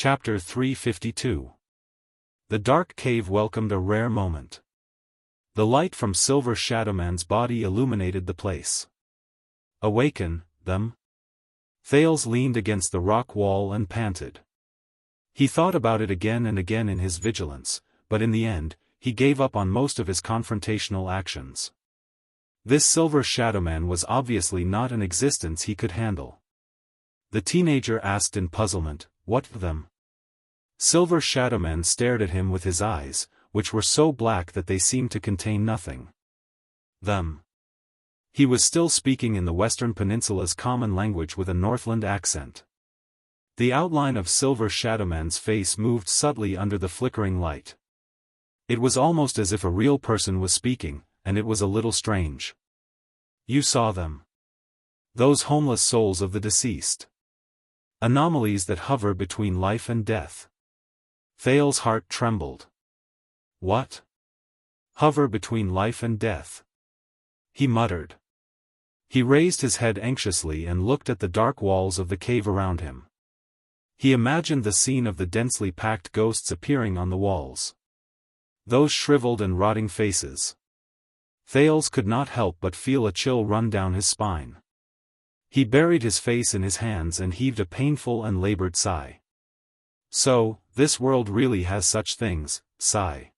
Chapter 352. The dark cave welcomed a rare moment. The light from Silver Shadowman's body illuminated the place. Awaken them? Thales leaned against the rock wall and panted. He thought about it again and again in his vigilance, but in the end, he gave up on most of his confrontational actions. This Silver Shadowman was obviously not an existence he could handle. The teenager asked in puzzlement, "What them?" Silver Shadowman stared at him with his eyes, which were so black that they seemed to contain nothing. Them. He was still speaking in the Western Peninsula's common language with a Northland accent. The outline of Silver Shadowman's face moved subtly under the flickering light. It was almost as if a real person was speaking, and it was a little strange. You saw them. Those homeless souls of the deceased. Anomalies that hover between life and death. Thales' heart trembled. What? Hover between life and death? He muttered. He raised his head anxiously and looked at the dark walls of the cave around him. He imagined the scene of the densely packed ghosts appearing on the walls. Those shriveled and rotting faces. Thales could not help but feel a chill run down his spine. He buried his face in his hands and heaved a painful and labored sigh. So, this world really has such things, sigh.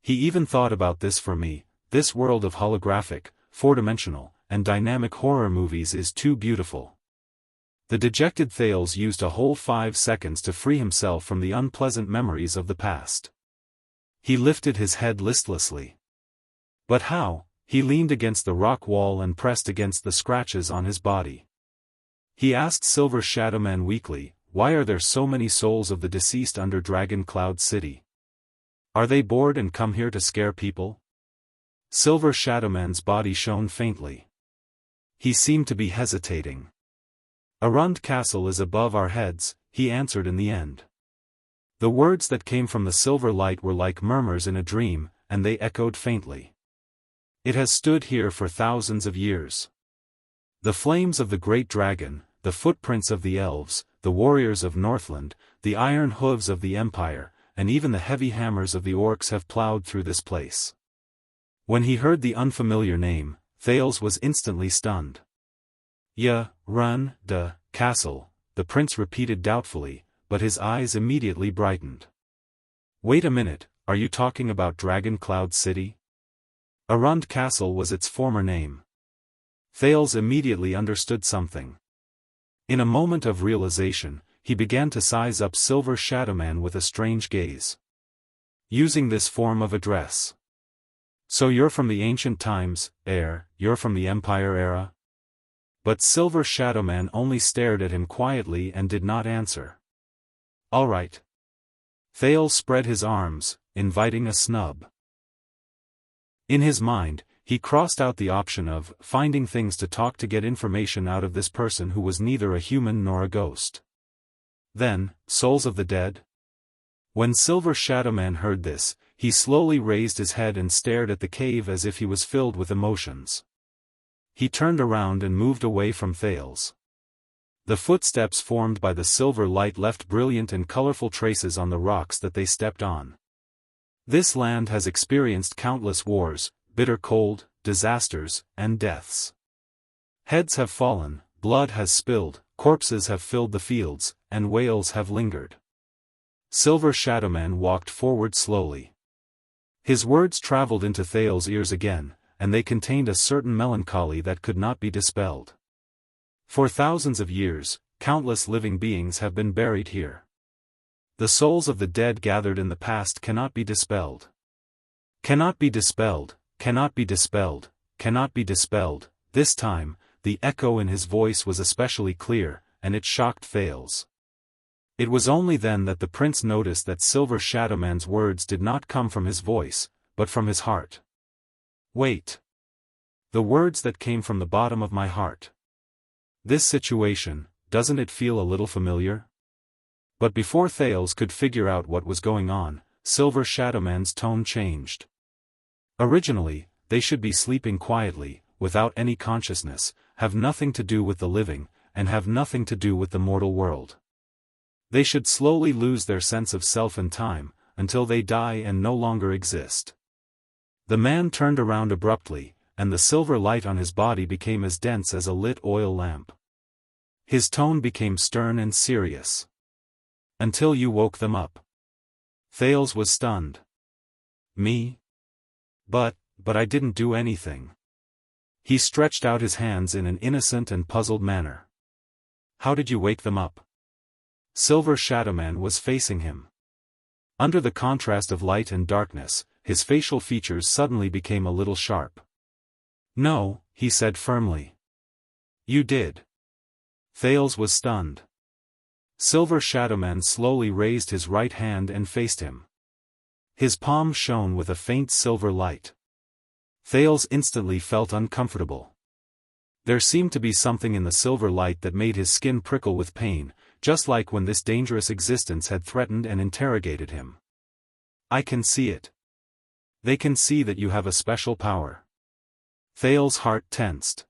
He even thought about this for me, this world of holographic, four-dimensional, and dynamic horror movies is too beautiful. The dejected Thales used a whole 5 seconds to free himself from the unpleasant memories of the past. He lifted his head listlessly. But how? He leaned against the rock wall and pressed against the scratches on his body. He asked Silver Shadowman weakly, "Why are there so many souls of the deceased under Dragon Cloud City? Are they bored and come here to scare people?" Silver Shadowman's body shone faintly. He seemed to be hesitating. "Arund Castle is above our heads," he answered in the end. The words that came from the silver light were like murmurs in a dream, and they echoed faintly. "It has stood here for thousands of years. The flames of the great dragon, the footprints of the elves, the warriors of Northland, the iron hooves of the Empire, and even the heavy hammers of the orcs have plowed through this place." When he heard the unfamiliar name, Thales was instantly stunned. "Run, castle," the prince repeated doubtfully, but his eyes immediately brightened. "Wait a minute, are you talking about Dragon Cloud City?" Arund Castle was its former name. Thales immediately understood something. In a moment of realization, he began to size up Silver Shadowman with a strange gaze. Using this form of address. "So you're from the ancient times, you're from the Empire era?" But Silver Shadowman only stared at him quietly and did not answer. "All right." Thales spread his arms, inviting a snub. In his mind, he crossed out the option of finding things to talk to get information out of this person who was neither a human nor a ghost. Then, souls of the dead? When Silver Shadowman heard this, he slowly raised his head and stared at the cave as if he was filled with emotions. He turned around and moved away from Thales. The footsteps formed by the silver light left brilliant and colorful traces on the rocks that they stepped on. This land has experienced countless wars, bitter cold, disasters, and deaths. Heads have fallen, blood has spilled, corpses have filled the fields, and wails have lingered. Silver Shadowman walked forward slowly. His words traveled into Thales' ears again, and they contained a certain melancholy that could not be dispelled. For thousands of years, countless living beings have been buried here. The souls of the dead gathered in the past cannot be dispelled. Cannot be dispelled, cannot be dispelled, cannot be dispelled. This time, the echo in his voice was especially clear, and it shocked Thales. It was only then that the prince noticed that Silver Shadowman's words did not come from his voice, but from his heart. "Wait. The words that came from the bottom of my heart. This situation, doesn't it feel a little familiar?" But before Thales could figure out what was going on, Silver Shadowman's tone changed. Originally, they should be sleeping quietly, without any consciousness, have nothing to do with the living, and have nothing to do with the mortal world. They should slowly lose their sense of self and time, until they die and no longer exist. The man turned around abruptly, and the silver light on his body became as dense as a lit oil lamp. His tone became stern and serious. Until you woke them up. Thales was stunned. Me? But I didn't do anything. He stretched out his hands in an innocent and puzzled manner. How did you wake them up? Silver Shadowman was facing him. Under the contrast of light and darkness, his facial features suddenly became a little sharp. No, he said firmly. You did. Thales was stunned. Silver Shadowman slowly raised his right hand and faced him. His palm shone with a faint silver light. Thales instantly felt uncomfortable. There seemed to be something in the silver light that made his skin prickle with pain, just like when this dangerous existence had threatened and interrogated him. I can see it. They can see that you have a special power. Thales' heart tensed.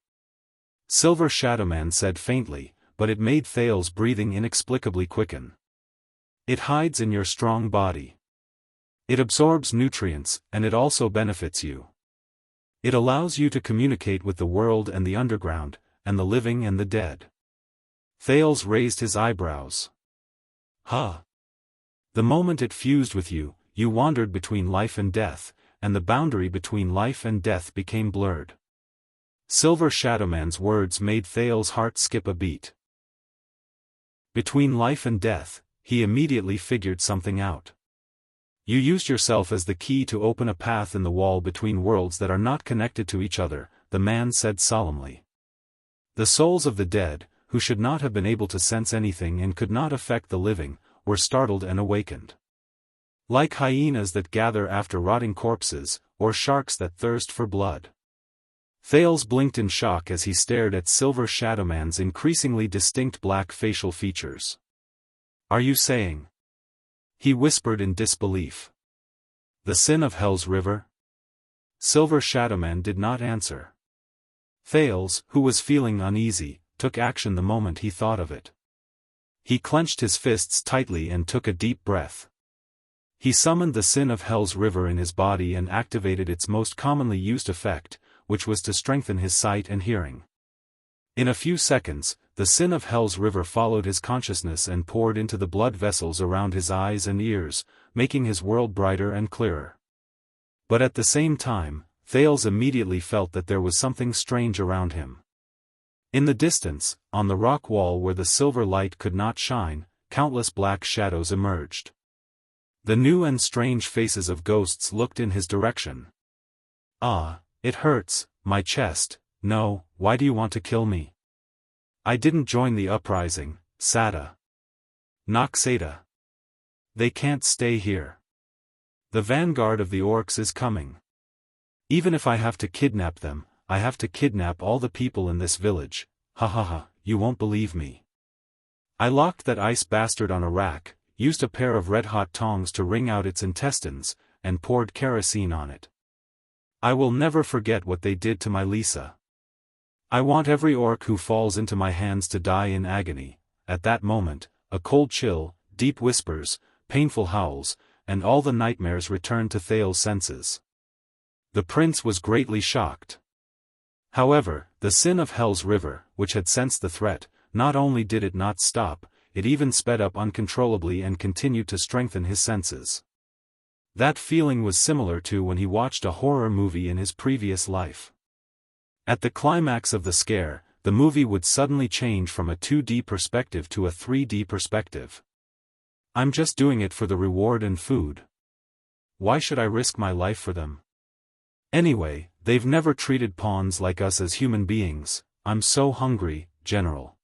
Silver Shadowman said faintly, but it made Thales' breathing inexplicably quicken. It hides in your strong body. It absorbs nutrients, and it also benefits you. It allows you to communicate with the world and the underground, and the living and the dead. Thales raised his eyebrows. Huh. The moment it fused with you, you wandered between life and death, and the boundary between life and death became blurred. Silver Shadowman's words made Thales' heart skip a beat. Between life and death, he immediately figured something out. You used yourself as the key to open a path in the wall between worlds that are not connected to each other, the man said solemnly. The souls of the dead, who should not have been able to sense anything and could not affect the living, were startled and awakened. Like hyenas that gather after rotting corpses, or sharks that thirst for blood. Thales blinked in shock as he stared at Silver Shadowman's increasingly distinct black facial features. Are you saying? He whispered in disbelief. The sin of Hell's River? Silver Shadowman did not answer. Thales, who was feeling uneasy, took action the moment he thought of it. He clenched his fists tightly and took a deep breath. He summoned the sin of Hell's River in his body and activated its most commonly used effect, which was to strengthen his sight and hearing. In a few seconds, the sin of Hell's River followed his consciousness and poured into the blood vessels around his eyes and ears, making his world brighter and clearer. But at the same time, Thales immediately felt that there was something strange around him. In the distance, on the rock wall where the silver light could not shine, countless black shadows emerged. The new and strange faces of ghosts looked in his direction. Ah, it hurts, my chest. No, why do you want to kill me? I didn't join the uprising, Sada. Noxada. They can't stay here. The vanguard of the orcs is coming. Even if I have to kidnap them, I have to kidnap all the people in this village. Ha ha ha, you won't believe me. I locked that ice bastard on a rack, used a pair of red-hot tongs to wring out its intestines, and poured kerosene on it. I will never forget what they did to my Lisa. I want every orc who falls into my hands to die in agony. At that moment, a cold chill, deep whispers, painful howls, and all the nightmares returned to Thales' senses. The prince was greatly shocked. However, the sin of Hell's River, which had sensed the threat, not only did it not stop, it even sped up uncontrollably and continued to strengthen his senses. That feeling was similar to when he watched a horror movie in his previous life. At the climax of the scare, the movie would suddenly change from a 2D perspective to a 3D perspective. I'm just doing it for the reward and food. Why should I risk my life for them? Anyway, they've never treated pawns like us as human beings. I'm so hungry, General.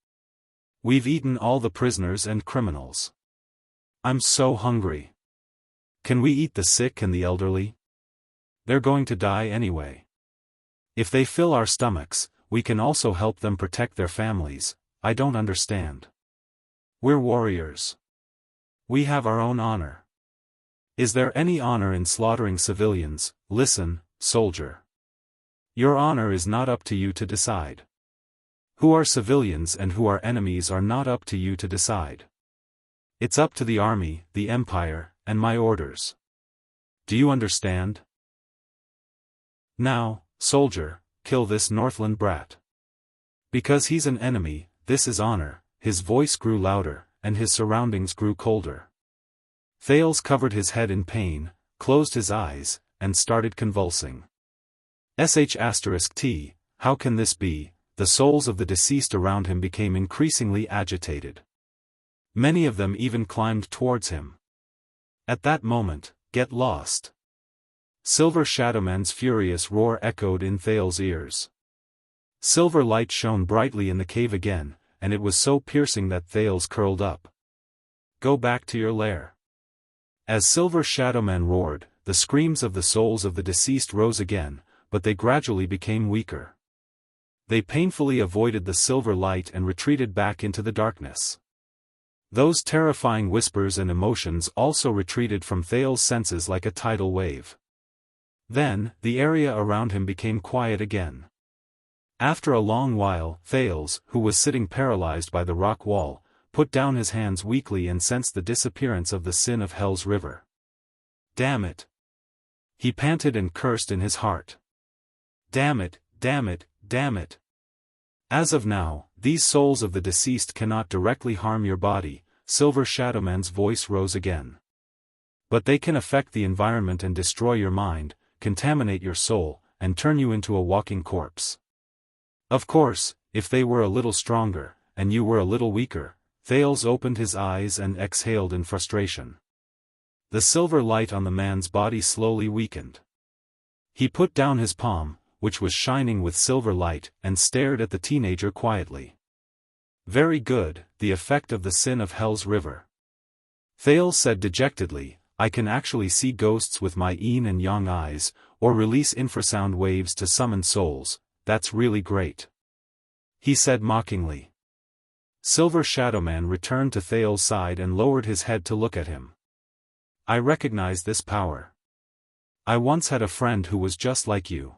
We've eaten all the prisoners and criminals. I'm so hungry. Can we eat the sick and the elderly? They're going to die anyway. If they fill our stomachs, we can also help them protect their families. I don't understand. We're warriors. We have our own honor. Is there any honor in slaughtering civilians? Listen, soldier. Your honor is not up to you to decide. Who are civilians and who are enemies are not up to you to decide. It's up to the army, the empire, and my orders. Do you understand? Now, soldier, kill this Northland brat. Because he's an enemy, this is honor. His voice grew louder, and his surroundings grew colder. Thales covered his head in pain, closed his eyes, and started convulsing. **T, how can this be? The souls of the deceased around him became increasingly agitated. Many of them even climbed towards him. At that moment, get lost. Silver Shadowman's furious roar echoed in Thales' ears. Silver light shone brightly in the cave again, and it was so piercing that Thales curled up. Go back to your lair. As Silver Shadowman roared, the screams of the souls of the deceased rose again, but they gradually became weaker. They painfully avoided the silver light and retreated back into the darkness. Those terrifying whispers and emotions also retreated from Thales' senses like a tidal wave. Then, the area around him became quiet again. After a long while, Thales, who was sitting paralyzed by the rock wall, put down his hands weakly and sensed the disappearance of the sin of Hell's river. Damn it! He panted and cursed in his heart. Damn it, damn it, damn it! As of now, these souls of the deceased cannot directly harm your body, Silver Shadowman's voice rose again. But they can affect the environment and destroy your mind, contaminate your soul, and turn you into a walking corpse. Of course, if they were a little stronger, and you were a little weaker. Thales opened his eyes and exhaled in frustration. The silver light on the man's body slowly weakened. He put down his palm, which was shining with silver light, and stared at the teenager quietly. Very good, the effect of the sin of Hell's river. Thales said dejectedly, I can actually see ghosts with my yin and yang eyes, or release infrasound waves to summon souls. That's really great. He said mockingly. Silver Shadowman returned to Thales' side and lowered his head to look at him. I recognize this power. I once had a friend who was just like you.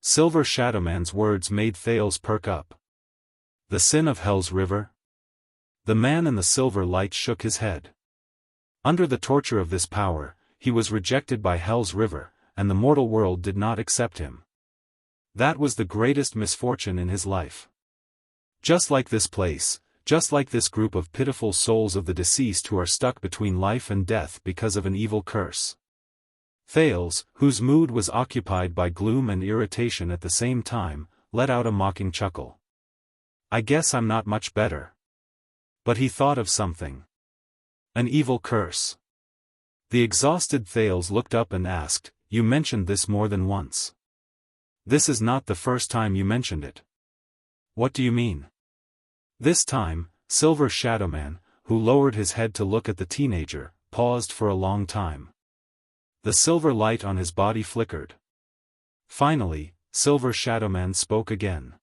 Silver Shadowman's words made Thales perk up. The sin of Hell's river? The man in the silver light shook his head. Under the torture of this power, he was rejected by Hell's river, and the mortal world did not accept him. That was the greatest misfortune in his life. Just like this place, just like this group of pitiful souls of the deceased who are stuck between life and death because of an evil curse. Thales, whose mood was occupied by gloom and irritation at the same time, let out a mocking chuckle. I guess I'm not much better. But he thought of something. An evil curse. The exhausted Thales looked up and asked, You mentioned this more than once. This is not the first time you mentioned it. What do you mean? This time, Silver Shadowman, who lowered his head to look at the teenager, paused for a long time. The silver light on his body flickered. Finally, Silver Shadowman spoke again.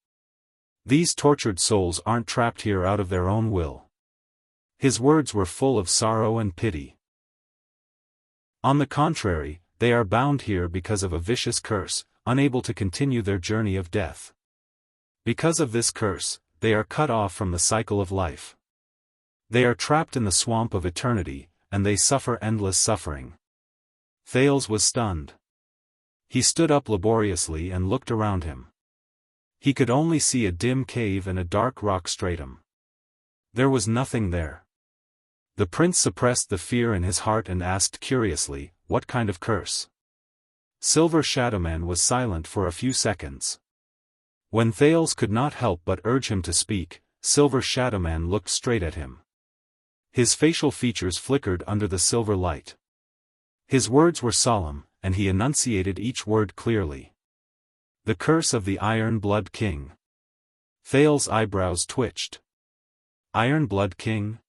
These tortured souls aren't trapped here out of their own will. His words were full of sorrow and pity. On the contrary, they are bound here because of a vicious curse, unable to continue their journey of death. Because of this curse, they are cut off from the cycle of life. They are trapped in the swamp of eternity, and they suffer endless suffering. Thales was stunned. He stood up laboriously and looked around him. He could only see a dim cave and a dark rock stratum. There was nothing there. The prince suppressed the fear in his heart and asked curiously, what kind of curse? Silver Shadowman was silent for a few seconds. When Thales could not help but urge him to speak, Silver Shadowman looked straight at him. His facial features flickered under the silver light. His words were solemn, and he enunciated each word clearly. The curse of the Iron Blood King. Thales' eyebrows twitched. Iron Blood King?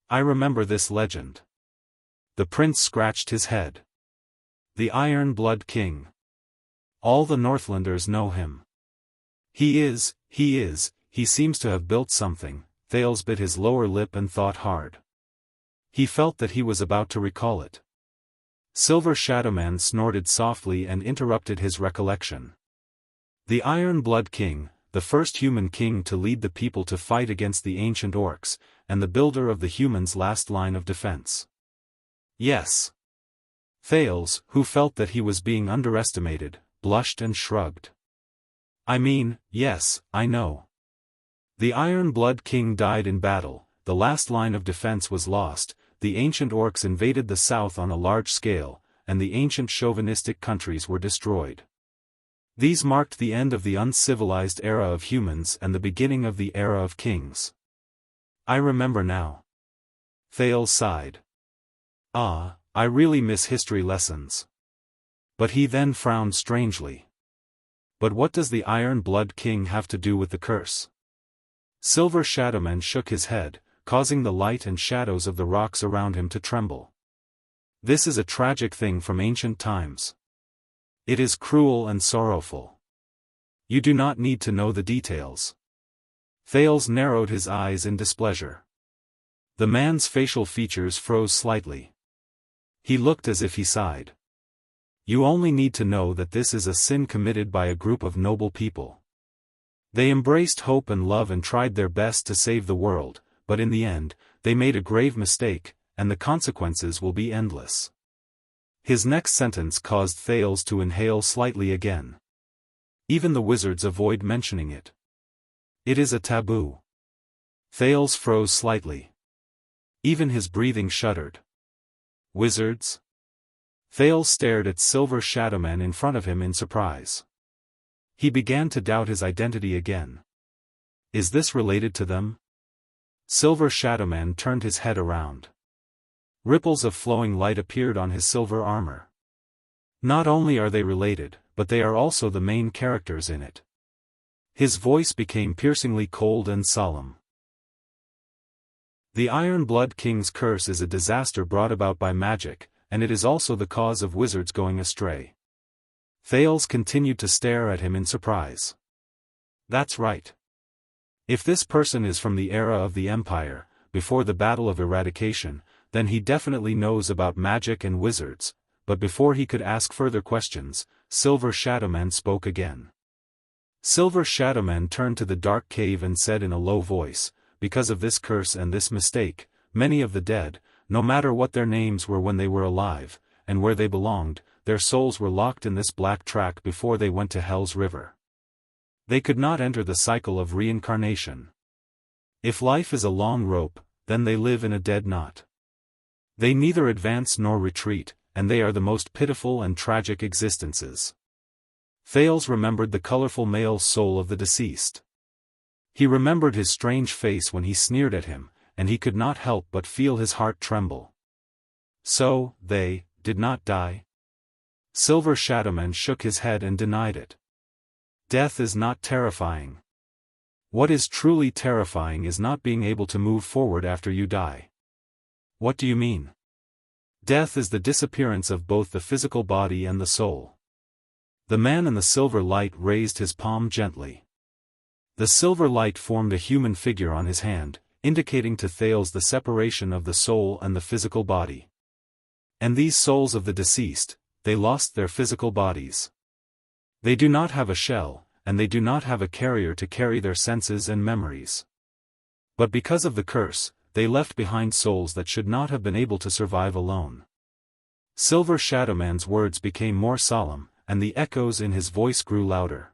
I remember this legend. The prince scratched his head. The Iron Blood King. All the Northlanders know him. He seems to have built something. Thales bit his lower lip and thought hard. He felt that he was about to recall it. Silver Shadowman snorted softly and interrupted his recollection. The Iron Blood King, the first human king to lead the people to fight against the ancient orcs, and the builder of the humans' last line of defense. Yes. Thales, who felt that he was being underestimated, blushed and shrugged. I mean, yes, I know. The Iron Blood King died in battle, the last line of defense was lost, the ancient orcs invaded the south on a large scale, and the ancient chauvinistic countries were destroyed. These marked the end of the uncivilized era of humans and the beginning of the era of kings. I remember now. Thales sighed. Ah, I really miss history lessons. But he then frowned strangely. But what does the Iron Blood King have to do with the curse? Silver Shadowman shook his head, causing the light and shadows of the rocks around him to tremble. This is a tragic thing from ancient times. It is cruel and sorrowful. You do not need to know the details. Thales narrowed his eyes in displeasure. The man's facial features froze slightly. He looked as if he sighed. You only need to know that this is a sin committed by a group of noble people. They embraced hope and love and tried their best to save the world, but in the end, they made a grave mistake, and the consequences will be endless. His next sentence caused Thales to inhale slightly again. Even the wizards avoid mentioning it. It is a taboo. Thales froze slightly. Even his breathing shuddered. Wizards? Thales stared at Silver Shadowman in front of him in surprise. He began to doubt his identity again. Is this related to them? Silver Shadowman turned his head around. Ripples of flowing light appeared on his silver armor. Not only are they related, but they are also the main characters in it. His voice became piercingly cold and solemn. The Iron Blood King's curse is a disaster brought about by magic, and it is also the cause of wizards going astray. Thales continued to stare at him in surprise. That's right. If this person is from the era of the Empire, before the Battle of Eradication, then he definitely knows about magic and wizards, but before he could ask further questions, Silver Shadowman spoke again. Silver Shadowman turned to the dark cave and said in a low voice, because of this curse and this mistake, many of the dead, no matter what their names were when they were alive, and where they belonged, their souls were locked in this black track before they went to Hell's River. They could not enter the cycle of reincarnation. If life is a long rope, then they live in a dead knot. They neither advance nor retreat, and they are the most pitiful and tragic existences. Thales remembered the colorful male soul of the deceased. He remembered his strange face when he sneered at him, and he could not help but feel his heart tremble. So, they did not die? Silver Shadowman shook his head and denied it. Death is not terrifying. What is truly terrifying is not being able to move forward after you die. What do you mean? Death is the disappearance of both the physical body and the soul. The man in the silver light raised his palm gently. The silver light formed a human figure on his hand, indicating to Thales the separation of the soul and the physical body. And these souls of the deceased, they lost their physical bodies. They do not have a shell, and they do not have a carrier to carry their senses and memories. But because of the curse, they left behind souls that should not have been able to survive alone. Silver Shadowman's words became more solemn, and the echoes in his voice grew louder.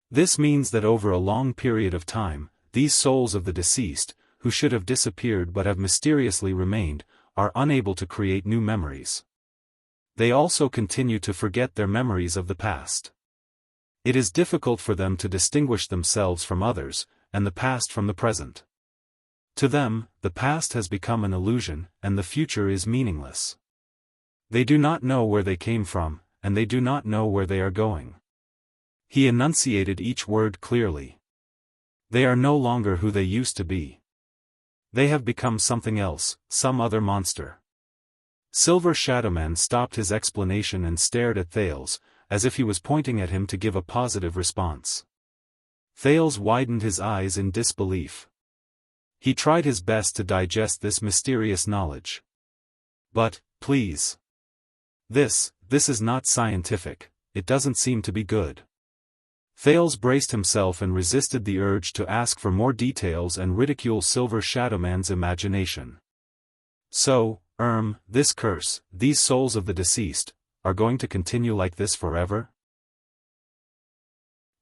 This means that over a long period of time, these souls of the deceased, who should have disappeared but have mysteriously remained, are unable to create new memories. They also continue to forget their memories of the past. It is difficult for them to distinguish themselves from others, and the past from the present. To them, the past has become an illusion, and the future is meaningless. They do not know where they came from, and they do not know where they are going. He enunciated each word clearly. They are no longer who they used to be. They have become something else, some other monster. Silver Shadowman stopped his explanation and stared at Thales, as if he was pointing at him to give a positive response. Thales widened his eyes in disbelief. He tried his best to digest this mysterious knowledge. But, please. This is not scientific, it doesn't seem to be good. Thales braced himself and resisted the urge to ask for more details and ridicule Silver Shadowman's imagination. So, this curse, these souls of the deceased, are going to continue like this forever?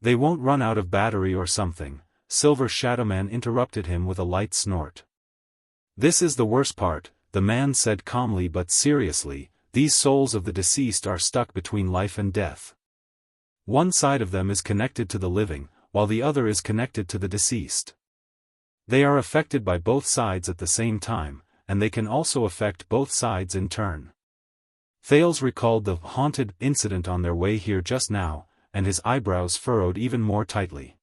They won't run out of battery or something, Silver Shadowman interrupted him with a light snort. This is the worst part, the man said calmly but seriously, these souls of the deceased are stuck between life and death. One side of them is connected to the living, while the other is connected to the deceased. They are affected by both sides at the same time, and they can also affect both sides in turn. Thales recalled the haunted incident on their way here just now, and his eyebrows furrowed even more tightly.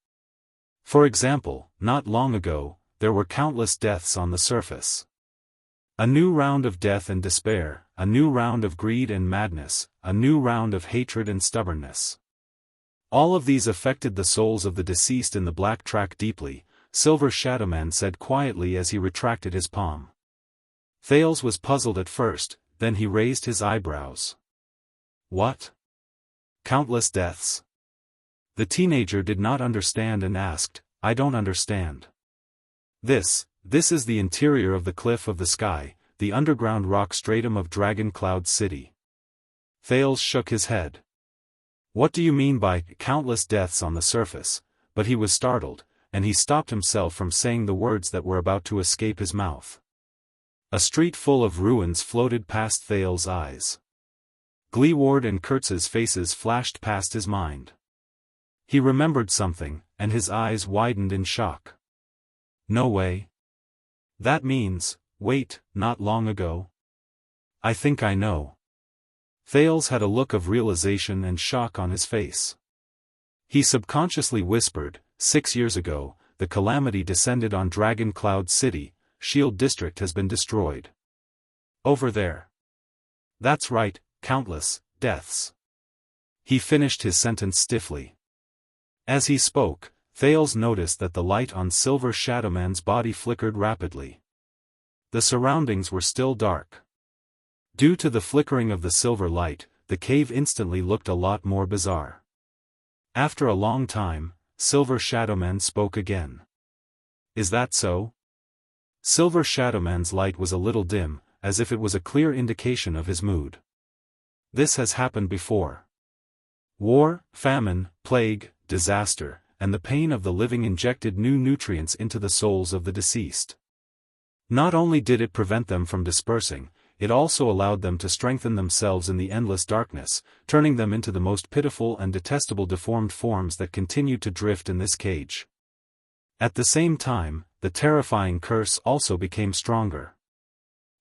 For example, not long ago, there were countless deaths on the surface. A new round of death and despair, a new round of greed and madness, a new round of hatred and stubbornness. All of these affected the souls of the deceased in the black track deeply, Silver Shadowman said quietly as he retracted his palm. Thales was puzzled at first, then he raised his eyebrows. What? Countless deaths? The teenager did not understand and asked, I don't understand. This is the interior of the Cliff of the Sky, the underground rock stratum of Dragon Cloud City. Thales shook his head. What do you mean by countless deaths on the surface? But he was startled, and he stopped himself from saying the words that were about to escape his mouth. A street full of ruins floated past Thales' eyes. Gleeward and Kurtz's faces flashed past his mind. He remembered something, and his eyes widened in shock. No way. That means, wait, not long ago? I think I know. Thales had a look of realization and shock on his face. He subconsciously whispered, 6 years ago, the calamity descended on Dragon Cloud City, Shield District has been destroyed. Over there. That's right, countless deaths. He finished his sentence stiffly. As he spoke, Thales noticed that the light on Silver Shadowman's body flickered rapidly. The surroundings were still dark. Due to the flickering of the silver light, the cave instantly looked a lot more bizarre. After a long time, Silver Shadowman spoke again. Is that so? Silver Shadowman's light was a little dim, as if it was a clear indication of his mood. This has happened before. War, famine, plague, disaster, and the pain of the living injected new nutrients into the souls of the deceased. Not only did it prevent them from dispersing, it also allowed them to strengthen themselves in the endless darkness, turning them into the most pitiful and detestable deformed forms that continued to drift in this cage. At the same time, the terrifying curse also became stronger.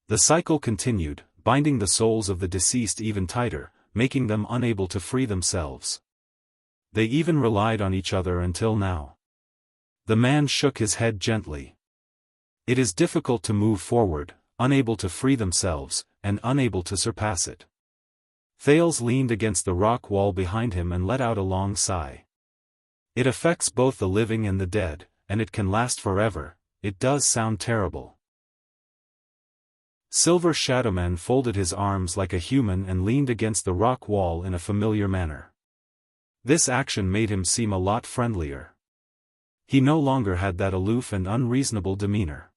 The cycle continued, binding the souls of the deceased even tighter, making them unable to free themselves. They even relied on each other until now. The man shook his head gently. It is difficult to move forward, unable to free themselves, and unable to surpass it. Thales leaned against the rock wall behind him and let out a long sigh. It affects both the living and the dead, and it can last forever. It does sound terrible. Silver Shadowman folded his arms like a human and leaned against the rock wall in a familiar manner. This action made him seem a lot friendlier. He no longer had that aloof and unreasonable demeanor.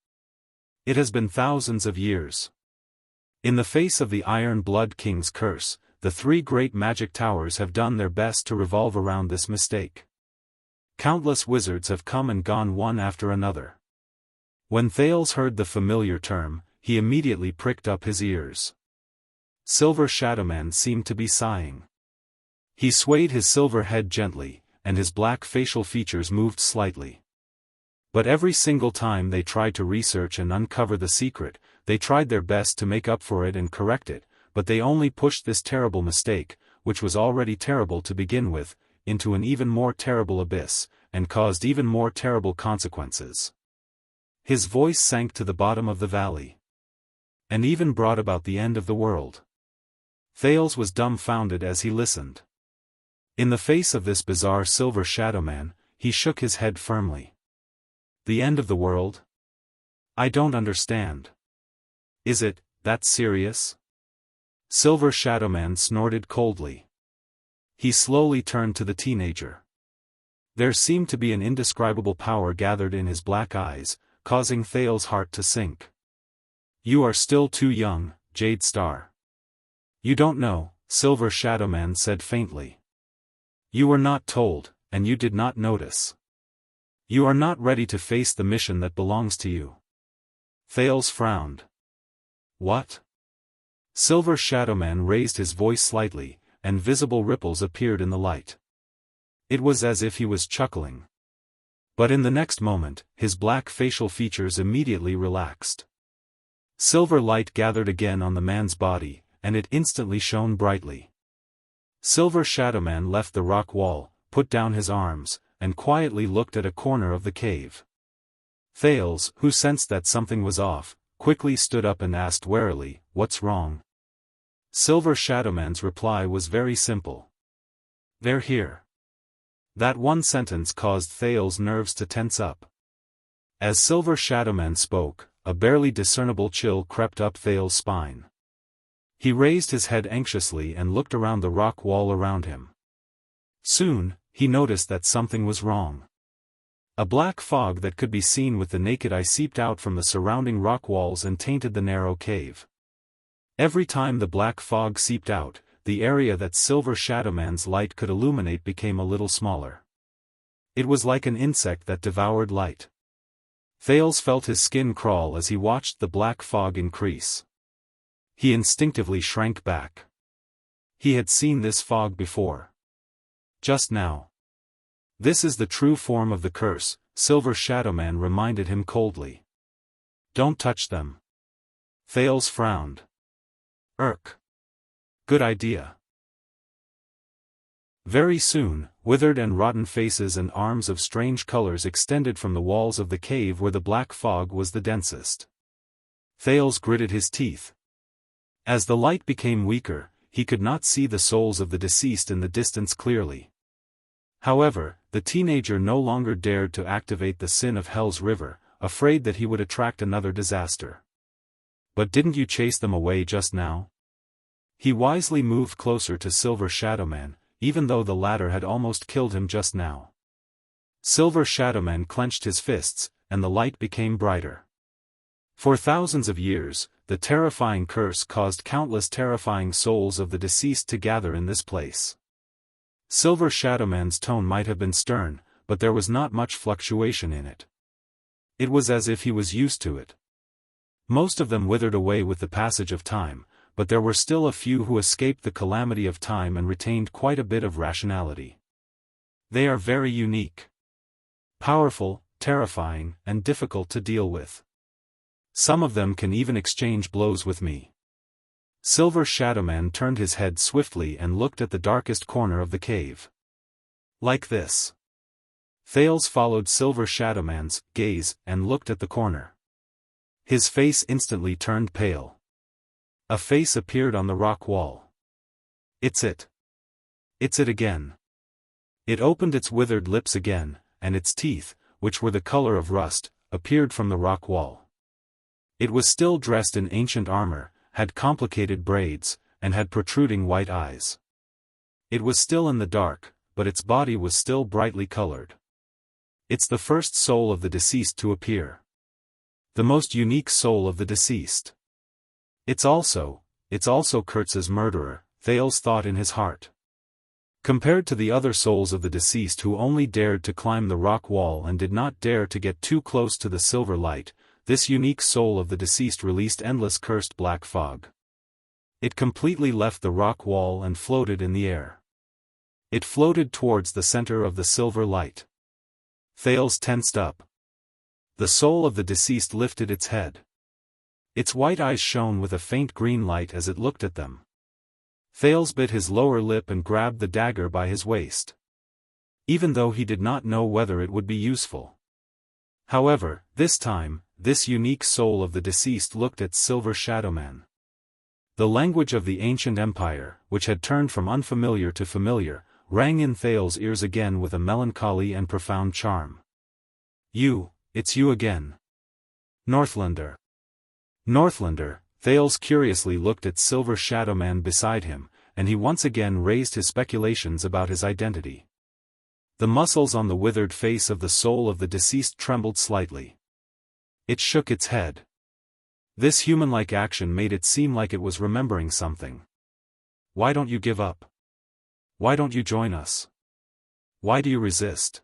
It has been thousands of years. In the face of the Iron Blood King's curse, the 3 great magic towers have done their best to revolve around this mistake. Countless wizards have come and gone one after another. When Thales heard the familiar term, he immediately pricked up his ears. Silver Shadowman seemed to be sighing. He swayed his silver head gently, and his black facial features moved slightly. But every single time they tried to research and uncover the secret, they tried their best to make up for it and correct it, but they only pushed this terrible mistake, which was already terrible to begin with, into an even more terrible abyss, and caused even more terrible consequences. His voice sank to the bottom of the valley. And even brought about the end of the world. Thales was dumbfounded as he listened. In the face of this bizarre Silver Shadowman, he shook his head firmly. The end of the world? I don't understand. Is it that serious? Silver Shadowman snorted coldly. He slowly turned to the teenager. There seemed to be an indescribable power gathered in his black eyes, causing Thales's heart to sink. "You are still too young, Jade Star. You don't know," Silver Shadowman said faintly. "You were not told, and you did not notice. You are not ready to face the mission that belongs to you." Thales frowned. "What?" Silver Shadowman raised his voice slightly, and visible ripples appeared in the light. It was as if he was chuckling. But in the next moment, his black facial features immediately relaxed. Silver light gathered again on the man's body, and it instantly shone brightly. Silver Shadowman left the rock wall, put down his arms, and quietly looked at a corner of the cave. Thales, who sensed that something was off, quickly stood up and asked warily, "What's wrong?" Silver Shadowman's reply was very simple. "They're here." That one sentence caused Thales' nerves to tense up. As Silver Shadowman spoke, a barely discernible chill crept up Thales' spine. He raised his head anxiously and looked around the rock wall around him. Soon, he noticed that something was wrong. A black fog that could be seen with the naked eye seeped out from the surrounding rock walls and tainted the narrow cave. Every time the black fog seeped out, the area that Silver Shadowman's light could illuminate became a little smaller. It was like an insect that devoured light. Thales felt his skin crawl as he watched the black fog increase. He instinctively shrank back. He had seen this fog before. Just now. "This is the true form of the curse," Silver Shadowman reminded him coldly. "Don't touch them." Thales frowned. Good idea." Very soon, withered and rotten faces and arms of strange colors extended from the walls of the cave where the black fog was the densest. Thales gritted his teeth. As the light became weaker, he could not see the souls of the deceased in the distance clearly. However, the teenager no longer dared to activate the sin of Hell's River, afraid that he would attract another disaster. "But didn't you chase them away just now?" He wisely moved closer to Silver Shadowman, even though the latter had almost killed him just now. Silver Shadowman clenched his fists, and the light became brighter. For thousands of years, the terrifying curse caused countless terrifying souls of the deceased to gather in this place. Silver Shadowman's tone might have been stern, but there was not much fluctuation in it. It was as if he was used to it. Most of them withered away with the passage of time, but there were still a few who escaped the calamity of time and retained quite a bit of rationality. They are very unique. Powerful, terrifying, and difficult to deal with. Some of them can even exchange blows with me. Silver Shadowman turned his head swiftly and looked at the darkest corner of the cave. "Like this." Thales followed Silver Shadowman's gaze and looked at the corner. His face instantly turned pale. A face appeared on the rock wall. "It's it. It's it again." It opened its withered lips again, and its teeth, which were the color of rust, appeared from the rock wall. It was still dressed in ancient armor, had complicated braids, and had protruding white eyes. It was still in the dark, but its body was still brightly colored. It's the first soul of the deceased to appear. The most unique soul of the deceased. It's also Kurtz's murderer, Thales thought in his heart. Compared to the other souls of the deceased who only dared to climb the rock wall and did not dare to get too close to the silver light, this unique soul of the deceased released endless cursed black fog. It completely left the rock wall and floated in the air. It floated towards the center of the silver light. Thales tensed up. The soul of the deceased lifted its head. Its white eyes shone with a faint green light as it looked at them. Thales bit his lower lip and grabbed the dagger by his waist. Even though he did not know whether it would be useful. However, this time, this unique soul of the deceased looked at Silver Shadowman. The language of the ancient empire, which had turned from unfamiliar to familiar, rang in Thales' ears again with a melancholy and profound charm. It's you again. Northlander. Northlander, Thales curiously looked at Silver Shadowman beside him, and he once again raised his speculations about his identity. The muscles on the withered face of the soul of the deceased trembled slightly. It shook its head. This human-like action made it seem like it was remembering something. Why don't you give up? Why don't you join us? Why do you resist?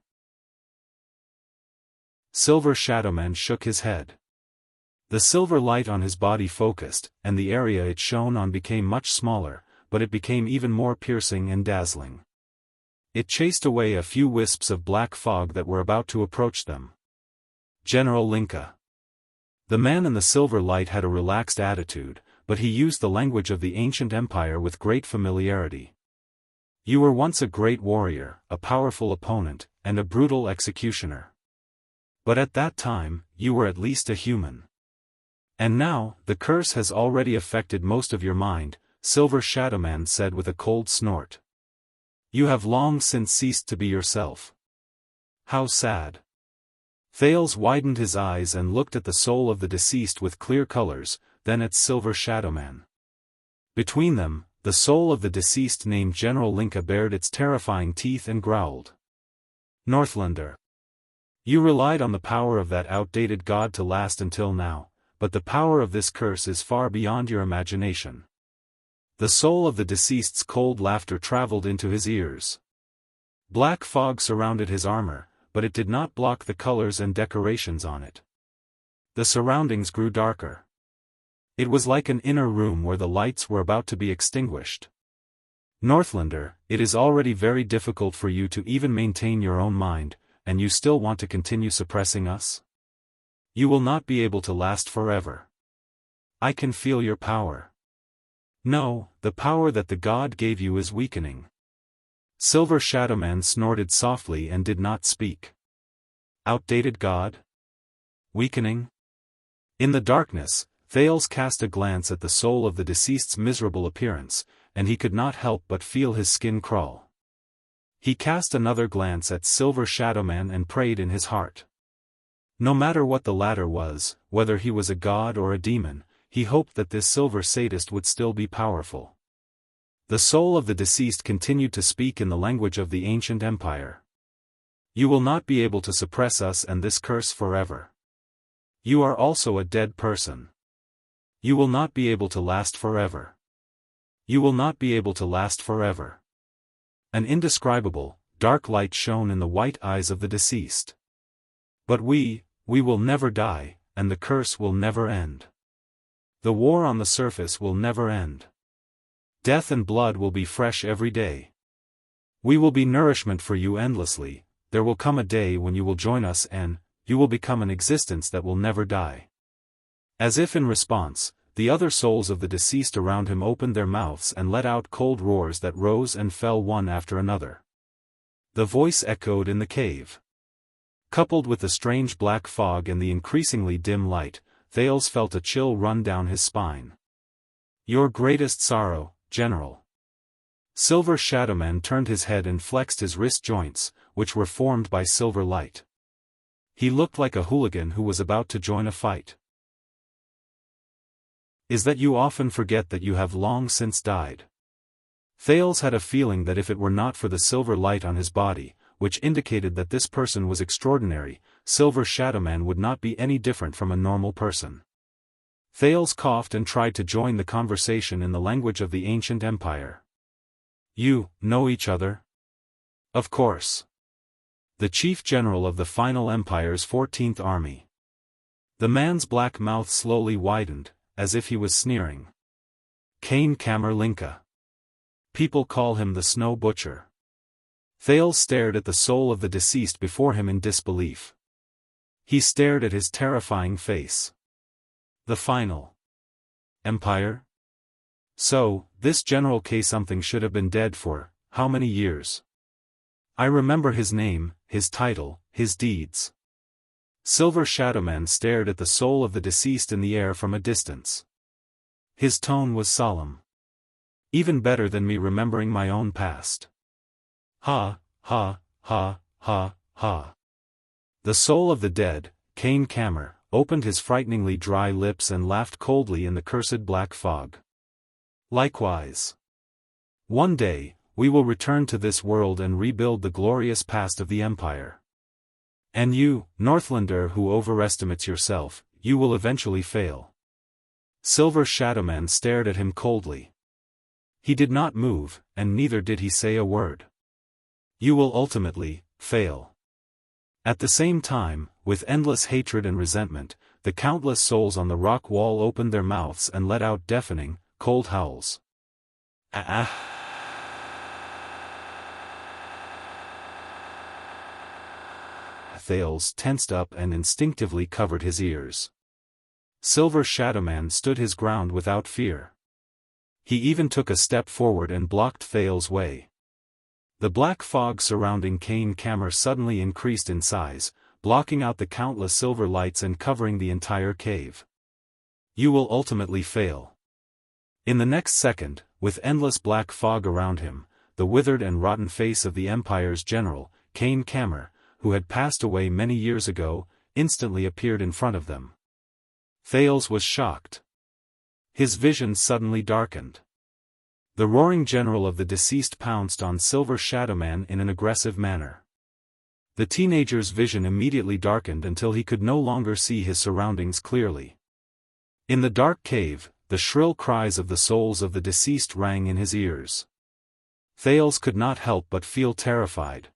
Silver Shadowman shook his head. The silver light on his body focused, and the area it shone on became much smaller, but it became even more piercing and dazzling. It chased away a few wisps of black fog that were about to approach them. General Linka. The man in the silver light had a relaxed attitude, but he used the language of the ancient empire with great familiarity. You were once a great warrior, a powerful opponent, and a brutal executioner. But at that time, you were at least a human. And now, the curse has already affected most of your mind, Silver Shadowman said with a cold snort. You have long since ceased to be yourself. How sad. Thales widened his eyes and looked at the soul of the deceased with clear colors, then at Silver Shadowman. Between them, the soul of the deceased named General Linka bared its terrifying teeth and growled. Northlander. You relied on the power of that outdated god to last until now, but the power of this curse is far beyond your imagination. The soul of the deceased's cold laughter traveled into his ears. Black fog surrounded his armor, but it did not block the colors and decorations on it. The surroundings grew darker. It was like an inner room where the lights were about to be extinguished. Northlander, it is already very difficult for you to even maintain your own mind, and you still want to continue suppressing us? You will not be able to last forever. I can feel your power. No, the power that the god gave you is weakening. Silver Shadowman snorted softly and did not speak. Outdated god? Weakening? In the darkness, Thales cast a glance at the soul of the deceased's miserable appearance, and he could not help but feel his skin crawl. He cast another glance at Silver Shadowman and prayed in his heart. No matter what the latter was, whether he was a god or a demon, he hoped that this silver sadist would still be powerful. The soul of the deceased continued to speak in the language of the ancient empire. You will not be able to suppress us and this curse forever. You are also a dead person. You will not be able to last forever. You will not be able to last forever. An indescribable, dark light shone in the white eyes of the deceased. But we will never die, and the curse will never end. The war on the surface will never end. Death and blood will be fresh every day. We will be nourishment for you endlessly. There will come a day when you will join us and you will become an existence that will never die. As if in response, the other souls of the deceased around him opened their mouths and let out cold roars that rose and fell one after another. The voice echoed in the cave. Coupled with the strange black fog and the increasingly dim light, Thales felt a chill run down his spine. Your greatest sorrow, General. Silver Shadowman turned his head and flexed his wrist joints, which were formed by silver light. He looked like a hooligan who was about to join a fight. Is that you often forget that you have long since died? Thales had a feeling that if it were not for the silver light on his body, which indicated that this person was extraordinary, Silver Shadowman would not be any different from a normal person. Thales coughed and tried to join the conversation in the language of the ancient empire. You know each other? Of course. The chief general of the final empire's 14th army. The man's black mouth slowly widened, as if he was sneering. Kane Kamer Linka. People call him the Snow Butcher. Thales stared at the soul of the deceased before him in disbelief. He stared at his terrifying face. The final empire? So, this General K something should have been dead for, how many years? I remember his name, his title, his deeds. Silver Shadowman stared at the soul of the deceased in the air from a distance. His tone was solemn. Even better than me remembering my own past. Ha, ha, ha, ha, ha. The soul of the dead, Kane Kamer, opened his frighteningly dry lips and laughed coldly in the cursed black fog. Likewise. One day, we will return to this world and rebuild the glorious past of the Empire. And you, Northlander who overestimates yourself, you will eventually fail." Silver Shadowman stared at him coldly. He did not move, and neither did he say a word. "You will ultimately fail." At the same time, with endless hatred and resentment, the countless souls on the rock wall opened their mouths and let out deafening, cold howls. Thales tensed up and instinctively covered his ears. Silver Shadowman stood his ground without fear. He even took a step forward and blocked Thales' way. The black fog surrounding Kane Kammer suddenly increased in size, blocking out the countless silver lights and covering the entire cave. "You will ultimately fail." In the next second, with endless black fog around him, the withered and rotten face of the Empire's general, Kane Kammer, who had passed away many years ago, instantly appeared in front of them. Thales was shocked. His vision suddenly darkened. The roaring general of the deceased pounced on Silver Shadowman in an aggressive manner. The teenager's vision immediately darkened until he could no longer see his surroundings clearly. In the dark cave, the shrill cries of the souls of the deceased rang in his ears. Thales could not help but feel terrified.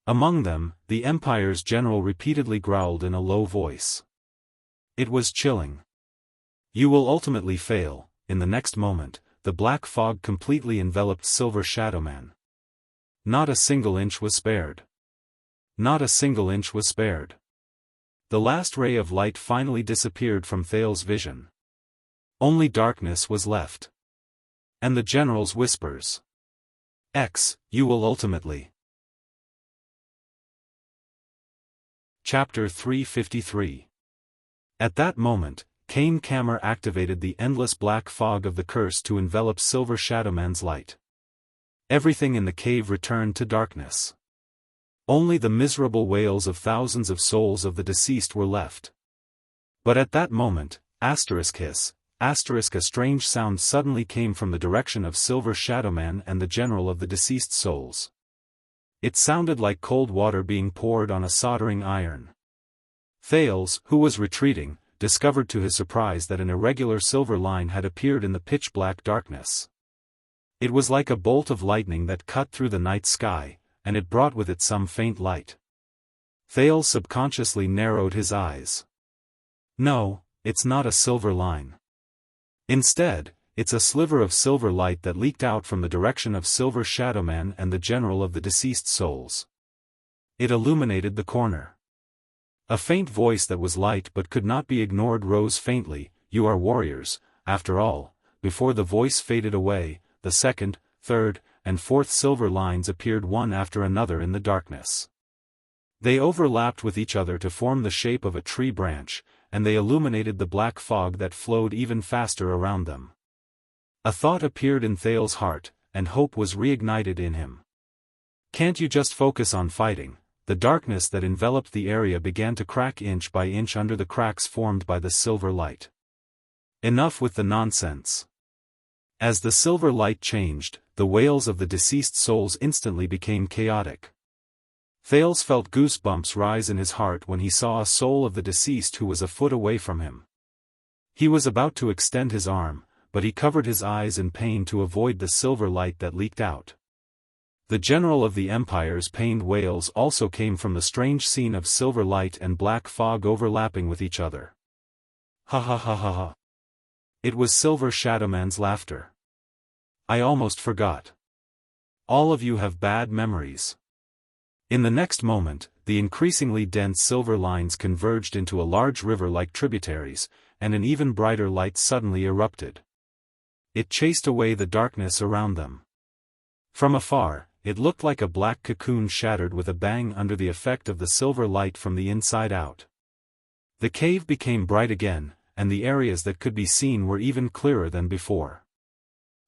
Among them, the Empire's general repeatedly growled in a low voice. It was chilling. "You will ultimately fail." In the next moment, the black fog completely enveloped Silver Shadowman. Not a single inch was spared. Not a single inch was spared. The last ray of light finally disappeared from Thales' vision. Only darkness was left. And the general's whispers. You will ultimately. Chapter 353. At that moment, Kane Kammer activated the endless black fog of the curse to envelop Silver Shadowman's light. Everything in the cave returned to darkness. Only the miserable wails of thousands of souls of the deceased were left. But at that moment, a strange sound suddenly came from the direction of Silver Shadowman and the general of the deceased souls. It sounded like cold water being poured on a soldering iron. Thales, who was retreating, discovered to his surprise that an irregular silver line had appeared in the pitch-black darkness. It was like a bolt of lightning that cut through the night sky, and it brought with it some faint light. Thales subconsciously narrowed his eyes. No, it's not a silver line. Instead, it's a sliver of silver light that leaked out from the direction of Silver Shadowman and the general of the deceased souls. It illuminated the corner. A faint voice that was light but could not be ignored rose faintly, "You are warriors, after all." Before the voice faded away, the second, third, and fourth silver lines appeared one after another in the darkness. They overlapped with each other to form the shape of a tree branch, and they illuminated the black fog that flowed even faster around them. A thought appeared in Thales' heart, and hope was reignited in him. Can't you just focus on fighting? The darkness that enveloped the area began to crack inch by inch under the cracks formed by the silver light. Enough with the nonsense. As the silver light changed, the wails of the deceased souls instantly became chaotic. Thales felt goosebumps rise in his heart when he saw a soul of the deceased who was a foot away from him. He was about to extend his arm, but he covered his eyes in pain to avoid the silver light that leaked out. The general of the Empire's pained wails also came from the strange scene of silver light and black fog overlapping with each other. Ha ha ha ha ha. It was Silver Shadowman's laughter. I almost forgot. All of you have bad memories. In the next moment, the increasingly dense silver lines converged into a large river like tributaries, and an even brighter light suddenly erupted. It chased away the darkness around them. From afar, it looked like a black cocoon shattered with a bang under the effect of the silver light from the inside out. The cave became bright again, and the areas that could be seen were even clearer than before.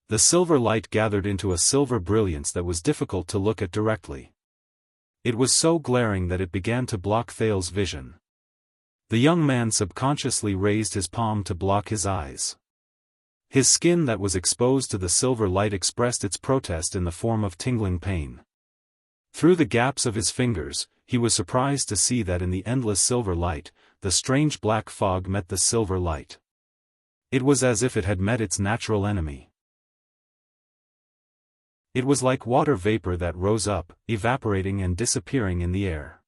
The silver light gathered into a silver brilliance that was difficult to look at directly. It was so glaring that it began to block Thales' vision. The young man subconsciously raised his palm to block his eyes. His skin that was exposed to the silver light expressed its protest in the form of tingling pain. Through the gaps of his fingers, he was surprised to see that in the endless silver light, the strange black fog met the silver light. It was as if it had met its natural enemy. It was like water vapor that rose up, evaporating and disappearing in the air.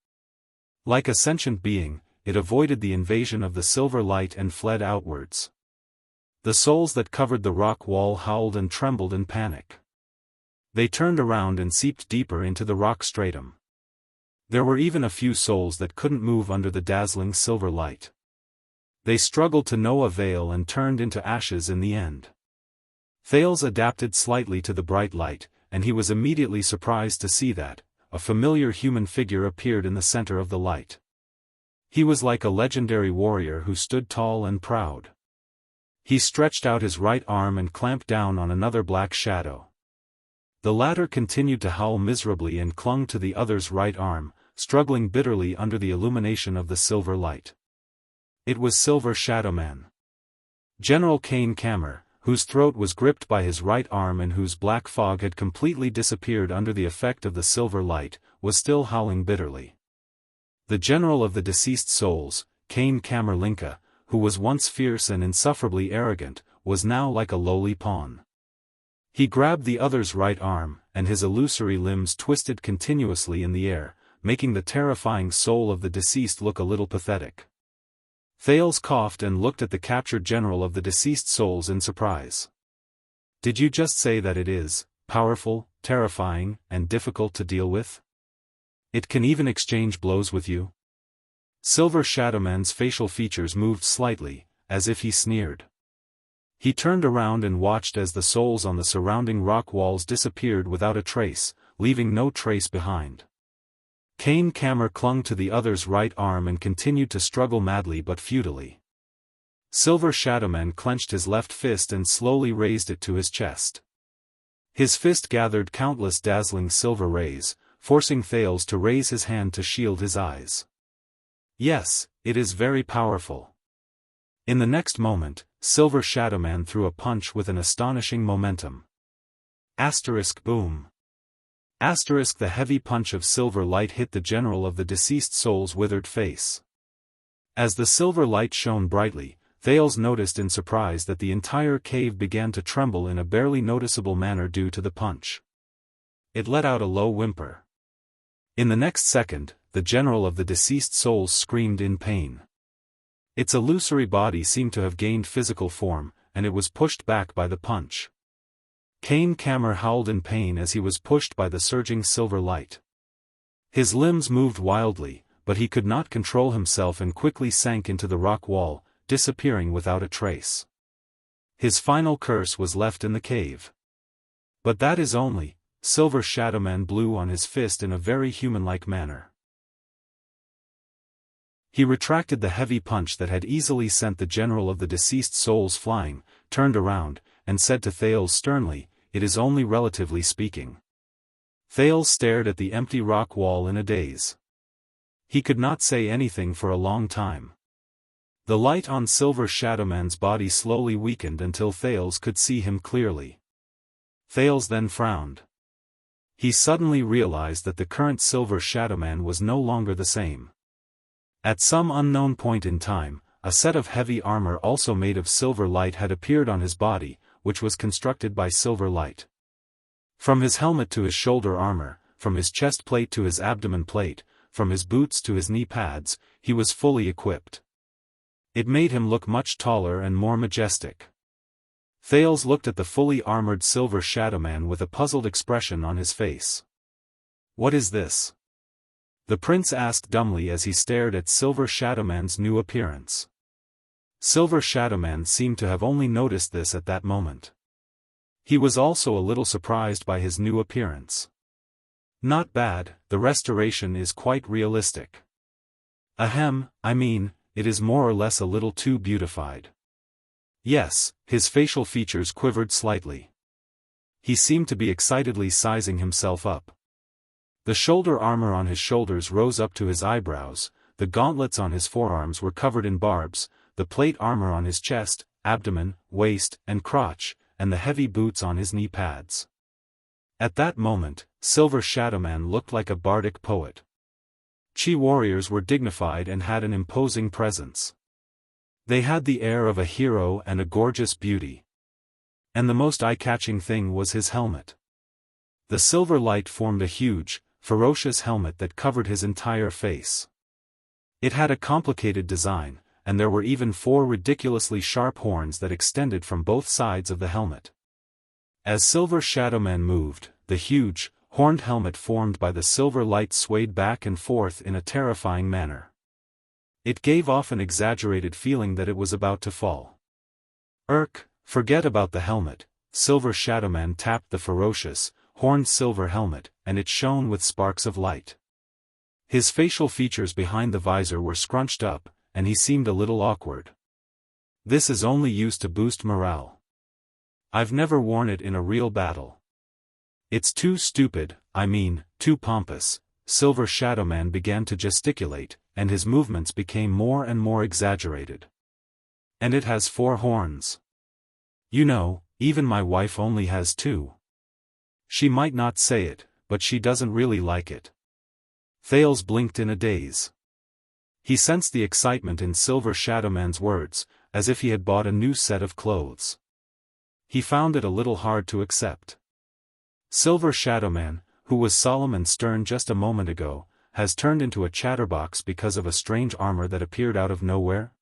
Like a sentient being, it avoided the invasion of the silver light and fled outwards. The souls that covered the rock wall howled and trembled in panic. They turned around and seeped deeper into the rock stratum. There were even a few souls that couldn't move under the dazzling silver light. They struggled to no avail and turned into ashes in the end. Thales adapted slightly to the bright light, and he was immediately surprised to see that a familiar human figure appeared in the center of the light. He was like a legendary warrior who stood tall and proud. He stretched out his right arm and clamped down on another black shadow. The latter continued to howl miserably and clung to the other's right arm, struggling bitterly under the illumination of the silver light. It was Silver Shadowman. General Kane Kammer, whose throat was gripped by his right arm and whose black fog had completely disappeared under the effect of the silver light, was still howling bitterly. The general of the deceased souls, Kane Kammer Linka, who was once fierce and insufferably arrogant, was now like a lowly pawn. He grabbed the other's right arm, and his illusory limbs twisted continuously in the air, making the terrifying soul of the deceased look a little pathetic. Thales coughed and looked at the captured general of the deceased souls in surprise. "Did you just say that it is powerful, terrifying, and difficult to deal with? It can even exchange blows with you?" Silver Shadowman's facial features moved slightly, as if he sneered. He turned around and watched as the souls on the surrounding rock walls disappeared without a trace, leaving no trace behind. Kane Kammer clung to the other's right arm and continued to struggle madly but futilely. Silver Shadowman clenched his left fist and slowly raised it to his chest. His fist gathered countless dazzling silver rays, forcing Thales to raise his hand to shield his eyes. "Yes, it is very powerful." In the next moment, Silver Shadowman threw a punch with an astonishing momentum. Boom. The heavy punch of silver light hit the general of the deceased soul's withered face. As the silver light shone brightly, Thales noticed in surprise that the entire cave began to tremble in a barely noticeable manner due to the punch. It let out a low whimper. In the next second, the general of the deceased souls screamed in pain. Its illusory body seemed to have gained physical form, and it was pushed back by the punch. Kane Kammer howled in pain as he was pushed by the surging silver light. His limbs moved wildly, but he could not control himself and quickly sank into the rock wall, disappearing without a trace. His final curse was left in the cave. "But that is only," Silver Shadowman blew on his fist in a very human-like manner. He retracted the heavy punch that had easily sent the general of the deceased souls flying, turned around, and said to Thales sternly, "It is only relatively speaking." Thales stared at the empty rock wall in a daze. He could not say anything for a long time. The light on Silver Shadowman's body slowly weakened until Thales could see him clearly. Thales then frowned. He suddenly realized that the current Silver Shadowman was no longer the same. At some unknown point in time, a set of heavy armor also made of silver light had appeared on his body, which was constructed by silver light. From his helmet to his shoulder armor, from his chest plate to his abdomen plate, from his boots to his knee pads, he was fully equipped. It made him look much taller and more majestic. Thales looked at the fully armored Silver Shadowman with a puzzled expression on his face. "What is this?" the prince asked dumbly as he stared at Silver Shadowman's new appearance. Silver Shadowman seemed to have only noticed this at that moment. He was also a little surprised by his new appearance. "Not bad, the restoration is quite realistic." "Ahem, I mean, it is more or less a little too beautified." "Yes," his facial features quivered slightly. He seemed to be excitedly sizing himself up. The shoulder armor on his shoulders rose up to his eyebrows, the gauntlets on his forearms were covered in barbs, the plate armor on his chest, abdomen, waist, and crotch, and the heavy boots on his knee pads. At that moment, Silver Shadowman looked like a bardic poet. Chi warriors were dignified and had an imposing presence. They had the air of a hero and a gorgeous beauty. And the most eye-catching thing was his helmet. The silver light formed a huge, ferocious helmet that covered his entire face. It had a complicated design, and there were even 4 ridiculously sharp horns that extended from both sides of the helmet. As Silver Shadowman moved, the huge, horned helmet formed by the silver light swayed back and forth in a terrifying manner. It gave off an exaggerated feeling that it was about to fall. Forget about the helmet. Silver Shadowman tapped the ferocious, horned silver helmet, and it shone with sparks of light. His facial features behind the visor were scrunched up, and he seemed a little awkward. This is only used to boost morale. I've never worn it in a real battle. It's too stupid, too pompous. Silver Shadowman began to gesticulate, and his movements became more and more exaggerated. And it has 4 horns. You know, even my wife only has 2. She might not say it, but she doesn't really like it. Thales blinked in a daze. He sensed the excitement in Silver Shadowman's words, as if he had bought a new set of clothes. He found it a little hard to accept. Silver Shadowman, who was solemn and stern just a moment ago, has turned into a chatterbox because of a strange armor that appeared out of nowhere?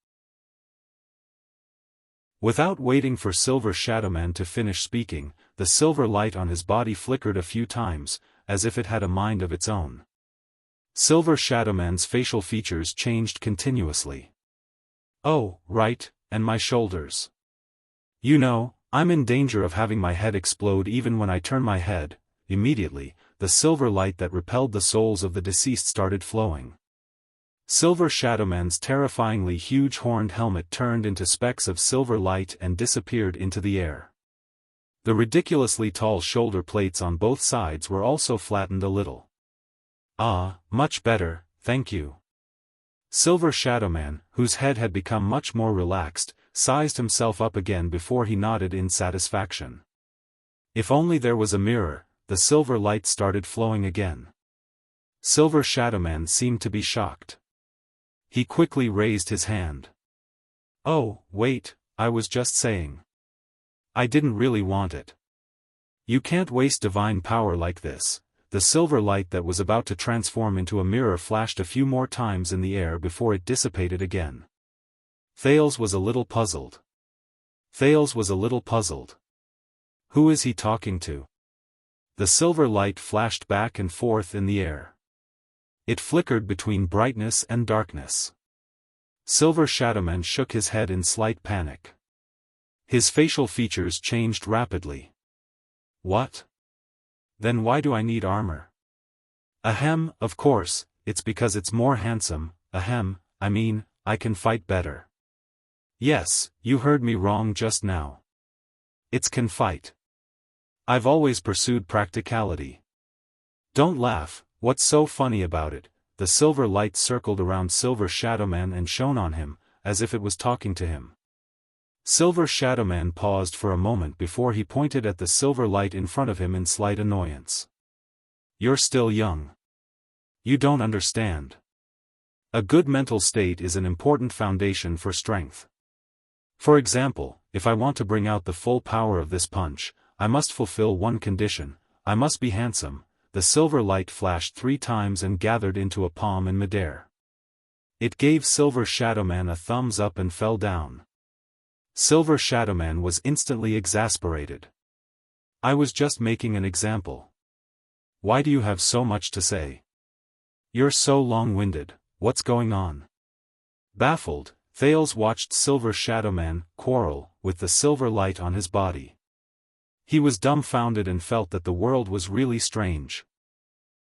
Without waiting for Silver Shadowman to finish speaking, the silver light on his body flickered a few times, as if it had a mind of its own. Silver Shadowman's facial features changed continuously. Oh, right, and my shoulders. You know, I'm in danger of having my head explode even when I turn my head. Immediately, the silver light that repelled the souls of the deceased started flowing. Silver Shadowman's terrifyingly huge horned helmet turned into specks of silver light and disappeared into the air. The ridiculously tall shoulder plates on both sides were also flattened a little. Ah, much better, thank you. Silver Shadowman, whose head had become much more relaxed, sized himself up again before he nodded in satisfaction. If only there was a mirror. The silver light started flowing again. Silver Shadowman seemed to be shocked. He quickly raised his hand. Oh, wait, I was just saying. I didn't really want it. You can't waste divine power like this. The silver light that was about to transform into a mirror flashed a few more times in the air before it dissipated again. Thales was a little puzzled. Who is he talking to? The silver light flashed back and forth in the air. It flickered between brightness and darkness. Silver Shadowman shook his head in slight panic. His facial features changed rapidly. What? Then why do I need armor? Ahem, of course, it's because it's more handsome. Ahem, I can fight better. Yes, you heard me wrong just now. It's can fight. I've always pursued practicality. Don't laugh, what's so funny about it? The silver light circled around Silver Shadowman and shone on him, as if it was talking to him. Silver Shadowman paused for a moment before he pointed at the silver light in front of him in slight annoyance. You're still young. You don't understand. A good mental state is an important foundation for strength. For example, if I want to bring out the full power of this punch, I must fulfill one condition: I must be handsome. The silver light flashed 3 times and gathered into a palm in midair. It gave Silver Shadowman a thumbs up and fell down. Silver Shadowman was instantly exasperated. I was just making an example. Why do you have so much to say? You're so long-winded, what's going on? Baffled, Thales watched Silver Shadowman quarrel with the silver light on his body. He was dumbfounded and felt that the world was really strange.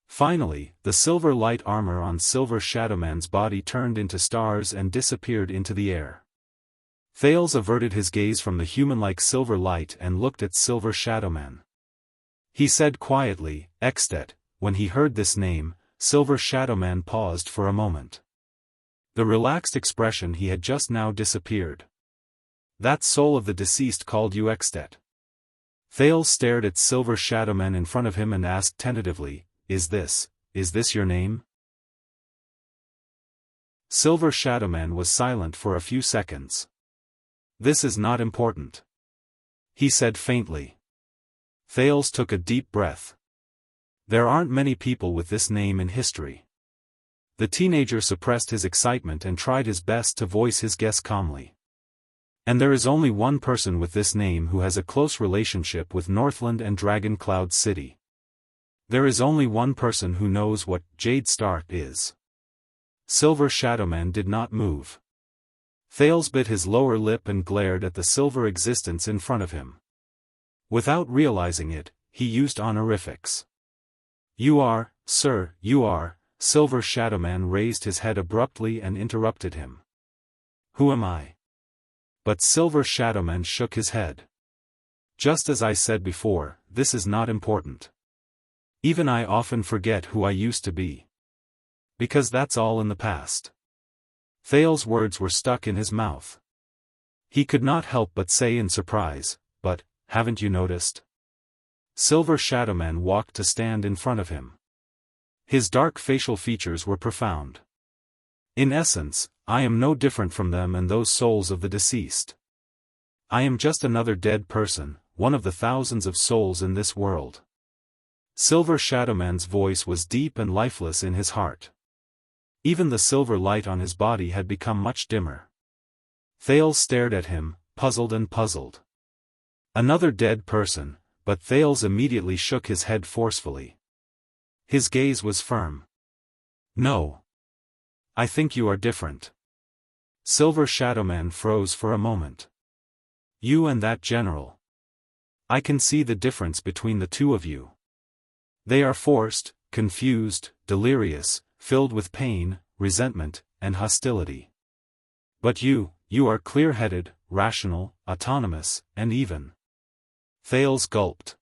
Finally, the silver light armor on Silver Shadowman's body turned into stars and disappeared into the air. Thales averted his gaze from the human-like silver light and looked at Silver Shadowman. He said quietly, Extet. When he heard this name, Silver Shadowman paused for a moment. The relaxed expression he had just now disappeared. That soul of the deceased called you Extet. Thales stared at Silver Shadowman in front of him and asked tentatively, Is this your name? Silver Shadowman was silent for a few seconds. This is not important, he said faintly. Thales took a deep breath. There aren't many people with this name in history. The teenager suppressed his excitement and tried his best to voice his guess calmly. And there is only one person with this name who has a close relationship with Northland and Dragon Cloud City. There is only one person who knows what Jade Star is. Silver Shadowman did not move. Thales bit his lower lip and glared at the silver existence in front of him. Without realizing it, he used honorifics. You are, sir, you are. Silver Shadowman raised his head abruptly and interrupted him. Who am I? But Silver Shadowman shook his head. Just as I said before, this is not important. Even I often forget who I used to be. Because that's all in the past. Thales' words were stuck in his mouth. He could not help but say in surprise, but, haven't you noticed? Silver Shadowman walked to stand in front of him. His dark facial features were profound. In essence, I am no different from them and those souls of the deceased. I am just another dead person, one of the thousands of souls in this world. Silver Shadowman's voice was deep and lifeless in his heart. Even the silver light on his body had become much dimmer. Thales stared at him, puzzled and puzzled. Another dead person, but Thales immediately shook his head forcefully. His gaze was firm. No. I think you are different. Silver Shadowman froze for a moment. You and that general. I can see the difference between the two of you. They are forced, confused, delirious, filled with pain, resentment, and hostility. But you are clear-headed, rational, autonomous, and even. Thales gulped.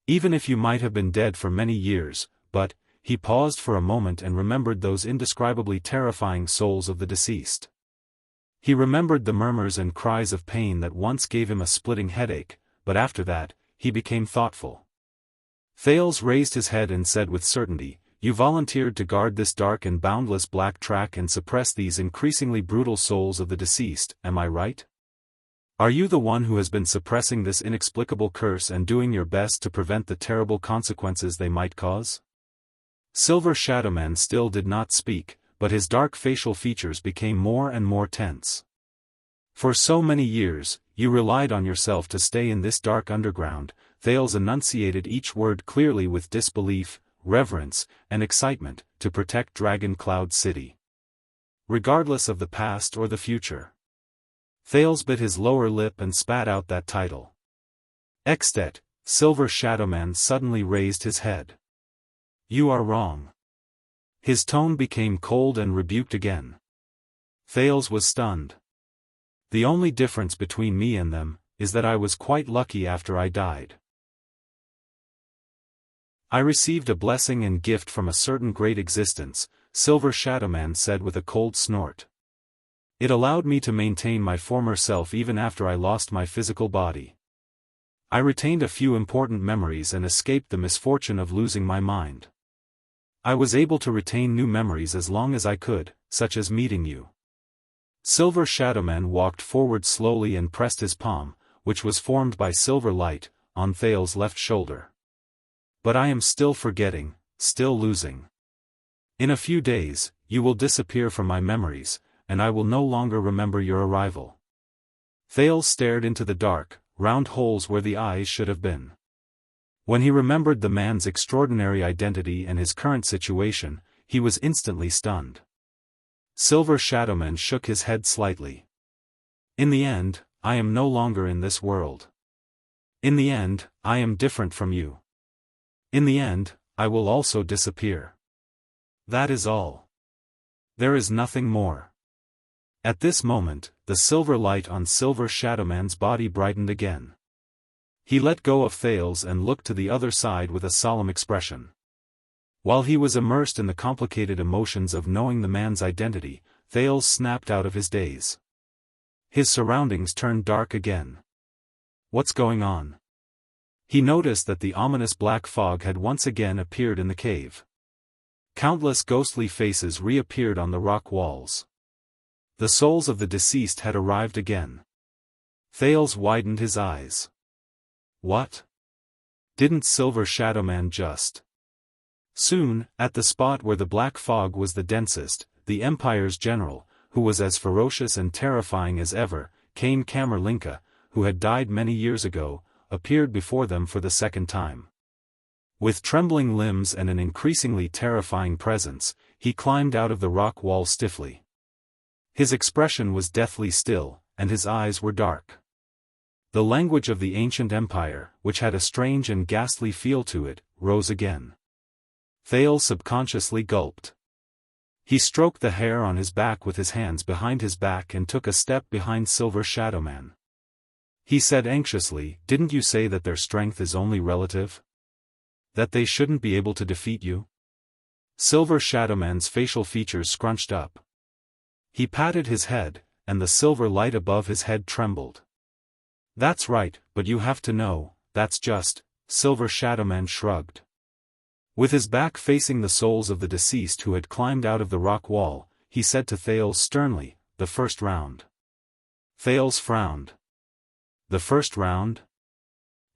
Even if you might have been dead for many years, but, he paused for a moment and remembered those indescribably terrifying souls of the deceased. He remembered the murmurs and cries of pain that once gave him a splitting headache, but after that, he became thoughtful. Thales raised his head and said with certainty, You volunteered to guard this dark and boundless black track and suppress these increasingly brutal souls of the deceased, am I right? Are you the one who has been suppressing this inexplicable curse and doing your best to prevent the terrible consequences they might cause? Silver Shadowman still did not speak, but his dark facial features became more and more tense. For so many years, you relied on yourself to stay in this dark underground. Thales enunciated each word clearly with disbelief, reverence, and excitement, to protect Dragon Cloud City. Regardless of the past or the future. Thales bit his lower lip and spat out that title. Extet, Silver Shadowman suddenly raised his head. You are wrong. His tone became cold and rebuked again. Thales was stunned. The only difference between me and them, is that I was quite lucky after I died. I received a blessing and gift from a certain great existence, Silver Shadowman said with a cold snort. It allowed me to maintain my former self even after I lost my physical body. I retained a few important memories and escaped the misfortune of losing my mind. I was able to retain new memories as long as I could, such as meeting you. Silver Shadowman walked forward slowly and pressed his palm, which was formed by silver light, on Thales' left shoulder. But I am still forgetting, still losing. In a few days, you will disappear from my memories, and I will no longer remember your arrival. Thales stared into the dark, round holes where the eyes should have been. When he remembered the man's extraordinary identity and his current situation, he was instantly stunned. Silver Shadowman shook his head slightly. In the end, I am no longer in this world. In the end, I am different from you. In the end, I will also disappear. That is all. There is nothing more. At this moment, the silver light on Silver Shadowman's body brightened again. He let go of Thales and looked to the other side with a solemn expression. While he was immersed in the complicated emotions of knowing the man's identity, Thales snapped out of his daze. his surroundings turned dark again. What's going on? He noticed that the ominous black fog had once again appeared in the cave. Countless ghostly faces reappeared on the rock walls. The souls of the deceased had arrived again. Thales widened his eyes. What? Didn't Silver Shadowman just... Soon, at the spot where the black fog was the densest, the Empire's general, who was as ferocious and terrifying as ever, Kane Camerlinka, who had died many years ago, appeared before them for the second time. With trembling limbs and an increasingly terrifying presence, he climbed out of the rock wall stiffly. His expression was deathly still, and his eyes were dark. The language of the ancient empire, which had a strange and ghastly feel to it, rose again. Thales subconsciously gulped. He stroked the hair on his back with his hands behind his back and took a step behind Silver Shadowman. He said anxiously, "Didn't you say that their strength is only relative? That they shouldn't be able to defeat you?" Silver Shadowman's facial features scrunched up. He patted his head, and the silver light above his head trembled. "That's right, but you have to know, that's just," Silver Shadowman shrugged. With his back facing the souls of the deceased who had climbed out of the rock wall, he said to Thales sternly, "The first round." Thales frowned. The first round?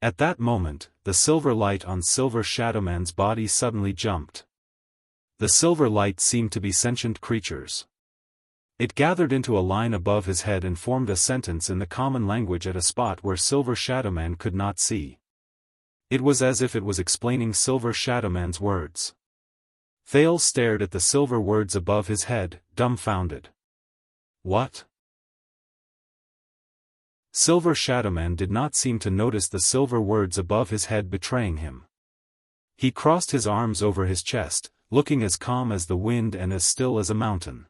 At that moment, the silver light on Silver Shadowman's body suddenly jumped. The silver light seemed to be sentient creatures. It gathered into a line above his head and formed a sentence in the common language at a spot where Silver Shadowman could not see. It was as if it was explaining Silver Shadowman's words. Thales stared at the silver words above his head, dumbfounded. What? Silver Shadowman did not seem to notice the silver words above his head betraying him. He crossed his arms over his chest, looking as calm as the wind and as still as a mountain.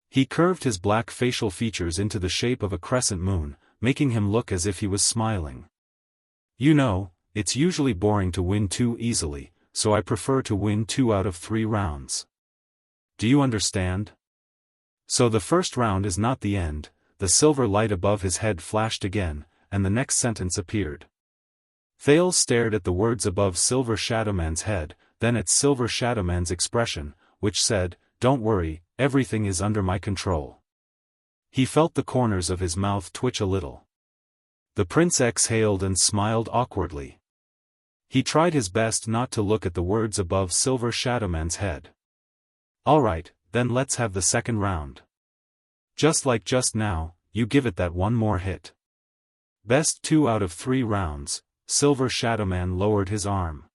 He curved his black facial features into the shape of a crescent moon, making him look as if he was smiling. "You know, it's usually boring to win too easily, so I prefer to win 2 out of 3 rounds. Do you understand? So the first round is not the end." The silver light above his head flashed again, and the next sentence appeared. Thales stared at the words above Silver Shadowman's head, then at Silver Shadowman's expression, which said, "Don't worry, everything is under my control." He felt the corners of his mouth twitch a little. The prince exhaled and smiled awkwardly. He tried his best not to look at the words above Silver Shadowman's head. "All right, then let's have the second round. Just like just now, you give it that one more hit. Best 2 out of 3 rounds." Silver Shadowman lowered his arm.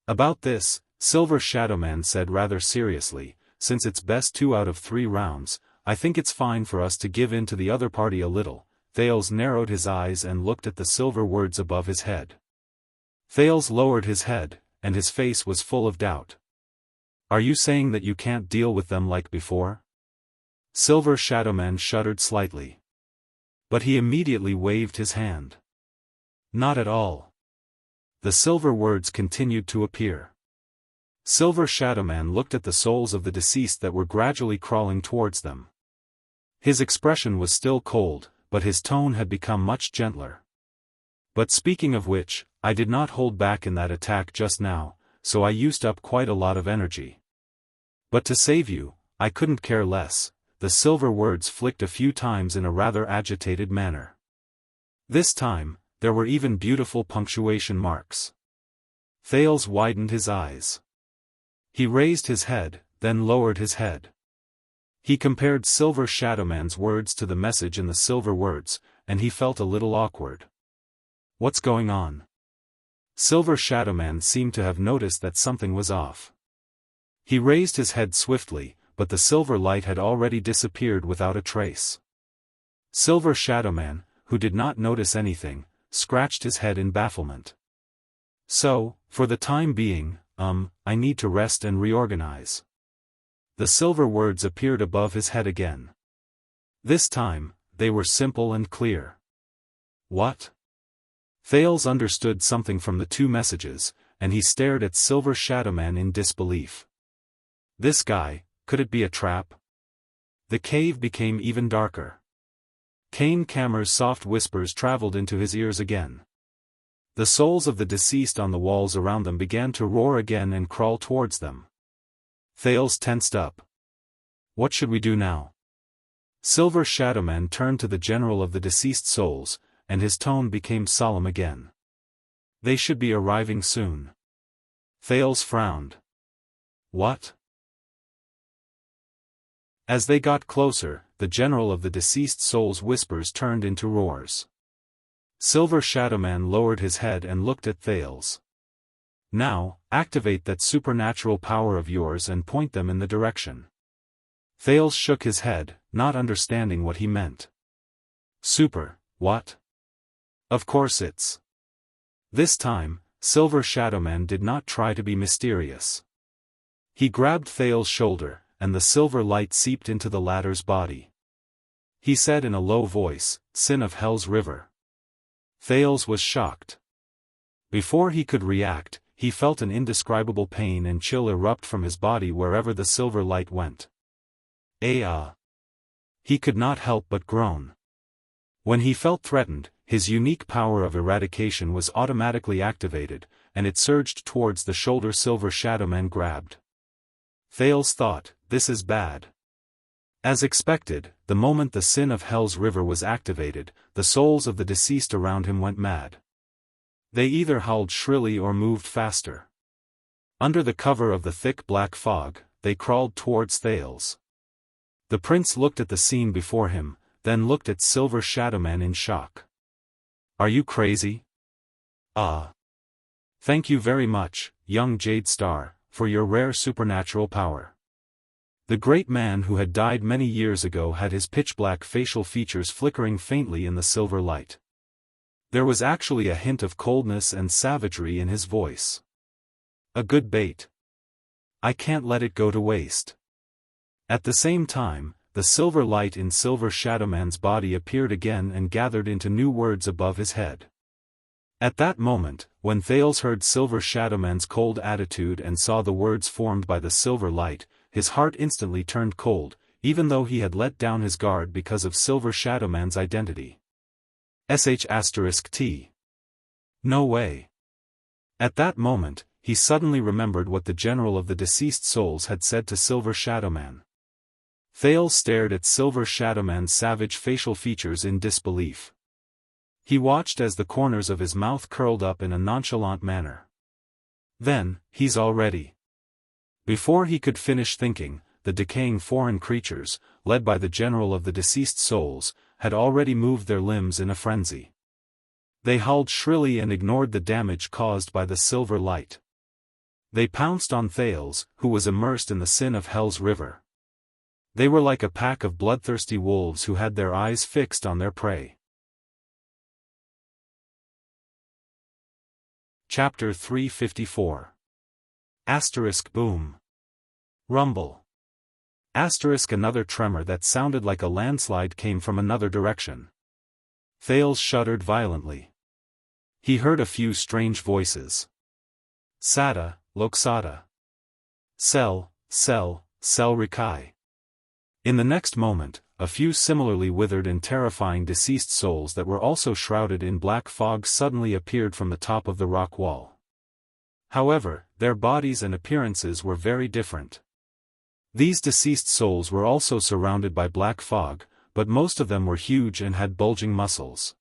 "About this," Silver Shadowman said rather seriously, "since it's best 2 out of 3 rounds, I think it's fine for us to give in to the other party a little." Thales narrowed his eyes and looked at the silver words above his head. Thales lowered his head, and his face was full of doubt. "Are you saying that you can't deal with them like before?" Silver Shadowman shuddered slightly. But he immediately waved his hand. "Not at all." The silver words continued to appear. Silver Shadowman looked at the souls of the deceased that were gradually crawling towards them. His expression was still cold, but his tone had become much gentler. "But speaking of which, I did not hold back in that attack just now, so I used up quite a lot of energy. But to save you, I couldn't care less." The silver words flicked a few times in a rather agitated manner. This time, there were even beautiful punctuation marks. Thales widened his eyes. He raised his head, then lowered his head. He compared Silver Shadowman's words to the message in the silver words, and he felt a little awkward. "What's going on?" Silver Shadowman seemed to have noticed that something was off. He raised his head swiftly, but the silver light had already disappeared without a trace. Silver Shadowman, who did not notice anything, scratched his head in bafflement. "So, for the time being, I need to rest and reorganize." The silver words appeared above his head again. This time, they were simple and clear. "What?" Thales understood something from the 2 messages, and he stared at Silver Shadowman in disbelief. This guy, could it be a trap? The cave became even darker. Kane Kammer's soft whispers traveled into his ears again. The souls of the deceased on the walls around them began to roar again and crawl towards them. Thales tensed up. What should we do now? Silver Shadowman turned to the general of the deceased souls, and his tone became solemn again. They should be arriving soon. Thales frowned. What? As they got closer, the general of the deceased souls' whispers turned into roars. Silver Shadowman lowered his head and looked at Thales. Now, activate that supernatural power of yours and point them in the direction. Thales shook his head, not understanding what he meant. Super, what? Of course it's. This time, Silver Shadowman did not try to be mysterious. He grabbed Thales' shoulder, and the silver light seeped into the latter's body. He said in a low voice, "Sin of Hell's River." Thales was shocked. Before he could react, he felt an indescribable pain and chill erupt from his body wherever the silver light went. He could not help but groan. When he felt threatened, his unique power of eradication was automatically activated, and it surged towards the shoulder Silver Shadowman grabbed. Thales thought, this is bad. As expected, the moment the Sin of Hell's River was activated, the souls of the deceased around him went mad. They either howled shrilly or moved faster. Under the cover of the thick black fog, they crawled towards Thales. The prince looked at the scene before him, then looked at Silver Shadowman in shock. Are you crazy? Thank you very much, young Jade Star, for your rare supernatural power. The great man who had died many years ago had his pitch-black facial features flickering faintly in the silver light. There was actually a hint of coldness and savagery in his voice. A good bait. I can't let it go to waste. At the same time, the silver light in Silver Shadowman's body appeared again and gathered into new words above his head. At that moment, when Thales heard Silver Shadowman's cold attitude and saw the words formed by the silver light, his heart instantly turned cold, even though he had let down his guard because of Silver Shadowman's identity. *T. No way. At that moment, he suddenly remembered what the general of the deceased souls had said to Silver Shadowman. Thales stared at Silver Shadowman's savage facial features in disbelief. He watched as the corners of his mouth curled up in a nonchalant manner. Then, he's all ready. Before he could finish thinking, the decaying foreign creatures, led by the general of the deceased souls, had already moved their limbs in a frenzy. They howled shrilly and ignored the damage caused by the silver light. They pounced on Thales, who was immersed in the Sin of Hell's River. They were like a pack of bloodthirsty wolves who had their eyes fixed on their prey. Chapter 354. Boom. Rumble. Another tremor that sounded like a landslide came from another direction. Thales shuddered violently. He heard a few strange voices. Sada, Loksada. Sel Rikai. In the next moment, a few similarly withered and terrifying deceased souls that were also shrouded in black fog suddenly appeared from the top of the rock wall. However, their bodies and appearances were very different. These deceased souls were also surrounded by black fog, but most of them were huge and had bulging muscles.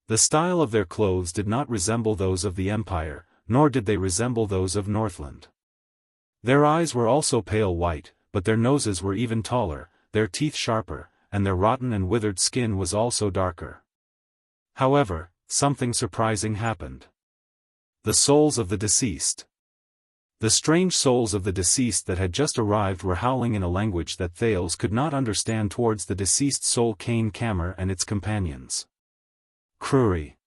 The style of their clothes did not resemble those of the Empire, nor did they resemble those of Northland. Their eyes were also pale white, but their noses were even taller, their teeth sharper, and their rotten and withered skin was also darker. However, something surprising happened. The souls of the deceased. The strange souls of the deceased that had just arrived were howling in a language that Thales could not understand towards the deceased soul Kane Kammer and its companions. Kruri.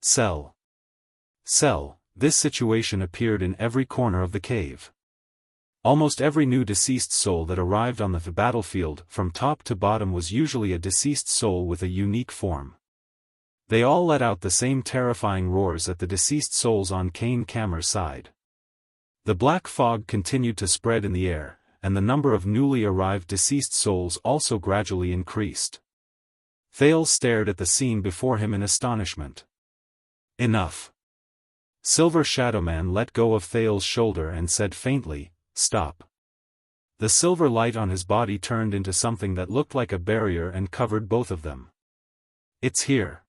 Sel. This situation appeared in every corner of the cave. Almost every new deceased soul that arrived on the battlefield from top to bottom was usually a deceased soul with a unique form. They all let out the same terrifying roars at the deceased souls on Kane Kammer's side. The black fog continued to spread in the air, and the number of newly arrived deceased souls also gradually increased. Thales stared at the scene before him in astonishment. Enough. Silver Shadowman let go of Thales' shoulder and said faintly, "Stop." The silver light on his body turned into something that looked like a barrier and covered both of them. "It's here."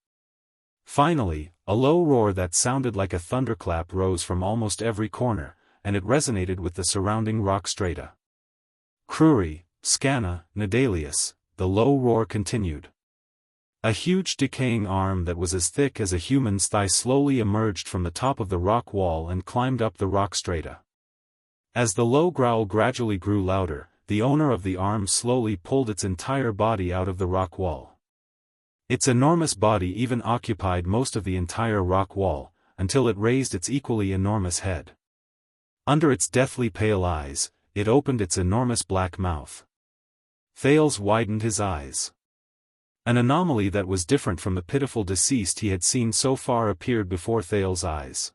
Finally, a low roar that sounded like a thunderclap rose from almost every corner, and it resonated with the surrounding rock strata. "Kruri, Scanna, Nadalius," the low roar continued. A huge decaying arm that was as thick as a human's thigh slowly emerged from the top of the rock wall and climbed up the rock strata. As the low growl gradually grew louder, the owner of the arm slowly pulled its entire body out of the rock wall. Its enormous body even occupied most of the entire rock wall, until it raised its equally enormous head. Under its deathly pale eyes, it opened its enormous black mouth. Thales widened his eyes. An anomaly that was different from the pitiful deceased he had seen so far appeared before Thales' eyes.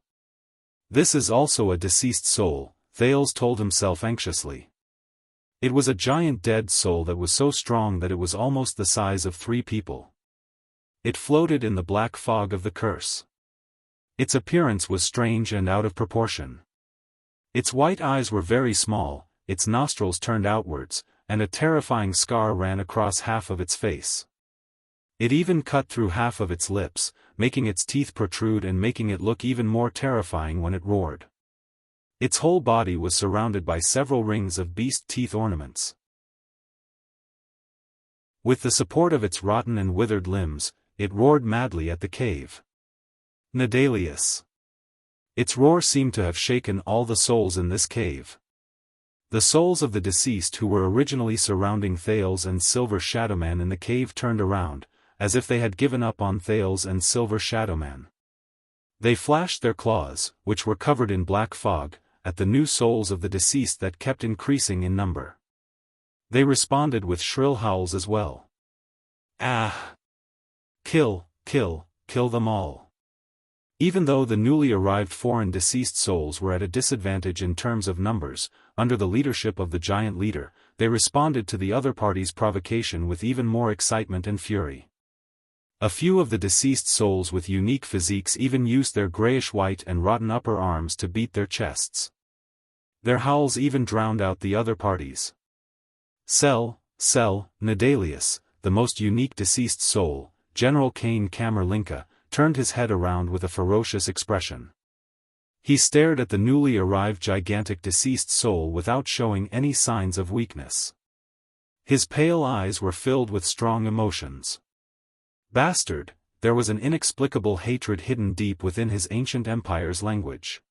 "This is also a deceased soul," Thales told himself anxiously. It was a giant dead soul that was so strong that it was almost the size of 3 people. It floated in the black fog of the curse. Its appearance was strange and out of proportion. Its white eyes were very small, its nostrils turned outwards, and a terrifying scar ran across half of its face. It even cut through half of its lips, making its teeth protrude and making it look even more terrifying when it roared. Its whole body was surrounded by several rings of beast teeth ornaments. With the support of its rotten and withered limbs, it roared madly at the cave. "Nadalius." Its roar seemed to have shaken all the souls in this cave. The souls of the deceased who were originally surrounding Thales and Silver Shadowman in the cave turned around, as if they had given up on Thales and Silver Shadowman. They flashed their claws, which were covered in black fog, at the new souls of the deceased that kept increasing in number. They responded with shrill howls as well. "Ah! Kill, kill, kill them all." Even though the newly arrived foreign deceased souls were at a disadvantage in terms of numbers, under the leadership of the giant leader, they responded to the other party's provocation with even more excitement and fury. A few of the deceased souls with unique physiques even used their grayish-white and rotten upper arms to beat their chests. Their howls even drowned out the other parties. Sel, Nadalius, the most unique deceased soul, General Kane Kamerlinka, turned his head around with a ferocious expression. He stared at the newly arrived gigantic deceased soul without showing any signs of weakness. His pale eyes were filled with strong emotions. Bastard, there was an inexplicable hatred hidden deep within his ancient empire's language.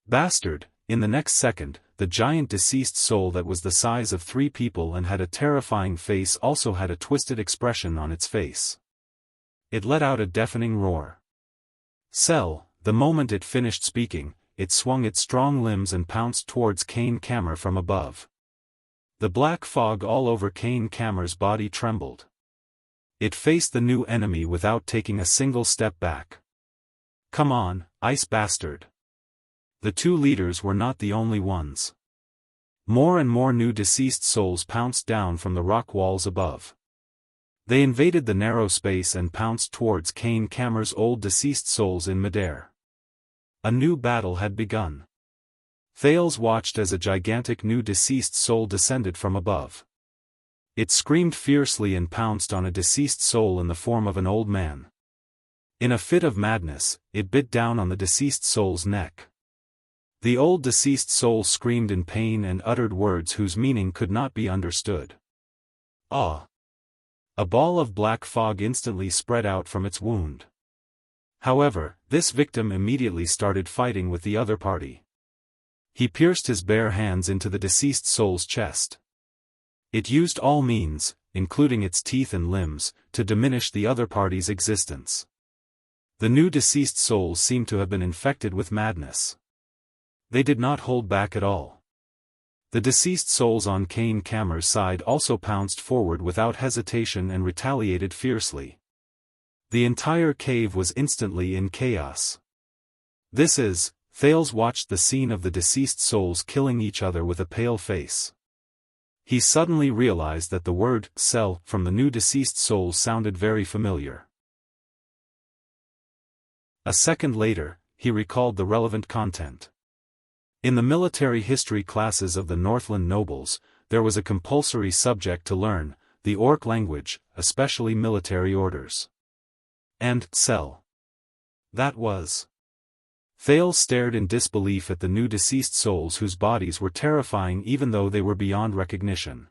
Bastard, in the next second, the giant deceased soul that was the size of 3 people and had a terrifying face also had a twisted expression on its face. It let out a deafening roar. The moment it finished speaking, it swung its strong limbs and pounced towards Kane Kamer from above. The black fog all over Kane Kamer's body trembled. It faced the new enemy without taking a single step back. "Come on, ice bastard." The 2 leaders were not the only ones. More and more new deceased souls pounced down from the rock walls above. They invaded the narrow space and pounced towards Kane Kamer's old deceased souls in midair. A new battle had begun. Thales watched as a gigantic new deceased soul descended from above. It screamed fiercely and pounced on a deceased soul in the form of an old man. In a fit of madness, it bit down on the deceased soul's neck. The old deceased soul screamed in pain and uttered words whose meaning could not be understood. "Ah!" A ball of black fog instantly spread out from its wound. However, this victim immediately started fighting with the other party. He pierced his bare hands into the deceased soul's chest. It used all means, including its teeth and limbs, to diminish the other party's existence. The new deceased souls seemed to have been infected with madness. They did not hold back at all. The deceased souls on Kane Kamer's side also pounced forward without hesitation and retaliated fiercely. The entire cave was instantly in chaos. Thales watched the scene of the deceased souls killing each other with a pale face. He suddenly realized that the word cell from the new deceased soul sounded very familiar. A second later, he recalled the relevant content. In the military history classes of the Northland nobles, there was a compulsory subject to learn, the orc language, especially military orders. And cell. That was. Thales stared in disbelief at the new deceased souls whose bodies were terrifying even though they were beyond recognition.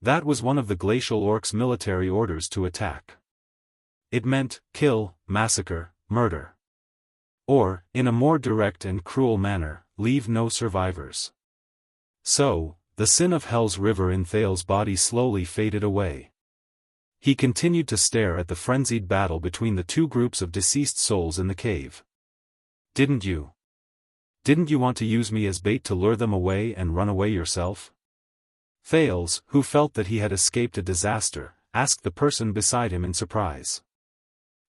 That was one of the glacial orcs' military orders to attack. It meant, kill, massacre, murder. Or, in a more direct and cruel manner, leave no survivors. So, the sin of Hell's river in Thales' body slowly faded away. He continued to stare at the frenzied battle between the two groups of deceased souls in the cave. Didn't you want to use me as bait to lure them away and run away yourself? Thales, who felt that he had escaped a disaster, asked the person beside him in surprise.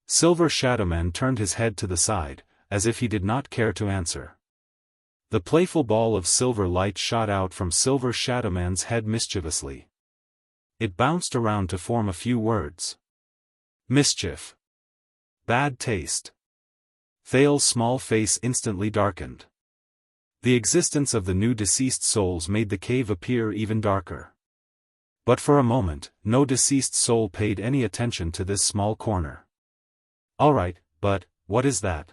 Silver Shadowman turned his head to the side, as if he did not care to answer. The playful ball of silver light shot out from Silver Shadowman's head mischievously. It bounced around to form a few words. Mischief. Bad taste. Thales' small face instantly darkened. The existence of the new deceased souls made the cave appear even darker. But for a moment, no deceased soul paid any attention to this small corner. Alright, but, what is that?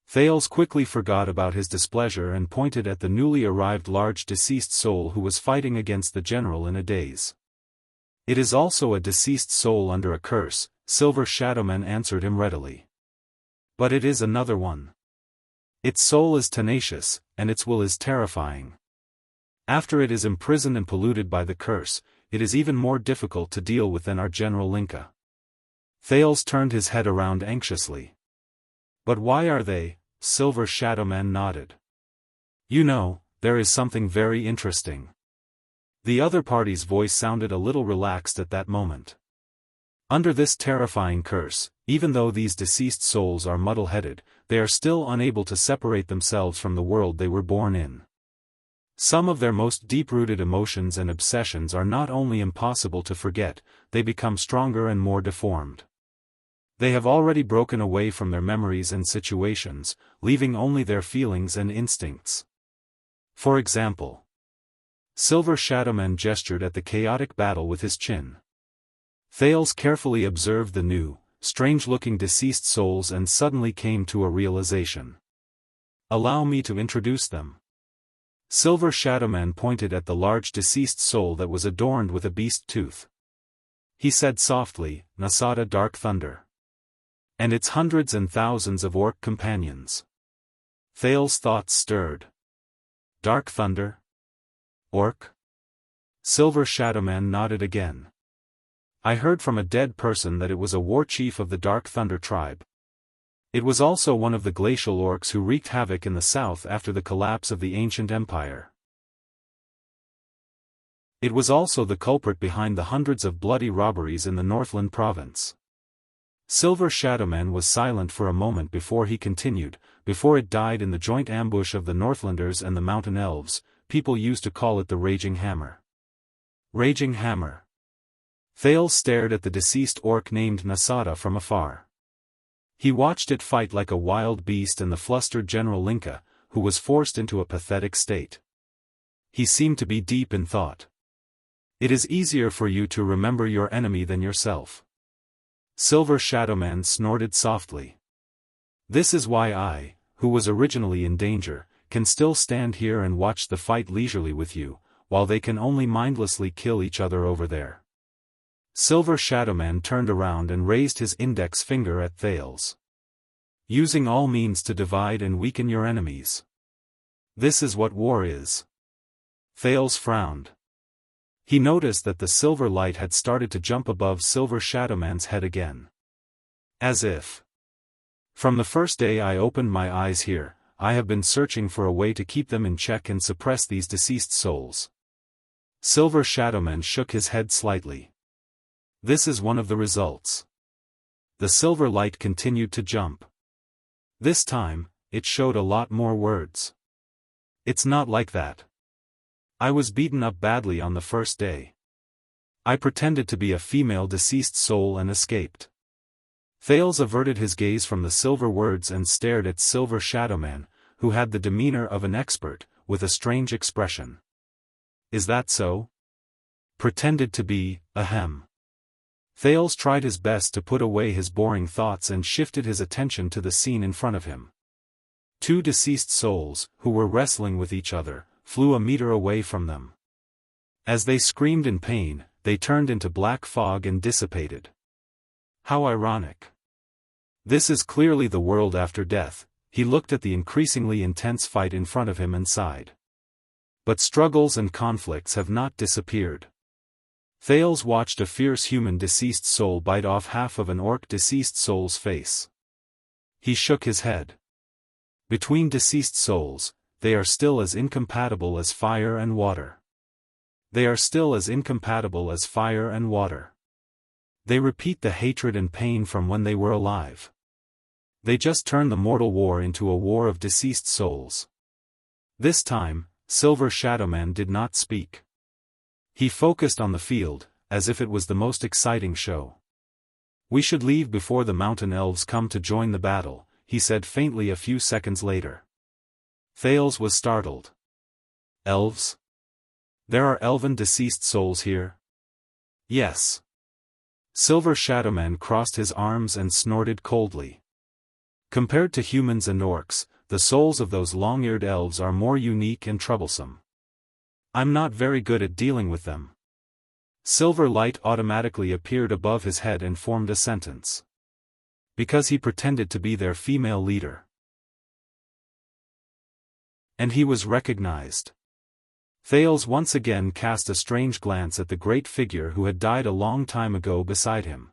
Thales quickly forgot about his displeasure and pointed at the newly arrived large deceased soul who was fighting against the general in a daze. It is also a deceased soul under a curse, Silver Shadowman answered him readily. But it is another one. Its soul is tenacious, and its will is terrifying. After it is imprisoned and polluted by the curse, it is even more difficult to deal with than our General Linka. Thales turned his head around anxiously. But why are they? Silver Shadowman nodded. You know, there is something very interesting. The other party's voice sounded a little relaxed at that moment. Under this terrifying curse, even though these deceased souls are muddle-headed, they are still unable to separate themselves from the world they were born in. Some of their most deep-rooted emotions and obsessions are not only impossible to forget, they become stronger and more deformed. They have already broken away from their memories and situations, leaving only their feelings and instincts. For example, Silver Shadowman gestured at the chaotic battle with his chin. Thales carefully observed the new, strange-looking deceased souls and suddenly came to a realization. Allow me to introduce them. Silver Shadowman pointed at the large deceased soul that was adorned with a beast tooth. He said softly, Nasada Dark Thunder. And its hundreds and thousands of orc companions. Thales' thoughts stirred. Dark Thunder? Orc? Silver Shadowman nodded again. I heard from a dead person that it was a war chief of the Dark Thunder tribe. It was also one of the glacial orcs who wreaked havoc in the south after the collapse of the ancient empire. It was also the culprit behind the hundreds of bloody robberies in the Northland province. Silver Shadowman was silent for a moment before he continued. Before it died in the joint ambush of the Northlanders and the mountain elves, people used to call it the Raging Hammer. Raging Hammer. Thales stared at the deceased orc named Nasada from afar. He watched it fight like a wild beast and the flustered General Linka, who was forced into a pathetic state. He seemed to be deep in thought. It is easier for you to remember your enemy than yourself. Silver Shadowman snorted softly. This is why I, who was originally in danger, can still stand here and watch the fight leisurely with you, while they can only mindlessly kill each other over there. Silver Shadowman turned around and raised his index finger at Thales. Using all means to divide and weaken your enemies. This is what war is. Thales frowned. He noticed that the silver light had started to jump above Silver Shadowman's head again. As if. From the first day I opened my eyes here, I have been searching for a way to keep them in check and suppress these deceased souls. Silver Shadowman shook his head slightly. This is one of the results. The silver light continued to jump. This time, it showed a lot more words. It's not like that. I was beaten up badly on the first day. I pretended to be a female deceased soul and escaped. Thales averted his gaze from the silver words and stared at Silver Shadowman, who had the demeanor of an expert, with a strange expression. Is that so? Pretended to be, ahem. Thales tried his best to put away his boring thoughts and shifted his attention to the scene in front of him. Two deceased souls, who were wrestling with each other, flew a meter away from them. As they screamed in pain, they turned into black fog and dissipated. How ironic. This is clearly the world after death. He looked at the increasingly intense fight in front of him and sighed. But struggles and conflicts have not disappeared. Thales watched a fierce human deceased soul bite off half of an orc deceased soul's face. He shook his head. Between deceased souls, they are still as incompatible as fire and water. They are still as incompatible as fire and water. They repeat the hatred and pain from when they were alive. They just turn the mortal war into a war of deceased souls. This time, Silver Shadowman did not speak. He focused on the field, as if it was the most exciting show. We should leave before the mountain elves come to join the battle, he said faintly a few seconds later. Thales was startled. Elves? There are elven deceased souls here? Yes. Silver Shadowman crossed his arms and snorted coldly. Compared to humans and orcs, the souls of those long-eared elves are more unique and troublesome. I'm not very good at dealing with them. Silver light automatically appeared above his head and formed a sentence. Because he pretended to be their female leader. And he was recognized. Thales once again cast a strange glance at the great figure who had died a long time ago beside him.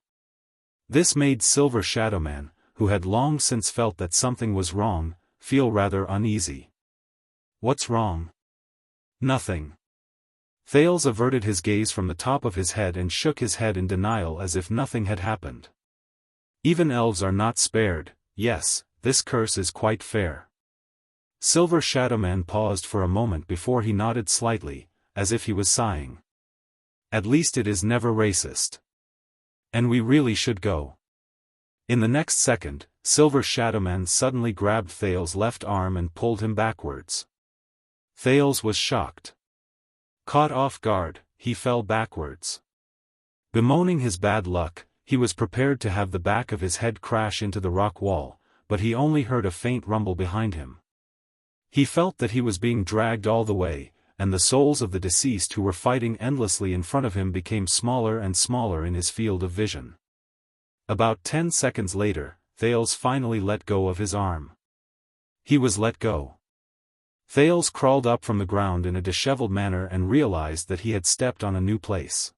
This made Silver Shadowman, who had long since felt that something was wrong, feel rather uneasy. What's wrong? Nothing. Thales averted his gaze from the top of his head and shook his head in denial as if nothing had happened. Even elves are not spared. Yes, this curse is quite fair. Silver Shadowman paused for a moment before he nodded slightly, as if he was sighing. At least it is never racist. And we really should go. In the next second, Silver Shadowman suddenly grabbed Thales' left arm and pulled him backwards. Thales was shocked. Caught off guard, he fell backwards. Bemoaning his bad luck, he was prepared to have the back of his head crash into the rock wall, but he only heard a faint rumble behind him. He felt that he was being dragged all the way, and the souls of the deceased who were fighting endlessly in front of him became smaller and smaller in his field of vision. About 10 seconds later, Thales finally let go of his arm. He was let go. Thales crawled up from the ground in a disheveled manner and realized that he had stepped on a new place.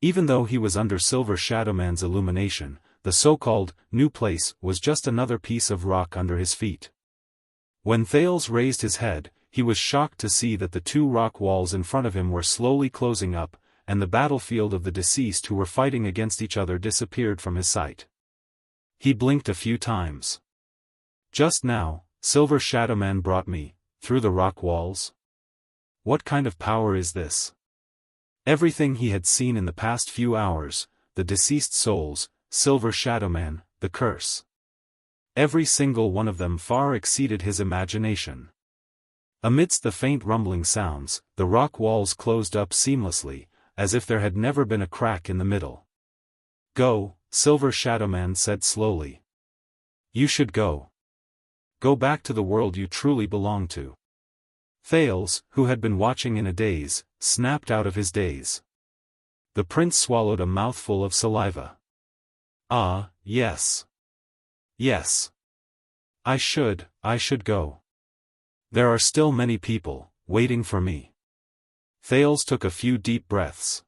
Even though he was under Silver Shadowman's illumination, the so-called new place was just another piece of rock under his feet. When Thales raised his head, he was shocked to see that the two rock walls in front of him were slowly closing up, and the battlefield of the deceased who were fighting against each other disappeared from his sight. He blinked a few times. Just now, Silver Shadowman brought me, through the rock walls? What kind of power is this? Everything he had seen in the past few hours, the deceased souls, Silver Shadowman, the curse. Every single one of them far exceeded his imagination. Amidst the faint rumbling sounds, the rock walls closed up seamlessly, as if there had never been a crack in the middle. Go, Silver Shadowman said slowly. You should go. Go back to the world you truly belong to. Thales, who had been watching in a daze, snapped out of his daze. The prince swallowed a mouthful of saliva. Ah, yes. Yes. I should go. There are still many people, waiting for me. Thales took a few deep breaths.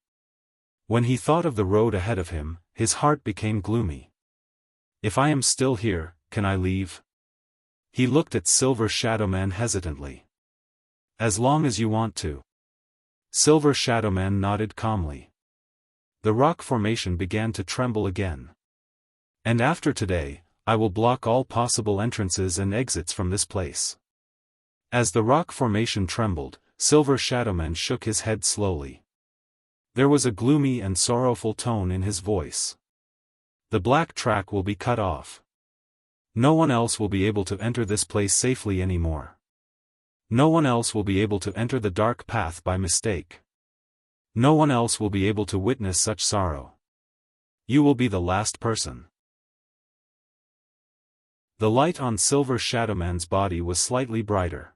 When he thought of the road ahead of him, his heart became gloomy. If I am still here, can I leave? He looked at Silver Shadowman hesitantly. As long as you want to. Silver Shadowman nodded calmly. The rock formation began to tremble again. And after today, I will block all possible entrances and exits from this place. As the rock formation trembled, Silver Shadowman shook his head slowly. There was a gloomy and sorrowful tone in his voice. The black track will be cut off. No one else will be able to enter this place safely anymore. No one else will be able to enter the dark path by mistake. No one else will be able to witness such sorrow. You will be the last person. The light on Silver Shadowman's body was slightly brighter.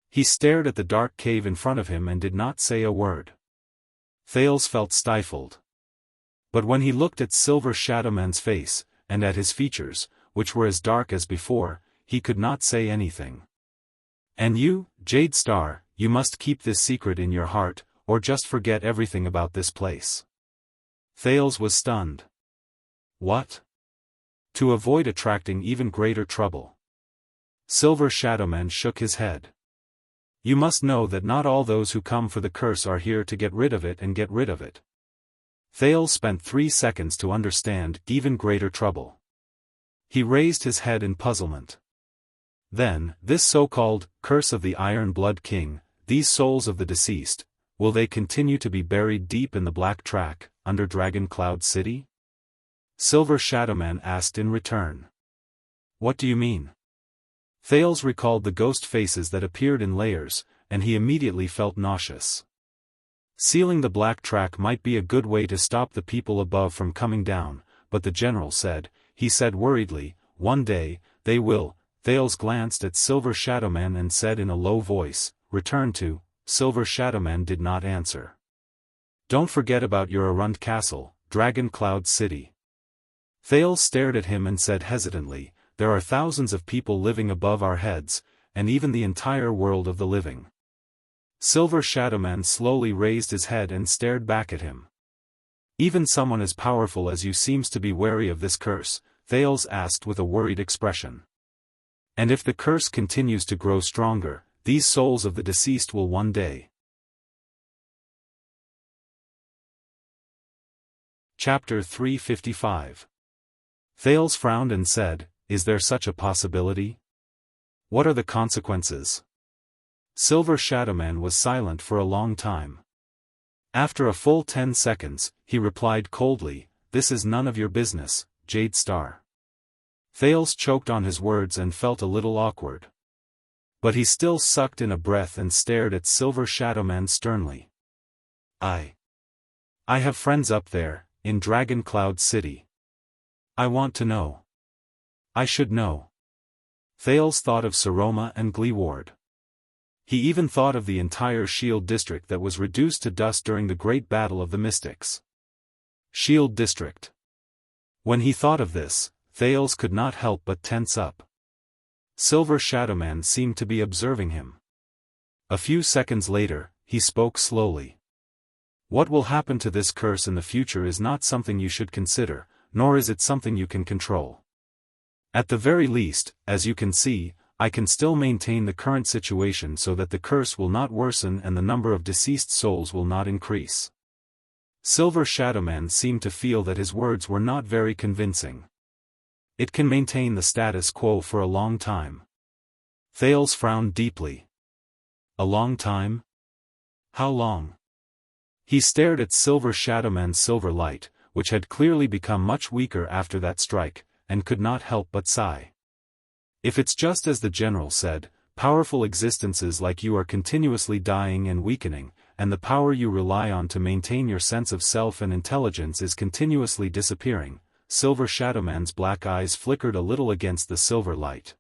He stared at the dark cave in front of him and did not say a word. Thales felt stifled. But when he looked at Silver Shadowman's face, and at his features, which were as dark as before, he could not say anything. And you, Jade Star, you must keep this secret in your heart, or just forget everything about this place. Thales was stunned. What? To avoid attracting even greater trouble. Silver Shadowman shook his head. You must know that not all those who come for the curse are here to get rid of it and get rid of it. Thales spent 3 seconds to understand even greater trouble. He raised his head in puzzlement. Then, this so-called curse of the Iron Blood King, these souls of the deceased, will they continue to be buried deep in the black track, under Dragon Cloud City? Silver Shadowman asked in return. What do you mean? Thales recalled the ghost faces that appeared in layers, and he immediately felt nauseous. Sealing the black track might be a good way to stop the people above from coming down, but the general said, he said worriedly, one day, they will. Thales glanced at Silver Shadowman and said in a low voice, return to. Silver Shadowman did not answer. Don't forget about your Arund Castle, Dragon Cloud City. Thales stared at him and said hesitantly, there are thousands of people living above our heads, and even the entire world of the living. Silver Shadowman slowly raised his head and stared back at him. Even someone as powerful as you seems to be wary of this curse, Thales asked with a worried expression. And if the curse continues to grow stronger, these souls of the deceased will one day. Chapter 355. Thales frowned and said, is there such a possibility? What are the consequences? Silver Shadowman was silent for a long time. After a full 10 seconds, he replied coldly, this is none of your business, Jade Star. Thales choked on his words and felt a little awkward. But he still sucked in a breath and stared at Silver Shadowman sternly. I have friends up there, in Dragon Cloud City. I want to know. I should know. Thales thought of Saroma and Gleeward. He even thought of the entire Shield District that was reduced to dust during the Great Battle of the Mystics. Shield District. When he thought of this, Thales could not help but tense up. Silver Shadowman seemed to be observing him. A few seconds later, he spoke slowly. What will happen to this curse in the future is not something you should consider, nor is it something you can control. At the very least, as you can see, I can still maintain the current situation so that the curse will not worsen and the number of deceased souls will not increase. Silver Shadowman seemed to feel that his words were not very convincing. It can maintain the status quo for a long time. Thales frowned deeply. A long time? How long? He stared at Silver Shadowman's silver light, which had clearly become much weaker after that strike, and could not help but sigh. If it's just as the general said, powerful existences like you are continuously dying and weakening, and the power you rely on to maintain your sense of self and intelligence is continuously disappearing, Silver Shadowman's black eyes flickered a little against the silver light.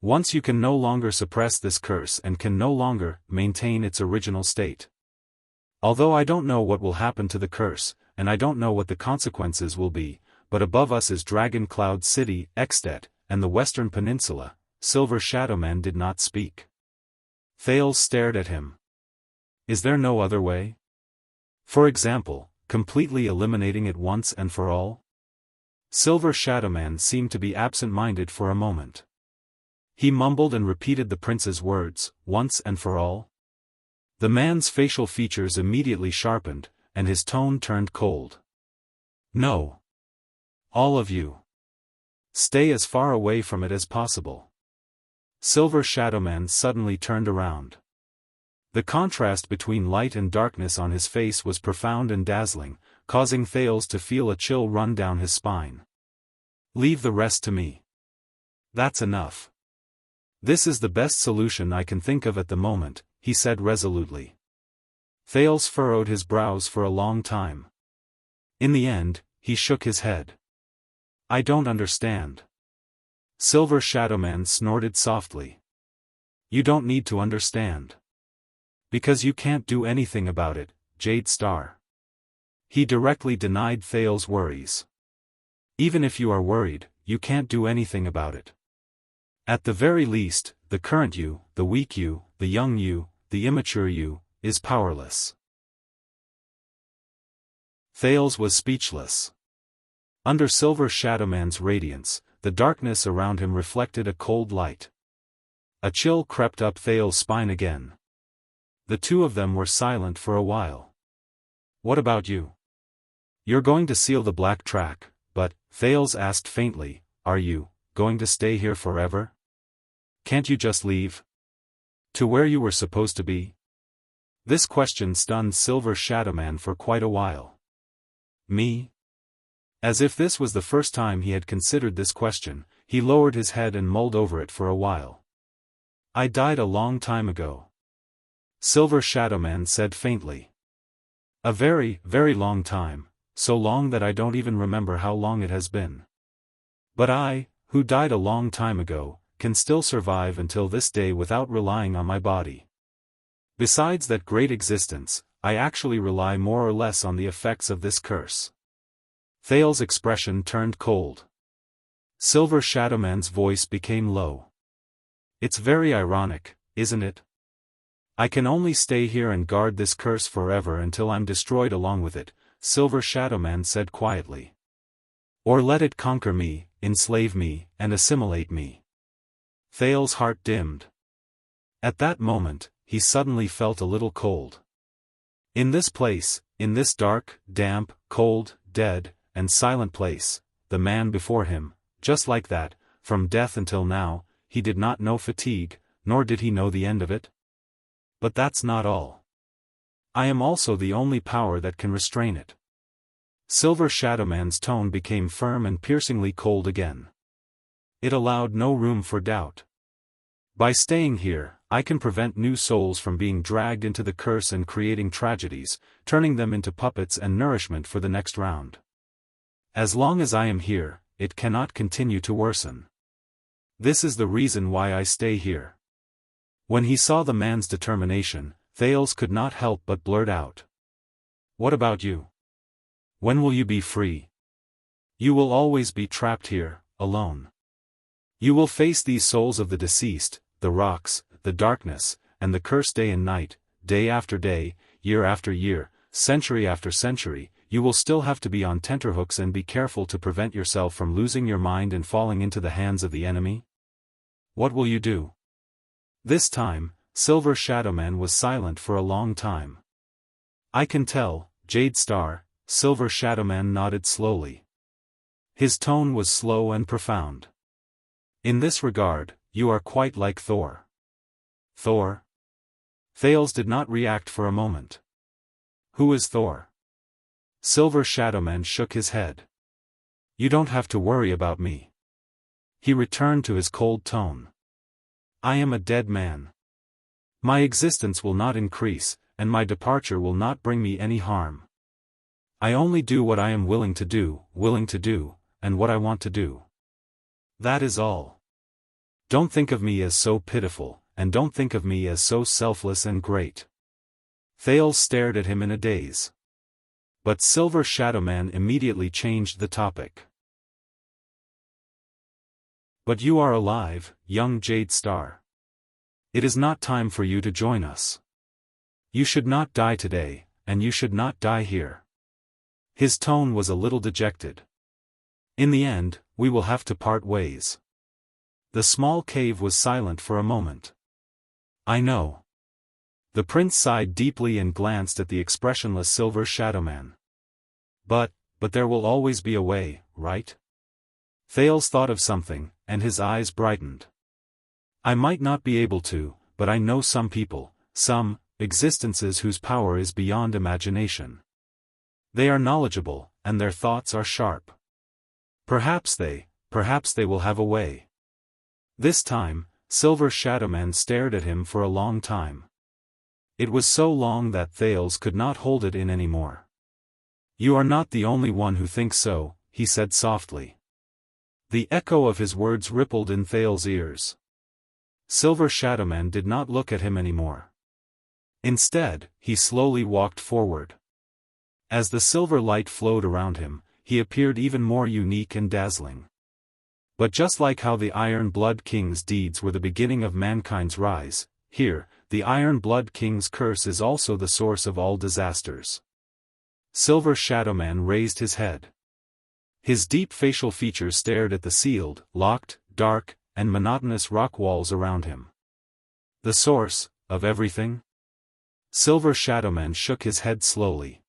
Once you can no longer suppress this curse and can no longer maintain its original state. Although I don't know what will happen to the curse, and I don't know what the consequences will be, but above us is Dragon Cloud City, Extet, and the Western Peninsula. Silver Shadowman did not speak. Thales stared at him. Is there no other way? For example, completely eliminating it once and for all? Silver Shadowman seemed to be absent-minded for a moment. He mumbled and repeated the prince's words, once and for all. The man's facial features immediately sharpened, and his tone turned cold. No. All of you. Stay as far away from it as possible. Silver Shadowman suddenly turned around. The contrast between light and darkness on his face was profound and dazzling, causing Thales to feel a chill run down his spine. Leave the rest to me. That's enough. This is the best solution I can think of at the moment, he said resolutely. Thales furrowed his brows for a long time. In the end, he shook his head. I don't understand. Silver Shadowman snorted softly. You don't need to understand. Because you can't do anything about it, Jade Star. He directly denied Thales' worries. Even if you are worried, you can't do anything about it. At the very least, the current you, the weak you, the young you, the immature you, is powerless. Thales was speechless. Under Silver Shadowman's radiance, the darkness around him reflected a cold light. A chill crept up Thales' spine again. The two of them were silent for a while. What about you? You're going to seal the black track, but, Thales asked faintly, are you going to stay here forever? Can't you just leave? To where you were supposed to be? This question stunned Silver Shadowman for quite a while. Me? As if this was the first time he had considered this question, he lowered his head and mulled over it for a while. I died a long time ago. Silver Shadowman said faintly. A very, very long time, so long that I don't even remember how long it has been. But I, who died a long time ago, can still survive until this day without relying on my body. Besides that great existence, I actually rely more or less on the effects of this curse. Thales' expression turned cold. Silver Shadowman's voice became low. It's very ironic, isn't it? I can only stay here and guard this curse forever until I'm destroyed along with it, Silver Shadowman said quietly. Or let it conquer me, enslave me, and assimilate me. Thales' heart dimmed. At that moment, he suddenly felt a little cold. In this place, in this dark, damp, cold, dead, and silent place, the man before him, just like that, from death until now, he did not know fatigue, nor did he know the end of it. But that's not all. I am also the only power that can restrain it. Silver Shadowman's tone became firm and piercingly cold again. It allowed no room for doubt. By staying here, I can prevent new souls from being dragged into the curse and creating tragedies, turning them into puppets and nourishment for the next round. As long as I am here, it cannot continue to worsen. This is the reason why I stay here. When he saw the man's determination, Thales could not help but blurt out. What about you? When will you be free? You will always be trapped here, alone. You will face these souls of the deceased, the rocks, the darkness, and the curse day and night, day after day, year after year, century after century. You will still have to be on tenterhooks and be careful to prevent yourself from losing your mind and falling into the hands of the enemy. What will you do? This time, Silver Shadowman was silent for a long time. I can tell, Jade Star, Silver Shadowman nodded slowly. His tone was slow and profound. In this regard, you are quite like Thor. Thor? Thales did not react for a moment. Who is Thor? Silver Shadowman shook his head. You don't have to worry about me. He returned to his cold tone. I am a dead man. My existence will not increase, and my departure will not bring me any harm. I only do what I am willing to do, and what I want to do. That is all. Don't think of me as so pitiful, and don't think of me as so selfless and great. Thales stared at him in a daze. But Silver Shadowman immediately changed the topic. But you are alive, young Jade Star. It is not time for you to join us. You should not die today, and you should not die here. His tone was a little dejected. In the end, we will have to part ways. The small cave was silent for a moment. I know. The prince sighed deeply and glanced at the expressionless Silver Shadowman. But there will always be a way, right? Thales thought of something, and his eyes brightened. I might not be able to, but I know some people, some existences whose power is beyond imagination. They are knowledgeable, and their thoughts are sharp. Perhaps they will have a way. This time, Silver Shadowman stared at him for a long time. It was so long that Thales could not hold it in anymore. You are not the only one who thinks so, he said softly. The echo of his words rippled in Thales' ears. Silver Shadowman did not look at him anymore. Instead, he slowly walked forward. As the silver light flowed around him, he appeared even more unique and dazzling. But just like how the Iron Blood King's deeds were the beginning of mankind's rise, here, the Iron Blood King's curse is also the source of all disasters. Silver Shadowman raised his head. His deep facial features stared at the sealed, locked, dark, and monotonous rock walls around him. The source of everything? Silver Shadowman shook his head slowly.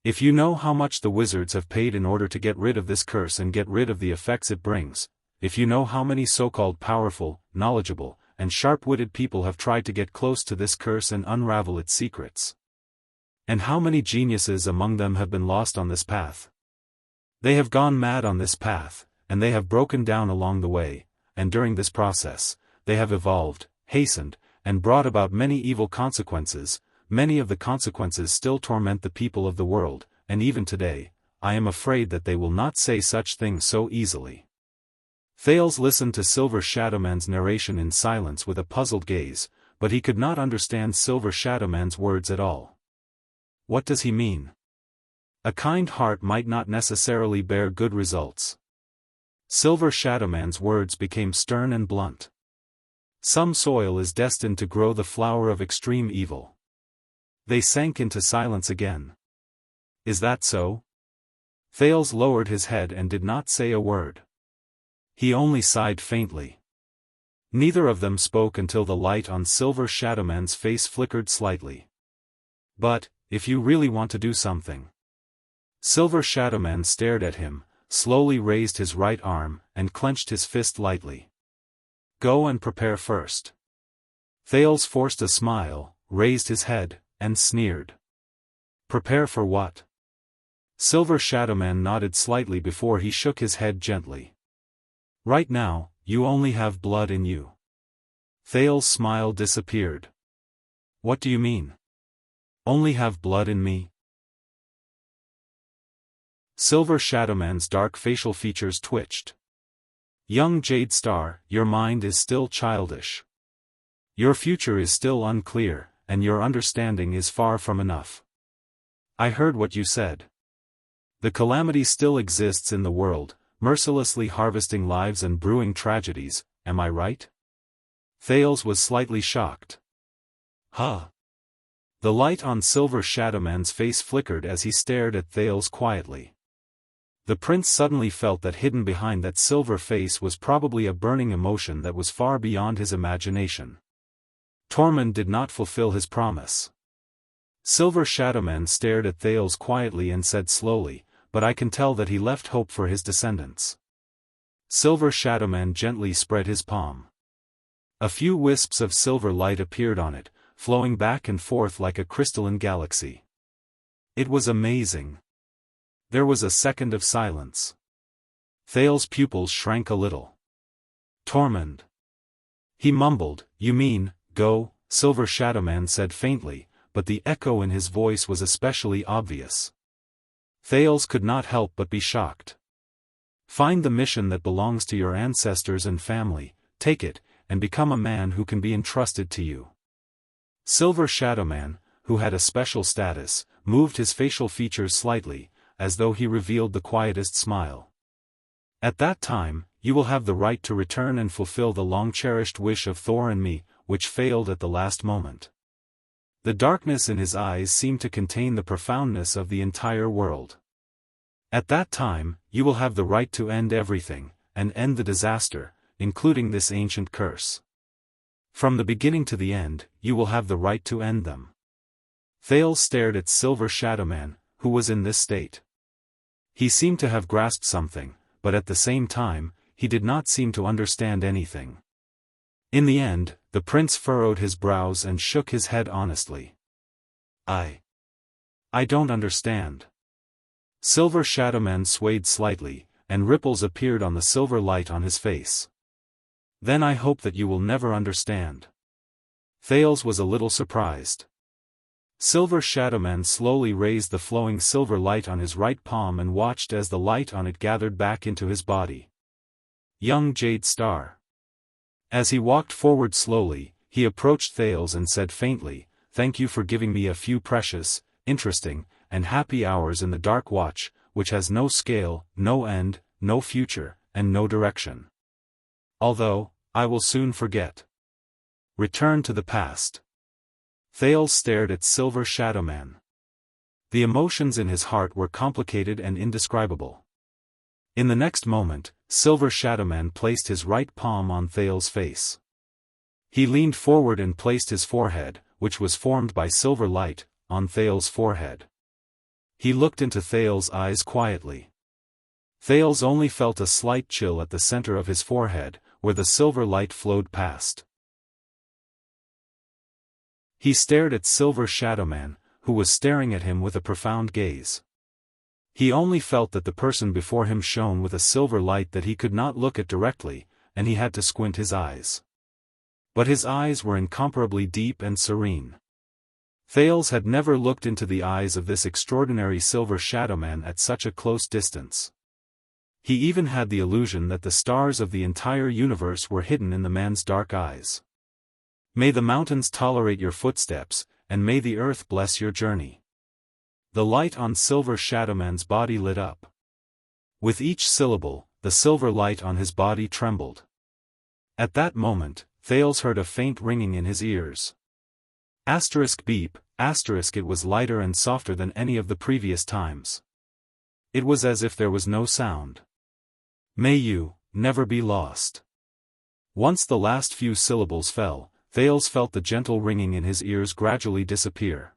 If you know how much the wizards have paid in order to get rid of this curse and get rid of the effects it brings, if you know how many so-called powerful, knowledgeable, and sharp-witted people have tried to get close to this curse and unravel its secrets, and how many geniuses among them have been lost on this path. They have gone mad on this path, and they have broken down along the way, and during this process, they have evolved, hastened, and brought about many evil consequences. Many of the consequences still torment the people of the world, and even today, I am afraid that they will not say such things so easily. Thales listened to Silver Shadowman's narration in silence with a puzzled gaze, but he could not understand Silver Shadowman's words at all. What does he mean? A kind heart might not necessarily bear good results. Silver Shadowman's words became stern and blunt. Some soil is destined to grow the flower of extreme evil. They sank into silence again. Is that so? Thales lowered his head and did not say a word. He only sighed faintly. Neither of them spoke until the light on Silver Shadowman's face flickered slightly. But, if you really want to do something. Silver Shadowman stared at him, slowly raised his right arm, and clenched his fist lightly. Go and prepare first. Thales forced a smile, raised his head, and sneered. Prepare for what? Silver Shadowman nodded slightly before he shook his head gently. Right now, you only have blood in you. Thales' smile disappeared. What do you mean? Only have blood in me? Silver Shadowman's dark facial features twitched. Young Jade Star, your mind is still childish. Your future is still unclear, and your understanding is far from enough. I heard what you said. The calamity still exists in the world, mercilessly harvesting lives and brewing tragedies, am I right? Thales was slightly shocked. Huh? The light on Silver Shadowman's face flickered as he stared at Thales quietly. The prince suddenly felt that hidden behind that silver face was probably a burning emotion that was far beyond his imagination. Tormund did not fulfill his promise. Silver Shadowman stared at Thales quietly and said slowly, but I can tell that he left hope for his descendants. Silver Shadowman gently spread his palm. A few wisps of silver light appeared on it, flowing back and forth like a crystalline galaxy. It was amazing. There was a second of silence. Thales' pupils shrank a little. Tormund. He mumbled, you mean, go, Silver Shadowman said faintly, but the echo in his voice was especially obvious. Thales could not help but be shocked. Find the mission that belongs to your ancestors and family, take it, and become a man who can be entrusted to you. Silver Shadowman, who had a special status, moved his facial features slightly, as though he revealed the quietest smile. At that time, you will have the right to return and fulfill the long-cherished wish of Thor and me, which failed at the last moment. The darkness in his eyes seemed to contain the profoundness of the entire world. At that time, you will have the right to end everything, and end the disaster, including this ancient curse. From the beginning to the end, you will have the right to end them. Thales stared at Silver Shadowman, who was in this state. He seemed to have grasped something, but at the same time, he did not seem to understand anything. In the end, The prince furrowed his brows and shook his head honestly. I don't understand. Silver Shadowman swayed slightly, and ripples appeared on the silver light on his face. Then I hope that you will never understand. Thales was a little surprised. Silver Shadowman slowly raised the flowing silver light on his right palm and watched as the light on it gathered back into his body. Young Jade Star. As he walked forward slowly, he approached Thales and said faintly, "Thank you for giving me a few precious, interesting, and happy hours in the Dark Watch, which has no scale, no end, no future, and no direction. Although, I will soon forget. Return to the past." Thales stared at Silver Shadowman. The emotions in his heart were complicated and indescribable. In the next moment, Silver Shadowman placed his right palm on Thales' face. He leaned forward and placed his forehead, which was formed by silver light, on Thales' forehead. He looked into Thales' eyes quietly. Thales only felt a slight chill at the center of his forehead, where the silver light flowed past. He stared at Silver Shadowman, who was staring at him with a profound gaze. He only felt that the person before him shone with a silver light that he could not look at directly, and he had to squint his eyes. But his eyes were incomparably deep and serene. Thales had never looked into the eyes of this extraordinary Silver Shadowman at such a close distance. He even had the illusion that the stars of the entire universe were hidden in the man's dark eyes. "May the mountains tolerate your footsteps, and may the earth bless your journey." The light on Silver Shadowman's body lit up. With each syllable, the silver light on his body trembled. At that moment, Thales heard a faint ringing in his ears. Asterisk beep, asterisk it was lighter and softer than any of the previous times. It was as if there was no sound. "May you never be lost." Once the last few syllables fell, Thales felt the gentle ringing in his ears gradually disappear.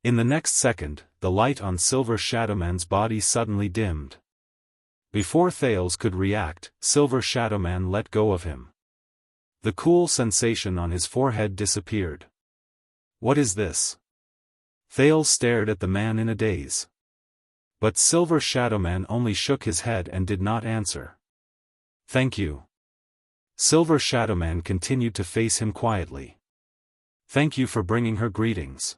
In the next second, the light on Silver Shadowman's body suddenly dimmed. Before Thales could react, Silver Shadowman let go of him. The cool sensation on his forehead disappeared. "What is this?" Thales stared at the man in a daze. But Silver Shadowman only shook his head and did not answer. "Thank you." Silver Shadowman continued to face him quietly. "Thank you for bringing her greetings."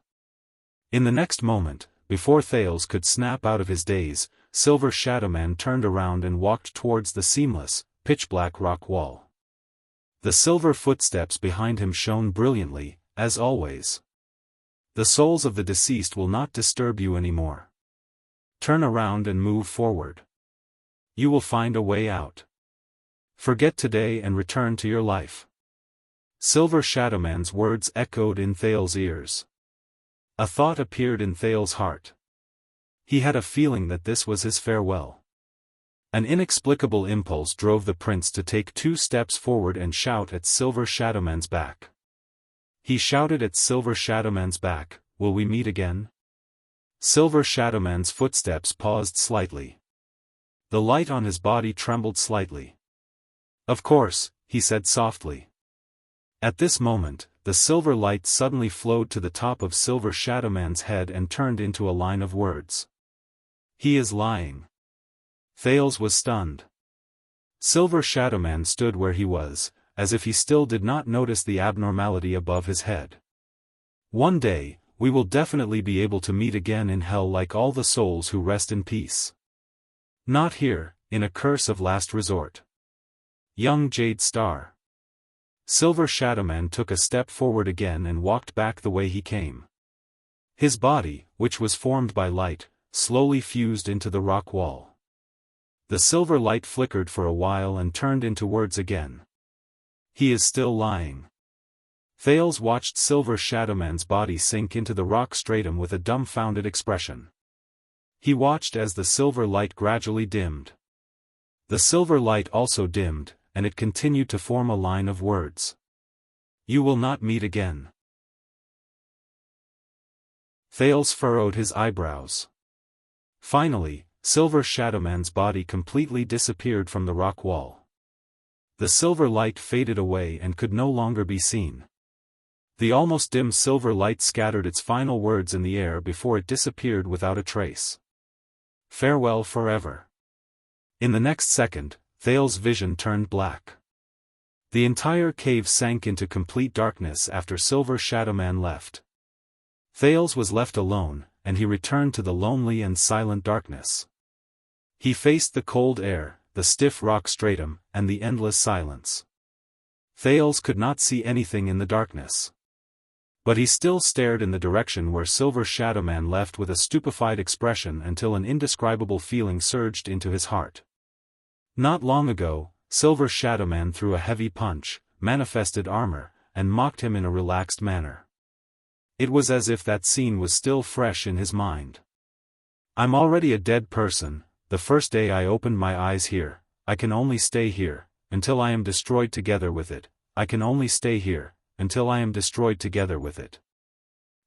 In the next moment, before Thales could snap out of his daze, Silver Shadowman turned around and walked towards the seamless, pitch-black rock wall. The silver footsteps behind him shone brilliantly, as always. "The souls of the deceased will not disturb you anymore. Turn around and move forward. You will find a way out. Forget today and return to your life." Silver Shadowman's words echoed in Thales' ears. A thought appeared in Thales' heart. He had a feeling that this was his farewell. An inexplicable impulse drove the prince to take 2 steps forward and shout at Silver Shadowman's back. He shouted at Silver Shadowman's back, "Will we meet again?" Silver Shadowman's footsteps paused slightly. The light on his body trembled slightly. "Of course," he said softly. At this moment, the silver light suddenly flowed to the top of Silver Shadowman's head and turned into a line of words. "He is lying." Thales was stunned. Silver Shadowman stood where he was, as if he still did not notice the abnormality above his head. "One day, we will definitely be able to meet again in hell like all the souls who rest in peace. Not here, in a curse of last resort. Young Jade Star." Silver Shadowman took a step forward again and walked back the way he came. His body, which was formed by light, slowly fused into the rock wall. The silver light flickered for a while and turned into words again. "He is still lying." Thales watched Silver Shadowman's body sink into the rock stratum with a dumbfounded expression. He watched as the silver light gradually dimmed. The silver light also dimmed, and it continued to form a line of words. "You will not meet again." Thales furrowed his eyebrows. Finally, Silver Shadowman's body completely disappeared from the rock wall. The silver light faded away and could no longer be seen. The almost dim silver light scattered its final words in the air before it disappeared without a trace. Farewell forever. In the next second, Thales's vision turned black. The entire cave sank into complete darkness after Silver Shadowman left. Thales was left alone, and he returned to the lonely and silent darkness. He faced the cold air, the stiff rock stratum, and the endless silence. Thales could not see anything in the darkness. But he still stared in the direction where Silver Shadowman left with a stupefied expression until an indescribable feeling surged into his heart. Not long ago, Silver Shadowman threw a heavy punch, manifested armor, and mocked him in a relaxed manner. It was as if that scene was still fresh in his mind. I'm already a dead person. The first day I opened my eyes here, I can only stay here, until I am destroyed together with it. I can only stay here, until I am destroyed together with it.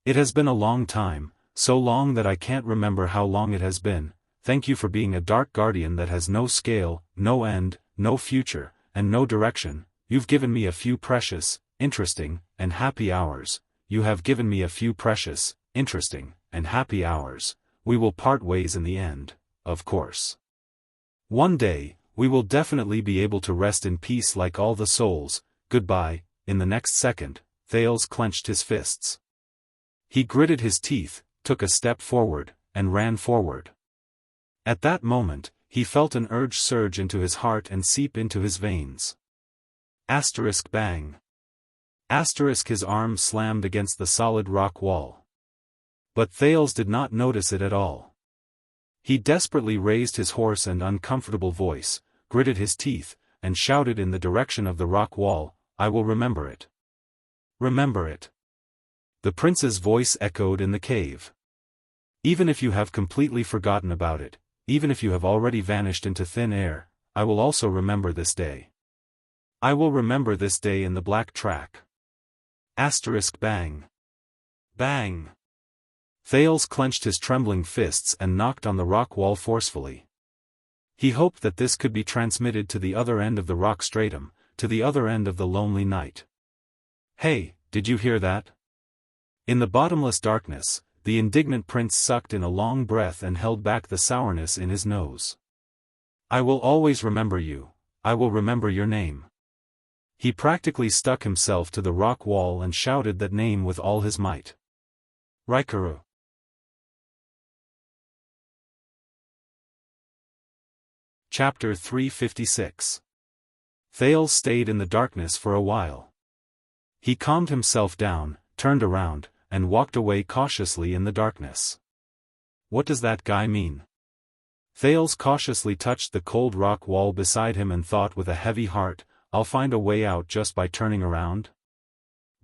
It has been a long time, so long that I can't remember how long it has been. Thank you for being a dark guardian that has no scale, no end, no future, and no direction. You've given me a few precious, interesting, and happy hours. You have given me a few precious, interesting, and happy hours. We will part ways in the end, of course. One day, we will definitely be able to rest in peace like all the souls. Goodbye. In the next second, Thales clenched his fists. He gritted his teeth, took a step forward, and ran forward. At that moment, he felt an urge surge into his heart and seep into his veins. Asterisk bang. Asterisk his arm slammed against the solid rock wall. But Thales did not notice it at all. He desperately raised his hoarse and uncomfortable voice, gritted his teeth, and shouted in the direction of the rock wall, I will remember it. Remember it. The prince's voice echoed in the cave. Even if you have completely forgotten about it, even if you have already vanished into thin air, I will also remember this day. I will remember this day in the black track. Asterisk bang. Bang. Thales clenched his trembling fists and knocked on the rock wall forcefully. He hoped that this could be transmitted to the other end of the rock stratum, to the other end of the lonely night. Hey, did you hear that? In the bottomless darkness, the indignant prince sucked in a long breath and held back the sourness in his nose. I will always remember you. I will remember your name. He practically stuck himself to the rock wall and shouted that name with all his might. Raikuru. Chapter 356. Thales stayed in the darkness for a while. He calmed himself down, turned around, and walked away cautiously in the darkness. What does that guy mean? Thales cautiously touched the cold rock wall beside him and thought with a heavy heart, I'll find a way out just by turning around.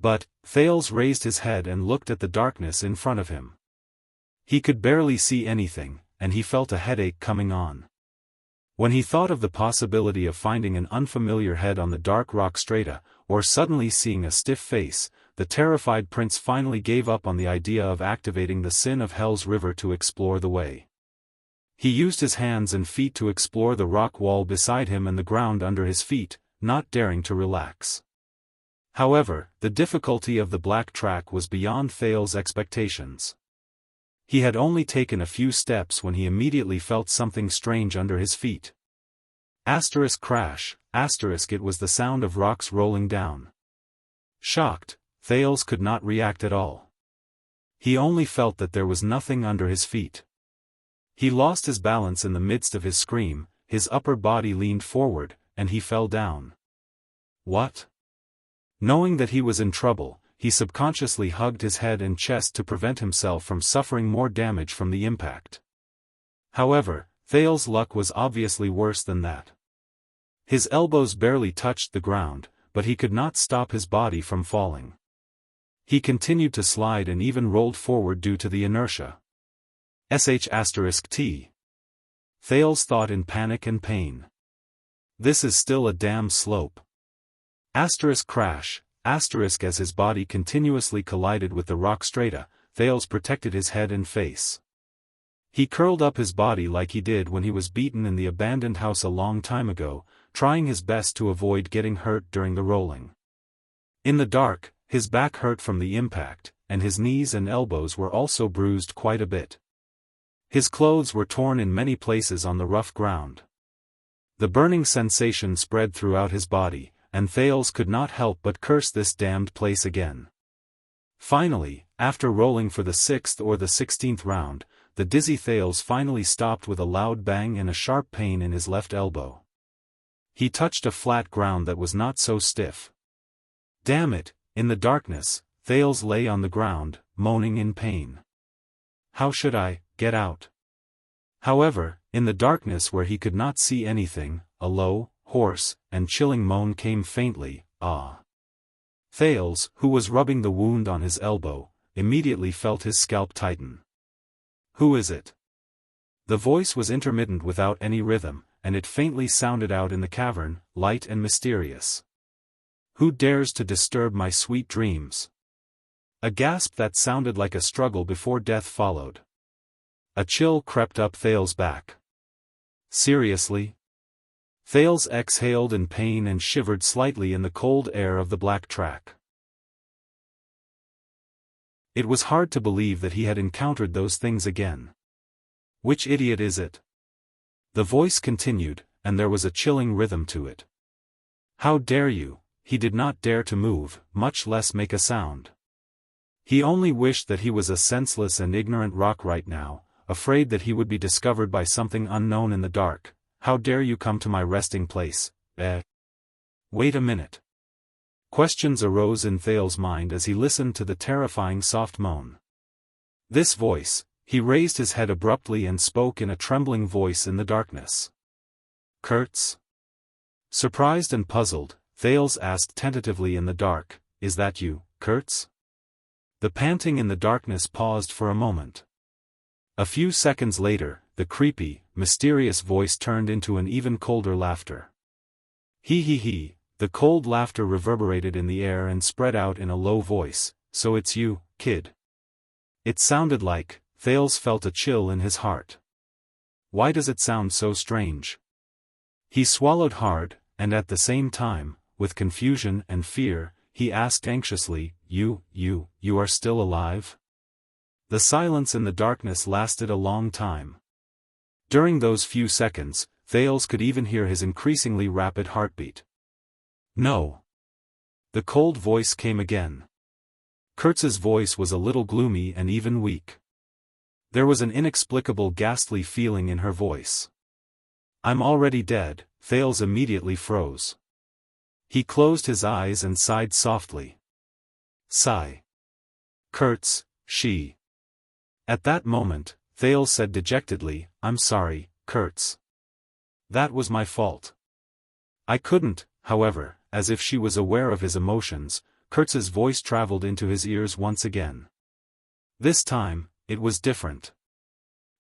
But, Thales raised his head and looked at the darkness in front of him. He could barely see anything, and he felt a headache coming on. When he thought of the possibility of finding an unfamiliar head on the dark rock strata, or suddenly seeing a stiff face, the terrified prince finally gave up on the idea of activating the Sin of Hell's river to explore the way. He used his hands and feet to explore the rock wall beside him and the ground under his feet, not daring to relax. However, the difficulty of the black track was beyond Thales' expectations. He had only taken a few steps when he immediately felt something strange under his feet. Asterisk crash, asterisk it was the sound of rocks rolling down. Shocked, Thales could not react at all. He only felt that there was nothing under his feet. He lost his balance in the midst of his scream, his upper body leaned forward, and he fell down. What? Knowing that he was in trouble, he subconsciously hugged his head and chest to prevent himself from suffering more damage from the impact. However, Thales' luck was obviously worse than that. His elbows barely touched the ground, but he could not stop his body from falling. He continued to slide and even rolled forward due to the inertia. *T. Thales thought in panic and pain. This is still a damn slope. Crash, as his body continuously collided with the rock strata, Thales protected his head and face. He curled up his body like he did when he was beaten in the abandoned house a long time ago, trying his best to avoid getting hurt during the rolling. In the dark, his back hurt from the impact, and his knees and elbows were also bruised quite a bit. His clothes were torn in many places on the rough ground. The burning sensation spread throughout his body, and Thales could not help but curse this damned place again. Finally, after rolling for the 6th or the 16th round, the dizzy Thales finally stopped with a loud bang and a sharp pain in his left elbow. He touched a flat ground that was not so stiff. Damn it, in the darkness, Thales lay on the ground, moaning in pain. How should I get out? However, in the darkness where he could not see anything, a low, hoarse, and chilling moan came faintly, ah. Thales, who was rubbing the wound on his elbow, immediately felt his scalp tighten. Who is it? The voice was intermittent without any rhythm, and it faintly sounded out in the cavern, light and mysterious. Who dares to disturb my sweet dreams? A gasp that sounded like a struggle before death followed. A chill crept up Thales' back. Seriously? Thales exhaled in pain and shivered slightly in the cold air of the black track. It was hard to believe that he had encountered those things again. Which idiot is it? The voice continued, and there was a chilling rhythm to it. How dare you? He did not dare to move, much less make a sound. He only wished that he was a senseless and ignorant rock right now, afraid that he would be discovered by something unknown in the dark. How dare you come to my resting place, Wait a minute. Questions arose in Thales' mind as he listened to the terrifying soft moan. This voice, he raised his head abruptly and spoke in a trembling voice in the darkness. Kurtz? Surprised and puzzled, Thales asked tentatively in the dark, Is that you, Kurtz? The panting in the darkness paused for a moment. A few seconds later, the creepy, mysterious voice turned into an even colder laughter. He. The cold laughter reverberated in the air and spread out in a low voice. So it's you, kid. It sounded like, Thales felt a chill in his heart. Why does it sound so strange? He swallowed hard, and at the same time, with confusion and fear, he asked anxiously, You are still alive? The silence in the darkness lasted a long time. During those few seconds, Thales could even hear his increasingly rapid heartbeat. No. The cold voice came again. Kurtz's voice was a little gloomy and even weak. There was an inexplicable ghastly feeling in her voice. I'm already dead. Thales immediately froze. He closed his eyes and sighed softly. Sigh. Kurtz, she. At that moment, Thales said dejectedly, I'm sorry, Kurtz. That was my fault. I couldn't, however, as if she was aware of his emotions, Kurtz's voice traveled into his ears once again. This time, it was different.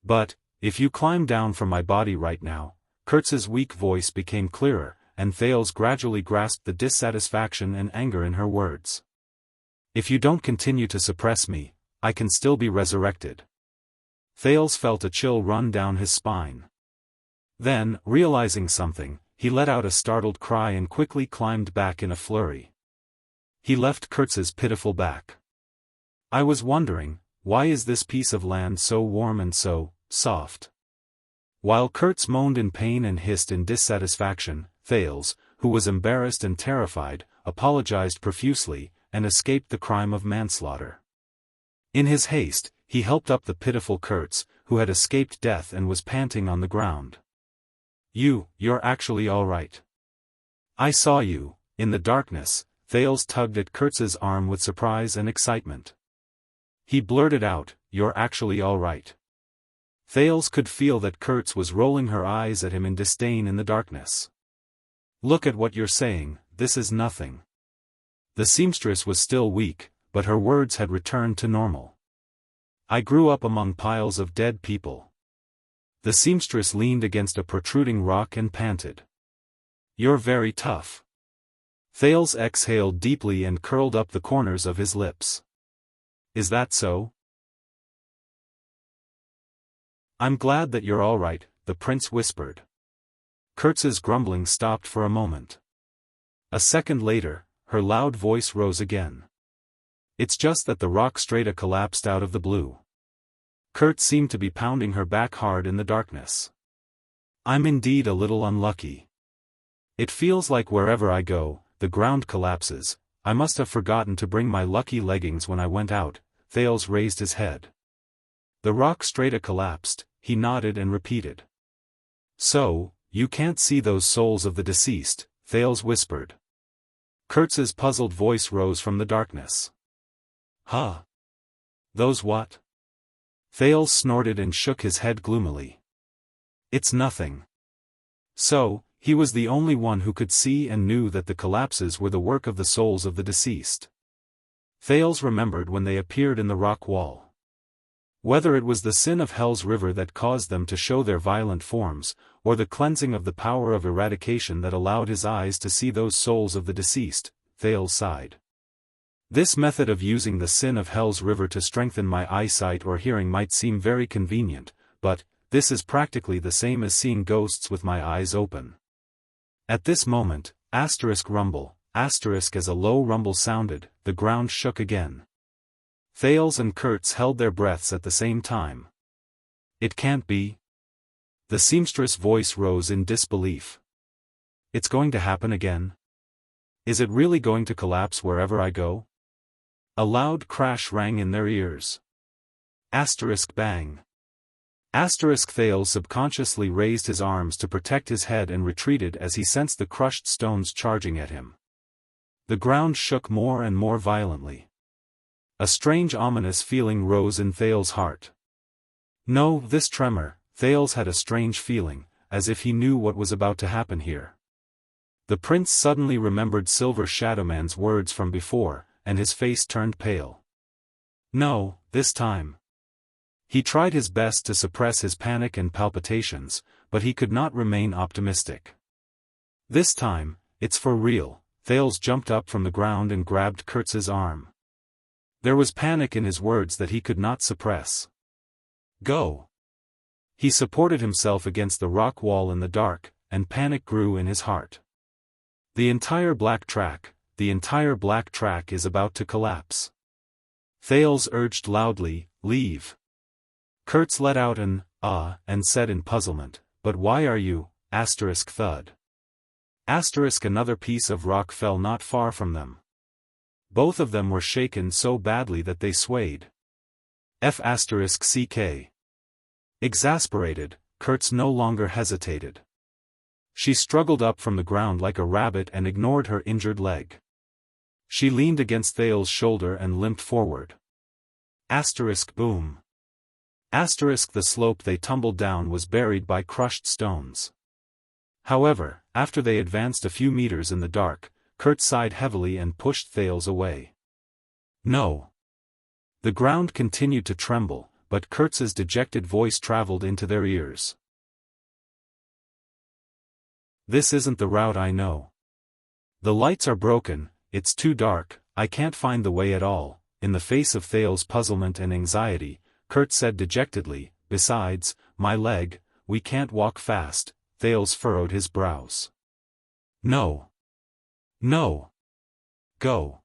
But, if you climb down from my body right now, Kurtz's weak voice became clearer, and Thales gradually grasped the dissatisfaction and anger in her words. If you don't continue to suppress me, I can still be resurrected. Thales felt a chill run down his spine. Then, realizing something, he let out a startled cry and quickly climbed back in a flurry. He left Kurtz's pitiful back. I was wondering, why is this piece of land so warm and so soft? While Kurtz moaned in pain and hissed in dissatisfaction, Thales, who was embarrassed and terrified, apologized profusely, and escaped the crime of manslaughter. In his haste, he helped up the pitiful Kurtz, who had escaped death and was panting on the ground. You're actually all right. I saw you. In the darkness, Thales tugged at Kurtz's arm with surprise and excitement. He blurted out, You're actually all right. Thales could feel that Kurtz was rolling her eyes at him in disdain in the darkness. Look at what you're saying, this is nothing. The seamstress was still weak, but her words had returned to normal. I grew up among piles of dead people. The seamstress leaned against a protruding rock and panted. You're very tough. Thales exhaled deeply and curled up the corners of his lips. Is that so? I'm glad that you're all right, the prince whispered. Kurtz's grumbling stopped for a moment. A second later, her loud voice rose again. It's just that the rock strata collapsed out of the blue. Kurtz seemed to be pounding her back hard in the darkness. I'm indeed a little unlucky. It feels like wherever I go, the ground collapses. I must have forgotten to bring my lucky leggings when I went out. Thales raised his head. The rock strata collapsed, he nodded and repeated. So, you can't see those souls of the deceased, Thales whispered. Kurtz's puzzled voice rose from the darkness. Huh? Those what? Thales snorted and shook his head gloomily. It's nothing. So, he was the only one who could see and knew that the collapses were the work of the souls of the deceased. Thales remembered when they appeared in the rock wall. Whether it was the sin of Hell's river that caused them to show their violent forms, or the cleansing of the power of eradication that allowed his eyes to see those souls of the deceased, Thales sighed. This method of using the sin of Hell's river to strengthen my eyesight or hearing might seem very convenient, but this is practically the same as seeing ghosts with my eyes open. At this moment, rumble, as a low rumble sounded, the ground shook again. Thales and Kurtz held their breaths at the same time. It can't be. The seamstress' voice rose in disbelief. It's going to happen again? Is it really going to collapse wherever I go? A loud crash rang in their ears. Bang. Thales subconsciously raised his arms to protect his head and retreated as he sensed the crushed stones charging at him. The ground shook more and more violently. A strange ominous feeling rose in Thales' heart. No, this tremor, Thales had a strange feeling, as if he knew what was about to happen here. The prince suddenly remembered Silver Shadowman's words from before, and his face turned pale. No, this time. He tried his best to suppress his panic and palpitations, but he could not remain optimistic. This time, it's for real. Thales jumped up from the ground and grabbed Kurtz's arm. There was panic in his words that he could not suppress. Go. He supported himself against the rock wall in the dark, and panic grew in his heart. The entire black track is about to collapse. Thales urged loudly, leave. Kurtz let out an, and said in puzzlement, but why are you, thud. Another piece of rock fell not far from them. Both of them were shaken so badly that they swayed. Ck. Exasperated, Kurtz no longer hesitated. She struggled up from the ground like a rabbit and ignored her injured leg. She leaned against Thales' shoulder and limped forward. Boom. The slope they tumbled down was buried by crushed stones. However, after they advanced a few meters in the dark, Kurtz sighed heavily and pushed Thales away. No. The ground continued to tremble, but Kurtz's dejected voice traveled into their ears. This isn't the route I know. The lights are broken, it's too dark, I can't find the way at all. In the face of Thales' puzzlement and anxiety, Kurtz said dejectedly, besides, my leg, we can't walk fast. Thales furrowed his brows. No. No. Go.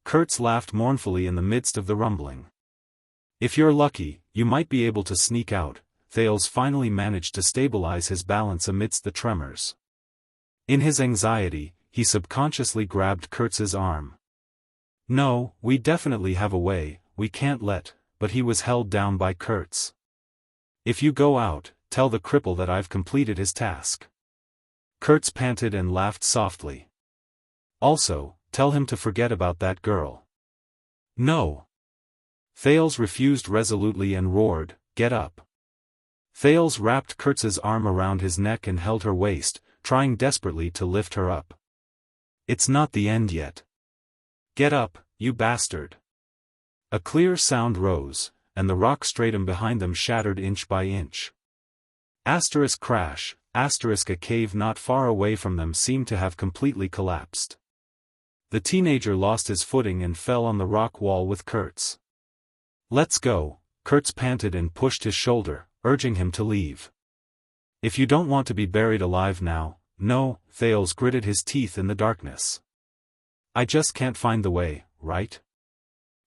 Kurtz laughed mournfully in the midst of the rumbling. If you're lucky, you might be able to sneak out. Thales finally managed to stabilize his balance amidst the tremors. In his anxiety, he subconsciously grabbed Kurtz's arm. No, we definitely have a way, we can't let, but he was held down by Kurtz. If you go out, tell the cripple that I've completed his task. Kurtz panted and laughed softly. Also, tell him to forget about that girl. No. Thales refused resolutely and roared, get up. Thales wrapped Kurtz's arm around his neck and held her waist, trying desperately to lift her up. It's not the end yet. Get up, you bastard. A clear sound rose, and the rock stratum behind them shattered inch by inch. Crash, a cave not far away from them seemed to have completely collapsed. The teenager lost his footing and fell on the rock wall with Kurtz. Let's go, Kurtz panted and pushed his shoulder, urging him to leave. If you don't want to be buried alive now, no, Thales gritted his teeth in the darkness. I just can't find the way, right?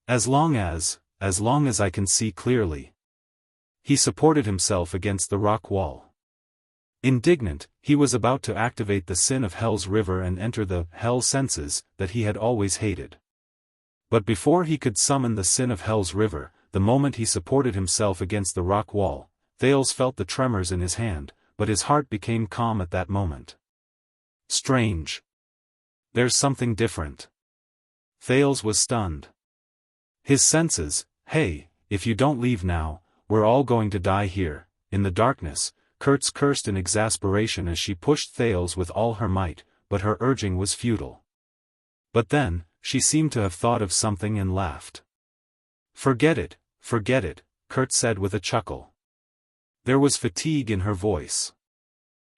As long as I can see clearly. He supported himself against the rock wall. Indignant, he was about to activate the sin of Hell's river and enter the Hell senses that he had always hated. But before he could summon the sin of Hell's river, the moment he supported himself against the rock wall, Thales felt the tremors in his hand, but his heart became calm at that moment. Strange. There's something different. Thales was stunned. His senses, hey, if you don't leave now, we're all going to die here. In the darkness, Kurtz cursed in exasperation as she pushed Thales with all her might, but her urging was futile. But then, she seemed to have thought of something and laughed. Forget it, Kurtz said with a chuckle. There was fatigue in her voice.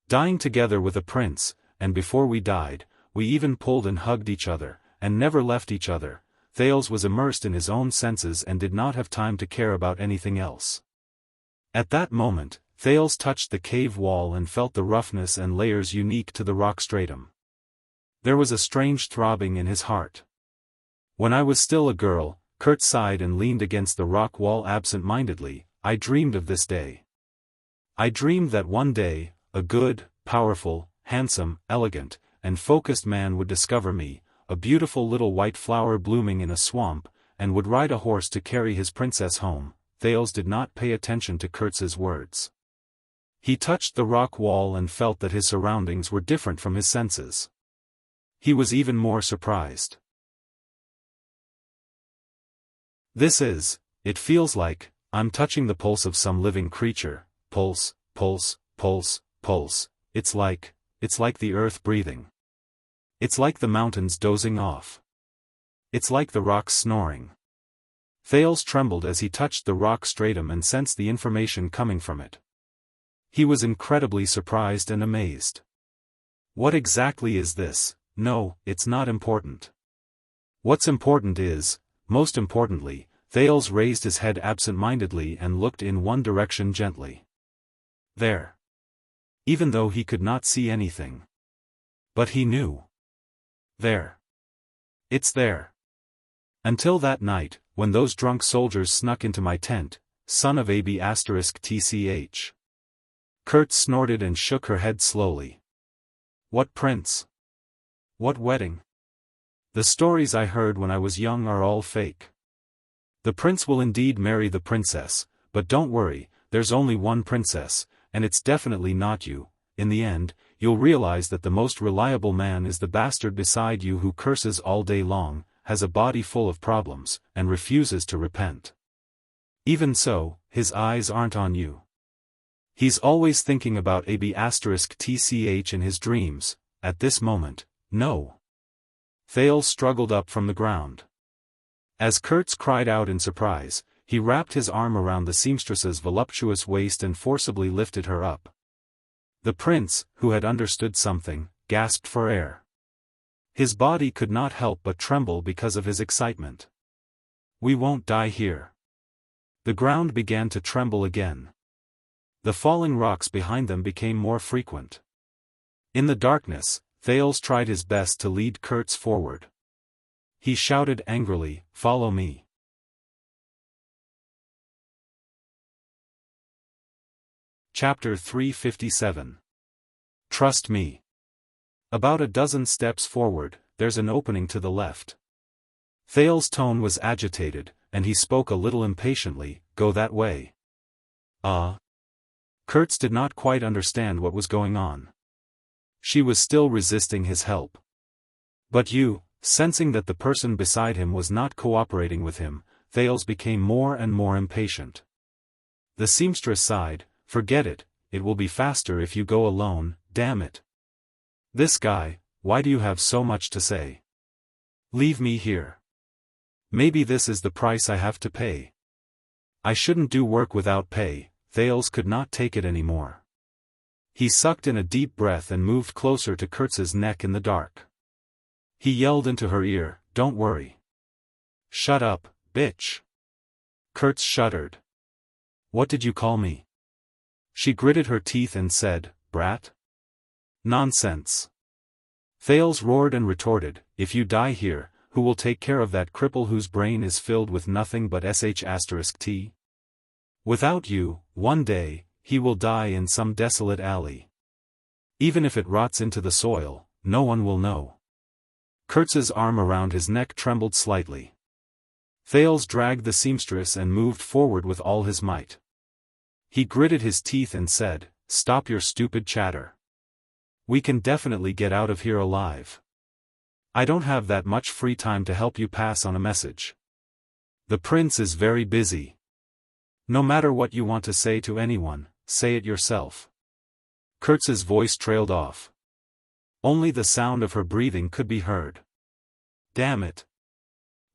Dying together with a prince, and before we died, we even pulled and hugged each other, and never left each other. Thales was immersed in his own senses and did not have time to care about anything else. At that moment, Thales touched the cave wall and felt the roughness and layers unique to the rock stratum. There was a strange throbbing in his heart. When I was still a girl, Kurt sighed and leaned against the rock wall absent-mindedly, I dreamed of this day. I dreamed that one day, a good, powerful, handsome, elegant, and focused man would discover me, a beautiful little white flower blooming in a swamp, and would ride a horse to carry his princess home. Thales did not pay attention to Kurtz's words. He touched the rock wall and felt that his surroundings were different from his senses. He was even more surprised. It feels like, I'm touching the pulse of some living creature, pulse, pulse, pulse, pulse, it's like the earth breathing. It's like the mountains dozing off. It's like the rocks snoring. Thales trembled as he touched the rock stratum and sensed the information coming from it. He was incredibly surprised and amazed. What exactly is this? No, it's not important. What's important is, most importantly, Thales raised his head absent-mindedly and looked in one direction gently. There. Even though he could not see anything. But he knew. There. It's there. Until that night, when those drunk soldiers snuck into my tent, son of AB*TCH. Kurtz snorted and shook her head slowly. What prince? What wedding? The stories I heard when I was young are all fake. The prince will indeed marry the princess, but don't worry, there's only one princess, and it's definitely not you. In the end, you'll realize that the most reliable man is the bastard beside you who curses all day long, has a body full of problems, and refuses to repent. Even so, his eyes aren't on you. He's always thinking about AB*TCH in his dreams. At this moment, no. Thales struggled up from the ground. As Kurtz cried out in surprise, he wrapped his arm around the seamstress's voluptuous waist and forcibly lifted her up. The prince, who had understood something, gasped for air. His body could not help but tremble because of his excitement. We won't die here. The ground began to tremble again. The falling rocks behind them became more frequent. In the darkness, Thales tried his best to lead Kurtz forward. He shouted angrily, "Follow me." Chapter 357. Trust me. About a dozen steps forward, there's an opening to the left. Thales' tone was agitated, and he spoke a little impatiently, "Go that way." Kurtz did not quite understand what was going on. She was still resisting his help. But sensing that the person beside him was not cooperating with him, Thales became more and more impatient. The seamstress sighed, "Forget it, it will be faster if you go alone, damn it. This guy, why do you have so much to say? Leave me here. Maybe this is the price I have to pay. I shouldn't do work without pay." Thales could not take it anymore. He sucked in a deep breath and moved closer to Kurtz's neck in the dark. He yelled into her ear, "Don't worry." "Shut up, bitch." Kurtz shuddered. "What did you call me?" She gritted her teeth and said, "Brat? Nonsense." Thales roared and retorted, "If you die here, who will take care of that cripple whose brain is filled with nothing but sh*t? Without you, one day, he will die in some desolate alley. Even if it rots into the soil, no one will know." Kurtz's arm around his neck trembled slightly. Thales dragged the seamstress and moved forward with all his might. He gritted his teeth and said, "Stop your stupid chatter. We can definitely get out of here alive. I don't have that much free time to help you pass on a message. The prince is very busy. No matter what you want to say to anyone, say it yourself." Kurtz's voice trailed off. Only the sound of her breathing could be heard. "Damn it."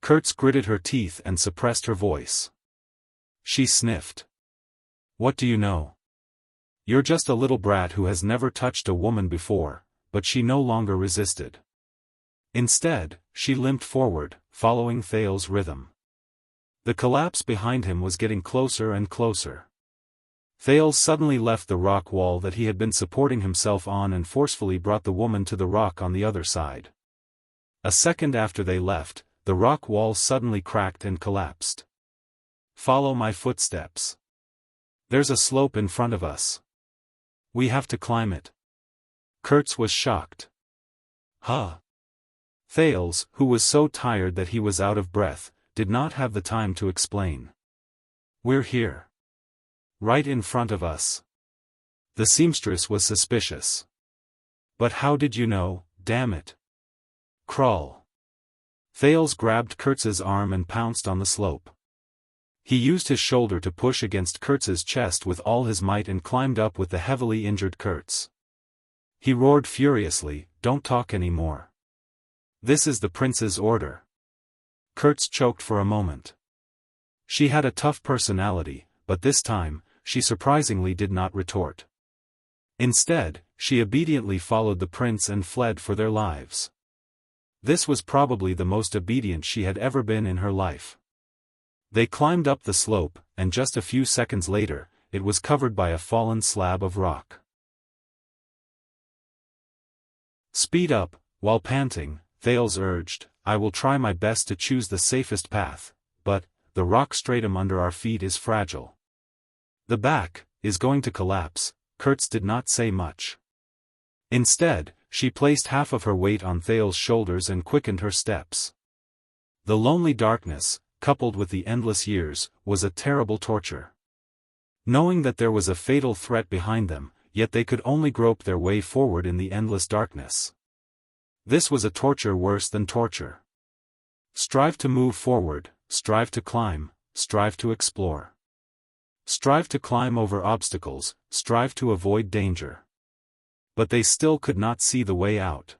Kurtz gritted her teeth and suppressed her voice. She sniffed. "What do you know? You're just a little brat who has never touched a woman before," but she no longer resisted. Instead, she limped forward, following Thales' rhythm. The collapse behind him was getting closer and closer. Thales suddenly left the rock wall that he had been supporting himself on and forcefully brought the woman to the rock on the other side. A second after they left, the rock wall suddenly cracked and collapsed. "Follow my footsteps. There's a slope in front of us. We have to climb it." Kurtz was shocked. "Huh?" Thales, who was so tired that he was out of breath, did not have the time to explain. "We're here. Right in front of us." The seamstress was suspicious. "But how did you know, damn it?" "Crawl." Thales grabbed Kurtz's arm and pounced on the slope. He used his shoulder to push against Kurtz's chest with all his might and climbed up with the heavily injured Kurtz. He roared furiously, "Don't talk anymore. This is the prince's order." Kurtz choked for a moment. She had a tough personality, but this time, she surprisingly did not retort. Instead, she obediently followed the prince and fled for their lives. This was probably the most obedient she had ever been in her life. They climbed up the slope, and just a few seconds later, it was covered by a fallen slab of rock. "Speed up," while panting, Thales urged, "I will try my best to choose the safest path, but, the rock stratum under our feet is fragile. The back is going to collapse." Kurtz did not say much. Instead, she placed half of her weight on Thales' shoulders and quickened her steps. The lonely darkness, coupled with the endless years, was a terrible torture. Knowing that there was a fatal threat behind them, yet they could only grope their way forward in the endless darkness. This was a torture worse than torture. Strive to move forward, strive to climb, strive to explore. Strive to climb over obstacles, strive to avoid danger. But they still could not see the way out.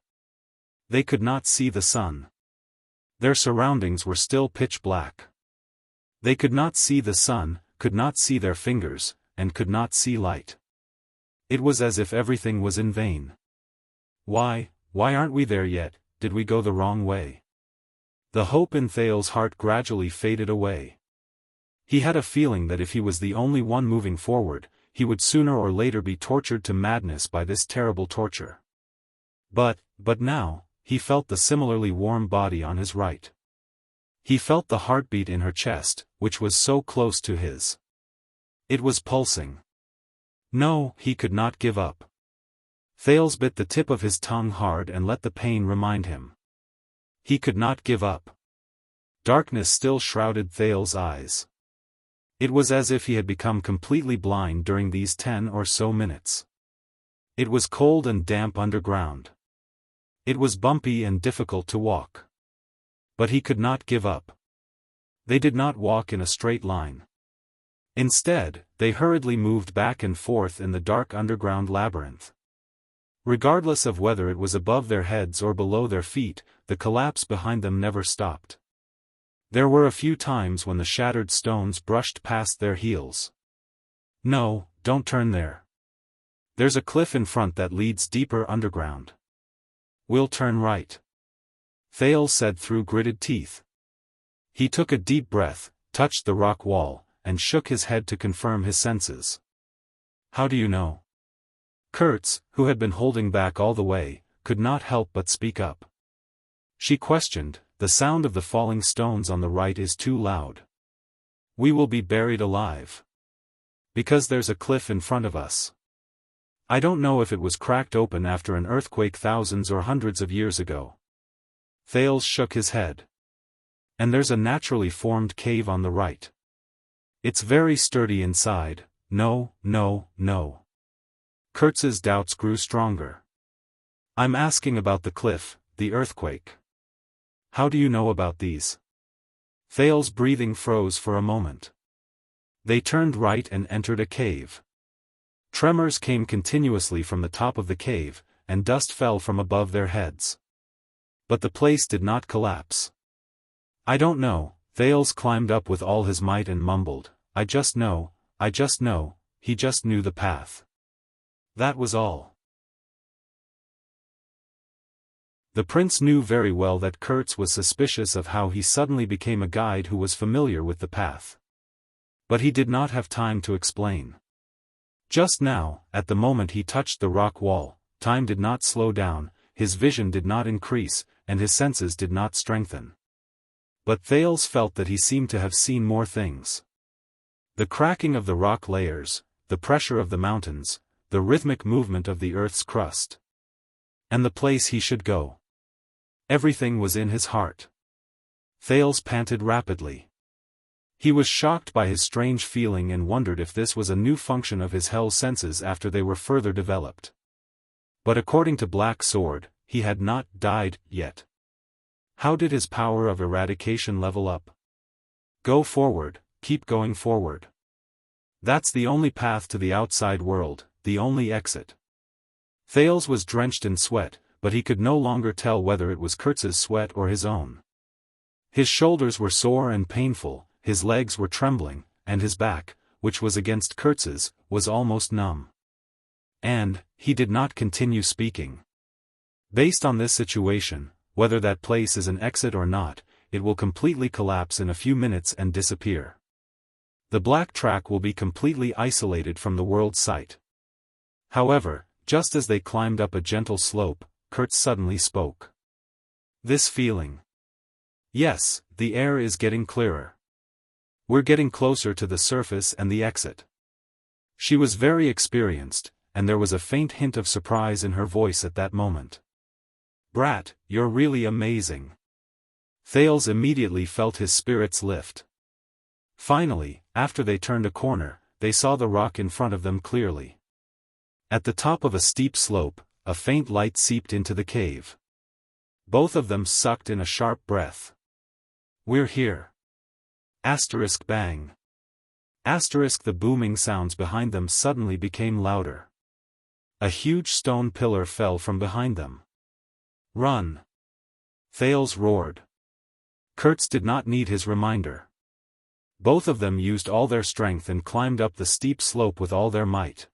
They could not see the sun. Their surroundings were still pitch black. They could not see the sun, could not see their fingers, and could not see light. It was as if everything was in vain. Why aren't we there yet? Did we go the wrong way? The hope in Thales' heart gradually faded away. He had a feeling that if he was the only one moving forward, he would sooner or later be tortured to madness by this terrible torture. But now, he felt the similarly warm body on his right. He felt the heartbeat in her chest, which was so close to his. It was pulsing. No, he could not give up. Thales bit the tip of his tongue hard and let the pain remind him. He could not give up. Darkness still shrouded Thales' eyes. It was as if he had become completely blind during these 10 or so minutes. It was cold and damp underground. It was bumpy and difficult to walk. But he could not give up. They did not walk in a straight line. Instead, they hurriedly moved back and forth in the dark underground labyrinth. Regardless of whether it was above their heads or below their feet, the collapse behind them never stopped. There were a few times when the shattered stones brushed past their heels. "No, don't turn there. There's a cliff in front that leads deeper underground. We'll turn right," Thales said through gritted teeth. He took a deep breath, touched the rock wall, and shook his head to confirm his senses. How do you know? Kurtz, who had been holding back all the way, could not help but speak up. She questioned, the sound of the falling stones on the right is too loud. We will be buried alive. Because there's a cliff in front of us. I don't know if it was cracked open after an earthquake thousands or hundreds of years ago. Thales shook his head. And there's a naturally formed cave on the right. It's very sturdy inside. No, no, no. Kurtz's doubts grew stronger. I'm asking about the cliff, the earthquake. How do you know about these? Thales' breathing froze for a moment. They turned right and entered a cave. Tremors came continuously from the top of the cave, and dust fell from above their heads. But the place did not collapse. I don't know. Thales climbed up with all his might and mumbled, I just know, he just knew the path. That was all. The prince knew very well that Kurtz was suspicious of how he suddenly became a guide who was familiar with the path. But he did not have time to explain. Just now, at the moment he touched the rock wall, time did not slow down, his vision did not increase, and his senses did not strengthen. But Thales felt that he seemed to have seen more things. The cracking of the rock layers, the pressure of the mountains, the rhythmic movement of the earth's crust. And the place he should go. Everything was in his heart. Thales panted rapidly. He was shocked by his strange feeling and wondered if this was a new function of his hell senses after they were further developed. But according to Black Sword, he had not died yet. How did his power of eradication level up? Go forward, keep going forward. That's the only path to the outside world, the only exit. Thales was drenched in sweat, but he could no longer tell whether it was Kurtz's sweat or his own. His shoulders were sore and painful, his legs were trembling, and his back, which was against Kurtz's, was almost numb. And, he did not continue speaking. Based on this situation, whether that place is an exit or not, it will completely collapse in a few minutes and disappear. The black track will be completely isolated from the world's sight. However, just as they climbed up a gentle slope, Kurtz suddenly spoke. This feeling. Yes, the air is getting clearer. We're getting closer to the surface and the exit. She was very experienced, and there was a faint hint of surprise in her voice at that moment. Brat, you're really amazing. Thales immediately felt his spirits lift. Finally, after they turned a corner, they saw the rock in front of them clearly. At the top of a steep slope, a faint light seeped into the cave. Both of them sucked in a sharp breath. We're here. Asterisk bang. Asterisk the booming sounds behind them suddenly became louder. A huge stone pillar fell from behind them. Run! Thales roared. Kurtz did not need his reminder. Both of them used all their strength and climbed up the steep slope with all their might.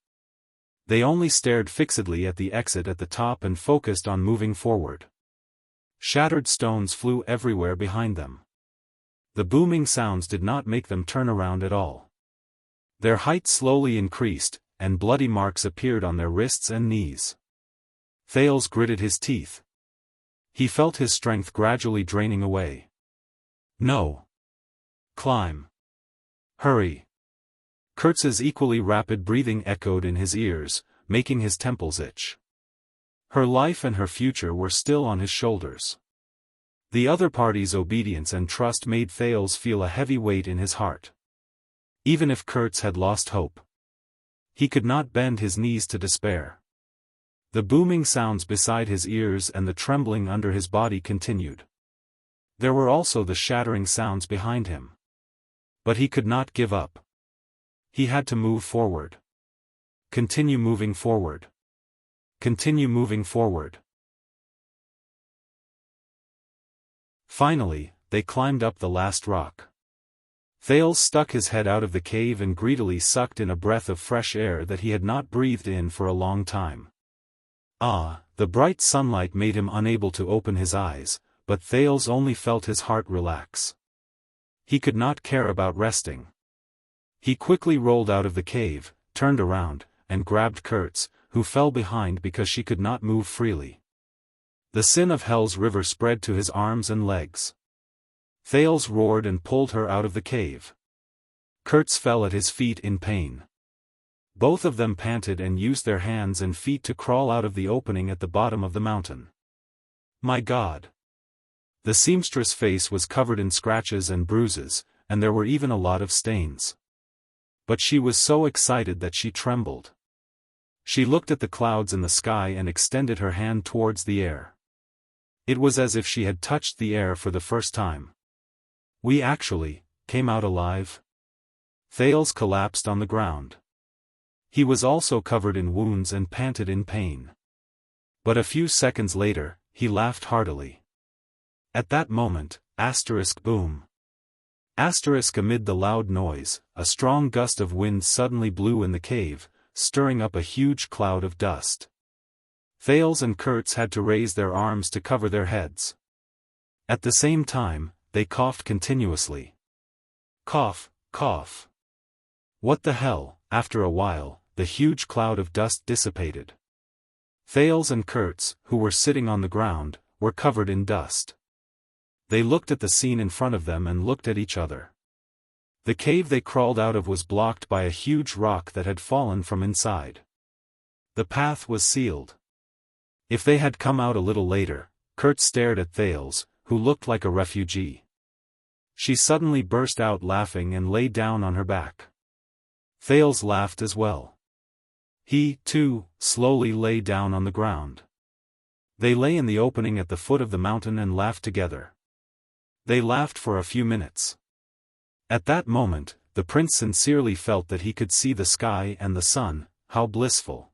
They only stared fixedly at the exit at the top and focused on moving forward. Shattered stones flew everywhere behind them. The booming sounds did not make them turn around at all. Their height slowly increased, and bloody marks appeared on their wrists and knees. Thales gritted his teeth. He felt his strength gradually draining away. No. Climb. Hurry. Kurtz's equally rapid breathing echoed in his ears, making his temples itch. Her life and her future were still on his shoulders. The other party's obedience and trust made Thales feel a heavy weight in his heart. Even if Kurtz had lost hope, he could not bend his knees to despair. The booming sounds beside his ears and the trembling under his body continued. There were also the shattering sounds behind him. But he could not give up. He had to move forward. Continue moving forward. Continue moving forward. Finally, they climbed up the last rock. Thales stuck his head out of the cave and greedily sucked in a breath of fresh air that he had not breathed in for a long time. The bright sunlight made him unable to open his eyes, but Thales only felt his heart relax. He could not care about resting. He quickly rolled out of the cave, turned around, and grabbed Kurtz, who fell behind because she could not move freely. The sin of Hell's river spread to his arms and legs. Thales roared and pulled her out of the cave. Kurtz fell at his feet in pain. Both of them panted and used their hands and feet to crawl out of the opening at the bottom of the mountain. My God! The seamstress' face was covered in scratches and bruises, and there were even a lot of stains. But she was so excited that she trembled. She looked at the clouds in the sky and extended her hand towards the air. It was as if she had touched the air for the first time. We actually came out alive? Thales collapsed on the ground. He was also covered in wounds and panted in pain. But a few seconds later, he laughed heartily. At that moment, boom. Amid the loud noise, a strong gust of wind suddenly blew in the cave, stirring up a huge cloud of dust. Thales and Kurtz had to raise their arms to cover their heads. At the same time, they coughed continuously. Cough, cough. What the hell? After a while, the huge cloud of dust dissipated. Thales and Kurtz, who were sitting on the ground, were covered in dust. They looked at the scene in front of them and looked at each other. The cave they crawled out of was blocked by a huge rock that had fallen from inside. The path was sealed. If they had come out a little later, Kurtz stared at Thales, who looked like a refugee. She suddenly burst out laughing and lay down on her back. Thales laughed as well. He, too, slowly lay down on the ground. They lay in the opening at the foot of the mountain and laughed together. They laughed for a few minutes. At that moment, the prince sincerely felt that he could see the sky and the sun. How blissful.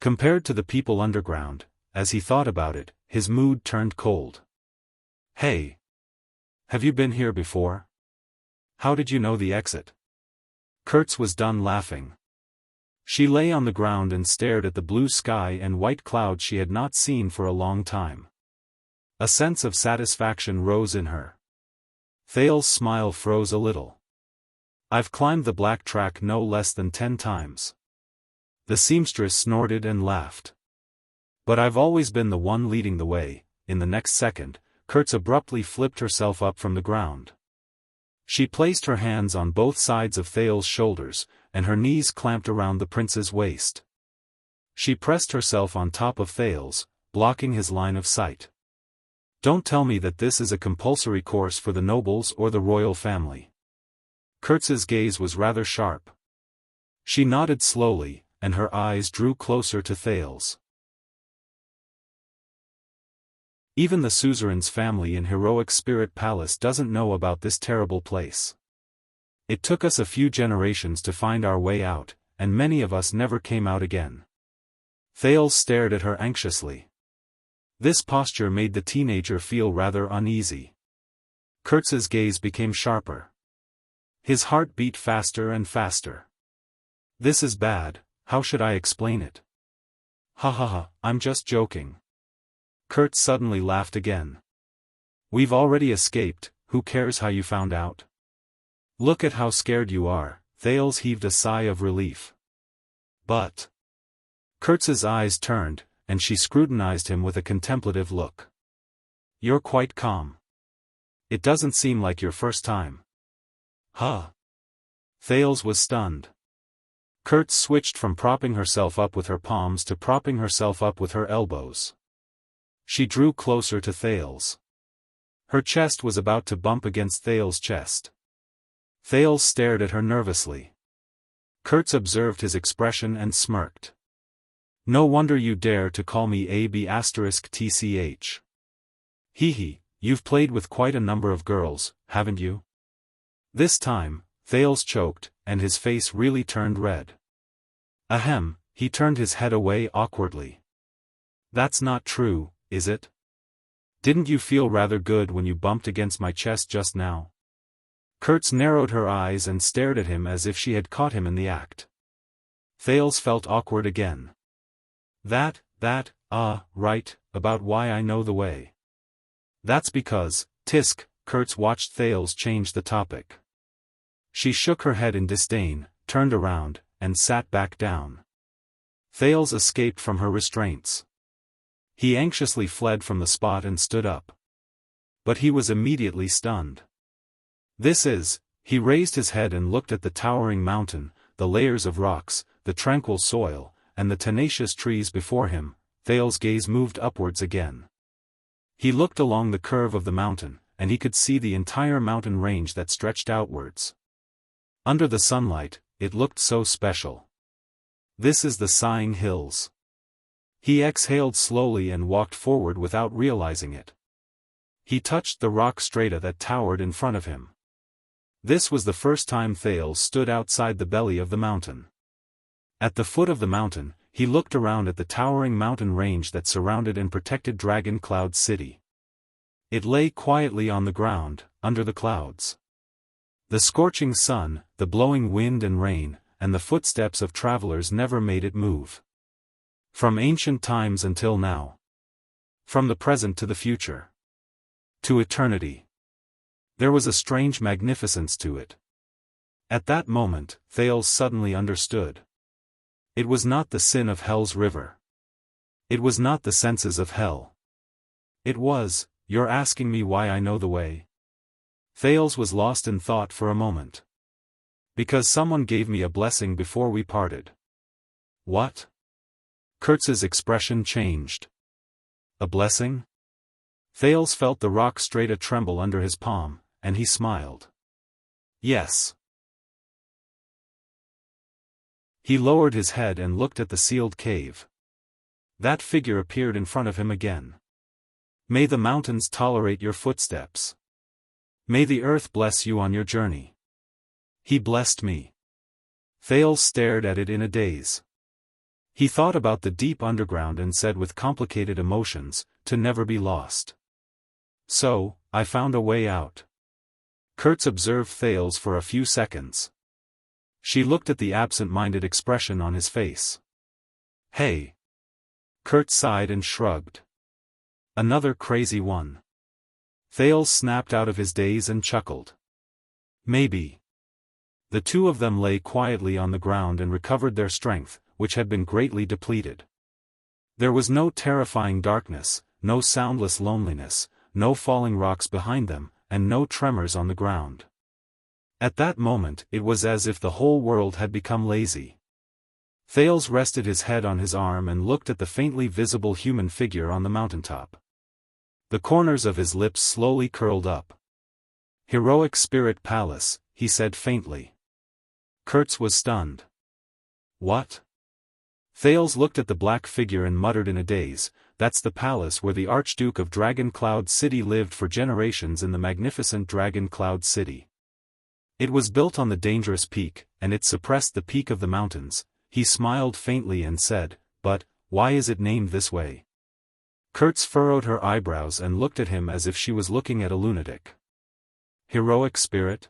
Compared to the people underground, as he thought about it, his mood turned cold. Hey! Have you been here before? How did you know the exit? Kurtz was done laughing. She lay on the ground and stared at the blue sky and white clouds she had not seen for a long time. A sense of satisfaction rose in her. Thales' smile froze a little. I've climbed the black track no less than 10 times. The seamstress snorted and laughed. But I've always been the one leading the way. In the next second, Kurtz abruptly flipped herself up from the ground. She placed her hands on both sides of Thales' shoulders, and her knees clamped around the prince's waist. She pressed herself on top of Thales, blocking his line of sight. Don't tell me that this is a compulsory course for the nobles or the royal family. Kurtz's gaze was rather sharp. She nodded slowly, and her eyes drew closer to Thales. Even the suzerain's family in Heroic Spirit Palace doesn't know about this terrible place. It took us a few generations to find our way out, and many of us never came out again. Thales stared at her anxiously. This posture made the teenager feel rather uneasy. Kurtz's gaze became sharper. His heart beat faster and faster. This is bad, how should I explain it? Ha ha ha, I'm just joking. Kurtz suddenly laughed again. We've already escaped, who cares how you found out? Look at how scared you are. Thales heaved a sigh of relief. But... Kurtz's eyes turned, and she scrutinized him with a contemplative look. You're quite calm. It doesn't seem like your first time. Huh? Thales was stunned. Kurtz switched from propping herself up with her palms to propping herself up with her elbows. She drew closer to Thales. Her chest was about to bump against Thales' chest. Thales stared at her nervously. Kurtz observed his expression and smirked. No wonder you dare to call me AB*TCH. Hee, you've played with quite a number of girls, haven't you? This time, Thales choked, and his face really turned red. Ahem, he turned his head away awkwardly. That's not true, is it? Didn't you feel rather good when you bumped against my chest just now? Kurtz narrowed her eyes and stared at him as if she had caught him in the act. Thales felt awkward again. Right, about why I know the way. That's because, Tisk, Kurtz watched Thales change the topic. She shook her head in disdain, turned around, and sat back down. Thales escaped from her restraints. He anxiously fled from the spot and stood up. But he was immediately stunned. He raised his head and looked at the towering mountain, the layers of rocks, the tranquil soil, and the tenacious trees before him. Thales' gaze moved upwards again. He looked along the curve of the mountain, and he could see the entire mountain range that stretched outwards. Under the sunlight, it looked so special. This is the Sighing Hills. He exhaled slowly and walked forward without realizing it. He touched the rock strata that towered in front of him. This was the first time Thales stood outside the belly of the mountain. At the foot of the mountain, he looked around at the towering mountain range that surrounded and protected Dragon Cloud City. It lay quietly on the ground, under the clouds. The scorching sun, the blowing wind and rain, and the footsteps of travelers never made it move. From ancient times until now. From the present to the future. To eternity. There was a strange magnificence to it. At that moment, Thales suddenly understood. It was not the sin of hell's river. It was not the senses of hell. It was, "You're asking me why I know the way?" Thales was lost in thought for a moment. "Because someone gave me a blessing before we parted." "What?" Kurtz's expression changed. "A blessing?" Thales felt the rock strata tremble under his palm, and he smiled. "Yes." He lowered his head and looked at the sealed cave. That figure appeared in front of him again. "May the mountains tolerate your footsteps. May the earth bless you on your journey." "He blessed me." Thales stared at it in a daze. He thought about the deep underground and said with complicated emotions, "To never be lost." "So, I found a way out." Kurtz observed Thales for a few seconds. She looked at the absent-minded expression on his face. "Hey." Kurtz sighed and shrugged. "Another crazy one." Thales snapped out of his daze and chuckled. "Maybe." The two of them lay quietly on the ground and recovered their strength, which had been greatly depleted. There was no terrifying darkness, no soundless loneliness, no falling rocks behind them, and no tremors on the ground. At that moment it was as if the whole world had become lazy. Thales rested his head on his arm and looked at the faintly visible human figure on the mountaintop. The corners of his lips slowly curled up. "Heroic Spirit Palace," he said faintly. Kurtz was stunned. "What?" Thales looked at the black figure and muttered in a daze, "That's the palace where the Archduke of Dragon Cloud City lived for generations in the magnificent Dragon Cloud City. It was built on the dangerous peak, and it suppressed the peak of the mountains." He smiled faintly and said, "But, why is it named this way?" Kurtz furrowed her eyebrows and looked at him as if she was looking at a lunatic. "Heroic spirit?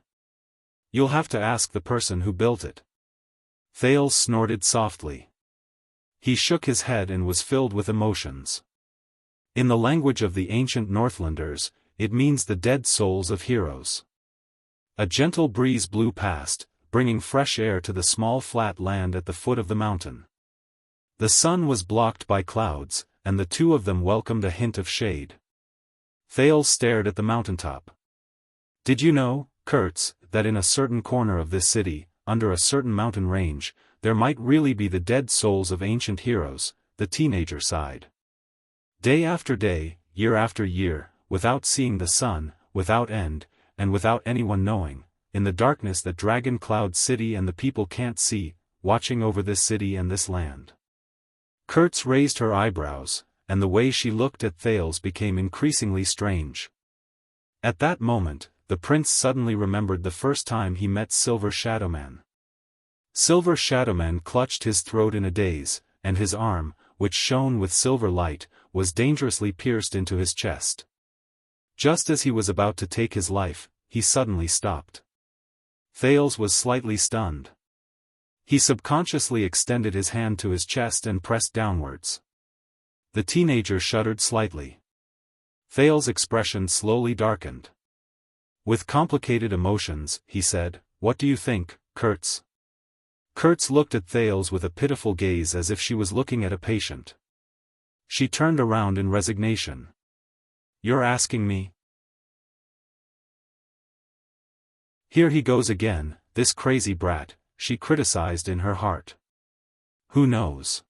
You'll have to ask the person who built it." Thales snorted softly. He shook his head and was filled with emotions. In the language of the ancient Northlanders, it means the dead souls of heroes. A gentle breeze blew past, bringing fresh air to the small flat land at the foot of the mountain. The sun was blocked by clouds, and the two of them welcomed a hint of shade. Thales stared at the mountaintop. "Did you know, Kurtz, that in a certain corner of this city, under a certain mountain range, there might really be the dead souls of ancient heroes?" The teenager sighed. "Day after day, year after year, without seeing the sun, without end, and without anyone knowing, in the darkness that Dragon Cloud City and the people can't see, watching over this city and this land." Kurtz raised her eyebrows, and the way she looked at Thales became increasingly strange. At that moment, the prince suddenly remembered the first time he met Silver Shadowman. Silver Shadowman clutched his throat in a daze, and his arm, which shone with silver light, was dangerously pierced into his chest. Just as he was about to take his life, he suddenly stopped. Thales was slightly stunned. He subconsciously extended his hand to his chest and pressed downwards. The teenager shuddered slightly. Thales' expression slowly darkened. With complicated emotions, he said, "What do you think, Kurtz?" Kurtz looked at Thales with a pitiful gaze as if she was looking at a patient. She turned around in resignation. You're asking me? Here he goes again, this crazy brat, she criticized in her heart. Who knows?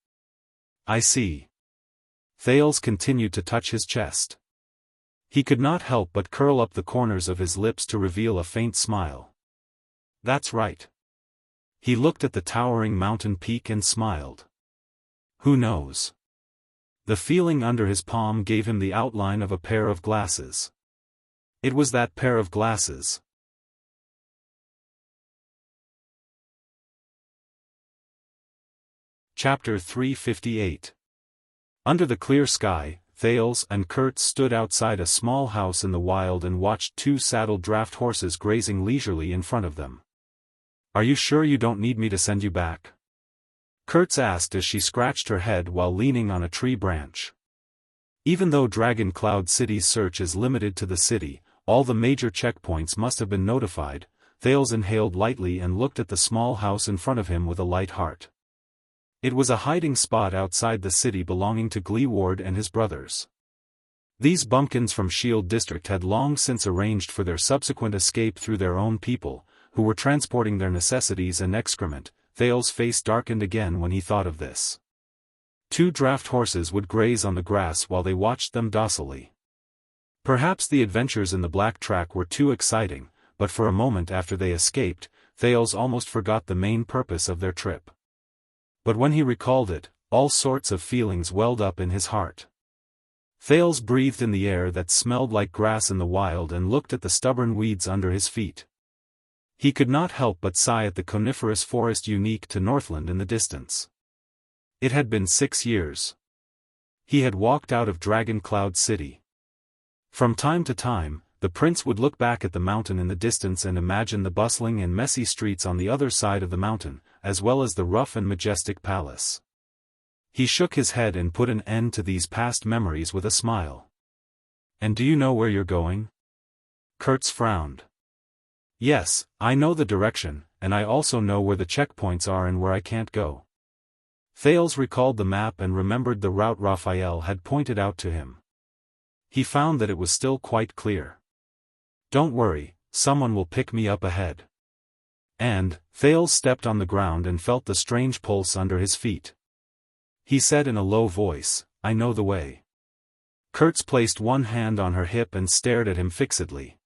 I see. Thales continued to touch his chest. He could not help but curl up the corners of his lips to reveal a faint smile. That's right. He looked at the towering mountain peak and smiled. Who knows? The feeling under his palm gave him the outline of a pair of glasses. It was that pair of glasses. Chapter 358. Under the clear sky, Thales and Kurtz stood outside a small house in the wild and watched two saddled draft horses grazing leisurely in front of them. Are you sure you don't need me to send you back? Kurtz asked as she scratched her head while leaning on a tree branch. Even though Dragon Cloud City's search is limited to the city, all the major checkpoints must have been notified. Thales inhaled lightly and looked at the small house in front of him with a light heart. It was a hiding spot outside the city belonging to Gleeward and his brothers. These bumpkins from Shield District had long since arranged for their subsequent escape through their own people, who were transporting their necessities and excrement. Thales' face darkened again when he thought of this. Two draft horses would graze on the grass while they watched them docilely. Perhaps the adventures in the Black Track were too exciting, but for a moment after they escaped, Thales almost forgot the main purpose of their trip. But when he recalled it, all sorts of feelings welled up in his heart. Thales breathed in the air that smelled like grass in the wild and looked at the stubborn weeds under his feet. He could not help but sigh at the coniferous forest unique to Northland in the distance. It had been 6 years. He had walked out of Dragon Cloud City. From time to time, the prince would look back at the mountain in the distance and imagine the bustling and messy streets on the other side of the mountain, as well as the rough and majestic palace. He shook his head and put an end to these past memories with a smile. And do you know where you're going? Kurtz frowned. Yes, I know the direction, and I also know where the checkpoints are and where I can't go. Thales recalled the map and remembered the route Raphael had pointed out to him. He found that it was still quite clear. Don't worry, someone will pick me up ahead. And, Thales stepped on the ground and felt the strange pulse under his feet. He said in a low voice, I know the way. Kurtz placed one hand on her hip and stared at him fixedly.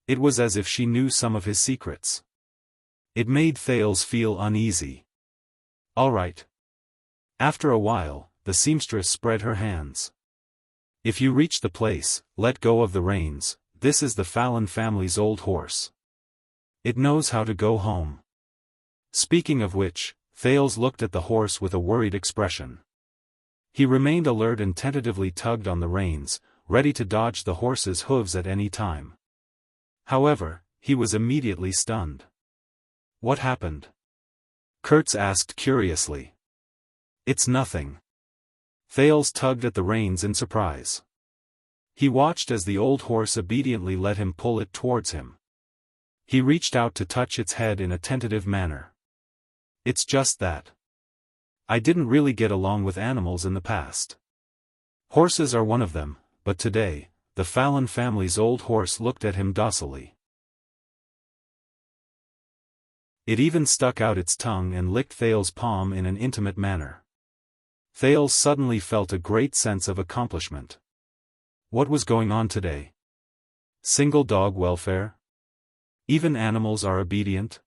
It was as if she knew some of his secrets. It made Thales feel uneasy. All right. After a while, the seamstress spread her hands. If you reach the place, let go of the reins. This is the Fallon family's old horse. It knows how to go home. Speaking of which, Thales looked at the horse with a worried expression. He remained alert and tentatively tugged on the reins, ready to dodge the horse's hooves at any time. However, he was immediately stunned. What happened? Kurtz asked curiously. It's nothing. Thales tugged at the reins in surprise. He watched as the old horse obediently let him pull it towards him. He reached out to touch its head in a tentative manner. It's just that. I didn't really get along with animals in the past. Horses are one of them, but today, the Fallon family's old horse looked at him docilely. It even stuck out its tongue and licked Thales' palm in an intimate manner. Thales suddenly felt a great sense of accomplishment. What was going on today? Single dog welfare? Even animals are obedient?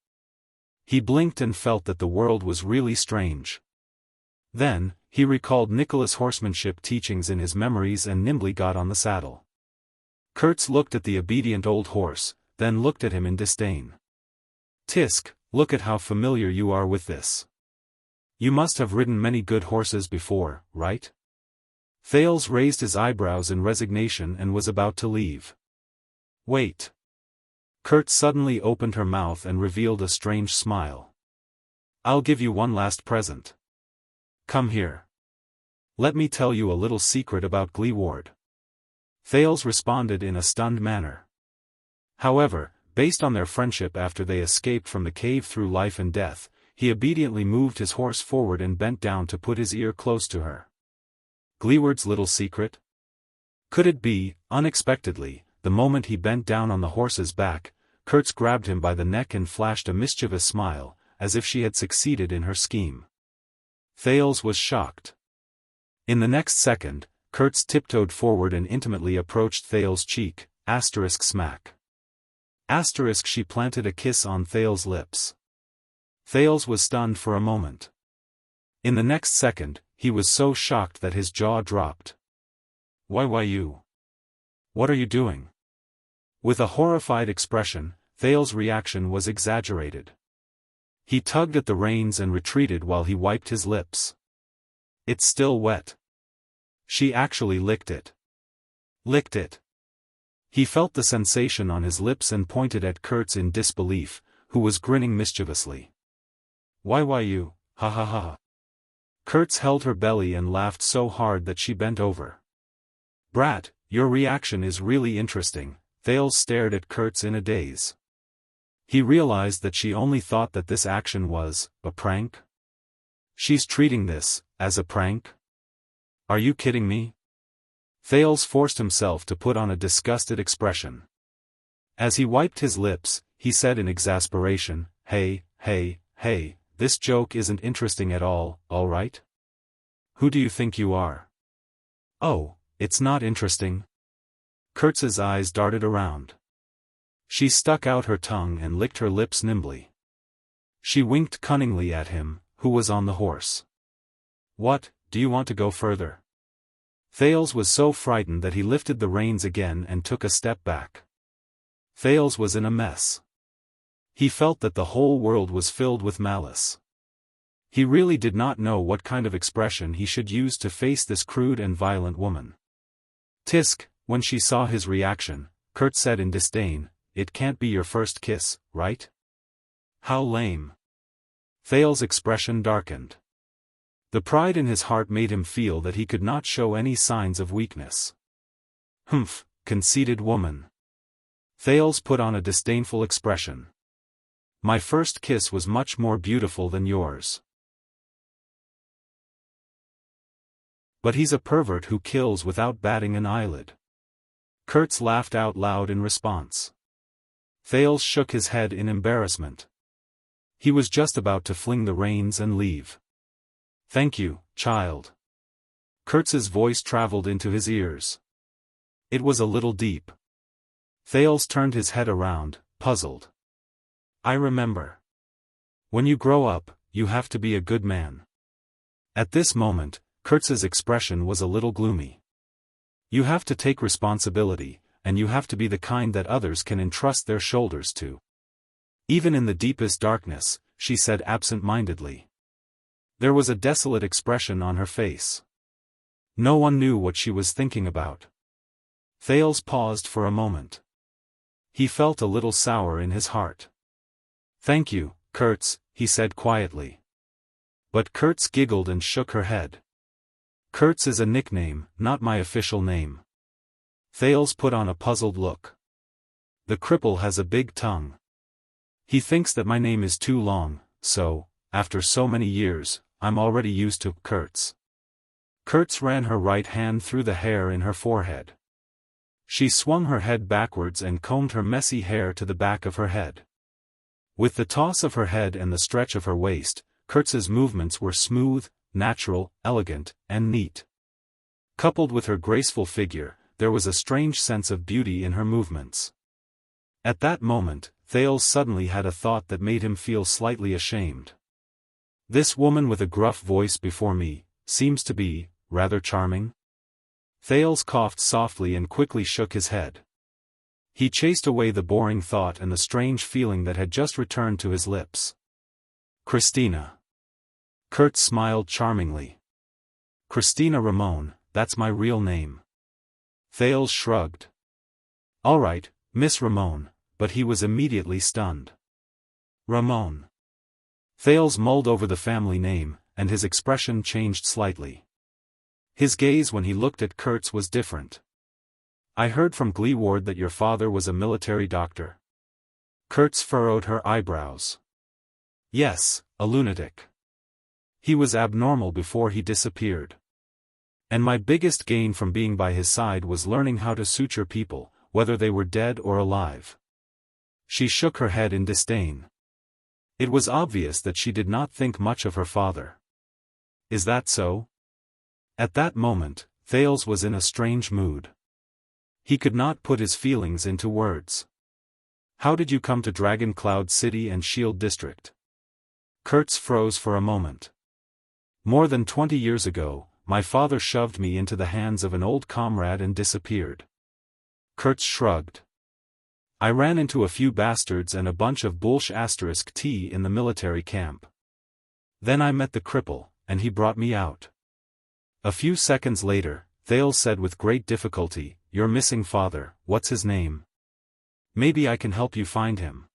He blinked and felt that the world was really strange. Then, he recalled Nicholas' horsemanship teachings in his memories and nimbly got on the saddle. Kurtz looked at the obedient old horse, then looked at him in disdain. Tisk, look at how familiar you are with this. You must have ridden many good horses before, right? Thales raised his eyebrows in resignation and was about to leave. Wait. Kurtz suddenly opened her mouth and revealed a strange smile. I'll give you one last present. Come here. Let me tell you a little secret about Gleeward. Thales responded in a stunned manner. However, based on their friendship after they escaped from the cave through life and death, he obediently moved his horse forward and bent down to put his ear close to her. Gleeward's little secret? Could it be, unexpectedly, the moment he bent down on the horse's back, Kurtz grabbed him by the neck and flashed a mischievous smile, as if she had succeeded in her scheme. Thales was shocked. In the next second, Kurtz tiptoed forward and intimately approached Thales' cheek, *smack. She planted a kiss on Thales' lips. Thales was stunned for a moment. In the next second, he was so shocked that his jaw dropped. Why you? What are you doing? With a horrified expression, Thales' reaction was exaggerated. He tugged at the reins and retreated while he wiped his lips. It's still wet. She actually licked it. Licked it. He felt the sensation on his lips and pointed at Kurtz in disbelief, who was grinning mischievously. Why you, ha ha ha. Kurtz held her belly and laughed so hard that she bent over. Brat, your reaction is really interesting. Thales stared at Kurtz in a daze. He realized that she only thought that this action was a prank. She's treating this as a prank? Are you kidding me? Thales forced himself to put on a disgusted expression. As he wiped his lips, he said in exasperation, Hey, this joke isn't interesting at all right? Who do you think you are? Oh, it's not interesting? Kurtz's eyes darted around. She stuck out her tongue and licked her lips nimbly. She winked cunningly at him, who was on the horse. What, do you want to go further? Thales was so frightened that he lifted the reins again and took a step back. Thales was in a mess. He felt that the whole world was filled with malice. He really did not know what kind of expression he should use to face this crude and violent woman. Tisk, when she saw his reaction, Kurtz said in disdain, It can't be your first kiss, right? How lame. Thales' expression darkened. The pride in his heart made him feel that he could not show any signs of weakness. Humph, conceited woman. Thales put on a disdainful expression. My first kiss was much more beautiful than yours. But he's a pervert who kills without batting an eyelid. Kurtz laughed out loud in response. Thales shook his head in embarrassment. He was just about to fling the reins and leave. Thank you, child. Kurtz's voice traveled into his ears. It was a little deep. Thales turned his head around, puzzled. I remember. When you grow up, you have to be a good man. At this moment, Kurtz's expression was a little gloomy. You have to take responsibility, and you have to be the kind that others can entrust their shoulders to. Even in the deepest darkness, she said absent-mindedly. There was a desolate expression on her face. No one knew what she was thinking about. Thales paused for a moment. He felt a little sour in his heart. Thank you, Kurtz, he said quietly. But Kurtz giggled and shook her head. Kurtz is a nickname, not my official name. Thales put on a puzzled look. The cripple has a big tongue. He thinks that my name is too long, so, after so many years, I'm already used to Kurtz. Kurtz ran her right hand through the hair in her forehead. She swung her head backwards and combed her messy hair to the back of her head. With the toss of her head and the stretch of her waist, Kurtz's movements were smooth, natural, elegant, and neat. Coupled with her graceful figure, there was a strange sense of beauty in her movements. At that moment, Thales suddenly had a thought that made him feel slightly ashamed. This woman with a gruff voice before me, seems to be, rather charming. Thales coughed softly and quickly shook his head. He chased away the boring thought and the strange feeling that had just returned to his lips. Christina. Kurtz smiled charmingly. Christina Ramon, that's my real name. Thales shrugged. All right, Miss Ramon, but he was immediately stunned. Ramon. Thales mulled over the family name, and his expression changed slightly. His gaze when he looked at Kurtz was different. I heard from Gleeward that your father was a military doctor. Kurtz furrowed her eyebrows. Yes, a lunatic. He was abnormal before he disappeared. And my biggest gain from being by his side was learning how to suture people, whether they were dead or alive. She shook her head in disdain. It was obvious that she did not think much of her father. Is that so? At that moment, Thales was in a strange mood. He could not put his feelings into words. How did you come to Dragon Cloud City and Shield District? Kurtz froze for a moment. More than 20 years ago, my father shoved me into the hands of an old comrade and disappeared. Kurtz shrugged. I ran into a few bastards and a bunch of *T in the military camp. Then I met the cripple, and he brought me out. A few seconds later, Thales said with great difficulty, "Your missing father, what's his name? Maybe I can help you find him."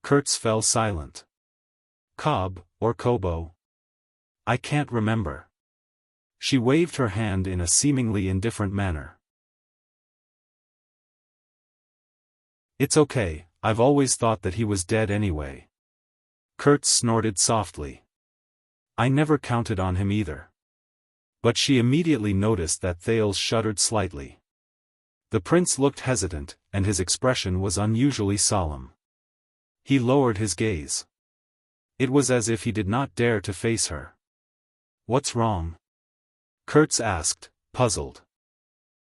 Kurtz fell silent. Cobb, or Kobo? I can't remember. She waved her hand in a seemingly indifferent manner. It's okay, I've always thought that he was dead anyway. Kurtz snorted softly. I never counted on him either. But she immediately noticed that Thales shuddered slightly. The prince looked hesitant, and his expression was unusually solemn. He lowered his gaze. It was as if he did not dare to face her. What's wrong? Kurtz asked, puzzled.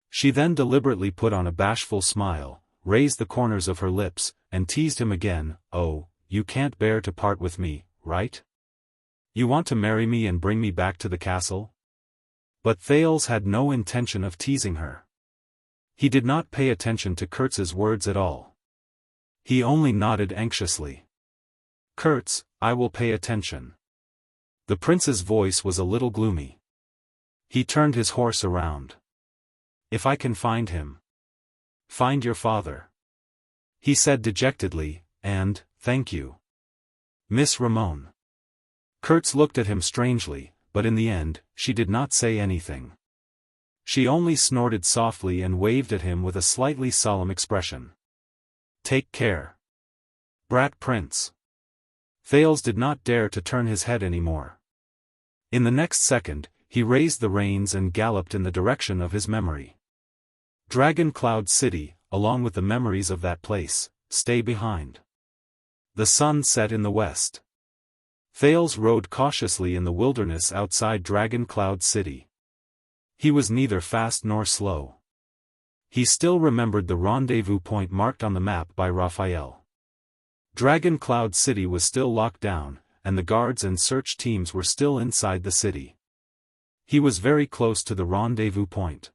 She then deliberately put on a bashful smile, raised the corners of her lips, and teased him again. Oh, you can't bear to part with me, right? You want to marry me and bring me back to the castle? But Thales had no intention of teasing her. He did not pay attention to Kurtz's words at all. He only nodded anxiously. Kurtz, I will pay attention. The prince's voice was a little gloomy. He turned his horse around. If I can find him. Find your father. He said dejectedly, and, thank you. Miss Ramon. Kurtz looked at him strangely, but in the end, she did not say anything. She only snorted softly and waved at him with a slightly solemn expression. Take care. Brat Prince. Thales did not dare to turn his head anymore. In the next second, he raised the reins and galloped in the direction of his memory. Dragon Cloud City, along with the memories of that place, stay behind. The sun set in the west. Thales rode cautiously in the wilderness outside Dragon Cloud City. He was neither fast nor slow. He still remembered the rendezvous point marked on the map by Raphael. Dragon Cloud City was still locked down, and the guards and search teams were still inside the city. He was very close to the rendezvous point.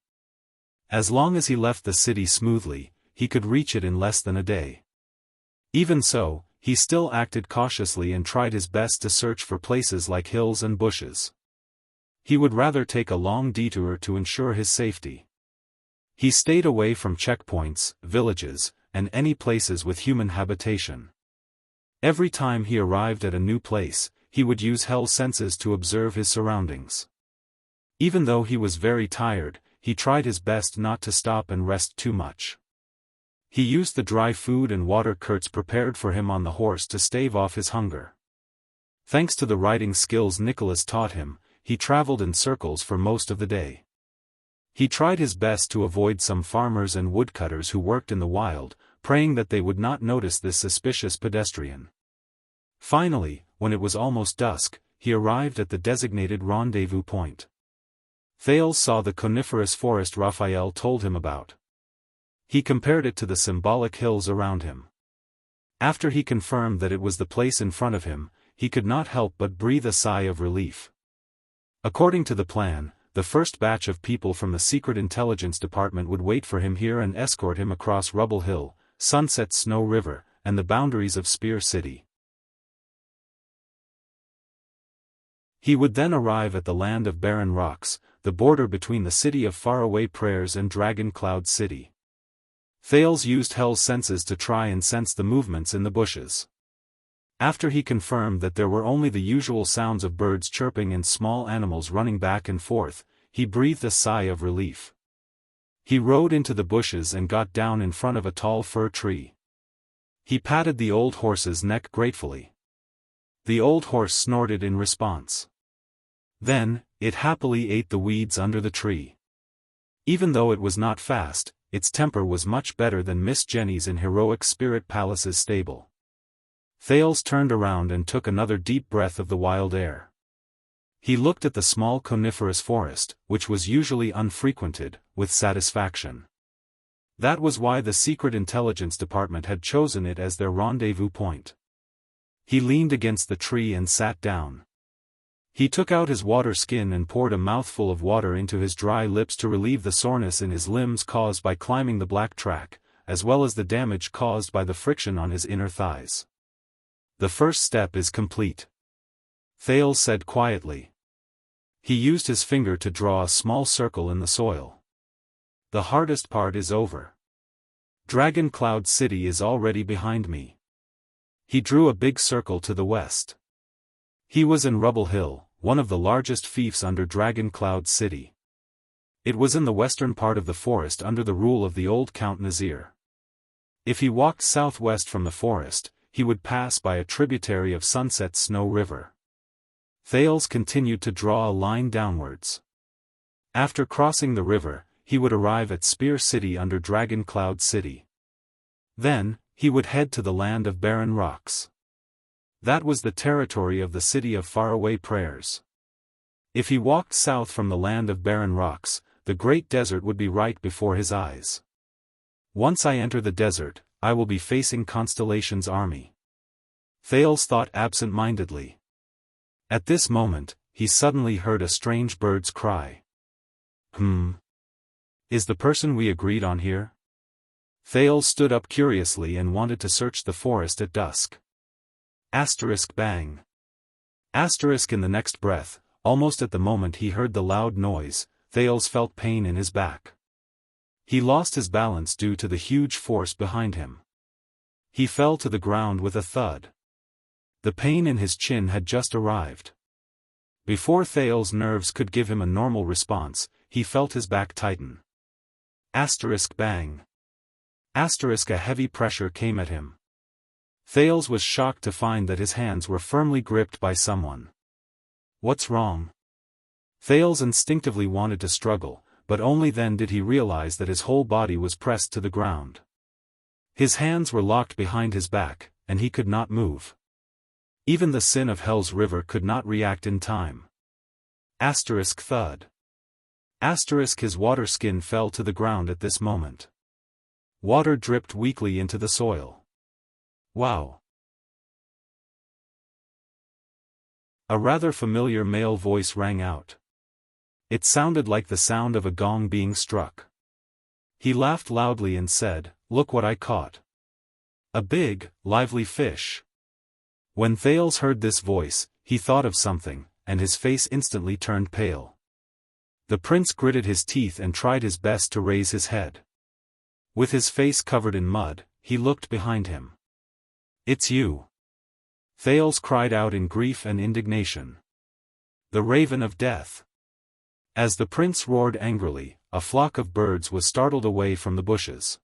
As long as he left the city smoothly, he could reach it in less than a day. Even so, he still acted cautiously and tried his best to search for places like hills and bushes. He would rather take a long detour to ensure his safety. He stayed away from checkpoints, villages, and any places with human habitation. Every time he arrived at a new place, he would use hell senses to observe his surroundings. Even though he was very tired, he tried his best not to stop and rest too much. He used the dry food and water Kurtz prepared for him on the horse to stave off his hunger. Thanks to the riding skills Nicholas taught him, he traveled in circles for most of the day. He tried his best to avoid some farmers and woodcutters who worked in the wild, praying that they would not notice this suspicious pedestrian. Finally, when it was almost dusk, he arrived at the designated rendezvous point. Thales saw the coniferous forest Raphael told him about. He compared it to the symbolic hills around him. After he confirmed that it was the place in front of him, he could not help but breathe a sigh of relief. According to the plan, the first batch of people from the Secret Intelligence Department would wait for him here and escort him across Rubble Hill, Sunset Snow River, and the boundaries of Spear City. He would then arrive at the land of barren rocks, the border between the City of Faraway Prayers and Dragon Cloud City. Thales used Hell's senses to try and sense the movements in the bushes. After he confirmed that there were only the usual sounds of birds chirping and small animals running back and forth, he breathed a sigh of relief. He rode into the bushes and got down in front of a tall fir tree. He patted the old horse's neck gratefully. The old horse snorted in response. Then, it happily ate the weeds under the tree. Even though it was not fast, its temper was much better than Miss Jenny's in Heroic Spirit Palace's stable. Thales turned around and took another deep breath of the wild air. He looked at the small coniferous forest, which was usually unfrequented, with satisfaction. That was why the Secret Intelligence Department had chosen it as their rendezvous point. He leaned against the tree and sat down. He took out his water skin and poured a mouthful of water into his dry lips to relieve the soreness in his limbs caused by climbing the black track, as well as the damage caused by the friction on his inner thighs. The first step is complete, Thales said quietly. He used his finger to draw a small circle in the soil. The hardest part is over. Dragon Cloud City is already behind me. He drew a big circle to the west. He was in Rubble Hill, one of the largest fiefs under Dragon Cloud City. It was in the western part of the forest under the rule of the old Count Nazir. If he walked southwest from the forest, he would pass by a tributary of Sunset Snow River. Thales continued to draw a line downwards. After crossing the river, he would arrive at Spear City under Dragon Cloud City. Then, he would head to the land of barren rocks. That was the territory of the city of faraway prayers. If he walked south from the land of barren rocks, the great desert would be right before his eyes. Once I enter the desert, I will be facing Constellation's army. Thales thought absent-mindedly. At this moment, he suddenly heard a strange bird's cry. Is the person we agreed on here? Thales stood up curiously and wanted to search the forest at dusk. Bang. In the next breath, almost at the moment he heard the loud noise, Thales felt pain in his back. He lost his balance due to the huge force behind him. He fell to the ground with a thud. The pain in his chin had just arrived. Before Thales' nerves could give him a normal response, he felt his back tighten. Bang. A heavy pressure came at him. Thales was shocked to find that his hands were firmly gripped by someone. What's wrong? Thales instinctively wanted to struggle, but only then did he realize that his whole body was pressed to the ground. His hands were locked behind his back, and he could not move. Even the sin of Hell's River could not react in time. Thud. His water skin fell to the ground at this moment. Water dripped weakly into the soil. Wow! A rather familiar male voice rang out. It sounded like the sound of a gong being struck. He laughed loudly and said, "Look what I caught. A big, lively fish." When Thales heard this voice, he thought of something, and his face instantly turned pale. The prince gritted his teeth and tried his best to raise his head. With his face covered in mud, he looked behind him. "It's you!" Thales cried out in grief and indignation. "The Raven of Death!" As the prince roared angrily, a flock of birds was startled away from the bushes.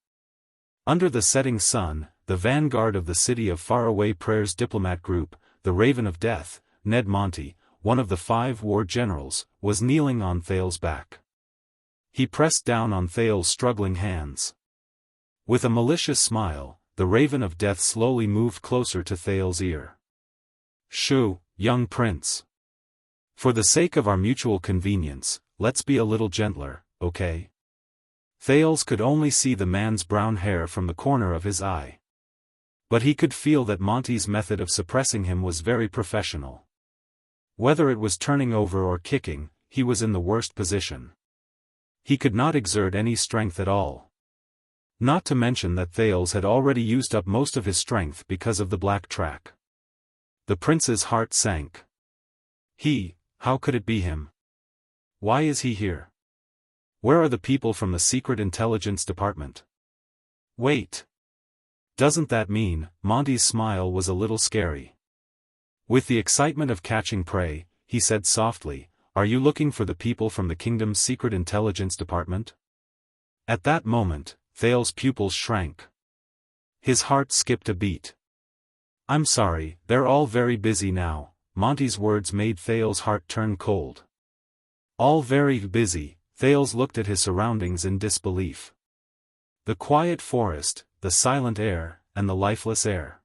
Under the setting sun, the vanguard of the City of Faraway Prayers diplomat group, the Raven of Death, Ned Monty, one of the 5 war generals, was kneeling on Thales' back. He pressed down on Thales' struggling hands. With a malicious smile, the Raven of Death slowly moved closer to Thales' ear. "Shoo, young prince. For the sake of our mutual convenience, let's be a little gentler, okay?" Thales could only see the man's brown hair from the corner of his eye. But he could feel that Monty's method of suppressing him was very professional. Whether it was turning over or kicking, he was in the worst position. He could not exert any strength at all. Not to mention that Thales had already used up most of his strength because of the black track. The prince's heart sank. How could it be him? Why is he here? Where are the people from the Secret Intelligence Department? Wait. Doesn't that mean? Monty's smile was a little scary. With the excitement of catching prey, he said softly, "Are you looking for the people from the kingdom's Secret Intelligence Department?" At that moment, Thales' pupils shrank. His heart skipped a beat. I'm sorry, they're all very busy now. Monty's words made Thales' heart turn cold. All very busy. Thales looked at his surroundings in disbelief. The quiet forest, the silent air, and the lifeless air.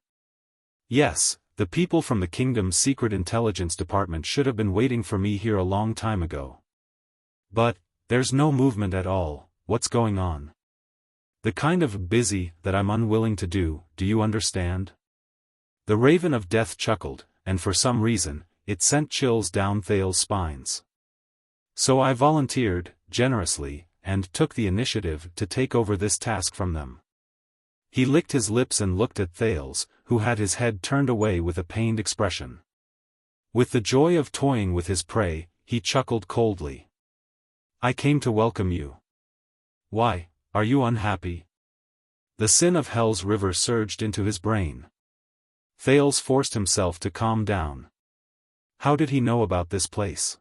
Yes, the people from the kingdom's secret intelligence department should have been waiting for me here a long time ago. But, there's no movement at all. What's going on? The kind of busy that I'm unwilling to do you understand? The Raven of Death chuckled, and for some reason, it sent chills down Thales' spines. So I volunteered, generously, and took the initiative to take over this task from them. He licked his lips and looked at Thales, who had his head turned away with a pained expression. With the joy of toying with his prey, he chuckled coldly. I came to welcome you. Why, are you unhappy? The sin of Hell's river surged into his brain. Thales forced himself to calm down. How did he know about this place?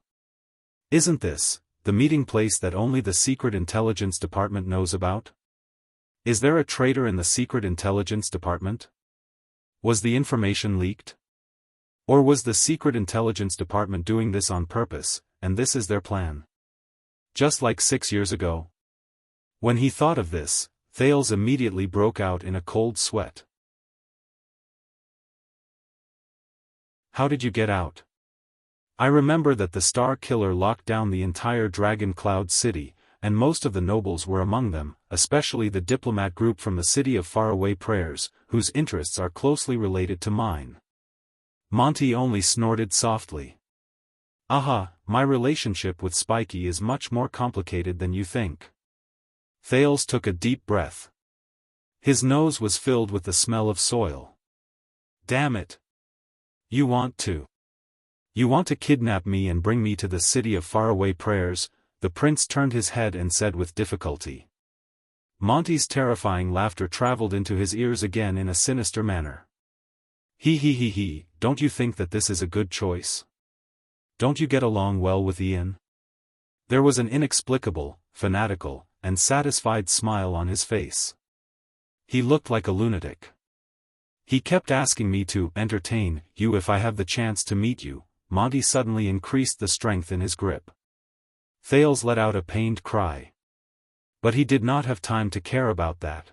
Isn't this the meeting place that only the Secret Intelligence Department knows about? Is there a traitor in the Secret Intelligence Department? Was the information leaked? Or was the Secret Intelligence Department doing this on purpose, and this is their plan? Just like 6 years ago? When he thought of this, Thales immediately broke out in a cold sweat. How did you get out? I remember that the Star Killer locked down the entire Dragon Cloud City, and most of the nobles were among them, especially the diplomat group from the City of Faraway Prayers, whose interests are closely related to mine. Monty only snorted softly. Aha, my relationship with Spiky is much more complicated than you think. Thales took a deep breath. His nose was filled with the smell of soil. Damn it. You want to kidnap me and bring me to the City of Faraway Prayers? The prince turned his head and said with difficulty. Monty's terrifying laughter traveled into his ears again in a sinister manner. He, don't you think that this is a good choice? Don't you get along well with Ian? There was an inexplicable, fanatical, and satisfied smile on his face. He looked like a lunatic. He kept asking me to entertain you if I have the chance to meet you. Monty suddenly increased the strength in his grip. Thales let out a pained cry. But he did not have time to care about that.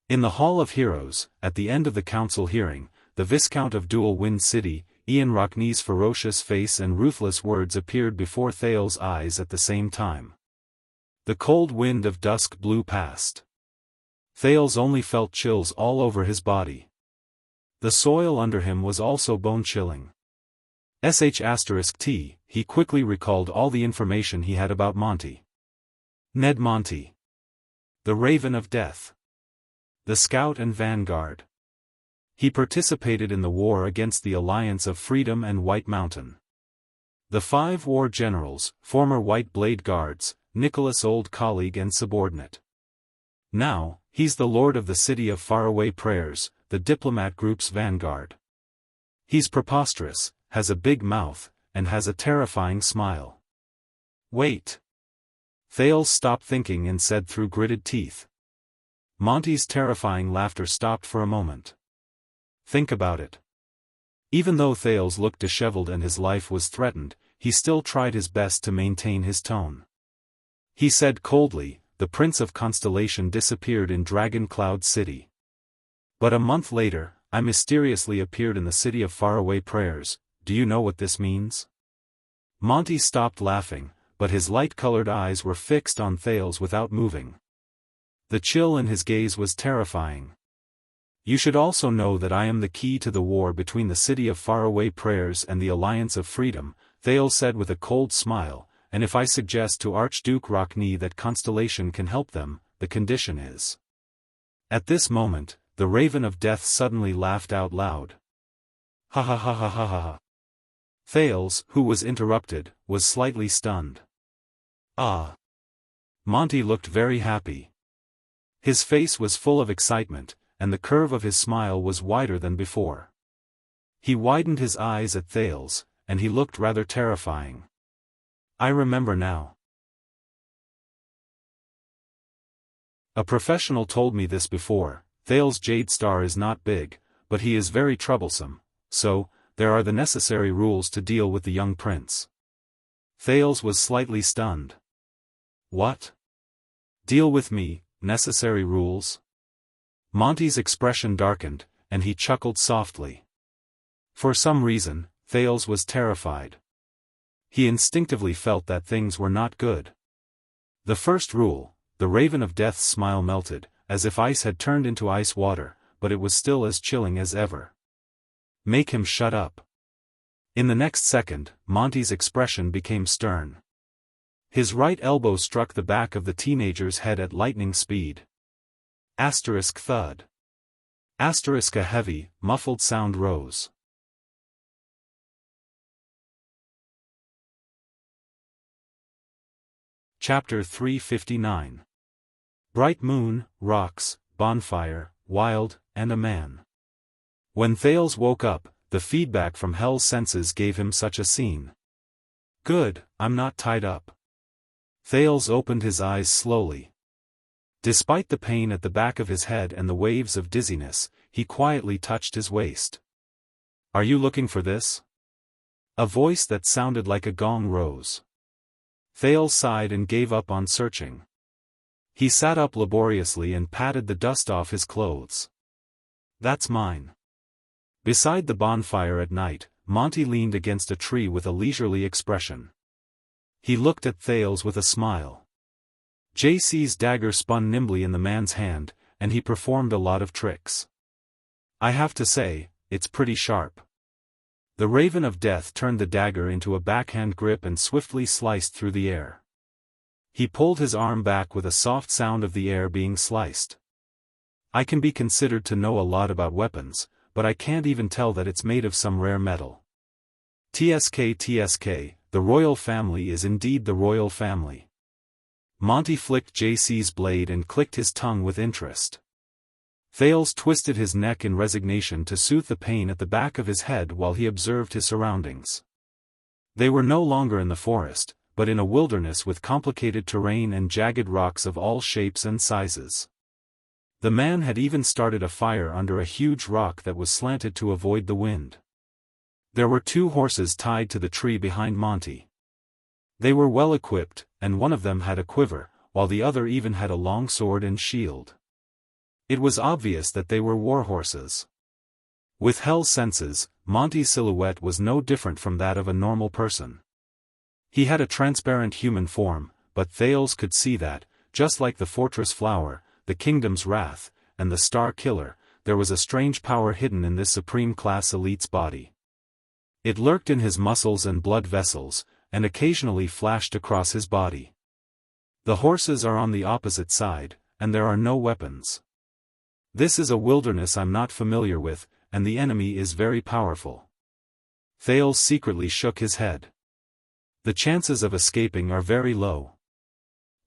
In the Hall of Heroes, at the end of the council hearing, the Viscount of Dual Wind City, Ian Rockney's ferocious face and ruthless words appeared before Thales' eyes at the same time. The cold wind of dusk blew past. Thales only felt chills all over his body. The soil under him was also bone-chilling. *T, he quickly recalled all the information he had about Monty. Ned Monty. The Raven of Death. The Scout and Vanguard. He participated in the war against the Alliance of Freedom and White Mountain. The 5 war generals, former White Blade Guards, Nicholas' old colleague and subordinate. Now, he's the Lord of the City of Faraway Prayers, the diplomat group's vanguard. He's preposterous, has a big mouth, and has a terrifying smile. Wait. Thales stopped thinking and said through gritted teeth. Monty's terrifying laughter stopped for a moment. Think about it. Even though Thales looked disheveled and his life was threatened, he still tried his best to maintain his tone. He said coldly, the Prince of Constellation disappeared in Dragon Cloud City. But a month later, I mysteriously appeared in the City of Faraway Prayers. Do you know what this means? Monty stopped laughing, but his light-colored eyes were fixed on Thales without moving. The chill in his gaze was terrifying. You should also know that I am the key to the war between the City of Faraway Prayers and the Alliance of Freedom, Thales said with a cold smile, and if I suggest to Archduke Rockney that Constellation can help them, the condition is. At this moment, the Raven of Death suddenly laughed out loud. Ha ha ha ha ha ha ha. Thales, who was interrupted, was slightly stunned. Ah. Monty looked very happy. His face was full of excitement, and the curve of his smile was wider than before. He widened his eyes at Thales, and he looked rather terrifying. I remember now. A professional told me this before. Thales' Jade Star is not big, but he is very troublesome, so, there are the necessary rules to deal with the young prince. Thales was slightly stunned. What? Deal with me, necessary rules? Monty's expression darkened, and he chuckled softly. For some reason, Thales was terrified. He instinctively felt that things were not good. The first rule, the Raven of Death's smile melted, as if ice had turned into ice water, but it was still as chilling as ever. Make him shut up. In the next second, Monty's expression became stern. His right elbow struck the back of the teenager's head at lightning speed. Asterisk thud. Asterisk a heavy, muffled sound rose. Chapter 359. Bright moon, rocks, bonfire, wild, and a man. When Thales woke up, the feedback from Hell's senses gave him such a scene. Good, I'm not tied up. Thales opened his eyes slowly. Despite the pain at the back of his head and the waves of dizziness, he quietly touched his waist. Are you looking for this? A voice that sounded like a gong rose. Thales sighed and gave up on searching. He sat up laboriously and patted the dust off his clothes. That's mine. Beside the bonfire at night, Monty leaned against a tree with a leisurely expression. He looked at Thales with a smile. JC's dagger spun nimbly in the man's hand, and he performed a lot of tricks. I have to say, it's pretty sharp. The Raven of Death turned the dagger into a backhand grip and swiftly sliced through the air. He pulled his arm back with a soft sound of the air being sliced. I can be considered to know a lot about weapons, but I can't even tell that it's made of some rare metal. TSK, the royal family is indeed the royal family. Monty flicked JC's blade and clicked his tongue with interest. Thales twisted his neck in resignation to soothe the pain at the back of his head while he observed his surroundings. They were no longer in the forest, but in a wilderness with complicated terrain and jagged rocks of all shapes and sizes. The man had even started a fire under a huge rock that was slanted to avoid the wind. There were 2 horses tied to the tree behind Monty. They were well equipped, and one of them had a quiver, while the other even had a long sword and shield. It was obvious that they were war horses. With Hell's senses, Monty's silhouette was no different from that of a normal person. He had a transparent human form, but Thales could see that, just like the fortress flower, the kingdom's wrath, and the star killer, there was a strange power hidden in this supreme class elite's body. It lurked in his muscles and blood vessels, and occasionally flashed across his body. The horses are on the opposite side, and there are no weapons. This is a wilderness I'm not familiar with, and the enemy is very powerful. Thales secretly shook his head. The chances of escaping are very low.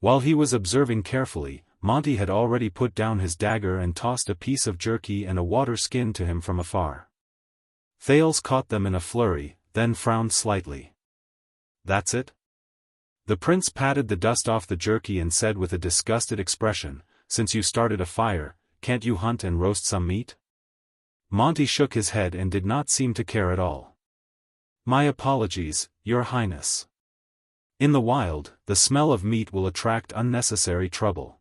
While he was observing carefully, Monty had already put down his dagger and tossed a piece of jerky and a water skin to him from afar. Thales caught them in a flurry, then frowned slightly. That's it? The prince patted the dust off the jerky and said with a disgusted expression, since you started a fire, can't you hunt and roast some meat? Monty shook his head and did not seem to care at all. My apologies, Your Highness. In the wild, the smell of meat will attract unnecessary trouble.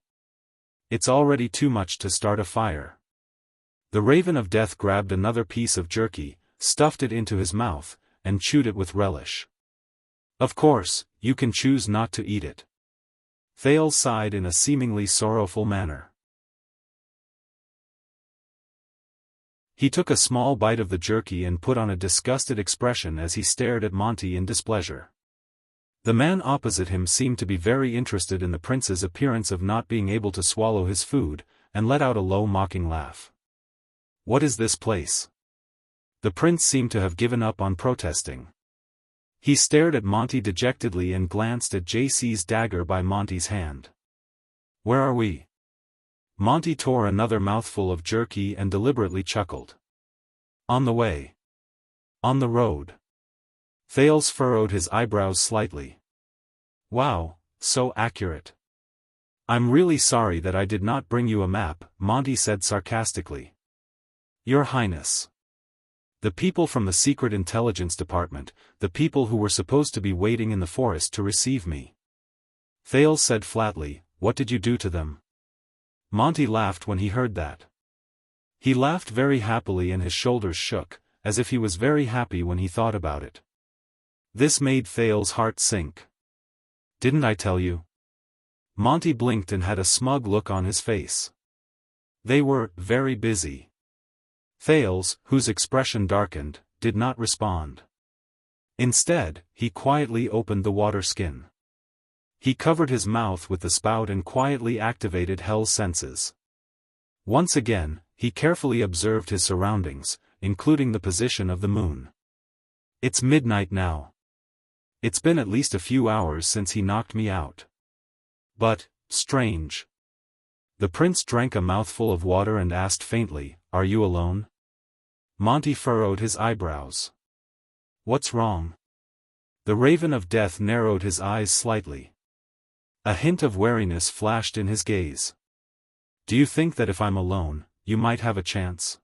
It's already too much to start a fire. The Raven of Death grabbed another piece of jerky, stuffed it into his mouth, and chewed it with relish. Of course, you can choose not to eat it. Thales sighed in a seemingly sorrowful manner. He took a small bite of the jerky and put on a disgusted expression as he stared at Monty in displeasure. The man opposite him seemed to be very interested in the prince's appearance of not being able to swallow his food, and let out a low mocking laugh. What is this place? The prince seemed to have given up on protesting. He stared at Monty dejectedly and glanced at JC's dagger by Monty's hand. Where are we? Monty tore another mouthful of jerky and deliberately chuckled. On the way. On the road. Thales furrowed his eyebrows slightly. Wow, so accurate. I'm really sorry that I did not bring you a map, Monty said sarcastically. Your Highness. The people from the Secret Intelligence Department, the people who were supposed to be waiting in the forest to receive me. Thales said flatly, what did you do to them? Monty laughed when he heard that. He laughed very happily and his shoulders shook, as if he was very happy when he thought about it. This made Thales' heart sink. Didn't I tell you? Monty blinked and had a smug look on his face. They were very busy. Thales, whose expression darkened, did not respond. Instead, he quietly opened the water skin. He covered his mouth with the spout and quietly activated Hell's senses. Once again, he carefully observed his surroundings, including the position of the moon. It's midnight now. It's been at least a few hours since he knocked me out. But, strange. The prince drank a mouthful of water and asked faintly, are you alone? Monty furrowed his eyebrows. What's wrong? The Raven of Death narrowed his eyes slightly. A hint of wariness flashed in his gaze. Do you think that if I'm alone, you might have a chance?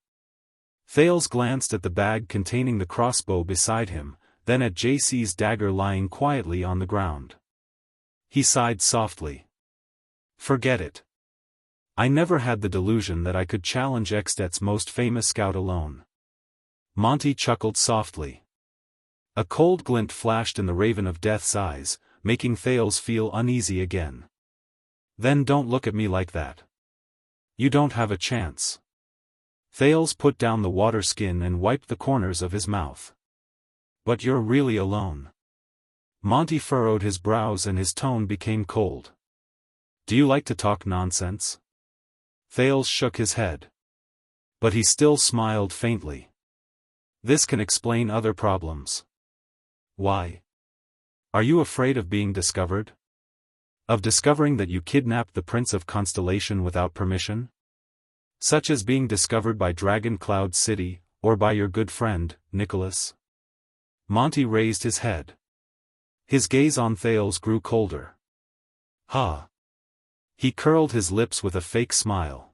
Thales glanced at the bag containing the crossbow beside him, then at JC's dagger lying quietly on the ground. He sighed softly. Forget it. I never had the delusion that I could challenge Extet's most famous scout alone. Monty chuckled softly. A cold glint flashed in the Raven of Death's eyes, making Thales feel uneasy again. Then don't look at me like that. You don't have a chance. Thales put down the water skin and wiped the corners of his mouth. But you're really alone. Monty furrowed his brows and his tone became cold. Do you like to talk nonsense? Thales shook his head. But he still smiled faintly. This can explain other problems. Why? Are you afraid of being discovered? Of discovering that you kidnapped the Prince of Constellation without permission? Such as being discovered by Dragon Cloud City, or by your good friend, Nicholas? Monty raised his head. His gaze on Thales grew colder. Ha! He curled his lips with a fake smile.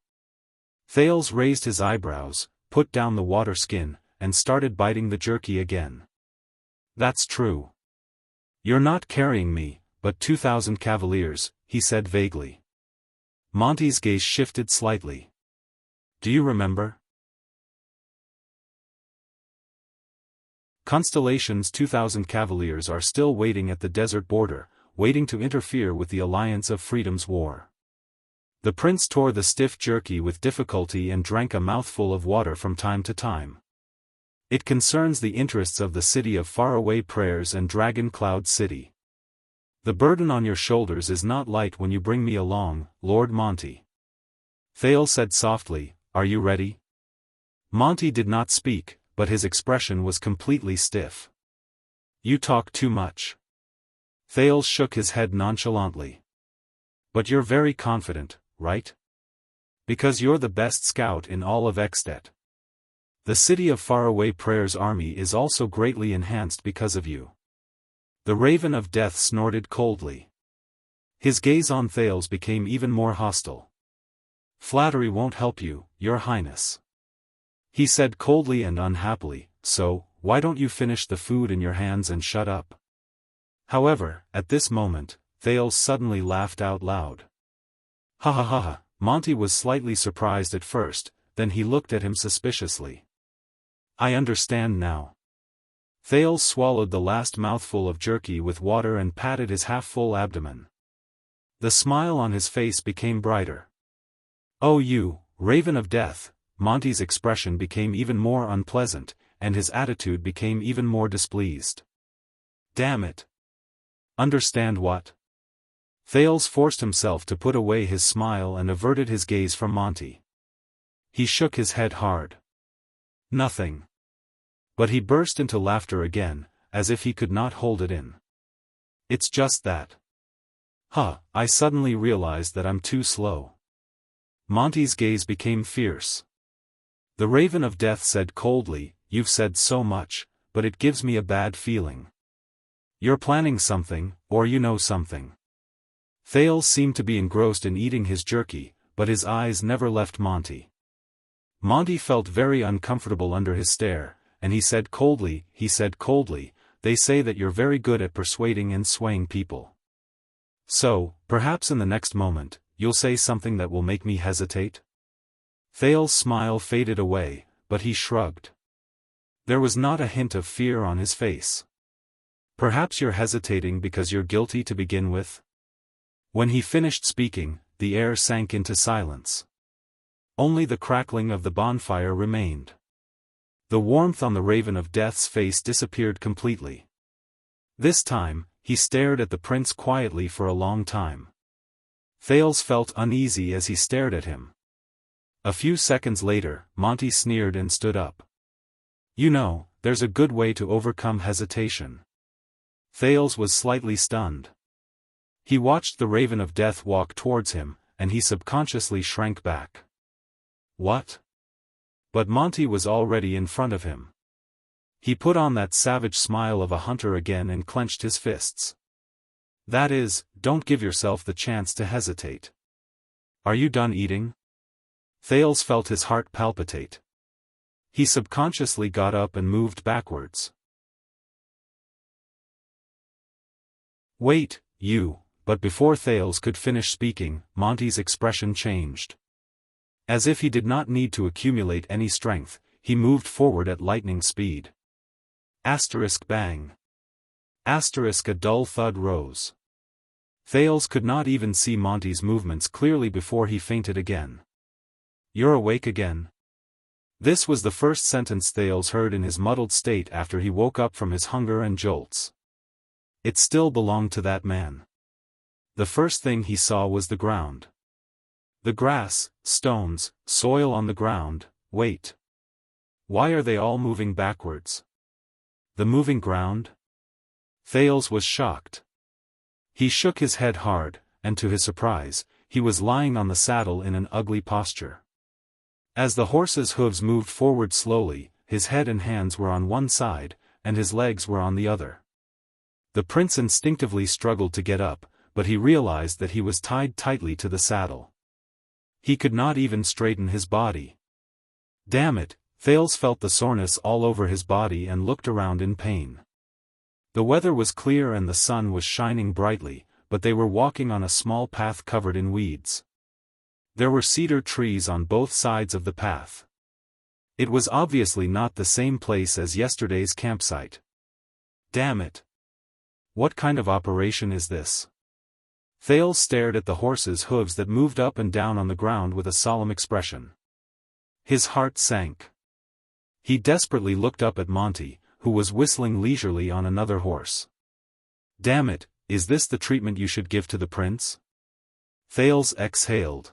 Thales raised his eyebrows, put down the water skin, and started biting the jerky again. That's true. You're not carrying me, but 2,000 cavaliers, he said vaguely. Monty's gaze shifted slightly. Do you remember? Constellation's 2,000 cavaliers are still waiting at the desert border, waiting to interfere with the Alliance of Freedom's war. The prince tore the stiff jerky with difficulty and drank a mouthful of water from time to time. It concerns the interests of the city of faraway prayers and Dragon Cloud City. The burden on your shoulders is not light when you bring me along, Lord Monty. Thales said softly, are you ready? Monty did not speak, but his expression was completely stiff. You talk too much. Thales shook his head nonchalantly. But you're very confident, right? Because you're the best scout in all of Extet. The city of faraway prayers army is also greatly enhanced because of you. The Raven of Death snorted coldly. His gaze on Thales became even more hostile. Flattery won't help you, Your Highness. He said coldly and unhappily, so, why don't you finish the food in your hands and shut up? However, at this moment, Thales suddenly laughed out loud. Ha ha ha ha. Monty was slightly surprised at first, then he looked at him suspiciously. I understand now. Thales swallowed the last mouthful of jerky with water and patted his half-full abdomen. The smile on his face became brighter. Oh you, Raven of Death. Monty's expression became even more unpleasant, and his attitude became even more displeased. Damn it. Understand what? Thales forced himself to put away his smile and averted his gaze from Monty. He shook his head hard. Nothing. But he burst into laughter again, as if he could not hold it in. It's just that. I suddenly realized that I'm too slow. Monty's gaze became fierce. The Raven of Death said coldly, you've said so much, but it gives me a bad feeling. You're planning something, or you know something. Thales seemed to be engrossed in eating his jerky, but his eyes never left Monty. Monty felt very uncomfortable under his stare, and he said coldly, they say that you're very good at persuading and swaying people. So, perhaps in the next moment, you'll say something that will make me hesitate? Thales's smile faded away, but he shrugged. There was not a hint of fear on his face. Perhaps you're hesitating because you're guilty to begin with? When he finished speaking, the air sank into silence. Only the crackling of the bonfire remained. The warmth on the Raven of Death's face disappeared completely. This time, he stared at the prince quietly for a long time. Thales felt uneasy as he stared at him. A few seconds later, Monty sneered and stood up. You know, there's a good way to overcome hesitation. Thales was slightly stunned. He watched the Raven of Death walk towards him, and he subconsciously shrank back. What? But Monty was already in front of him. He put on that savage smile of a hunter again and clenched his fists. That is, don't give yourself the chance to hesitate. Are you done eating? Thales felt his heart palpitate. He subconsciously got up and moved backwards. Wait, you, but before Thales could finish speaking, Monty's expression changed. As if he did not need to accumulate any strength, he moved forward at lightning speed. Asterisk bang. Asterisk a dull thud rose. Thales could not even see Monty's movements clearly before he fainted again. You're awake again? This was the first sentence Thales heard in his muddled state after he woke up from his hunger and jolts. It still belonged to that man. The first thing he saw was the ground. The grass, stones, soil on the ground. Wait. Why are they all moving backwards? The moving ground? Thales was shocked. He shook his head hard, and to his surprise, he was lying on the saddle in an ugly posture. As the horse's hooves moved forward slowly, his head and hands were on one side, and his legs were on the other. The prince instinctively struggled to get up, but he realized that he was tied tightly to the saddle. He could not even straighten his body. Damn it, Thales felt the soreness all over his body and looked around in pain. The weather was clear and the sun was shining brightly, but they were walking on a small path covered in weeds. There were cedar trees on both sides of the path. It was obviously not the same place as yesterday's campsite. Damn it. What kind of operation is this? Thales stared at the horse's hooves that moved up and down on the ground with a solemn expression. His heart sank. He desperately looked up at Monty, who was whistling leisurely on another horse. Damn it, is this the treatment you should give to the prince? Thales exhaled.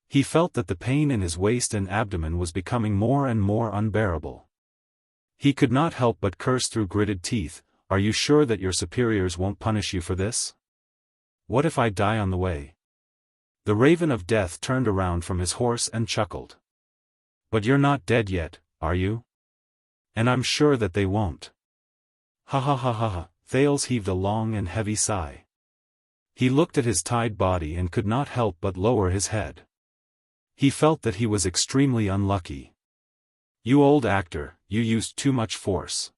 He felt that the pain in his waist and abdomen was becoming more and more unbearable. He could not help but curse through gritted teeth. Are you sure that your superiors won't punish you for this? What if I die on the way? The Raven of Death turned around from his horse and chuckled. But you're not dead yet, are you? And I'm sure that they won't. Ha ha ha ha ha. Thales heaved a long and heavy sigh. He looked at his tied body and could not help but lower his head. He felt that he was extremely unlucky. You old actor, you used too much force.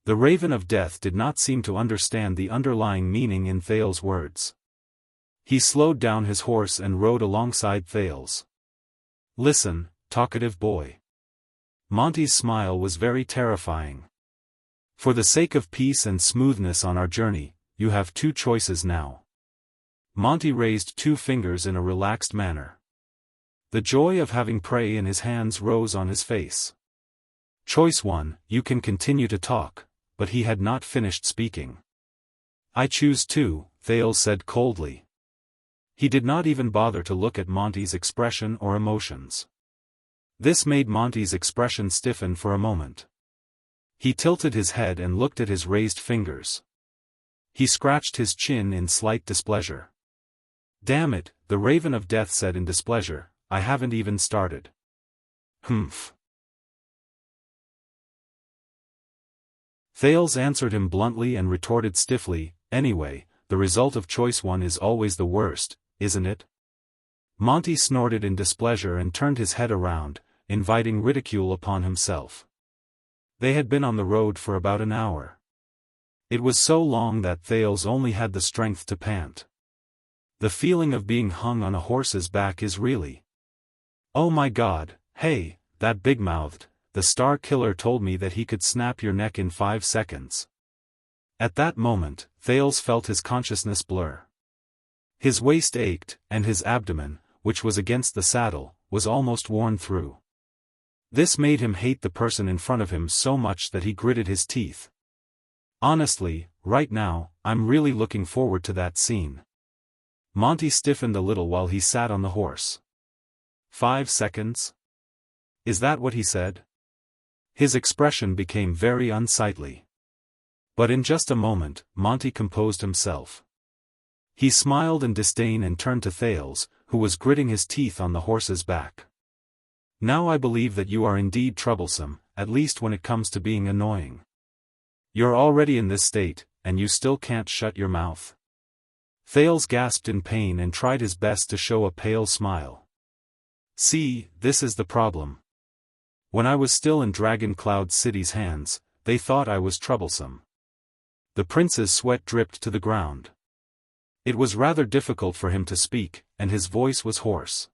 The Raven of Death did not seem to understand the underlying meaning in Thales' words. He slowed down his horse and rode alongside Thales. Listen, talkative boy. Monty's smile was very terrifying. For the sake of peace and smoothness on our journey, you have two choices now. Monty raised two fingers in a relaxed manner. The joy of having prey in his hands rose on his face. Choice 1, you can continue to talk. But he had not finished speaking. I choose 2, Thales said coldly. He did not even bother to look at Monty's expression or emotions. This made Monty's expression stiffen for a moment. He tilted his head and looked at his raised fingers. He scratched his chin in slight displeasure. Damn it, the Raven of Death said in displeasure, I haven't even started. Humph. Thales answered him bluntly and retorted stiffly, anyway, the result of choice 1 is always the worst, isn't it? Monty snorted in displeasure and turned his head around, inviting ridicule upon himself. They had been on the road for about an hour. It was so long that Thales only had the strength to pant. The feeling of being hung on a horse's back is really... Oh my God, hey, that big-mouthed, the Star Killer told me that he could snap your neck in 5 seconds. At that moment, Thales felt his consciousness blur. His waist ached, and his abdomen, which was against the saddle, was almost worn through. This made him hate the person in front of him so much that he gritted his teeth. Honestly, right now, I'm really looking forward to that scene. Monty stiffened a little while he sat on the horse. 5 seconds? Is that what he said? His expression became very unsightly. But in just a moment, Monty composed himself. He smiled in disdain and turned to Thales, who was gritting his teeth on the horse's back. Now I believe that you are indeed troublesome, at least when it comes to being annoying. You're already in this state, and you still can't shut your mouth. Thales gasped in pain and tried his best to show a pale smile. See, this is the problem. When I was still in Dragon Cloud City's hands, they thought I was troublesome. The prince's sweat dripped to the ground. It was rather difficult for him to speak, and his voice was hoarse.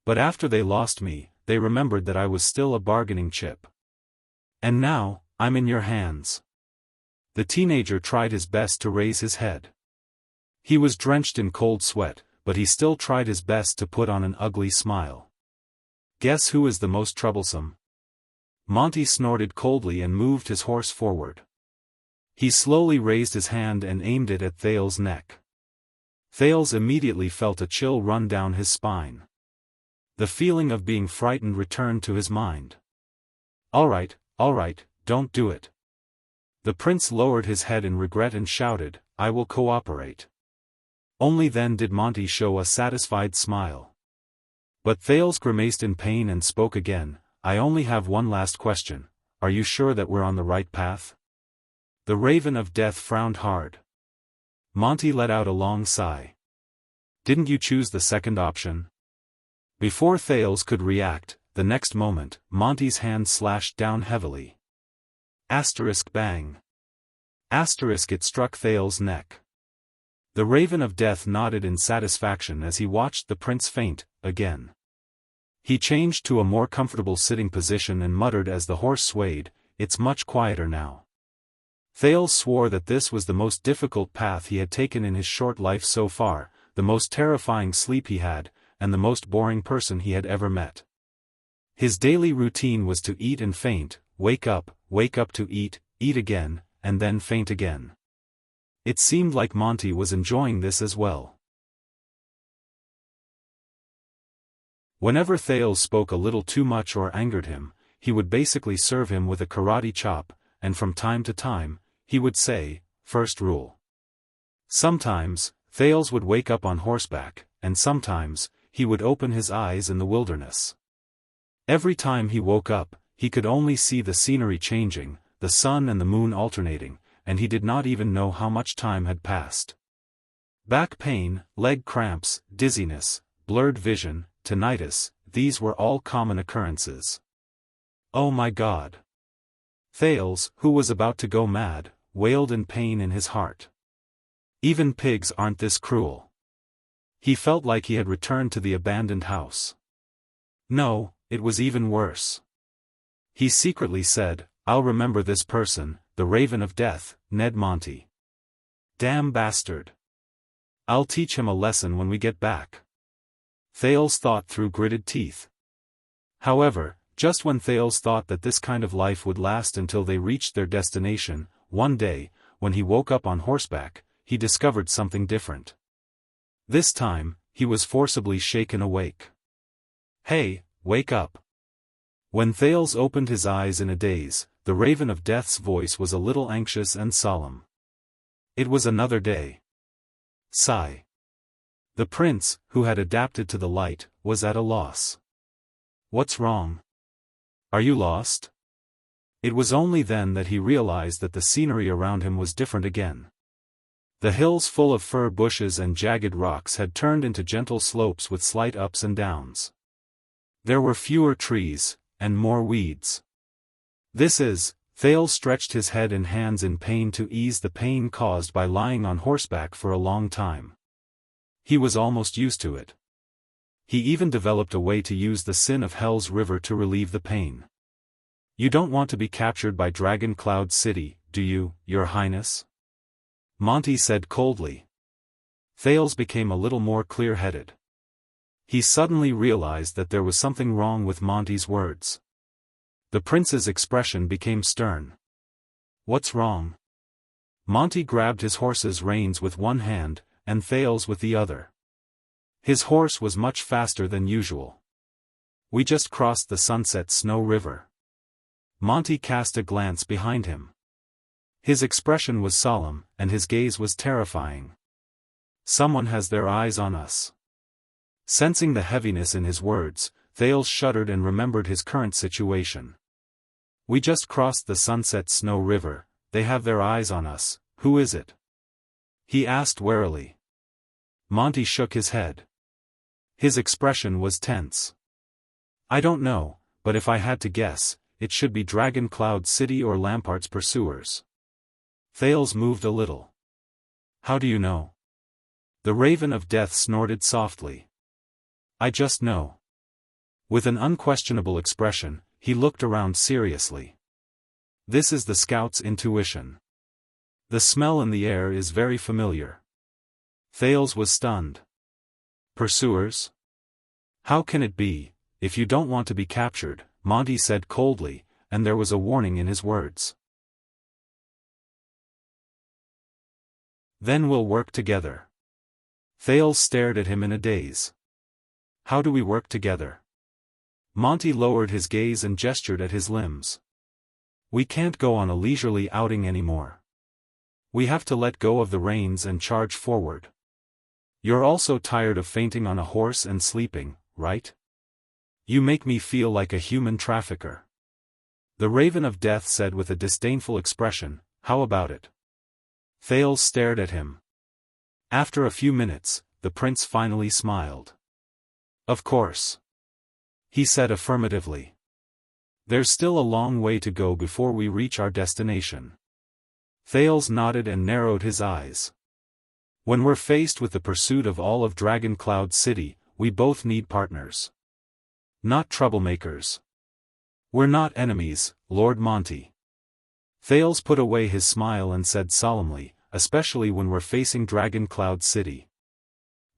But after they lost me, they remembered that I was still a bargaining chip. And now, I'm in your hands. The teenager tried his best to raise his head. He was drenched in cold sweat, but he still tried his best to put on an ugly smile. Guess who is the most troublesome? Monty snorted coldly and moved his horse forward. He slowly raised his hand and aimed it at Thales' neck. Thales immediately felt a chill run down his spine. The feeling of being frightened returned to his mind. All right, don't do it. The prince lowered his head in regret and shouted, I will cooperate. Only then did Monty show a satisfied smile. But Thales grimaced in pain and spoke again, I only have one last question, are you sure that we're on the right path? The Raven of Death frowned hard. Monty let out a long sigh. Didn't you choose the second option? Before Thales could react, the next moment, Monty's hand slashed down heavily. Asterisk bang. Asterisk it struck Thales' neck. The Raven of Death nodded in satisfaction as he watched the prince faint, again. He changed to a more comfortable sitting position and muttered as the horse swayed, it's much quieter now. Thales swore that this was the most difficult path he had taken in his short life so far, the most terrifying sleep he had, and the most boring person he had ever met. His daily routine was to eat and faint, wake up to eat again, and then faint again. It seemed like Monty was enjoying this as well. Whenever Thales spoke a little too much or angered him, he would basically serve him with a karate chop, and from time to time, he would say, first rule. Sometimes, Thales would wake up on horseback, and sometimes, he would open his eyes in the wilderness. Every time he woke up, he could only see the scenery changing, the sun and the moon alternating, and he did not even know how much time had passed. Back pain, leg cramps, dizziness, blurred vision, tinnitus, these were all common occurrences. Oh my God! Thales, who was about to go mad, wailed in pain in his heart. Even pigs aren't this cruel. He felt like he had returned to the abandoned house. No, it was even worse. He secretly said, I'll remember this person, the Raven of Death, Ned Monty. Damn bastard. I'll teach him a lesson when we get back. Thales thought through gritted teeth. However, just when Thales thought that this kind of life would last until they reached their destination, one day, when he woke up on horseback, he discovered something different. This time, he was forcibly shaken awake. Hey, wake up. When Thales opened his eyes in a daze, the Raven of Death's voice was a little anxious and solemn. It was another day. Sigh. The prince, who had adapted to the light, was at a loss. What's wrong? Are you lost? It was only then that he realized that the scenery around him was different again. The hills full of fir bushes and jagged rocks had turned into gentle slopes with slight ups and downs. There were fewer trees, and more weeds. Thales stretched his head and hands in pain to ease the pain caused by lying on horseback for a long time. He was almost used to it. He even developed a way to use the sin of Hell's River to relieve the pain. You don't want to be captured by Dragon Cloud City, do you, Your Highness? Monty said coldly. Thales became a little more clear-headed. He suddenly realized that there was something wrong with Monty's words. The prince's expression became stern. What's wrong? Monty grabbed his horse's reins with one hand, and Thales with the other. His horse was much faster than usual. We just crossed the Sunset Snow River. Monty cast a glance behind him. His expression was solemn, and his gaze was terrifying. Someone has their eyes on us. Sensing the heaviness in his words, Thales shuddered and remembered his current situation. We just crossed the Sunset Snow River, they have their eyes on us, who is it? He asked warily. Monty shook his head. His expression was tense. I don't know, but if I had to guess, it should be Dragon Cloud City or Lampart's pursuers. Thales moved a little. How do you know? The Raven of Death snorted softly. I just know. With an unquestionable expression, he looked around seriously. This is the scout's intuition. The smell in the air is very familiar. Thales was stunned. Pursuers? How can it be, if you don't want to be captured, Monty said coldly, and there was a warning in his words. Then we'll work together. Thales stared at him in a daze. How do we work together? Monty lowered his gaze and gestured at his limbs. We can't go on a leisurely outing anymore. We have to let go of the reins and charge forward. You're also tired of fainting on a horse and sleeping, right? You make me feel like a human trafficker. The Raven of Death said with a disdainful expression, how about it? Thales stared at him. After a few minutes, the prince finally smiled. Of course. He said affirmatively. There's still a long way to go before we reach our destination. Thales nodded and narrowed his eyes. When we're faced with the pursuit of all of Dragon Cloud City, we both need partners. Not troublemakers. We're not enemies, Lord Monty. Thales put away his smile and said solemnly, especially when we're facing Dragon Cloud City.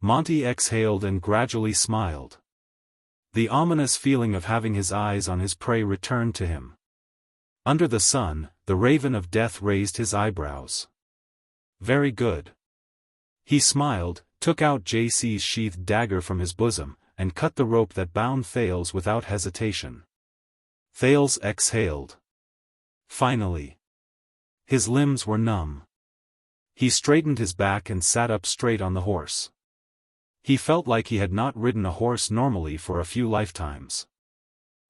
Monty exhaled and gradually smiled. The ominous feeling of having his eyes on his prey returned to him. Under the sun, the Raven of Death raised his eyebrows. Very good. He smiled, took out JC's sheathed dagger from his bosom, and cut the rope that bound Thales without hesitation. Thales exhaled. Finally. His limbs were numb. He straightened his back and sat up straight on the horse. He felt like he had not ridden a horse normally for a few lifetimes.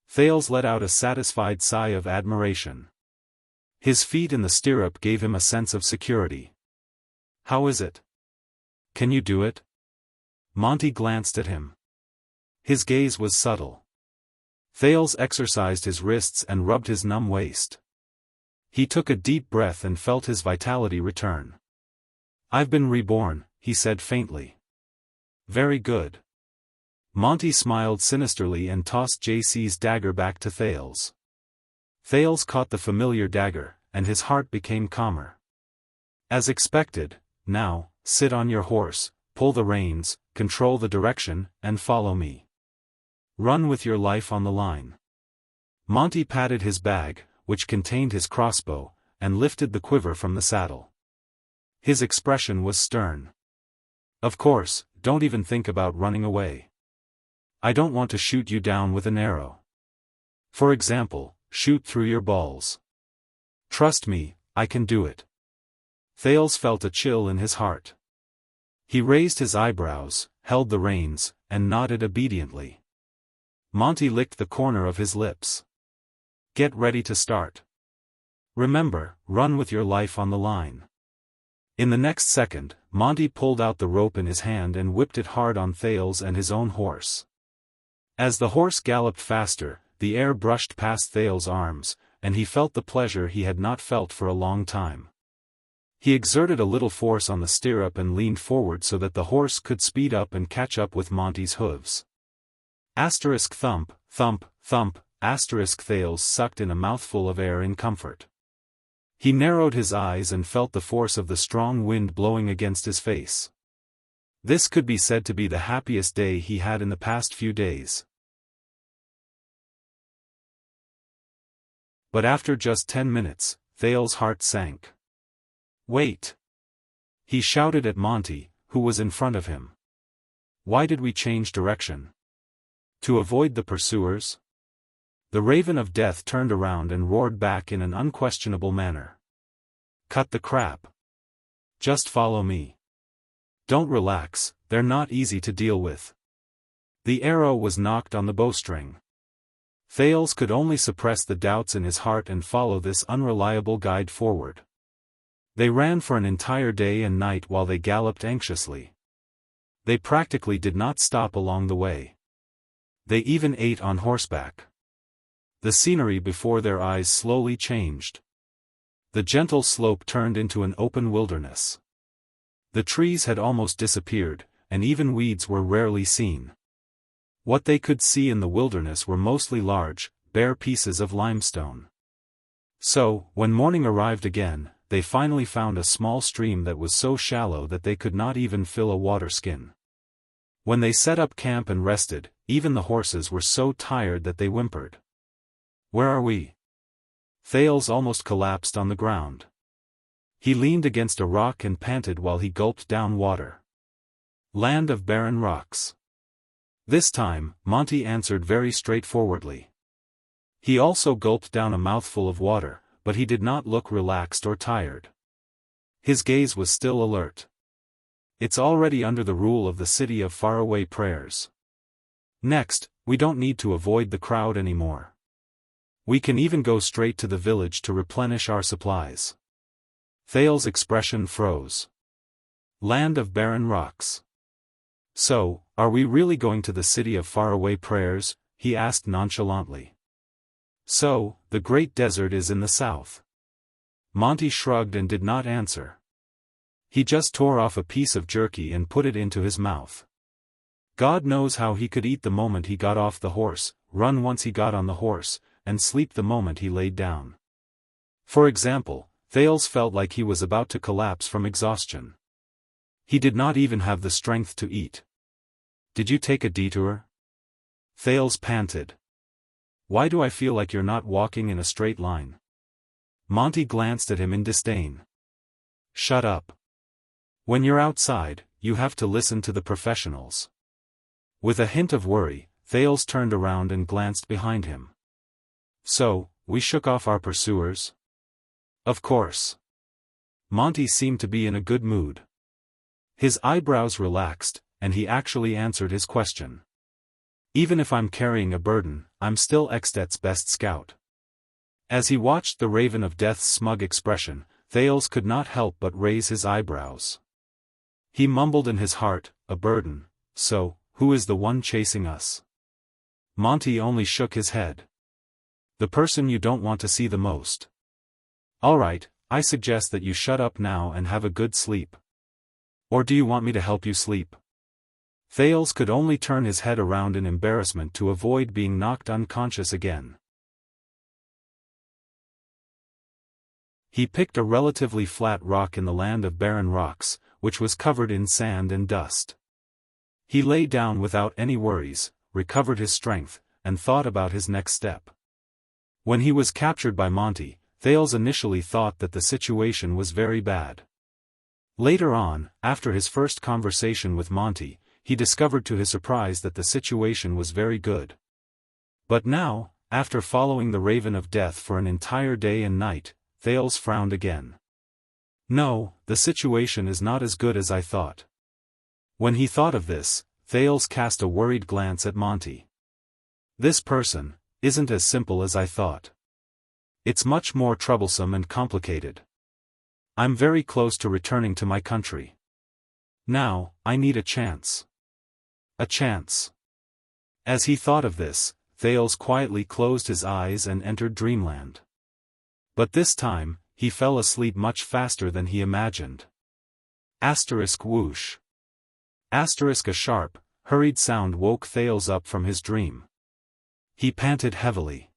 Thales let out a satisfied sigh of admiration. His feet in the stirrup gave him a sense of security. How is it? Can you do it? Monty glanced at him. His gaze was subtle. Thales exercised his wrists and rubbed his numb waist. He took a deep breath and felt his vitality return. I've been reborn, he said faintly. Very good. Monty smiled sinisterly and tossed JC's dagger back to Thales. Thales caught the familiar dagger, and his heart became calmer. As expected, now, sit on your horse, pull the reins, control the direction, and follow me. Run with your life on the line. Monty patted his bag, which contained his crossbow, and lifted the quiver from the saddle. His expression was stern. Of course, don't even think about running away. I don't want to shoot you down with an arrow. For example, shoot through your balls. Trust me, I can do it. Thales felt a chill in his heart. He raised his eyebrows, held the reins, and nodded obediently. Monty licked the corner of his lips. Get ready to start. Remember, run with your life on the line. In the next second, Monty pulled out the rope in his hand and whipped it hard on Thales and his own horse. As the horse galloped faster, the air brushed past Thale's arms, and he felt the pleasure he had not felt for a long time. He exerted a little force on the stirrup and leaned forward so that the horse could speed up and catch up with Monty's hooves. Asterisk thump, thump, thump, asterisk Thales sucked in a mouthful of air in comfort. He narrowed his eyes and felt the force of the strong wind blowing against his face. This could be said to be the happiest day he had in the past few days. But after just 10 minutes, Thale's heart sank. "Wait!" he shouted at Monty, who was in front of him. "Why did we change direction? To avoid the pursuers?" The Raven of Death turned around and roared back in an unquestionable manner. "Cut the crap. Just follow me. Don't relax, they're not easy to deal with." The arrow was knocked on the bowstring. Thales could only suppress the doubts in his heart and follow this unreliable guide forward. They ran for an entire day and night while they galloped anxiously. They practically did not stop along the way. They even ate on horseback. The scenery before their eyes slowly changed. The gentle slope turned into an open wilderness. The trees had almost disappeared, and even weeds were rarely seen. What they could see in the wilderness were mostly large, bare pieces of limestone. So, when morning arrived again, they finally found a small stream that was so shallow that they could not even fill a water skin. When they set up camp and rested, even the horses were so tired that they whimpered. "Where are we?" Thales almost collapsed on the ground. He leaned against a rock and panted while he gulped down water. "Land of barren rocks." This time, Monty answered very straightforwardly. He also gulped down a mouthful of water, but he did not look relaxed or tired. His gaze was still alert. "It's already under the rule of the city of faraway prayers. Next, we don't need to avoid the crowd anymore. We can even go straight to the village to replenish our supplies." Thales' expression froze. Land of barren rocks. "So, are we really going to the city of faraway prayers?" he asked nonchalantly. "So, the great desert is in the south." Monty shrugged and did not answer. He just tore off a piece of jerky and put it into his mouth. God knows how he could eat the moment he got off the horse, run once he got on the horse, and sleep the moment he laid down. For example, Thales felt like he was about to collapse from exhaustion. He did not even have the strength to eat. "Did you take a detour?" Thales panted. "Why do I feel like you're not walking in a straight line?" Monty glanced at him in disdain. "Shut up. When you're outside, you have to listen to the professionals." With a hint of worry, Thales turned around and glanced behind him. "So, we shook off our pursuers?" "Of course." Monty seemed to be in a good mood. His eyebrows relaxed, and he actually answered his question. "Even if I'm carrying a burden, I'm still Xtet's best scout." As he watched the Raven of Death's smug expression, Thales could not help but raise his eyebrows. He mumbled in his heart, "A burden, so, who is the one chasing us?" Monty only shook his head. "The person you don't want to see the most." "Alright, I suggest that you shut up now and have a good sleep. Or do you want me to help you sleep?" Thales could only turn his head around in embarrassment to avoid being knocked unconscious again. He picked a relatively flat rock in the land of barren rocks, which was covered in sand and dust. He lay down without any worries, recovered his strength, and thought about his next step. When he was captured by Monty, Thales initially thought that the situation was very bad. Later on, after his first conversation with Monty, he discovered to his surprise that the situation was very good. But now, after following the Raven of Death for an entire day and night, Thales frowned again. "No, the situation is not as good as I thought." When he thought of this, Thales cast a worried glance at Monty. "This person isn't as simple as I thought. It's much more troublesome and complicated. I'm very close to returning to my country. Now, I need a chance. A chance. As he thought of this, Thales quietly closed his eyes and entered dreamland. But this time, he fell asleep much faster than he imagined. Whoosh. A sharp, hurried sound woke Thales up from his dream. He panted heavily.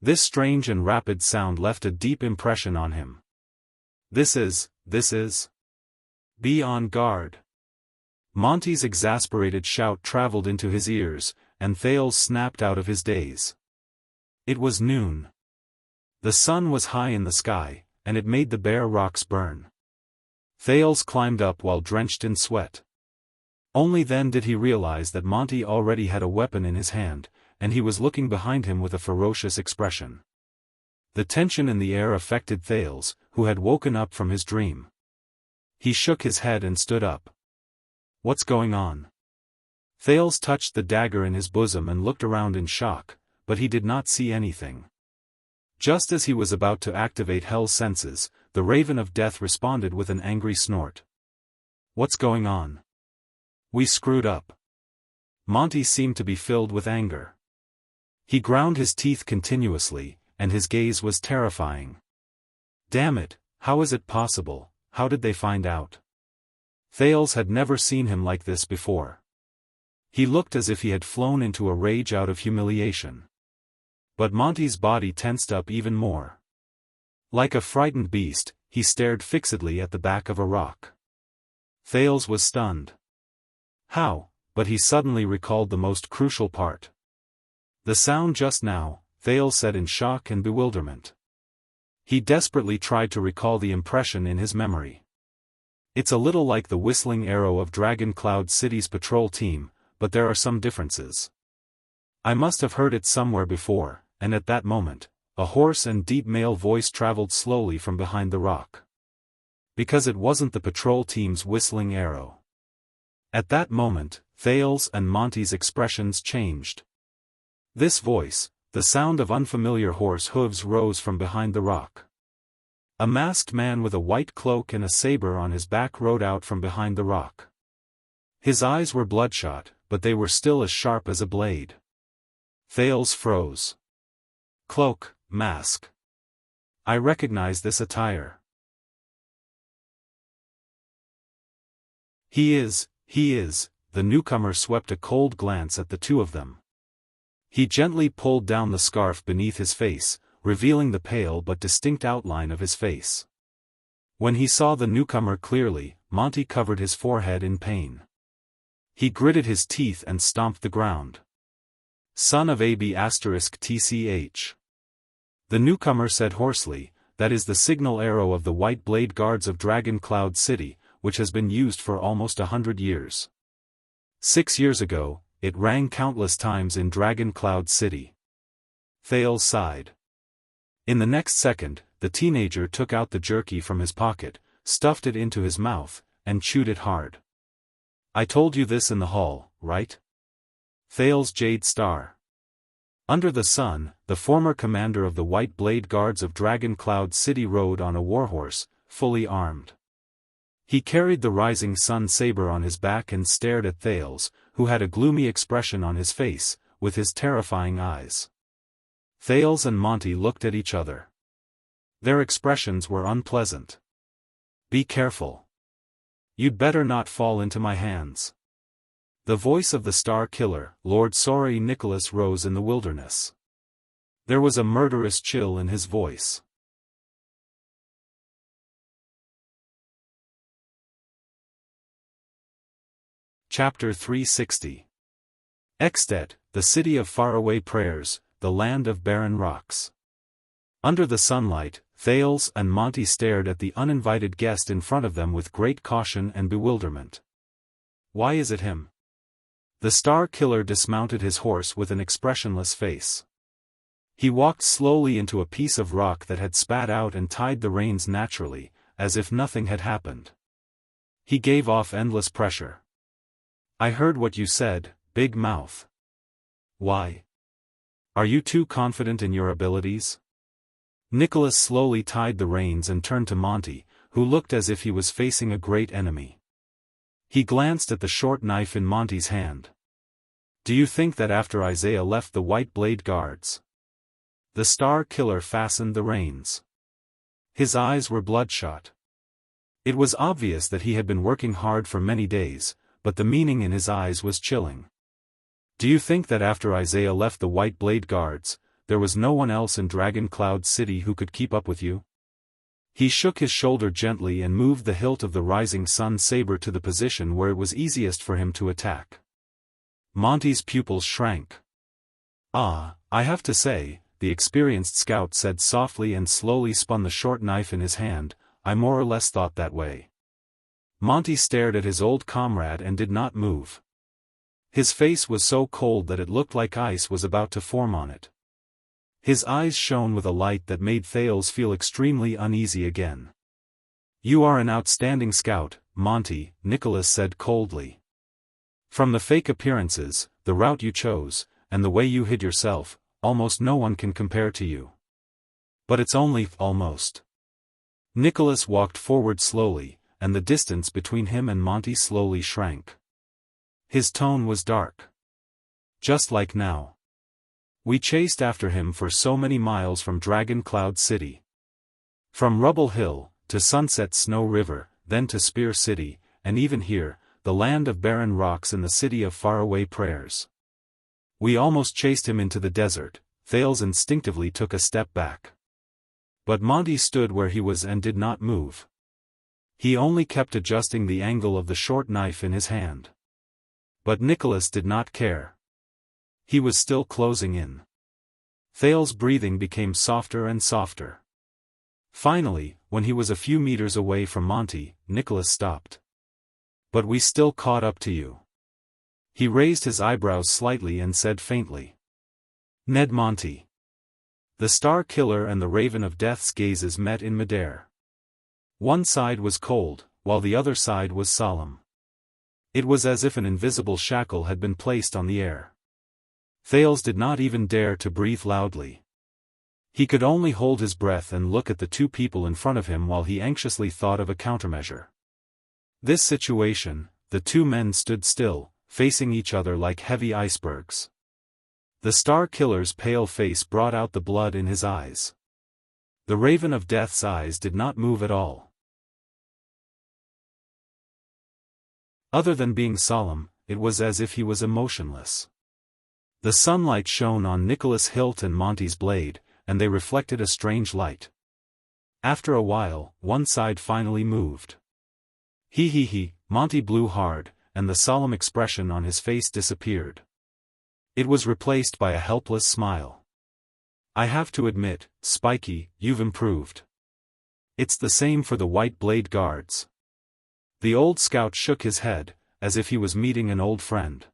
This strange and rapid sound left a deep impression on him. This is. Be on guard. Monty's exasperated shout traveled into his ears, and Thales snapped out of his daze. It was noon. The sun was high in the sky, and it made the bare rocks burn. Thales climbed up while drenched in sweat. Only then did he realize that Monty already had a weapon in his hand, and he was looking behind him with a ferocious expression. The tension in the air affected Thales, who had woken up from his dream. He shook his head and stood up. What's going on? Thales touched the dagger in his bosom and looked around in shock, but he did not see anything. Just as he was about to activate Hell's senses, the Raven of Death responded with an angry snort. What's going on? We screwed up. Monty seemed to be filled with anger. He ground his teeth continuously, and his gaze was terrifying. Damn it, how is it possible? How did they find out? Thales had never seen him like this before. He looked as if he had flown into a rage out of humiliation. But Monty's body tensed up even more. Like a frightened beast, he stared fixedly at the back of a rock. Thales was stunned. How? But he suddenly recalled the most crucial part. The sound just now, Thales said in shock and bewilderment. He desperately tried to recall the impression in his memory. It's a little like the whistling arrow of Dragon Cloud City's patrol team, but there are some differences. I must have heard it somewhere before, and at that moment, a hoarse and deep male voice traveled slowly from behind the rock. Because it wasn't the patrol team's whistling arrow. At that moment, Thales and Monty's expressions changed. This voice, the sound of unfamiliar horse hooves, rose from behind the rock. A masked man with a white cloak and a saber on his back rode out from behind the rock. His eyes were bloodshot, but they were still as sharp as a blade. Thales froze. Cloak, mask. I recognize this attire. He is, the newcomer swept a cold glance at the two of them. He gently pulled down the scarf beneath his face, revealing the pale but distinct outline of his face. When he saw the newcomer clearly, Monty covered his forehead in pain. He gritted his teeth and stomped the ground. Son of AB*TCH. The newcomer said hoarsely, that is the signal arrow of the White Blade Guards of Dragon Cloud City, which has been used for almost 100 years. 6 years ago, it rang countless times in Dragon Cloud City. Thales sighed. In the next second, the teenager took out the jerky from his pocket, stuffed it into his mouth, and chewed it hard. I told you this in the hall, right? Thales Jade Star. Under the sun, the former commander of the White Blade Guards of Dragon Cloud City rode on a warhorse, fully armed. He carried the rising sun saber on his back and stared at Thales, who had a gloomy expression on his face, with his terrifying eyes. Thales and Monty looked at each other. Their expressions were unpleasant. Be careful. You'd better not fall into my hands. The voice of the Star Killer, Lord Sorry Nicholas, rose in the wilderness. There was a murderous chill in his voice. Chapter 360. Extet, the city of faraway prayers, the land of barren rocks. Under the sunlight, Thales and Monty stared at the uninvited guest in front of them with great caution and bewilderment. Why is it him? The Star Killer dismounted his horse with an expressionless face. He walked slowly into a piece of rock that had spat out and tied the reins naturally, as if nothing had happened. He gave off endless pressure. I heard what you said, Big Mouth. Why? Are you too confident in your abilities? Nicholas slowly tied the reins and turned to Monty, who looked as if he was facing a great enemy. He glanced at the short knife in Monty's hand. Do you think that after Isaiah left the White Blade Guards, the Star Killer fastened the reins? His eyes were bloodshot. It was obvious that he had been working hard for many days, but the meaning in his eyes was chilling. Do you think that after Isaiah left the White Blade Guards, there was no one else in Dragon Cloud City who could keep up with you? He shook his shoulder gently and moved the hilt of the Rising Sun saber to the position where it was easiest for him to attack. Monty's pupils shrank. "Ah, I have to say," the experienced scout said softly and slowly spun the short knife in his hand, "I more or less thought that way." Monty stared at his old comrade and did not move. His face was so cold that it looked like ice was about to form on it. His eyes shone with a light that made Thales feel extremely uneasy again. "You are an outstanding scout, Monty," Nicholas said coldly. "From the fake appearances, the route you chose, and the way you hid yourself, almost no one can compare to you. But it's only almost." Nicholas walked forward slowly, and the distance between him and Monty slowly shrank. His tone was dark. "Just like now. We chased after him for so many miles from Dragon Cloud City. From Rubble Hill, to Sunset Snow River, then to Spear City, and even here, the land of barren rocks in the city of faraway prayers. We almost chased him into the desert." Thales instinctively took a step back. But Monty stood where he was and did not move. He only kept adjusting the angle of the short knife in his hand. But Nicholas did not care. He was still closing in. Thales' breathing became softer and softer. Finally, when he was a few meters away from Monty, Nicholas stopped. "But we still caught up to you." He raised his eyebrows slightly and said faintly, "Ned Monty." The Star Killer and the Raven of Death's gazes met in midair. One side was cold, while the other side was solemn. It was as if an invisible shackle had been placed on the air. Thales did not even dare to breathe loudly. He could only hold his breath and look at the two people in front of him while he anxiously thought of a countermeasure. This situation, the two men stood still, facing each other like heavy icebergs. The Star Killer's pale face brought out the blood in his eyes. The Raven of Death's eyes did not move at all. Other than being solemn, it was as if he was emotionless. The sunlight shone on Nicholas' hilt and Monty's blade, and they reflected a strange light. After a while, one side finally moved. He, Monty blew hard, and the solemn expression on his face disappeared. It was replaced by a helpless smile. "I have to admit, Spiky, you've improved. It's the same for the White Blade Guards." The old scout shook his head, as if he was meeting an old friend.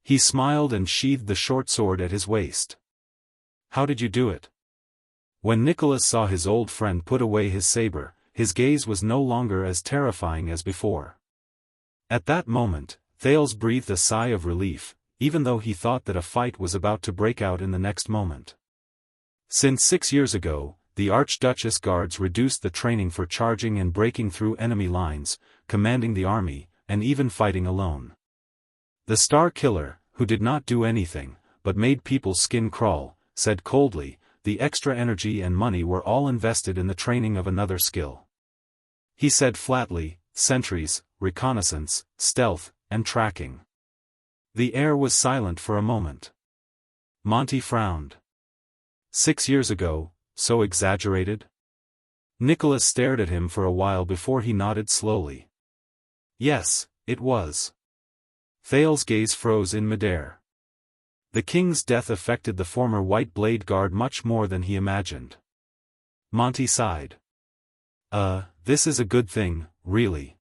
He smiled and sheathed the short sword at his waist. "How did you do it?" When Nicholas saw his old friend put away his saber, his gaze was no longer as terrifying as before. At that moment, Thales breathed a sigh of relief, even though he thought that a fight was about to break out in the next moment. Since 6 years ago, the Archduchess Guards reduced the training for charging and breaking through enemy lines, commanding the army, and even fighting alone. The Star Killer, who did not do anything, but made people's skin crawl, said coldly, the extra energy and money were all invested in the training of another skill. He said flatly, sentries, reconnaissance, stealth, and tracking. The air was silent for a moment. Monty frowned. 6 years ago, so exaggerated? Nicholas stared at him for a while before he nodded slowly. Yes, it was. Thales' gaze froze in midair. The king's death affected the former White Blade Guard much more than he imagined. Monty sighed. This is a good thing, really.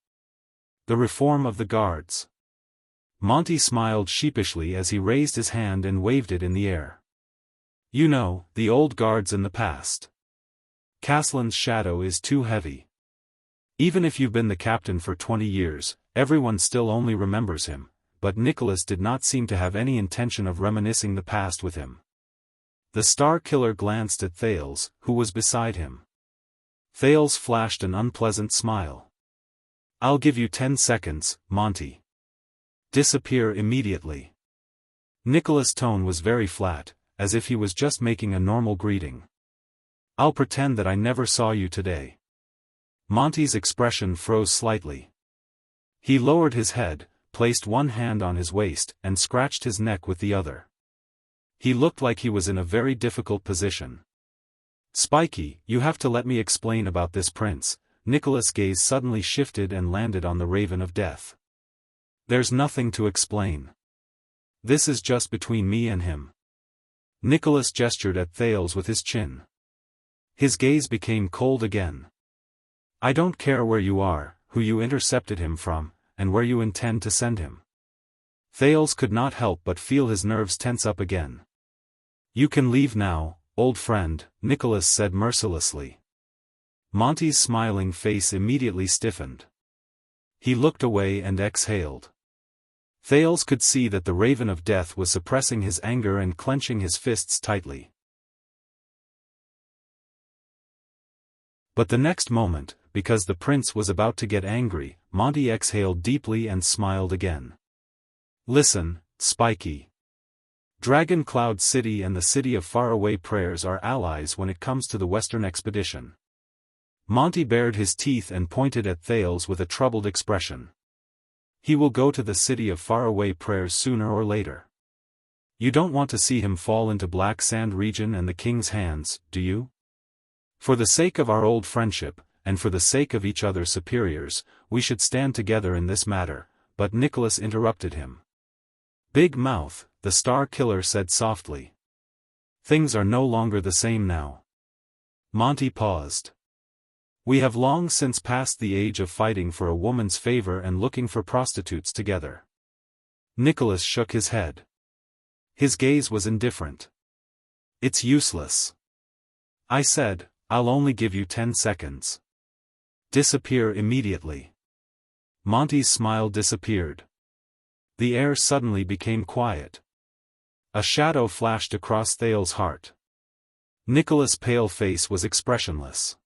The reform of the guards. Monty smiled sheepishly as he raised his hand and waved it in the air. You know, the old guards in the past. Caslin's shadow is too heavy. Even if you've been the captain for 20 years, everyone still only remembers him, but Nicholas did not seem to have any intention of reminiscing the past with him. The Star Killer glanced at Thales, who was beside him. Thales flashed an unpleasant smile. I'll give you 10 seconds, Monty. Disappear immediately. Nicholas' tone was very flat, as if he was just making a normal greeting. I'll pretend that I never saw you today. Monty's expression froze slightly. He lowered his head, placed one hand on his waist, and scratched his neck with the other. He looked like he was in a very difficult position. Spiky, you have to let me explain about this prince. Nicholas' gaze suddenly shifted and landed on the Raven of Death. There's nothing to explain. This is just between me and him. Nicholas gestured at Thales with his chin. His gaze became cold again. I don't care where you are, who you intercepted him from, and where you intend to send him. Thales could not help but feel his nerves tense up again. You can leave now, old friend, Nicholas said mercilessly. Monty's smiling face immediately stiffened. He looked away and exhaled. Thales could see that the Raven of Death was suppressing his anger and clenching his fists tightly. But the next moment, because the prince was about to get angry, Monty exhaled deeply and smiled again. Listen, Spiky. Dragon Cloud City and the City of Faraway Prayers are allies when it comes to the Western expedition. Monty bared his teeth and pointed at Thales with a troubled expression. He will go to the City of Faraway Prayers sooner or later. You don't want to see him fall into Black Sand region and the king's hands, do you? For the sake of our old friendship, and for the sake of each other's superiors, we should stand together in this matter, but Nicholas interrupted him. Big Mouth, the Star Killer said softly. Things are no longer the same now. Monty paused. We have long since passed the age of fighting for a woman's favor and looking for prostitutes together. Nicholas shook his head. His gaze was indifferent. It's useless. I said, I'll only give you 10 seconds. Disappear immediately. Monty's smile disappeared. The air suddenly became quiet. A shadow flashed across Thales' heart. Nicholas' pale face was expressionless.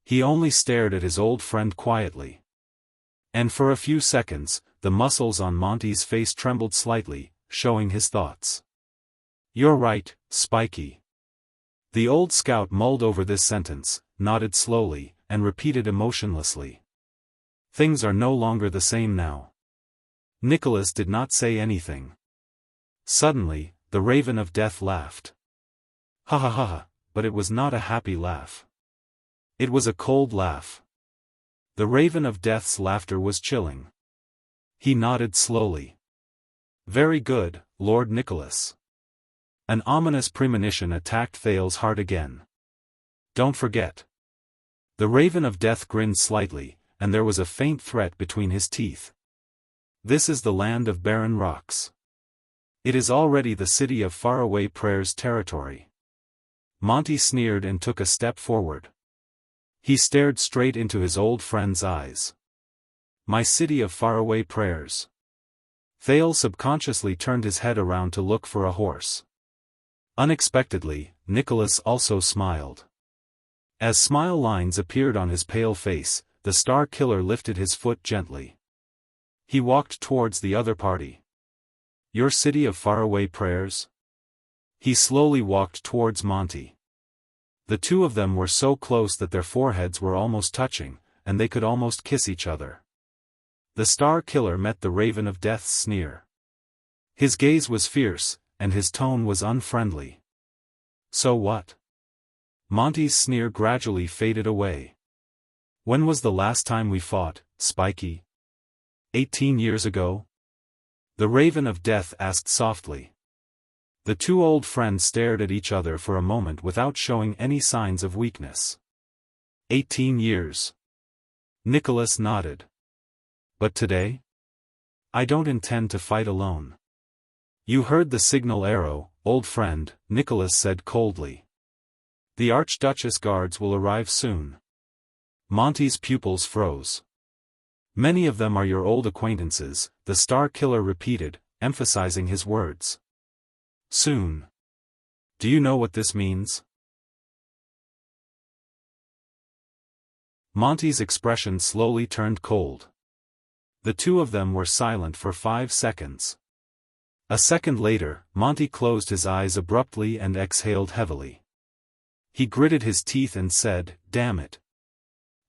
He only stared at his old friend quietly. And for a few seconds, the muscles on Monty's face trembled slightly, showing his thoughts. You're right, Spiky. The old scout mulled over this sentence, nodded slowly, and repeated emotionlessly. Things are no longer the same now. Nicholas did not say anything. Suddenly, the Raven of Death laughed. Ha ha ha ha, but it was not a happy laugh. It was a cold laugh. The Raven of Death's laughter was chilling. He nodded slowly. Very good, Lord Nicholas. An ominous premonition attacked Thales' heart again. Don't forget. The Raven of Death grinned slightly, and there was a faint threat between his teeth. This is the land of barren rocks. It is already the City of Faraway Prayers territory. Monty sneered and took a step forward. He stared straight into his old friend's eyes. My City of Faraway Prayers. Thales subconsciously turned his head around to look for a horse. Unexpectedly, Nicholas also smiled. As smile lines appeared on his pale face, the Star Killer lifted his foot gently. He walked towards the other party. Your City of Faraway Prayers? He slowly walked towards Monty. The two of them were so close that their foreheads were almost touching, and they could almost kiss each other. The Star Killer met the Raven of Death's sneer. His gaze was fierce, and his tone was unfriendly. So what? Monty's sneer gradually faded away. When was the last time we fought, Spiky? 18 years ago? The Raven of Death asked softly. The two old friends stared at each other for a moment without showing any signs of weakness. 18 years. Nicholas nodded. But today? I don't intend to fight alone. You heard the signal arrow, old friend, Nicholas said coldly. The Archduchess guards will arrive soon. Monty's pupils froze. Many of them are your old acquaintances, the Star Killer repeated, emphasizing his words. Soon. Do you know what this means? Monty's expression slowly turned cold. The two of them were silent for 5 seconds. A second later, Monty closed his eyes abruptly and exhaled heavily. He gritted his teeth and said, "Damn it."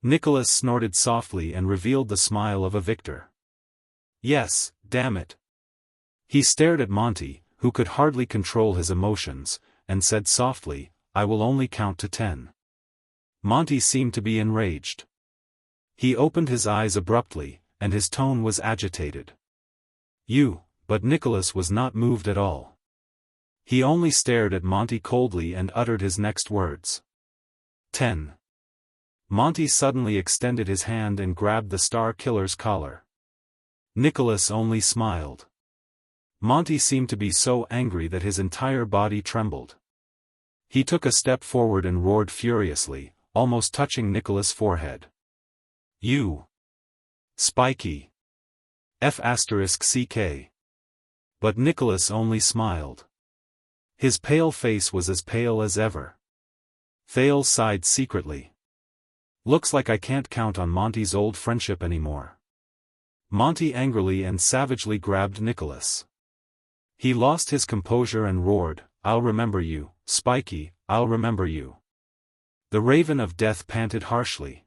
Nicholas snorted softly and revealed the smile of a victor. "Yes, damn it." He stared at Monty, who could hardly control his emotions, and said softly, "I will only count to 10. Monty seemed to be enraged. He opened his eyes abruptly, and his tone was agitated. But Nicholas was not moved at all. He only stared at Monty coldly and uttered his next words. 10. Monty suddenly extended his hand and grabbed the Star Killer's collar. Nicholas only smiled. Monty seemed to be so angry that his entire body trembled. He took a step forward and roared furiously, almost touching Nicholas' forehead. "You! Spiky! F***ck." But Nicholas only smiled. His pale face was as pale as ever. Thales sighed secretly. "Looks like I can't count on Monty's old friendship anymore." Monty angrily and savagely grabbed Nicholas. He lost his composure and roared, "I'll remember you, Spiky, I'll remember you." The Raven of Death panted harshly.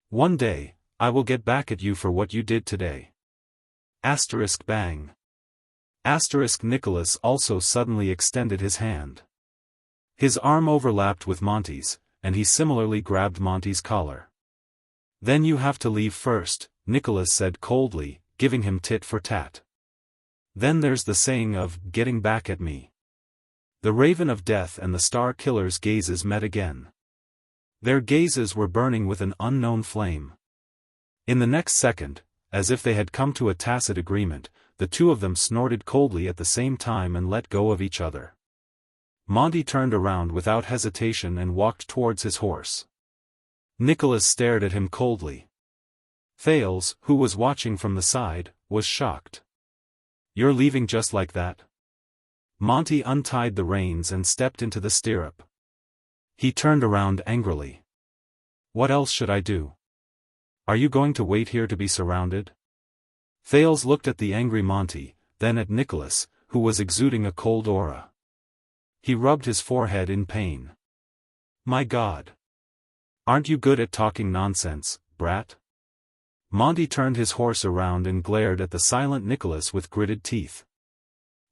"One day, I will get back at you for what you did today." Bang. Nicholas also suddenly extended his hand. His arm overlapped with Monty's, and he similarly grabbed Monty's collar. "Then you have to leave first," Nicholas said coldly, giving him tit for tat. "Then there's the saying of, getting back at me." The Raven of Death and the Star Killer's gazes met again. Their gazes were burning with an unknown flame. In the next second, as if they had come to a tacit agreement, the two of them snorted coldly at the same time and let go of each other. Monty turned around without hesitation and walked towards his horse. Nicholas stared at him coldly. Thales, who was watching from the side, was shocked. "You're leaving just like that?" Monty untied the reins and stepped into the stirrup. He turned around angrily. "What else should I do? Are you going to wait here to be surrounded?" Thales looked at the angry Monty, then at Nicholas, who was exuding a cold aura. He rubbed his forehead in pain. "My God! Aren't you good at talking nonsense, brat?" Monty turned his horse around and glared at the silent Nicholas with gritted teeth.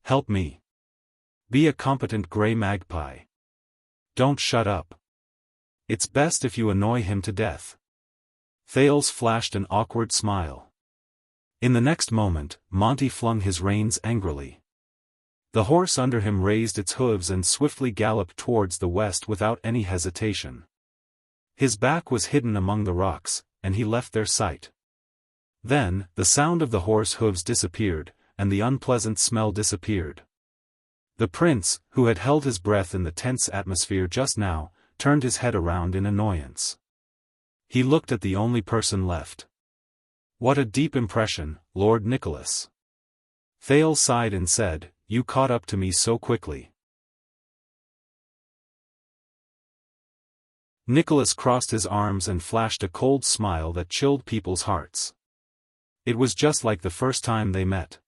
"Help me. Be a competent gray magpie. Don't shut up. It's best if you annoy him to death." Thales flashed an awkward smile. In the next moment, Monty flung his reins angrily. The horse under him raised its hooves and swiftly galloped towards the west without any hesitation. His back was hidden among the rocks, and he left their sight. Then, the sound of the horse hooves disappeared, and the unpleasant smell disappeared. The prince, who had held his breath in the tense atmosphere just now, turned his head around in annoyance. He looked at the only person left. "What a deep impression, Lord Nicholas." Thales sighed and said, "You caught up to me so quickly." Nicholas crossed his arms and flashed a cold smile that chilled people's hearts. It was just like the first time they met.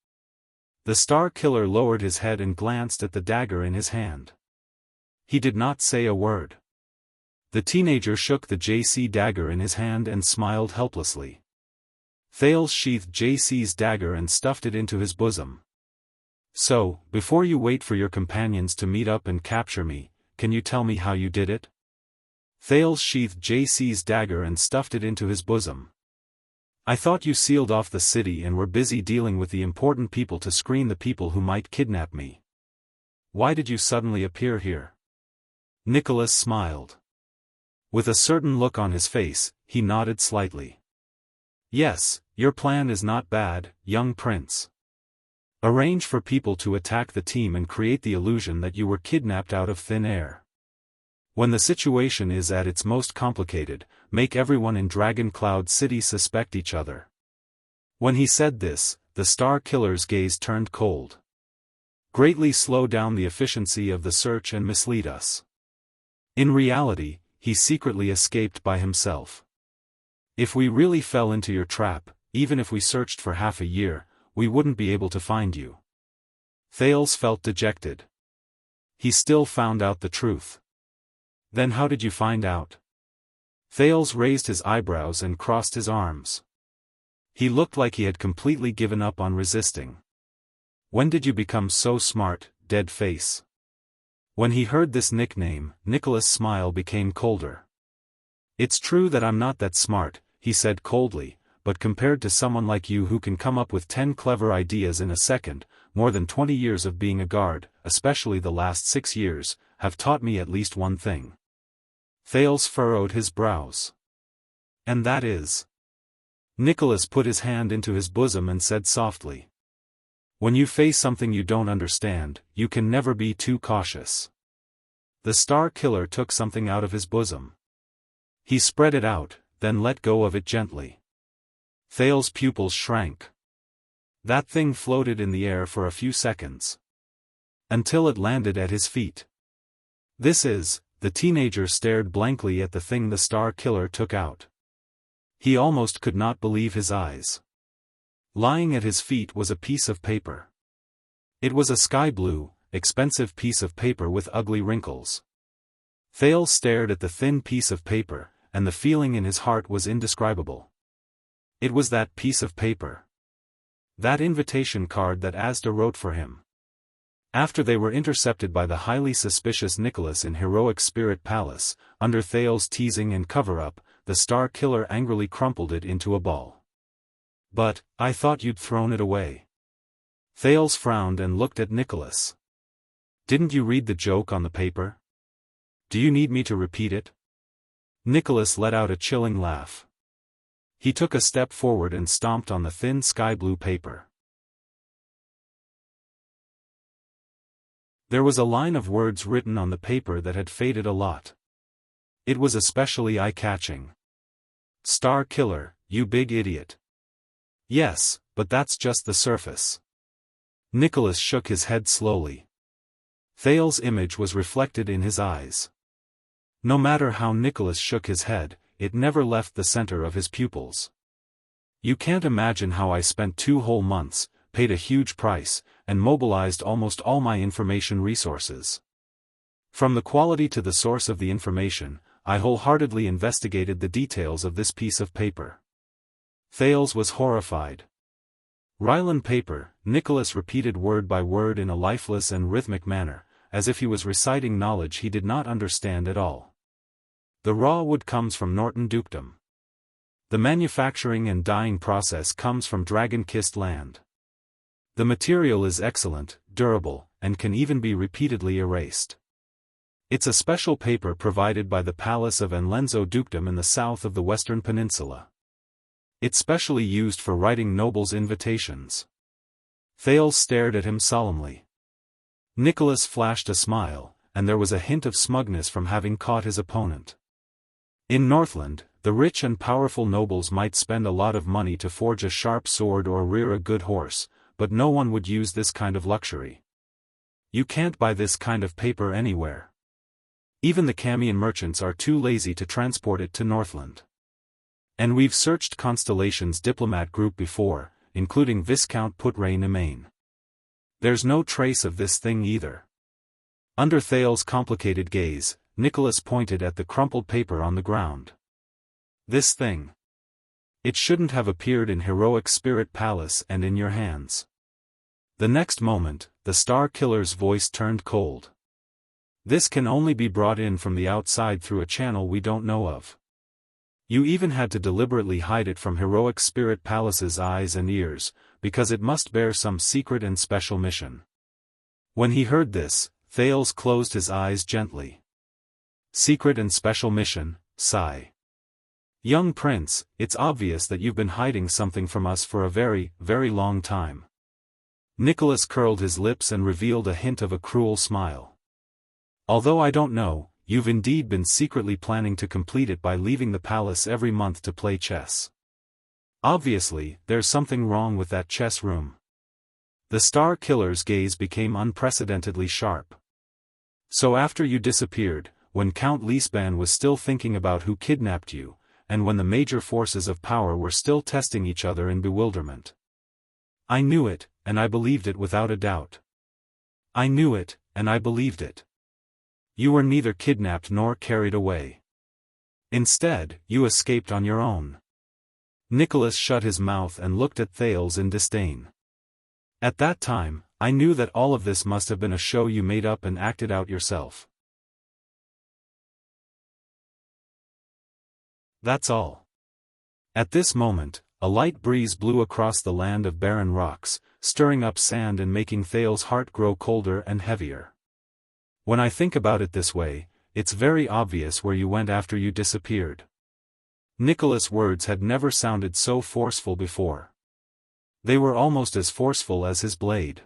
The Star Killer lowered his head and glanced at the dagger in his hand. He did not say a word. The teenager shook the JC dagger in his hand and smiled helplessly. Thales sheathed JC's dagger and stuffed it into his bosom. "So, before you wait for your companions to meet up and capture me, can you tell me how you did it?" Thales sheathed JC's dagger and stuffed it into his bosom. "I thought you sealed off the city and were busy dealing with the important people to screen the people who might kidnap me. Why did you suddenly appear here?" Nicholas smiled. With a certain look on his face, he nodded slightly. "Yes, your plan is not bad, young prince. Arrange for people to attack the team and create the illusion that you were kidnapped out of thin air. When the situation is at its most complicated, make everyone in Dragon Cloud City suspect each other." When he said this, the Star Killer's gaze turned cold. "Greatly slow down the efficiency of the search and mislead us." In reality, he secretly escaped by himself. "If we really fell into your trap, even if we searched for half a year, we wouldn't be able to find you. Thales felt dejected. He still found out the truth. Then how did you find out? Thales raised his eyebrows and crossed his arms. He looked like he had completely given up on resisting. When did you become so smart, dead face? When he heard this nickname, Nicholas' smile became colder. It's true that I'm not that smart, he said coldly, but compared to someone like you who can come up with 10 clever ideas in a second, more than 20 years of being a guard, especially the last 6 years, have taught me at least one thing. Thales furrowed his brows. And that is? Nicholas put his hand into his bosom and said softly. When you face something you don't understand, you can never be too cautious. The Star Killer took something out of his bosom. He spread it out, then let go of it gently. Thales' pupils shrank. That thing floated in the air for a few seconds. Until it landed at his feet. The teenager stared blankly at the thing the Star Killer took out. He almost could not believe his eyes. Lying at his feet was a piece of paper. It was a sky blue, expensive piece of paper with ugly wrinkles. Thales stared at the thin piece of paper, and the feeling in his heart was indescribable. It was that piece of paper. That invitation card that Asda wrote for him. After they were intercepted by the highly suspicious Nicholas in Heroic Spirit Palace, under Thales' teasing and cover-up, the Star Killer angrily crumpled it into a ball. But, I thought you'd thrown it away. Thales frowned and looked at Nicholas. Didn't you read the joke on the paper? Do you need me to repeat it? Nicholas let out a chilling laugh. He took a step forward and stomped on the thin sky-blue paper. There was a line of words written on the paper that had faded a lot. It was especially eye-catching. Star Killer, you big idiot. Yes, but that's just the surface. Nicholas shook his head slowly. Thales' image was reflected in his eyes. No matter how Nicholas shook his head, it never left the center of his pupils. You can't imagine how I spent 2 whole months, paid a huge price, and mobilized almost all my information resources. From the quality to the source of the information, I wholeheartedly investigated the details of this piece of paper. Thales was horrified. Rylan paper, Nicholas repeated word by word in a lifeless and rhythmic manner, as if he was reciting knowledge he did not understand at all. The raw wood comes from Norton Dukedom. The manufacturing and dyeing process comes from Dragon-Kissed land. The material is excellent, durable, and can even be repeatedly erased. It's a special paper provided by the Palace of Enlenzo Dukedom in the south of the Western Peninsula. It's specially used for writing nobles' invitations. Thales stared at him solemnly. Nicholas flashed a smile, and there was a hint of smugness from having caught his opponent. In Northland, the rich and powerful nobles might spend a lot of money to forge a sharp sword or rear a good horse, but no one would use this kind of luxury. You can't buy this kind of paper anywhere. Even the Camian merchants are too lazy to transport it to Northland. And we've searched Constellation's diplomat group before, including Viscount Putre-Nemain. There's no trace of this thing either. Under Thales' complicated gaze, Nicholas pointed at the crumpled paper on the ground. This thing. It shouldn't have appeared in Heroic Spirit Palace and in your hands. The next moment, the Star Killer's voice turned cold. This can only be brought in from the outside through a channel we don't know of. You even had to deliberately hide it from Heroic Spirit Palace's eyes and ears, because it must bear some secret and special mission. When he heard this, Thales closed his eyes gently. Secret and special mission, sigh. Young prince, it's obvious that you've been hiding something from us for a very, very long time. Nicholas curled his lips and revealed a hint of a cruel smile. Although I don't know, you've indeed been secretly planning to complete it by leaving the palace every month to play chess. Obviously, there's something wrong with that chess room. The Star Killer's gaze became unprecedentedly sharp. So after you disappeared, when Count Liesban was still thinking about who kidnapped you, and when the major forces of power were still testing each other in bewilderment. I knew it, and I believed it without a doubt. I knew it, and I believed it. You were neither kidnapped nor carried away. Instead, you escaped on your own. Nicholas shut his mouth and looked at Thales in disdain. At that time, I knew that all of this must have been a show you made up and acted out yourself. That's all. At this moment, a light breeze blew across the land of barren rocks, stirring up sand and making Thales' heart grow colder and heavier. When I think about it this way, it's very obvious where you went after you disappeared. Nicholas' words had never sounded so forceful before. They were almost as forceful as his blade.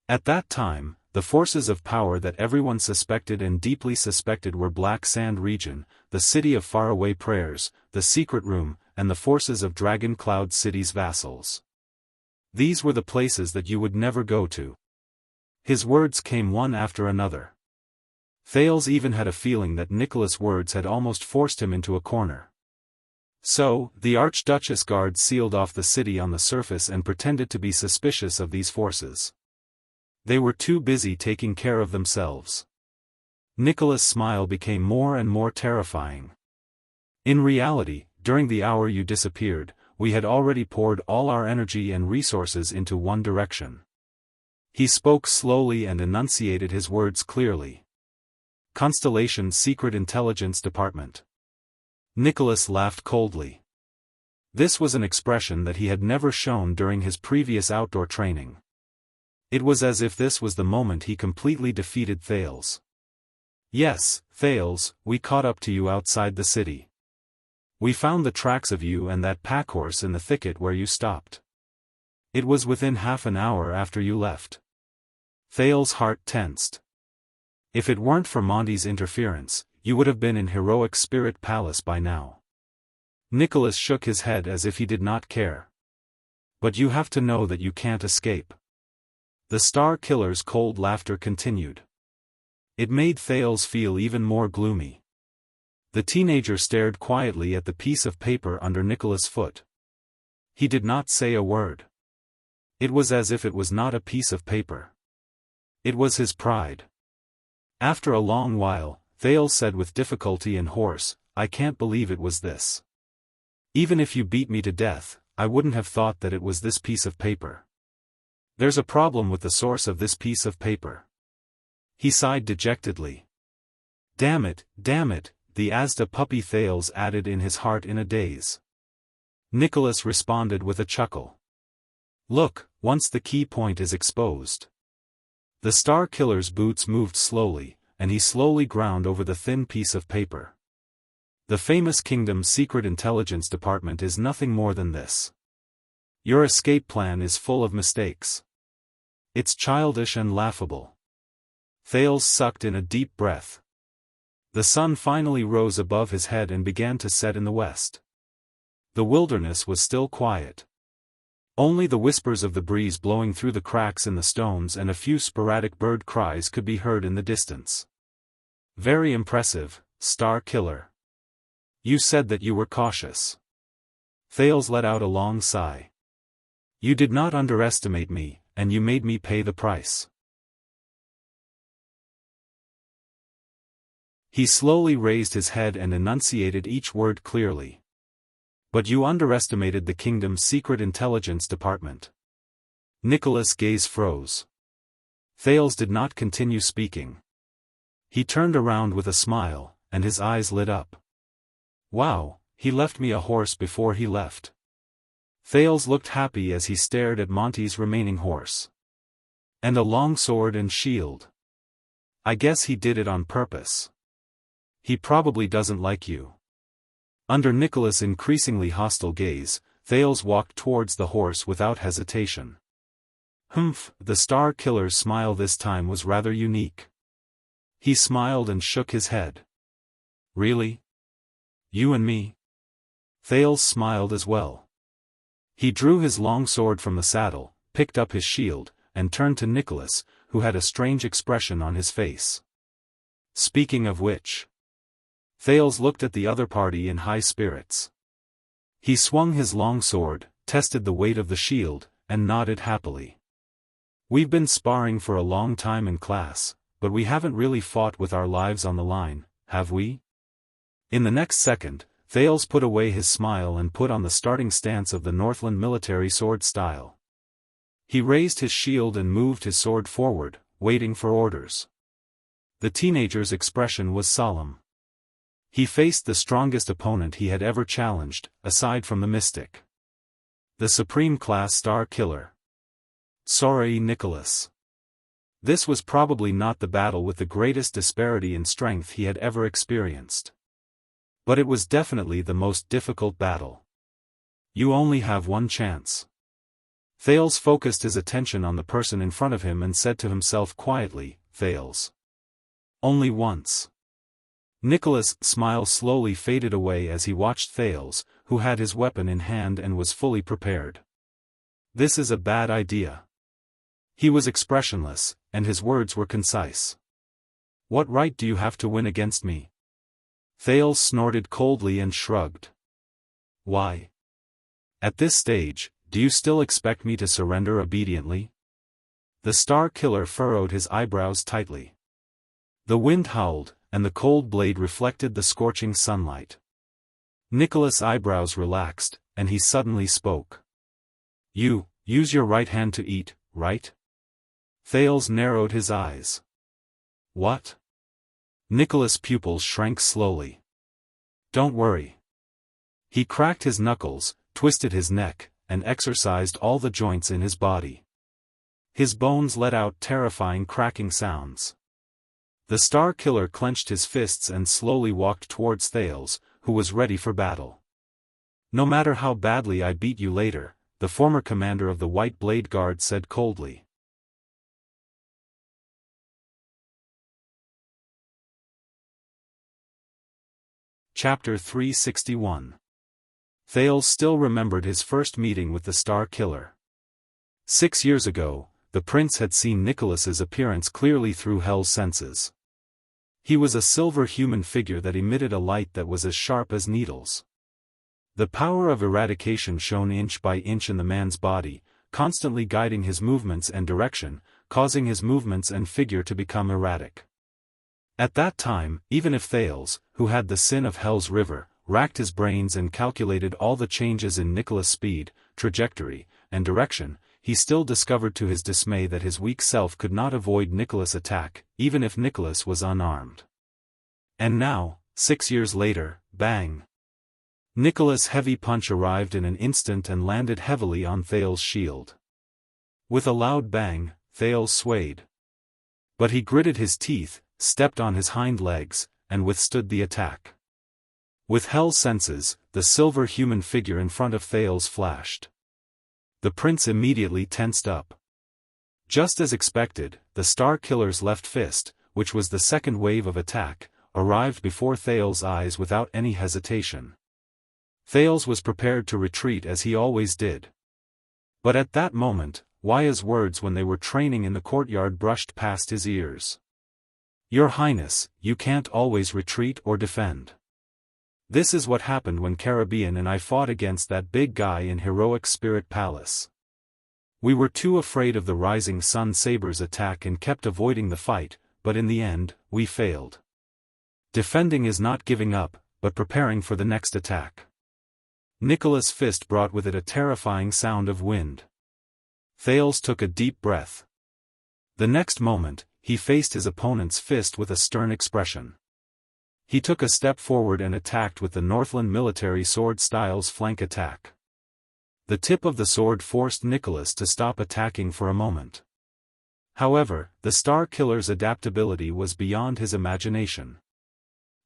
At that time, the forces of power that everyone suspected and deeply suspected were Black Sand Region, the City of Faraway Prayers, the Secret Room, and the forces of Dragon Cloud City's vassals. These were the places that you would never go to. His words came one after another. Thales even had a feeling that Nicholas' words had almost forced him into a corner. So, the Archduchess guards sealed off the city on the surface and pretended to be suspicious of these forces. They were too busy taking care of themselves. Nicholas' smile became more and more terrifying. In reality, during the hour you disappeared, we had already poured all our energy and resources into one direction. He spoke slowly and enunciated his words clearly. Constellation's Secret Intelligence Department. Nicholas laughed coldly. This was an expression that he had never shown during his previous outdoor training. It was as if this was the moment he completely defeated Thales. Yes, Thales, we caught up to you outside the city. We found the tracks of you and that packhorse in the thicket where you stopped. It was within half an hour after you left. Thales' heart tensed. If it weren't for Monty's interference, you would have been in heroic Spirit Palace by now. Nicholas shook his head as if he did not care. But you have to know that you can't escape. The Star Killer's cold laughter continued. It made Thales feel even more gloomy. The teenager stared quietly at the piece of paper under Nicholas' foot. He did not say a word. It was as if it was not a piece of paper. It was his pride. After a long while, Thales said with difficulty and hoarse, I can't believe it was this. Even if you beat me to death, I wouldn't have thought that it was this piece of paper. There's a problem with the source of this piece of paper. He sighed dejectedly. Damn it, the Asda puppy, Thales added in his heart in a daze. Nicholas responded with a chuckle. Look, once the key point is exposed. The Star Killer's boots moved slowly, and he slowly ground over the thin piece of paper. The famous Kingdom's Secret Intelligence Department is nothing more than this. Your escape plan is full of mistakes. It's childish and laughable. Thales sucked in a deep breath. The sun finally rose above his head and began to set in the west. The wilderness was still quiet. Only the whispers of the breeze blowing through the cracks in the stones and a few sporadic bird cries could be heard in the distance. Very impressive, Star Killer. You said that you were cautious. Thales let out a long sigh. You did not underestimate me, and you made me pay the price. He slowly raised his head and enunciated each word clearly. But you underestimated the Kingdom's Secret Intelligence Department. Nicholas' gaze froze. Thales did not continue speaking. He turned around with a smile, and his eyes lit up. Wow, he left me a horse before he left. Thales looked happy as he stared at Monty's remaining horse. And a long sword and shield. I guess he did it on purpose. He probably doesn't like you. Under Nicholas' increasingly hostile gaze, Thales walked towards the horse without hesitation. Humph, the Star Killer's smile this time was rather unique. He smiled and shook his head. Really? You and me? Thales smiled as well. He drew his long sword from the saddle, picked up his shield, and turned to Nicholas, who had a strange expression on his face. Speaking of which. Thales looked at the other party in high spirits. He swung his long sword, tested the weight of the shield, and nodded happily. We've been sparring for a long time in class, but we haven't really fought with our lives on the line, have we? In the next second, Thales put away his smile and put on the starting stance of the Northland military sword style. He raised his shield and moved his sword forward, waiting for orders. The teenager's expression was solemn. He faced the strongest opponent he had ever challenged, aside from the mystic. The Supreme Class Star Killer. Sorry, Nicholas. This was probably not the battle with the greatest disparity in strength he had ever experienced. But it was definitely the most difficult battle. You only have one chance. Thales focused his attention on the person in front of him and said to himself quietly, Thales. Only once. Nicholas' smile slowly faded away as he watched Thales, who had his weapon in hand and was fully prepared. This is a bad idea. He was expressionless, and his words were concise. What right do you have to win against me? Thales snorted coldly and shrugged. Why? At this stage, do you still expect me to surrender obediently? The Star Killer furrowed his eyebrows tightly. The wind howled, and the cold blade reflected the scorching sunlight. Nicholas' eyebrows relaxed, and he suddenly spoke. You use your right hand to eat, right? Thales narrowed his eyes. What? Nicholas' pupils shrank slowly. Don't worry. He cracked his knuckles, twisted his neck, and exercised all the joints in his body. His bones let out terrifying cracking sounds. The Star Killer clenched his fists and slowly walked towards Thales, who was ready for battle. No matter how badly I beat you later, the former commander of the White Blade Guard said coldly. Chapter 361. Thales still remembered his first meeting with the Star Killer. 6 years ago, the prince had seen Nicholas's appearance clearly through Hell's senses. He was a silver human figure that emitted a light that was as sharp as needles. The power of eradication shone inch by inch in the man's body, constantly guiding his movements and direction, causing his movements and figure to become erratic. At that time, even if Thales, who had the sin of Hell's river, racked his brains and calculated all the changes in Nicholas' speed, trajectory, and direction, he still discovered to his dismay that his weak self could not avoid Nicholas' attack, even if Nicholas was unarmed. And now, 6 years later, bang! Nicholas' heavy punch arrived in an instant and landed heavily on Thales' shield. With a loud bang, Thales swayed. But he gritted his teeth, stepped on his hind legs, and withstood the attack. With Hell's senses, the silver human figure in front of Thales flashed. The prince immediately tensed up. Just as expected, the Star Killer's left fist, which was the second wave of attack, arrived before Thales' eyes without any hesitation. Thales was prepared to retreat as he always did. But at that moment, Wuxia's words when they were training in the courtyard brushed past his ears. Your Highness, you can't always retreat or defend. This is what happened when Caribbean and I fought against that big guy in Heroic Spirit Palace. We were too afraid of the Rising Sun Saber's attack and kept avoiding the fight, but in the end, we failed. Defending is not giving up, but preparing for the next attack. Nicholas' fist brought with it a terrifying sound of wind. Thales took a deep breath. The next moment, he faced his opponent's fist with a stern expression. He took a step forward and attacked with the Northland military sword style's flank attack. The tip of the sword forced Nicholas to stop attacking for a moment. However, the Star Killer's adaptability was beyond his imagination.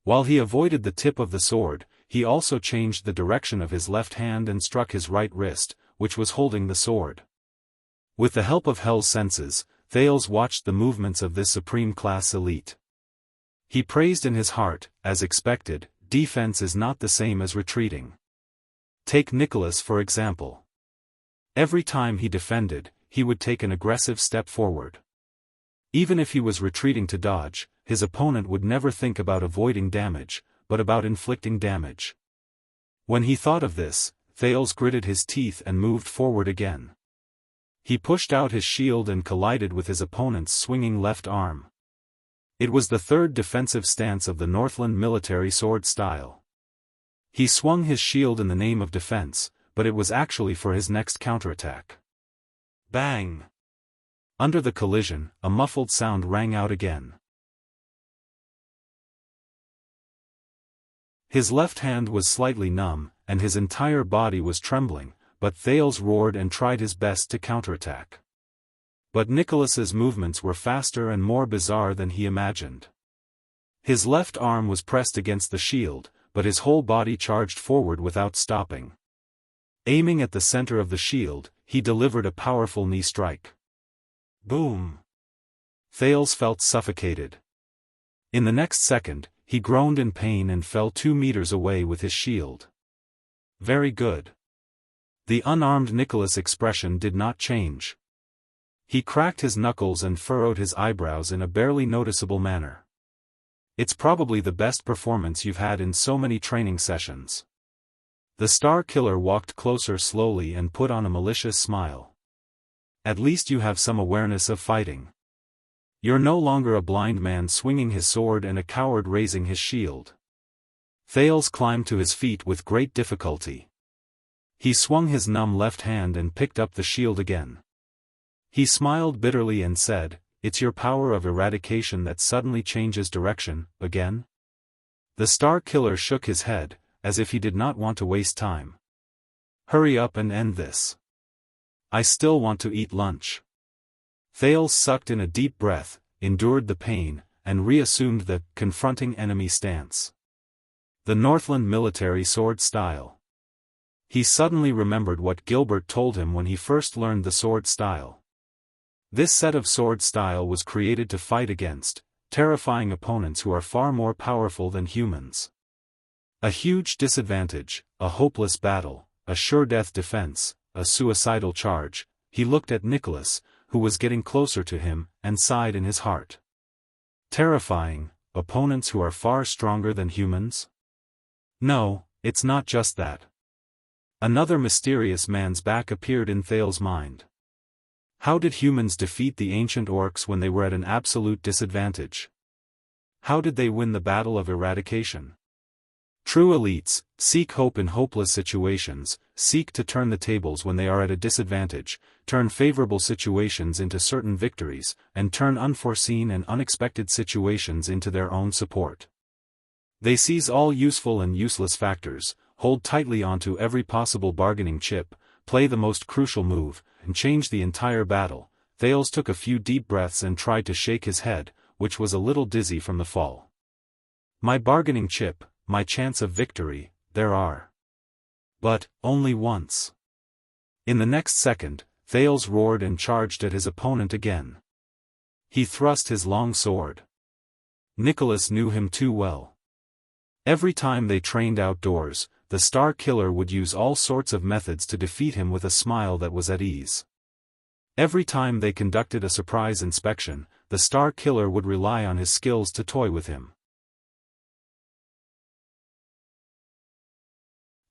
While he avoided the tip of the sword, he also changed the direction of his left hand and struck his right wrist, which was holding the sword. With the help of Hell's senses, Thales watched the movements of this supreme class elite. He praised in his heart, as expected, defense is not the same as retreating. Take Nicholas for example. Every time he defended, he would take an aggressive step forward. Even if he was retreating to dodge, his opponent would never think about avoiding damage, but about inflicting damage. When he thought of this, Thales gritted his teeth and moved forward again. He pushed out his shield and collided with his opponent's swinging left arm. It was the third defensive stance of the Northland military sword style. He swung his shield in the name of defense, but it was actually for his next counterattack. Bang! Under the collision, a muffled sound rang out again. His left hand was slightly numb, and his entire body was trembling, but Thales roared and tried his best to counterattack. But Nicholas's movements were faster and more bizarre than he imagined. His left arm was pressed against the shield, but his whole body charged forward without stopping. Aiming at the center of the shield, he delivered a powerful knee strike. Boom! Thales felt suffocated. In the next second, he groaned in pain and fell 2 meters away with his shield. Very good. The unarmed Nicholas' expression did not change. He cracked his knuckles and furrowed his eyebrows in a barely noticeable manner. It's probably the best performance you've had in so many training sessions. The Star Killer walked closer slowly and put on a malicious smile. At least you have some awareness of fighting. You're no longer a blind man swinging his sword and a coward raising his shield. Thales climbed to his feet with great difficulty. He swung his numb left hand and picked up the shield again. He smiled bitterly and said, "It's your power of eradication that suddenly changes direction, again?" The Star Killer shook his head, as if he did not want to waste time. "Hurry up and end this. I still want to eat lunch." Thales sucked in a deep breath, endured the pain, and reassumed the confronting enemy stance. The Northland military sword style. He suddenly remembered what Gilbert told him when he first learned the sword style. This set of sword style was created to fight against terrifying opponents who are far more powerful than humans. A huge disadvantage, a hopeless battle, a sure-death defense, a suicidal charge. He looked at Nicholas, who was getting closer to him, and sighed in his heart. Terrifying, opponents who are far stronger than humans? No, it's not just that. Another mysterious man's back appeared in Thales' mind. How did humans defeat the ancient orcs when they were at an absolute disadvantage? How did they win the battle of eradication? True elites seek hope in hopeless situations, seek to turn the tables when they are at a disadvantage, turn favorable situations into certain victories, and turn unforeseen and unexpected situations into their own support. They seize all useful and useless factors, hold tightly onto every possible bargaining chip, play the most crucial move, and change the entire battle. Thales took a few deep breaths and tried to shake his head, which was a little dizzy from the fall. My bargaining chip, my chance of victory, there are. But, only once. In the next second, Thales roared and charged at his opponent again. He thrust his long sword. Nicholas knew him too well. Every time they trained outdoors, the Star Killer would use all sorts of methods to defeat him with a smile that was at ease. Every time they conducted a surprise inspection, the Star Killer would rely on his skills to toy with him.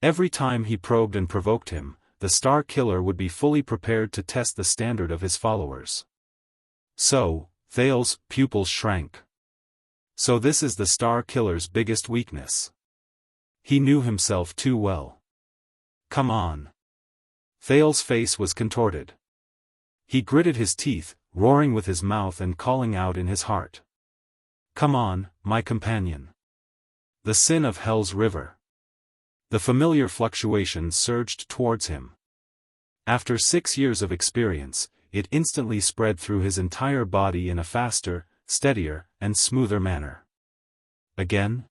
Every time he probed and provoked him, the Star Killer would be fully prepared to test the standard of his followers. So, Thales' pupils shrank. So this is the Star Killer's biggest weakness. He knew himself too well. Come on. Thales' face was contorted. He gritted his teeth, roaring with his mouth and calling out in his heart. Come on, my companion. The sin of Hell's River. The familiar fluctuations surged towards him. After 6 years of experience, it instantly spread through his entire body in a faster, steadier, and smoother manner. Again?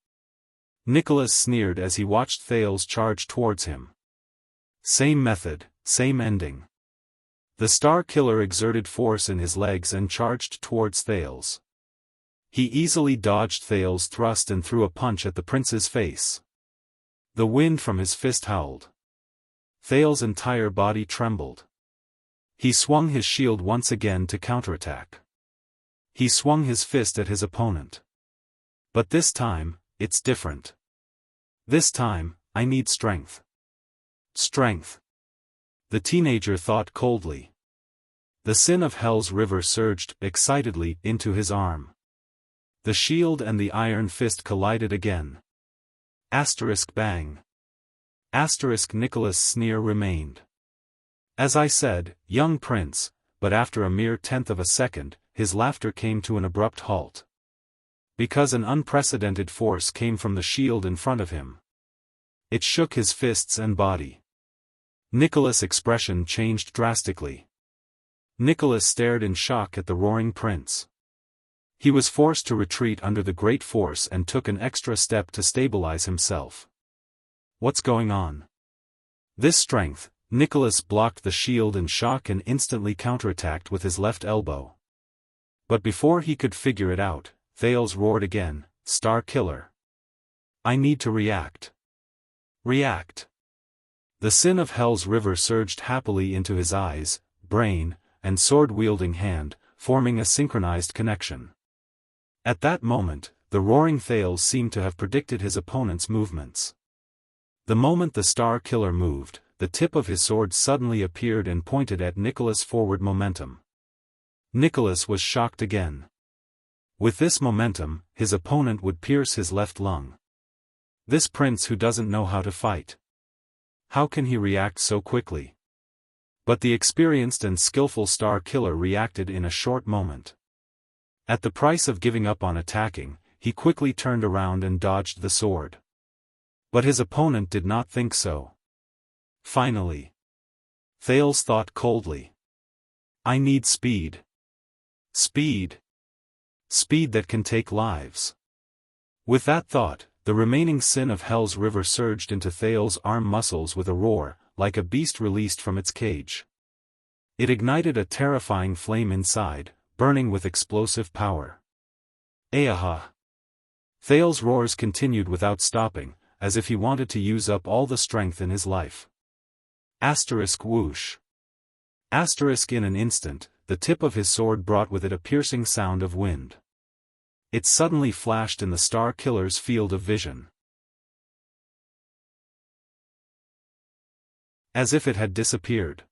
Nicholas sneered as he watched Thales charge towards him. Same method, same ending. The Star Killer exerted force in his legs and charged towards Thales. He easily dodged Thales' thrust and threw a punch at the prince's face. The wind from his fist howled. Thales' entire body trembled. He swung his shield once again to counterattack. He swung his fist at his opponent. But this time, it's different. This time, I need strength. Strength. The teenager thought coldly. The sin of Hell's river surged excitedly into his arm. The shield and the iron fist collided again. Asterisk bang. Asterisk Nicholas' sneer remained. As I said, young prince, but after a mere tenth of a second, his laughter came to an abrupt halt. Because an unprecedented force came from the shield in front of him. It shook his fists and body. Nicholas' expression changed drastically. Nicholas stared in shock at the roaring prince. He was forced to retreat under the great force and took an extra step to stabilize himself. What's going on? This strength, Nicholas blocked the shield in shock and instantly counterattacked with his left elbow. But before he could figure it out, Thales roared again, "Star Killer! I need to react. React!" The sin of Hell's river surged happily into his eyes, brain, and sword-wielding hand, forming a synchronized connection. At that moment, the roaring Thales seemed to have predicted his opponent's movements. The moment the Star Killer moved, the tip of his sword suddenly appeared and pointed at Nicholas' forward momentum. Nicholas was shocked again. With this momentum, his opponent would pierce his left lung. This prince who doesn't know how to fight. How can he react so quickly? But the experienced and skillful Star Killer reacted in a short moment. At the price of giving up on attacking, he quickly turned around and dodged the sword. But his opponent did not think so. Finally, Thales thought coldly. I need speed. Speed. Speed that can take lives. With that thought, the remaining sin of Hell's river surged into Thales' arm muscles with a roar, like a beast released from its cage. It ignited a terrifying flame inside, burning with explosive power. Ayaha! Thales' roars continued without stopping, as if he wanted to use up all the strength in his life. Asterisk whoosh. Asterisk in an instant, the tip of his sword brought with it a piercing sound of wind. It suddenly flashed in the Star Killer's field of vision. As if it had disappeared.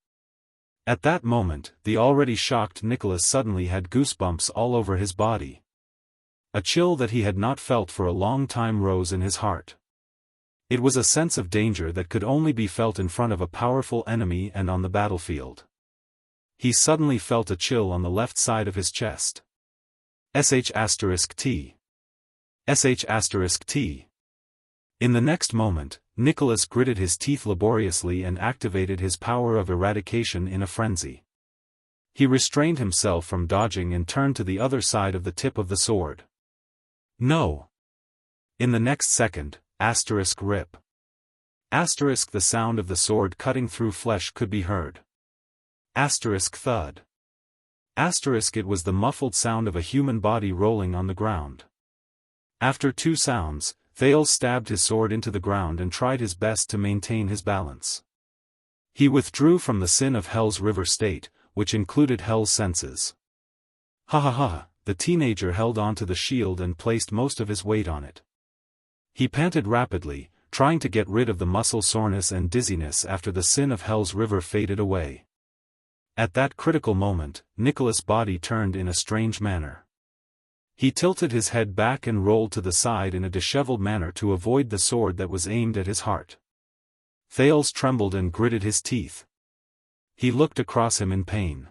At that moment, the already shocked Nicholas suddenly had goosebumps all over his body. A chill that he had not felt for a long time rose in his heart. It was a sense of danger that could only be felt in front of a powerful enemy and on the battlefield. He suddenly felt a chill on the left side of his chest. *T. *T. In the next moment, Nicholas gritted his teeth laboriously and activated his power of eradication in a frenzy. He restrained himself from dodging and turned to the other side of the tip of the sword. No! In the next second, *rip. The sound of the sword cutting through flesh could be heard. *thud. It was the muffled sound of a human body rolling on the ground. After two sounds, Thales stabbed his sword into the ground and tried his best to maintain his balance. He withdrew from the sin of Hell's river state, which included Hell's senses. Ha ha ha, the teenager held onto the shield and placed most of his weight on it. He panted rapidly, trying to get rid of the muscle soreness and dizziness after the sin of Hell's river faded away. At that critical moment, Nicholas' body turned in a strange manner. He tilted his head back and rolled to the side in a disheveled manner to avoid the sword that was aimed at his heart. Thales trembled and gritted his teeth. He looked across him in pain.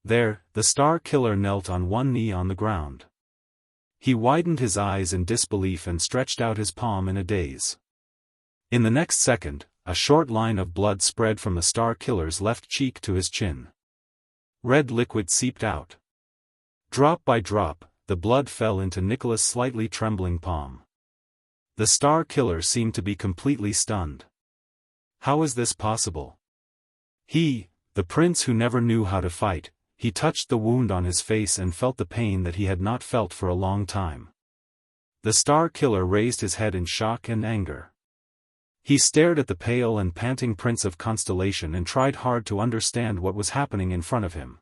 There, the Star Killer knelt on one knee on the ground. He widened his eyes in disbelief and stretched out his palm in a daze. In the next second, a short line of blood spread from the Star Killer's left cheek to his chin. Red liquid seeped out. Drop by drop, the blood fell into Nicholas' slightly trembling palm. The Star Killer seemed to be completely stunned. How is this possible? He, the prince who never knew how to fight, he touched the wound on his face and felt the pain that he had not felt for a long time. The Star Killer raised his head in shock and anger. He stared at the pale and panting Prince of Constellation and tried hard to understand what was happening in front of him.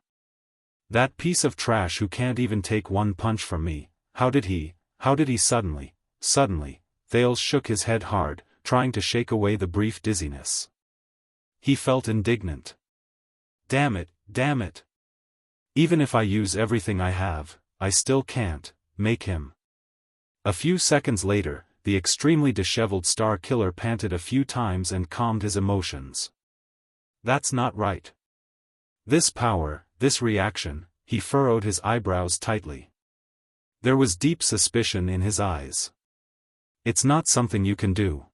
That piece of trash who can't even take one punch from me, how did he suddenly, Thales shook his head hard, trying to shake away the brief dizziness. He felt indignant. Damn it, Even if I use everything I have, I still can't make him. A few seconds later, the extremely disheveled Star Killer panted a few times and calmed his emotions. That's not right. This power, this reaction, he furrowed his eyebrows tightly. There was deep suspicion in his eyes. It's not something you can do.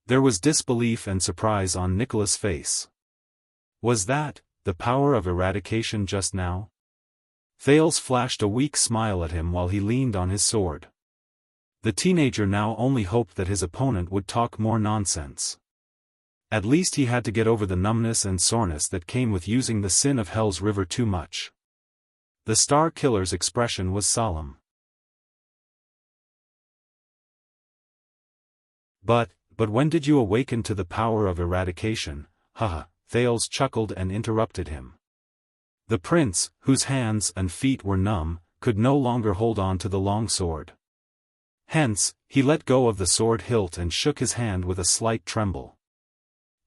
There was disbelief and surprise on Nicholas' face. Was that the power of eradication just now? Thales flashed a weak smile at him while he leaned on his sword. The teenager now only hoped that his opponent would talk more nonsense. At least he had to get over the numbness and soreness that came with using the sin of Hell's River too much. The Star Killer's expression was solemn. But when did you awaken to the power of eradication? Haha, Thales chuckled and interrupted him. The prince, whose hands and feet were numb, could no longer hold on to the long sword. Hence, he let go of the sword hilt and shook his hand with a slight tremble.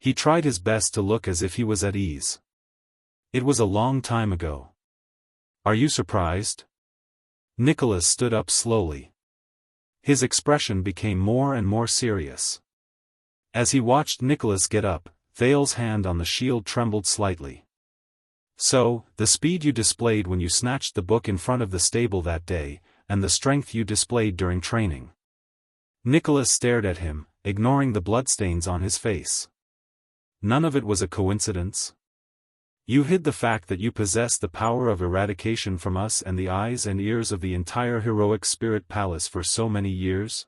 He tried his best to look as if he was at ease. It was a long time ago. Are you surprised? Nicholas stood up slowly. His expression became more and more serious. As he watched Nicholas get up, Thales' hand on the shield trembled slightly. So, the speed you displayed when you snatched the book in front of the stable that day, and the strength you displayed during training. Nicholas stared at him, ignoring the bloodstains on his face. None of it was a coincidence. You hid the fact that you possess the power of eradication from us and the eyes and ears of the entire heroic spirit palace for so many years?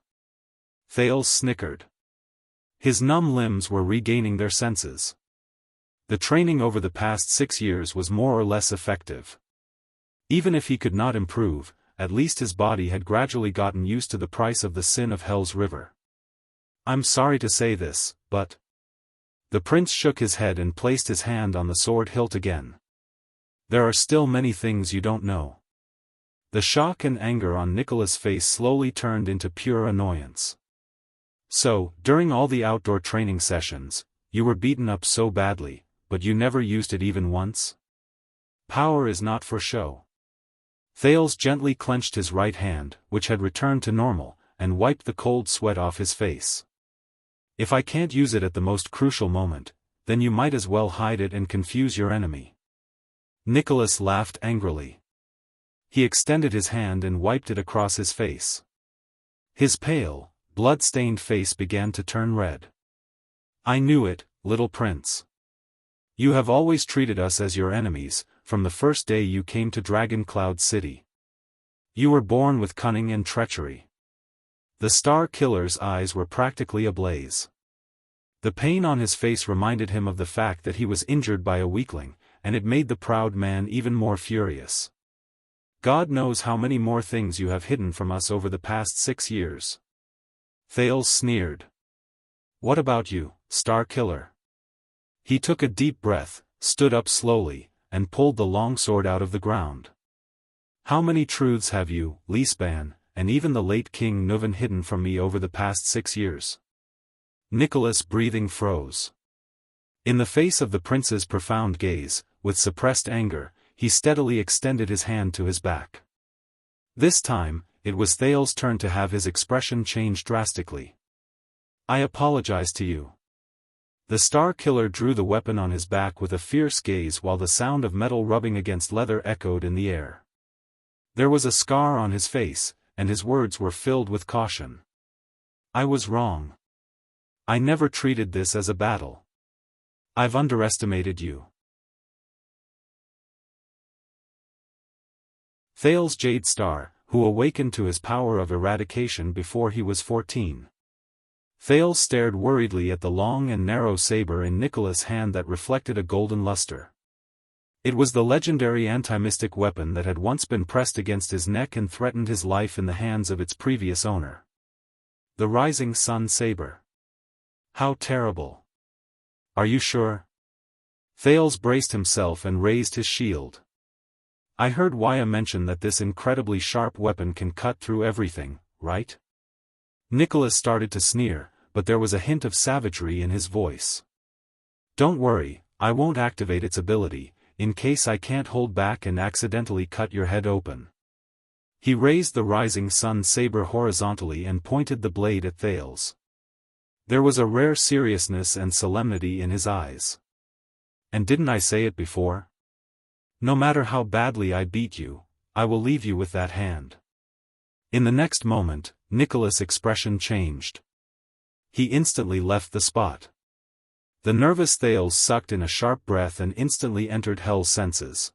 Thales snickered. His numb limbs were regaining their senses. The training over the past 6 years was more or less effective. Even if he could not improve, at least his body had gradually gotten used to the price of the sin of Hell's River. I'm sorry to say this, but... The prince shook his head and placed his hand on the sword hilt again. There are still many things you don't know. The shock and anger on Nicholas' face slowly turned into pure annoyance. So, during all the outdoor training sessions, you were beaten up so badly, but you never used it even once? Power is not for show. Thales gently clenched his right hand, which had returned to normal, and wiped the cold sweat off his face. If I can't use it at the most crucial moment, then you might as well hide it and confuse your enemy. Nicholas laughed angrily. He extended his hand and wiped it across his face. His pale, blood-stained face began to turn red. I knew it, little prince. You have always treated us as your enemies, from the first day you came to Dragon Cloud City. You were born with cunning and treachery. The Star Killer's eyes were practically ablaze. The pain on his face reminded him of the fact that he was injured by a weakling, and it made the proud man even more furious. God knows how many more things you have hidden from us over the past 6 years. Thales sneered. What about you, Star Killer? He took a deep breath, stood up slowly, and pulled the longsword out of the ground. How many truths have you, Lisban, and even the late King Nuvan hidden from me over the past 6 years? Nicholas' breathing froze. In the face of the prince's profound gaze, with suppressed anger, he steadily extended his hand to his back. This time, it was Thales' turn to have his expression change drastically. I apologize to you. The Star Killer drew the weapon on his back with a fierce gaze while the sound of metal rubbing against leather echoed in the air. There was a scar on his face, and his words were filled with caution. I was wrong. I never treated this as a battle. I've underestimated you. Thales Jade Star, who awakened to his power of eradication before he was 14. Thales stared worriedly at the long and narrow saber in Nicholas' hand that reflected a golden luster. It was the legendary anti-mystic weapon that had once been pressed against his neck and threatened his life in the hands of its previous owner. The Rising Sun Saber. How terrible. Are you sure? Thales braced himself and raised his shield. I heard Waya mention that this incredibly sharp weapon can cut through everything, right? Nicholas started to sneer, but there was a hint of savagery in his voice. Don't worry, I won't activate its ability. in case I can't hold back and accidentally cut your head open." He raised the rising sun saber horizontally and pointed the blade at Thales. There was a rare seriousness and solemnity in his eyes. "And didn't I say it before? No matter how badly I beat you, I will leave you with that hand." In the next moment, Nicholas' expression changed. He instantly left the spot. The nervous Thales sucked in a sharp breath and instantly entered Hell's senses.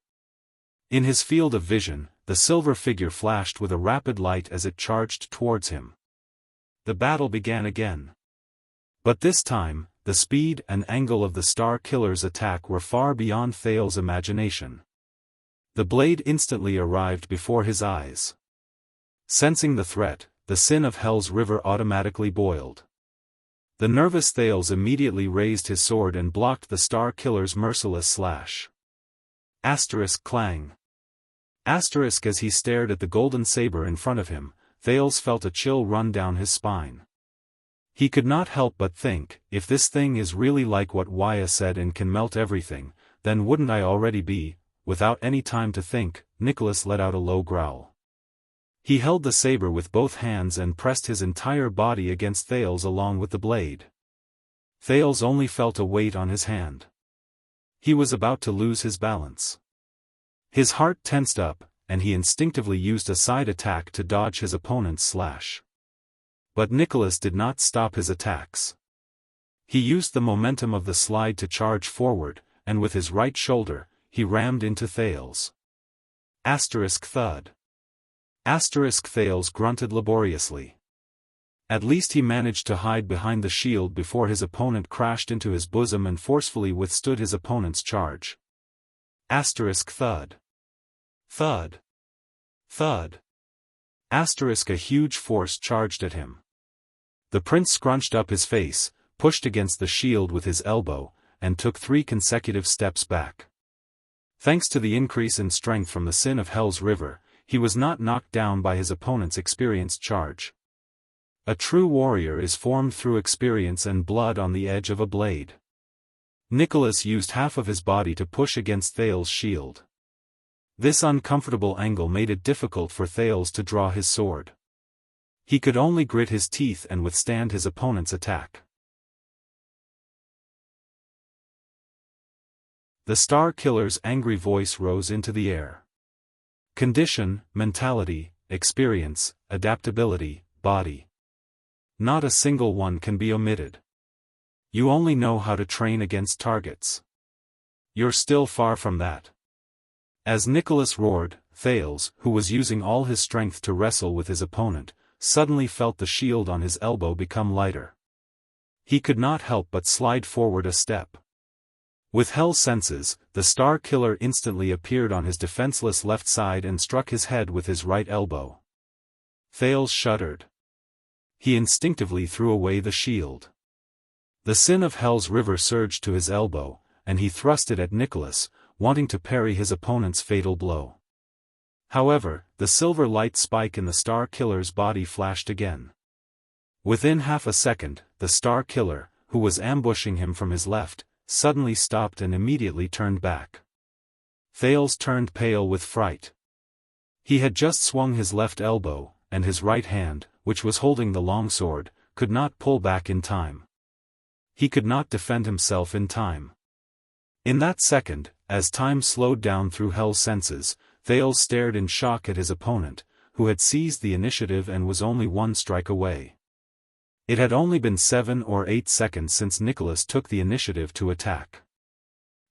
In his field of vision, the silver figure flashed with a rapid light as it charged towards him. The battle began again. But this time, the speed and angle of the Star Killer's attack were far beyond Thales' imagination. The blade instantly arrived before his eyes. Sensing the threat, the sin of Hell's river automatically boiled. The nervous Thales immediately raised his sword and blocked the Star Killer's merciless slash. Asterisk clang. Asterisk as he stared at the golden saber in front of him, Thales felt a chill run down his spine. He could not help but think, if this thing is really like what Wuxia said and can melt everything, then wouldn't I already be? Without any time to think, Nicholas let out a low growl. He held the saber with both hands and pressed his entire body against Thales along with the blade. Thales only felt a weight on his hand. He was about to lose his balance. His heart tensed up, and he instinctively used a side attack to dodge his opponent's slash. But Nicholas did not stop his attacks. He used the momentum of the slide to charge forward, and with his right shoulder, he rammed into Thales. Asterisk thud. Asterisk Thales grunted laboriously. At least he managed to hide behind the shield before his opponent crashed into his bosom and forcefully withstood his opponent's charge. Asterisk thud. Thud. Thud. Asterisk a huge force charged at him. The prince scrunched up his face, pushed against the shield with his elbow, and took 3 consecutive steps back. Thanks to the increase in strength from the sin of Hell's river, he was not knocked down by his opponent's experienced charge. A true warrior is formed through experience and blood on the edge of a blade. Nicholas used half of his body to push against Thales' shield. This uncomfortable angle made it difficult for Thales to draw his sword. He could only grit his teeth and withstand his opponent's attack. The Star Killer's angry voice rose into the air. Condition, mentality, experience, adaptability, body. Not a single one can be omitted. You only know how to train against targets. You're still far from that. As Nicholas roared, Thales, who was using all his strength to wrestle with his opponent, suddenly felt the shield on his elbow become lighter. He could not help but slide forward a step. With Hell's senses, the Star Killer instantly appeared on his defenseless left side and struck his head with his right elbow. Thales shuddered. He instinctively threw away the shield. The sin of Hell's river surged to his elbow, and he thrust it at Nicholas, wanting to parry his opponent's fatal blow. However, the silver light spike in the Star Killer's body flashed again. Within half a second, the Star Killer, who was ambushing him from his left, suddenly stopped and immediately turned back. Thales turned pale with fright. He had just swung his left elbow, and his right hand, which was holding the longsword, could not pull back in time. He could not defend himself in time. In that second, as time slowed down through Hell's senses, Thales stared in shock at his opponent, who had seized the initiative and was only 1 strike away. It had only been 7 or 8 seconds since Nicholas took the initiative to attack.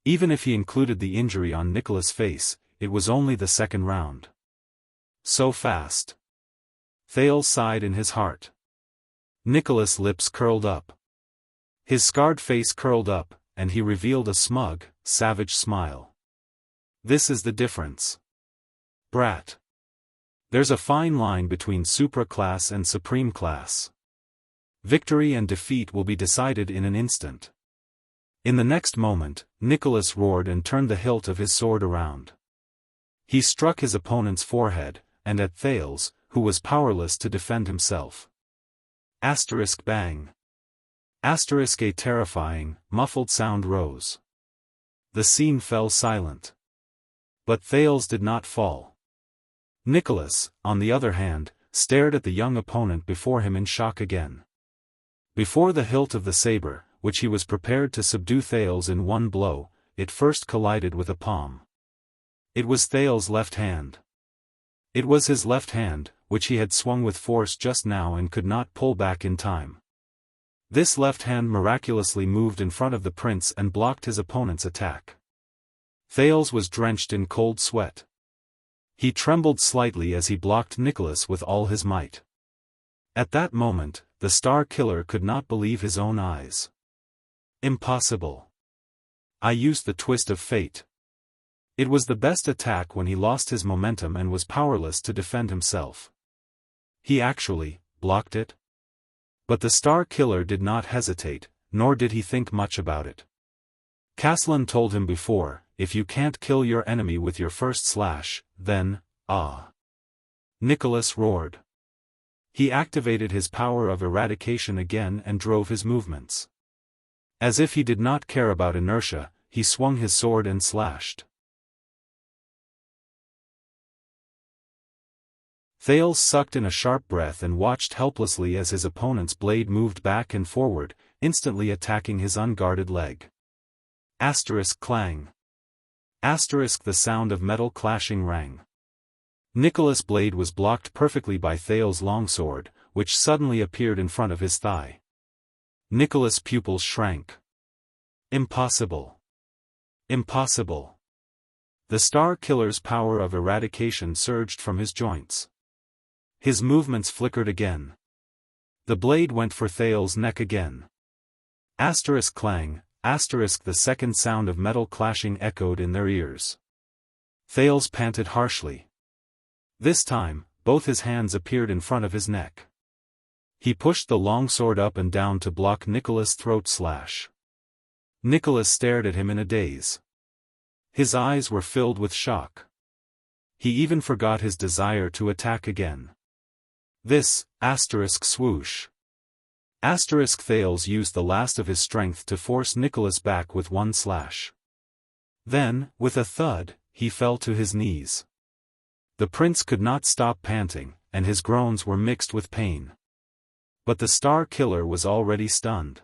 Even if he included the injury on Nicholas' face, it was only the second round. So fast. Thales sighed in his heart. Nicholas' lips curled up. His scarred face curled up, and he revealed a smug, savage smile. This is the difference. Brat. There's a fine line between supra-class and supreme class. Victory and defeat will be decided in an instant. In the next moment, Nicholas roared and turned the hilt of his sword around. He struck his opponent's forehead, and at Thales, who was powerless to defend himself. Asterisk bang. Asterisk a terrifying, muffled sound rose. The scene fell silent. But Thales did not fall. Nicholas, on the other hand, stared at the young opponent before him in shock again. Before the hilt of the saber, which he was prepared to subdue Thales in one blow, it first collided with a palm. It was Thales' left hand. It was his left hand, which he had swung with force just now and could not pull back in time. This left hand miraculously moved in front of the prince and blocked his opponent's attack. Thales was drenched in cold sweat. He trembled slightly as he blocked Nicholas with all his might. At that moment, the Star Killer could not believe his own eyes. Impossible. I used the twist of fate. It was the best attack when he lost his momentum and was powerless to defend himself. He actually blocked it? But the Star Killer did not hesitate, nor did he think much about it. Castellan told him before, if you can't kill your enemy with your first slash, then, Nicholas roared. He activated his power of eradication again and drove his movements. As if he did not care about inertia, he swung his sword and slashed. Thales sucked in a sharp breath and watched helplessly as his opponent's blade moved back and forward, instantly attacking his unguarded leg. Asterisk clang. Asterisk the sound of metal clashing rang. Nicholas' blade was blocked perfectly by Thales' longsword, which suddenly appeared in front of his thigh. Nicholas' pupils shrank. Impossible. Impossible. The Star Killer's power of eradication surged from his joints. His movements flickered again. The blade went for Thales' neck again. Asterisk clang, asterisk the second sound of metal clashing echoed in their ears. Thales panted harshly. This time, both his hands appeared in front of his neck. He pushed the longsword up and down to block Nicholas' throat slash. Nicholas stared at him in a daze. His eyes were filled with shock. He even forgot his desire to attack again. This, asterisk swoosh. Asterisk Thales used the last of his strength to force Nicholas back with one slash. Then, with a thud, he fell to his knees. The prince could not stop panting, and his groans were mixed with pain. But the Star Killer was already stunned.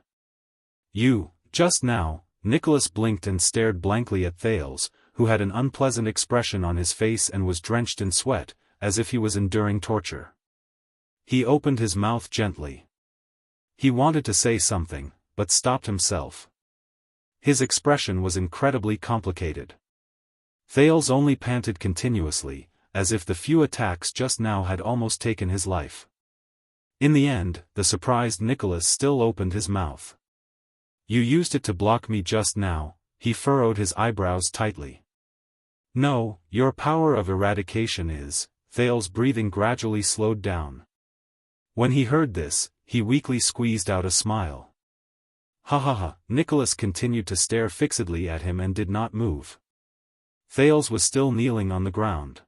Just now, Nicholas blinked and stared blankly at Thales, who had an unpleasant expression on his face and was drenched in sweat, as if he was enduring torture. He opened his mouth gently. He wanted to say something, but stopped himself. His expression was incredibly complicated. Thales only panted continuously, as if the few attacks just now had almost taken his life. In the end, the surprised Nicholas still opened his mouth. You used it to block me just now, he furrowed his eyebrows tightly. No, your power of eradication is, Thales' breathing gradually slowed down. When he heard this, he weakly squeezed out a smile. Ha ha ha, Nicholas continued to stare fixedly at him and did not move. Thales was still kneeling on the ground.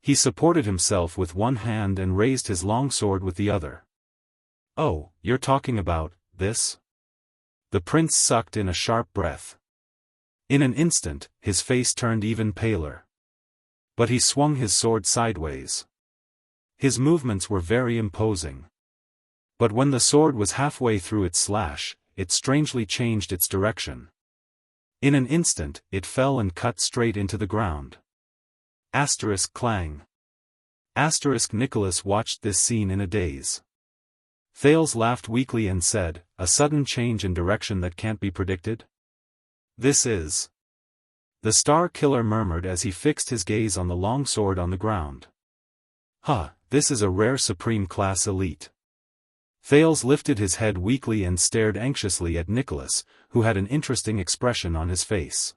He supported himself with one hand and raised his longsword with the other. Oh, you're talking about this? The prince sucked in a sharp breath. In an instant, his face turned even paler. But he swung his sword sideways. His movements were very imposing. But when the sword was halfway through its slash, it strangely changed its direction. In an instant, it fell and cut straight into the ground. Asterisk clang. Asterisk Nicholas watched this scene in a daze. Thales laughed weakly and said, a sudden change in direction that can't be predicted? This is. The Star Killer murmured as he fixed his gaze on the long sword on the ground. This is a rare supreme class elite. Thales lifted his head weakly and stared anxiously at Nicholas, who had an interesting expression on his face.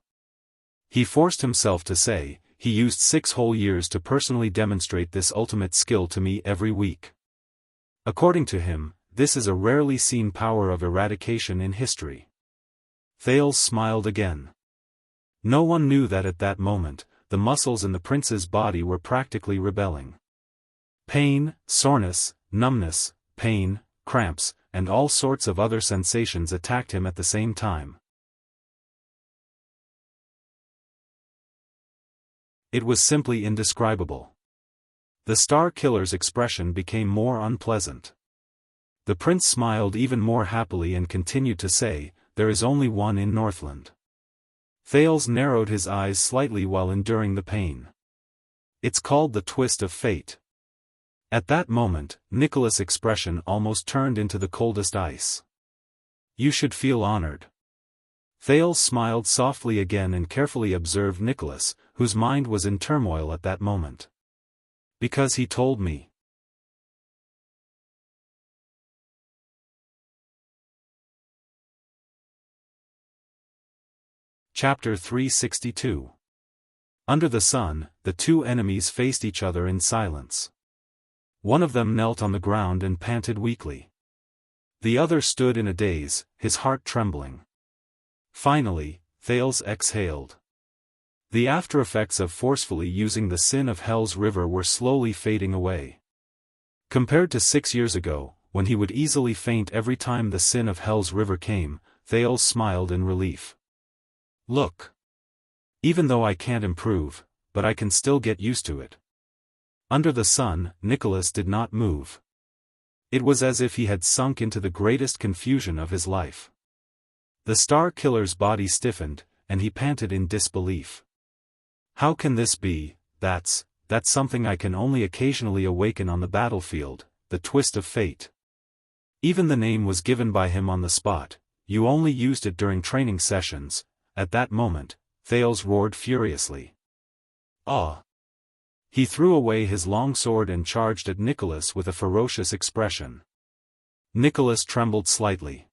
He forced himself to say, he used 6 whole years to personally demonstrate this ultimate skill to me every week. According to him, this is a rarely seen power of eradication in history. Thales smiled again. No one knew that at that moment, the muscles in the prince's body were practically rebelling. Pain, soreness, numbness, pain, cramps, and all sorts of other sensations attacked him at the same time. It was simply indescribable. The Star Killer's expression became more unpleasant. The prince smiled even more happily and continued to say, "There is only one in Northland." Thales narrowed his eyes slightly while enduring the pain. "It's called the twist of fate." At that moment, Nicholas' expression almost turned into the coldest ice. "You should feel honored." Thales smiled softly again and carefully observed Nicholas, whose mind was in turmoil at that moment. "Because he told me." Chapter 362. Under the sun, the two enemies faced each other in silence. One of them knelt on the ground and panted weakly. The other stood in a daze, his heart trembling. Finally, Thales exhaled. The aftereffects of forcefully using the sin of Hell's River were slowly fading away. Compared to 6 years ago, when he would easily faint every time the sin of Hell's River came, Thales smiled in relief. "Look. Even though I can't improve, but I can still get used to it." Under the sun, Nicholas did not move. It was as if he had sunk into the greatest confusion of his life. The Star Killer's body stiffened, and he panted in disbelief. "How can this be? That's something I can only occasionally awaken on the battlefield, the twist of fate. Even the name was given by him on the spot, you only used it during training sessions." At that moment, Thales roared furiously. "Ah!" He threw away his long sword and charged at Nicholas with a ferocious expression. Nicholas trembled slightly.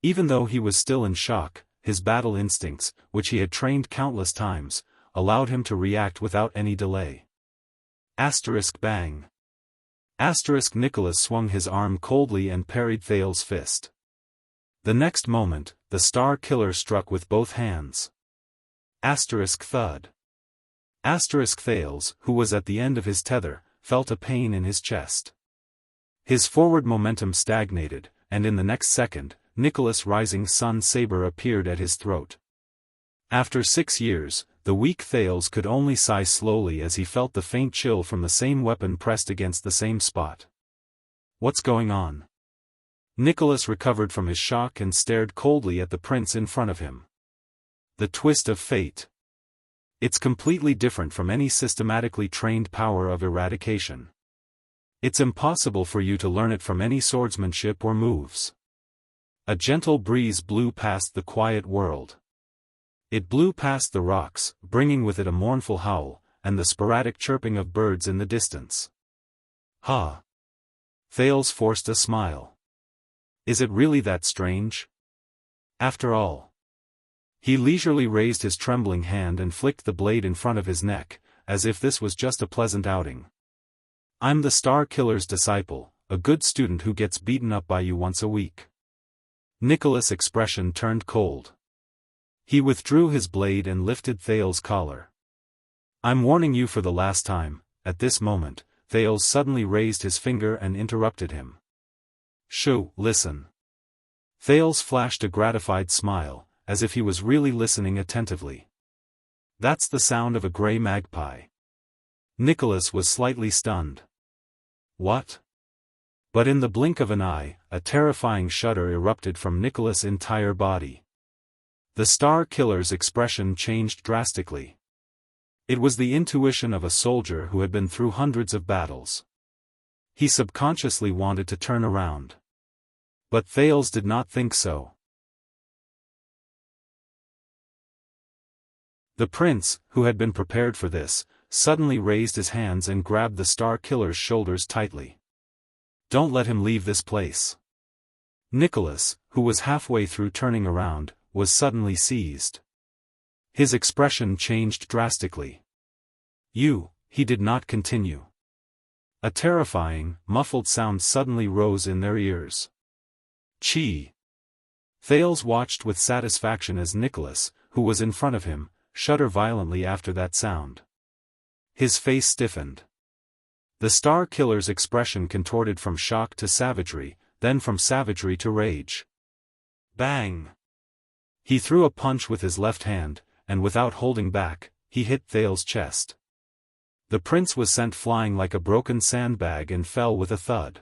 Even though he was still in shock, his battle instincts, which he had trained countless times, allowed him to react without any delay. Bang. Nicholas swung his arm coldly and parried Thales' fist. The next moment, the Star Killer struck with both hands. Thud. Thales, who was at the end of his tether, felt a pain in his chest. His forward momentum stagnated, and in the next second, Nicholas' rising sun saber appeared at his throat. After 6 years, the weak Thales could only sigh slowly as he felt the faint chill from the same weapon pressed against the same spot. "What's going on?" Nicholas recovered from his shock and stared coldly at the prince in front of him. "The twist of fate. It's completely different from any systematically trained power of eradication. It's impossible for you to learn it from any swordsmanship or moves." A gentle breeze blew past the quiet world. It blew past the rocks, bringing with it a mournful howl, and the sporadic chirping of birds in the distance. "Ha!" Thales forced a smile. "Is it really that strange? After all." He leisurely raised his trembling hand and flicked the blade in front of his neck, as if this was just a pleasant outing. "I'm the Star Killer's disciple, a good student who gets beaten up by you once a week." Nicholas' expression turned cold. He withdrew his blade and lifted Thales' collar. "I'm warning you for the last time." At this moment, Thales suddenly raised his finger and interrupted him. "Shoo, listen." Thales flashed a gratified smile, as if he was really listening attentively. "That's the sound of a gray magpie." Nicholas was slightly stunned. "What?" But in the blink of an eye, a terrifying shudder erupted from Nicholas' entire body. The Star Killer's expression changed drastically. It was the intuition of a soldier who had been through hundreds of battles. He subconsciously wanted to turn around. But Thales did not think so. The prince, who had been prepared for this, suddenly raised his hands and grabbed the Star Killer's shoulders tightly. "Don't let him leave this place." Nicholas, who was halfway through turning around, was suddenly seized. His expression changed drastically. He did not continue. A terrifying, muffled sound suddenly rose in their ears. "Chi!" Thales watched with satisfaction as Nicholas, who was in front of him, shuddered violently after that sound. His face stiffened. The Star Killer's expression contorted from shock to savagery, then from savagery to rage. Bang! He threw a punch with his left hand, and without holding back, he hit Thales's chest. The prince was sent flying like a broken sandbag and fell with a thud.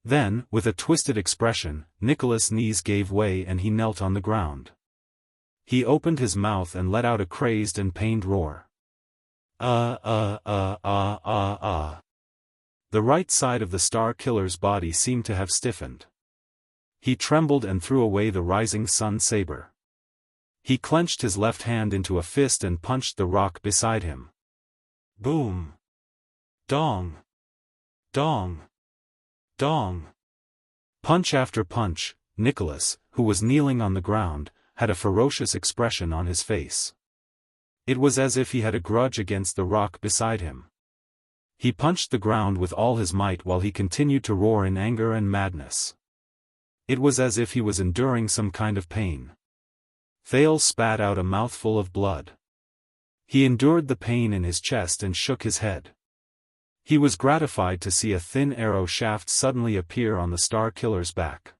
Then, with a twisted expression, Nicholas' knees gave way and he knelt on the ground. He opened his mouth and let out a crazed and pained roar. The right side of the Star Killer's body seemed to have stiffened. He trembled and threw away the rising sun saber. He clenched his left hand into a fist and punched the rock beside him. Boom! Dong! Dong! Dong! Punch after punch, Nicholas, who was kneeling on the ground, had a ferocious expression on his face. It was as if he had a grudge against the rock beside him. He punched the ground with all his might while he continued to roar in anger and madness. It was as if he was enduring some kind of pain. Thales spat out a mouthful of blood. He endured the pain in his chest and shook his head. He was gratified to see a thin arrow shaft suddenly appear on the Star Killer's back.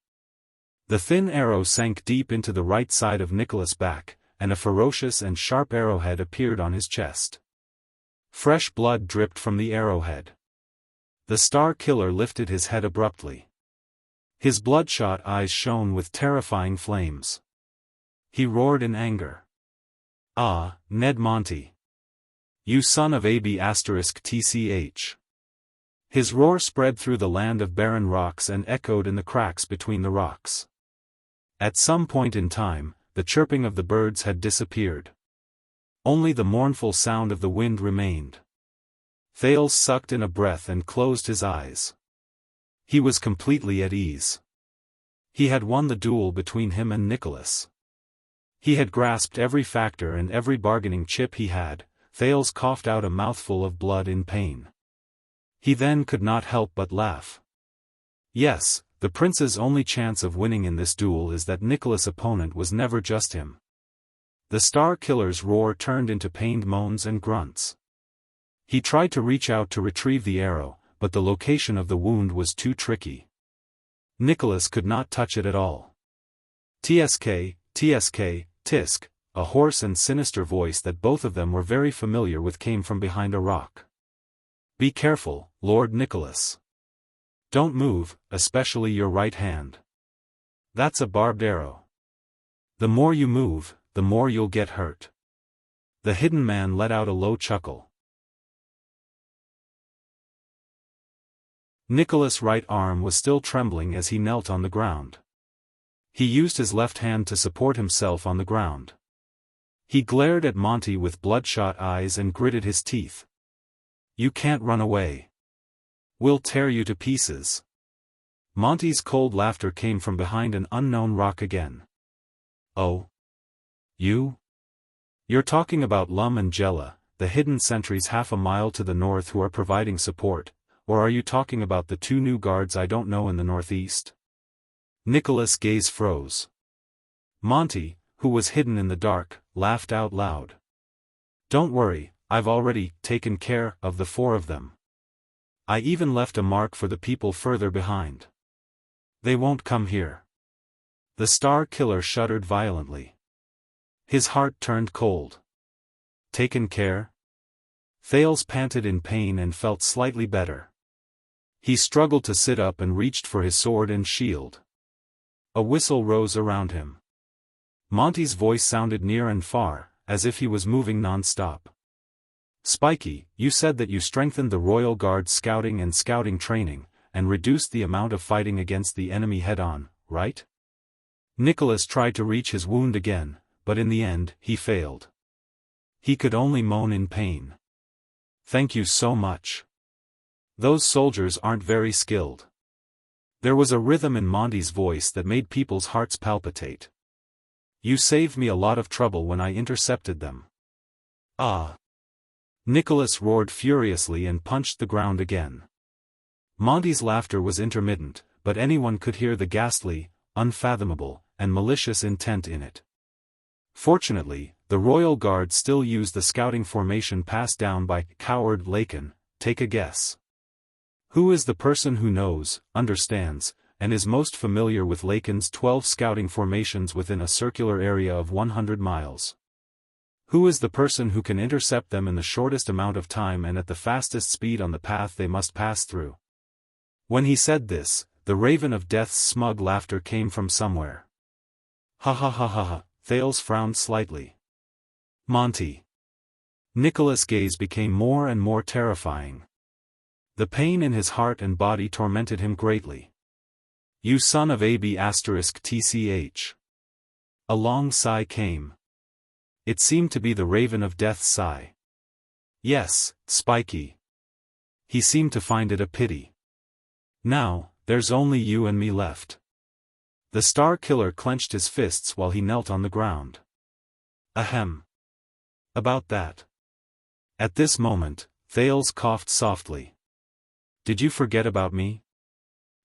The thin arrow sank deep into the right side of Nicholas' back, and a ferocious and sharp arrowhead appeared on his chest. Fresh blood dripped from the arrowhead. The Star Killer lifted his head abruptly. His bloodshot eyes shone with terrifying flames. He roared in anger. "Ah, Ned Monty! You son of AB*TCH. His roar spread through the land of barren rocks and echoed in the cracks between the rocks. At some point in time, the chirping of the birds had disappeared. Only the mournful sound of the wind remained. Thales sucked in a breath and closed his eyes. He was completely at ease. He had won the duel between him and Nicholas. He had grasped every factor and every bargaining chip he had. Thales coughed out a mouthful of blood in pain. He then could not help but laugh. Yes, the prince's only chance of winning in this duel is that Nicholas' opponent was never just him. The Star Killer's roar turned into pained moans and grunts. He tried to reach out to retrieve the arrow, but the location of the wound was too tricky. Nicholas could not touch it at all. "TSK, TSK, Tisk," a hoarse and sinister voice that both of them were very familiar with came from behind a rock. "Be careful, Lord Nicholas. Don't move, especially your right hand. That's a barbed arrow. The more you move, the more you'll get hurt." The hidden man let out a low chuckle. Nicholas' right arm was still trembling as he knelt on the ground. He used his left hand to support himself on the ground. He glared at Monty with bloodshot eyes and gritted his teeth. "You can't run away. We'll tear you to pieces." Monty's cold laughter came from behind an unknown rock again. "Oh? You? You're talking about Lum and Jella, the hidden sentries half a mile to the north who are providing support, or are you talking about the two new guards I don't know in the northeast?" Nicholas' gaze froze. Monty, who was hidden in the dark, laughed out loud. "Don't worry, I've already taken care of the four of them. I even left a mark for the people further behind. They won't come here." The Star Killer shuddered violently. His heart turned cold. "Taken care?" Thales panted in pain and felt slightly better. He struggled to sit up and reached for his sword and shield. A whistle rose around him. Monty's voice sounded near and far, as if he was moving non-stop. "Spiky, you said that you strengthened the Royal Guard's scouting and scouting training, and reduced the amount of fighting against the enemy head-on, right?" Nicholas tried to reach his wound again, but in the end, he failed. He could only moan in pain. "Thank you so much. Those soldiers aren't very skilled." There was a rhythm in Monty's voice that made people's hearts palpitate. "You saved me a lot of trouble when I intercepted them." "Ah!" Nicholas roared furiously and punched the ground again. Monty's laughter was intermittent, but anyone could hear the ghastly, unfathomable, and malicious intent in it. Fortunately, the Royal Guard still used the scouting formation passed down by Coward Lakin. Take a guess. Who is the person who knows, understands, and is most familiar with Lakin's 12 scouting formations within a circular area of 100 miles? Who is the person who can intercept them in the shortest amount of time and at the fastest speed on the path they must pass through? When he said this, the Raven of Death's smug laughter came from somewhere. Ha ha ha ha ha, Thales frowned slightly. Monty. Nicholas' gaze became more and more terrifying. The pain in his heart and body tormented him greatly. You son of AB*TCH. A long sigh came. It seemed to be the Raven of Death's sigh. Yes, Spiky. He seemed to find it a pity. Now, there's only you and me left. The Star Killer clenched his fists while he knelt on the ground. Ahem. About that. At this moment, Thales coughed softly. Did you forget about me?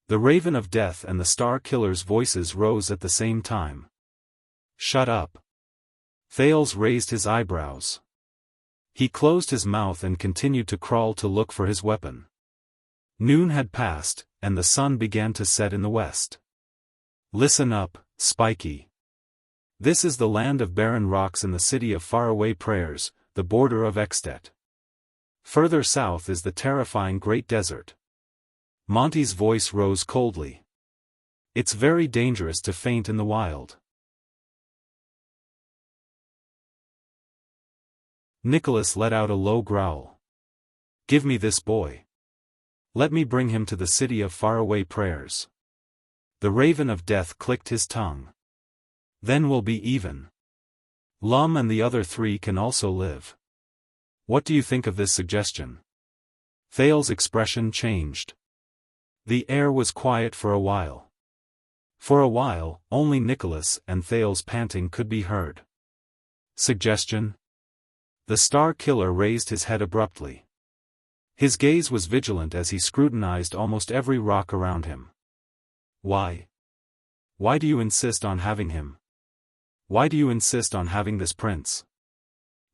The Raven of Death and the Star Killer's voices rose at the same time. Shut up. Thales raised his eyebrows. He closed his mouth and continued to crawl to look for his weapon. Noon had passed, and the sun began to set in the west. Listen up, Spiky. This is the land of barren rocks and the city of faraway prayers, the border of Extet. Further south is the terrifying Great Desert. Monty's voice rose coldly. It's very dangerous to faint in the wild. Nicholas let out a low growl. Give me this boy. Let me bring him to the city of faraway prayers. The Raven of Death clicked his tongue. Then we'll be even. Lum and the other three can also live. What do you think of this suggestion? Thales' expression changed. The air was quiet for a while. For a while, only Nicholas and Thales' panting could be heard. Suggestion? The Star Killer raised his head abruptly. His gaze was vigilant as he scrutinized almost every rock around him. Why? Why do you insist on having him? Why do you insist on having this prince?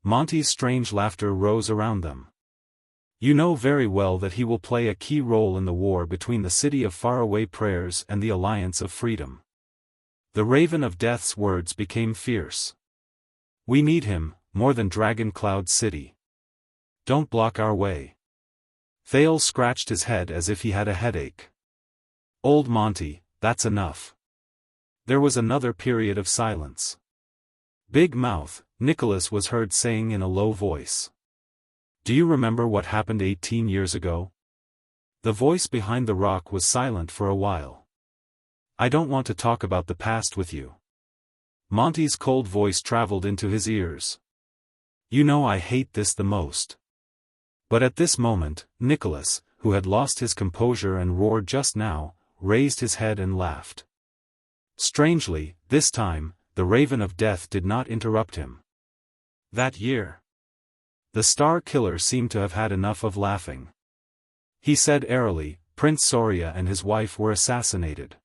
Monty's strange laughter rose around them. You know very well that he will play a key role in the war between the City of Faraway Prayers and the Alliance of Freedom. The Raven of Death's words became fierce. We need him, more than Dragon Cloud City. Don't block our way. Thales scratched his head as if he had a headache. Old Monty, that's enough. There was another period of silence. Big Mouth, Nicholas was heard saying in a low voice. Do you remember what happened 18 years ago? The voice behind the rock was silent for a while. I don't want to talk about the past with you. Monty's cold voice traveled into his ears. You know I hate this the most. But at this moment, Nicholas, who had lost his composure and roared just now, raised his head and laughed. Strangely, this time, the Raven of Death did not interrupt him. That year. The Star Killer seemed to have had enough of laughing. He said airily, Prince Soria and his wife were assassinated.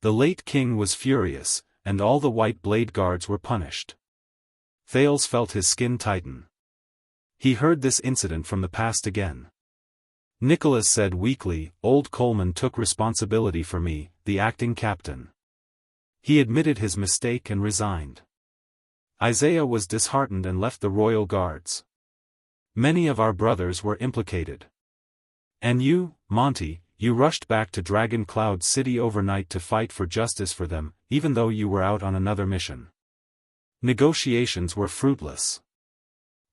The late king was furious, and all the White Blade Guards were punished. Thales felt his skin tighten. He heard this incident from the past again. Nicholas said weakly, Old Coleman took responsibility for me, the acting captain. He admitted his mistake and resigned. Isaiah was disheartened and left the royal guards. Many of our brothers were implicated. And you, Monty, you rushed back to Dragon Cloud City overnight to fight for justice for them, even though you were out on another mission. Negotiations were fruitless.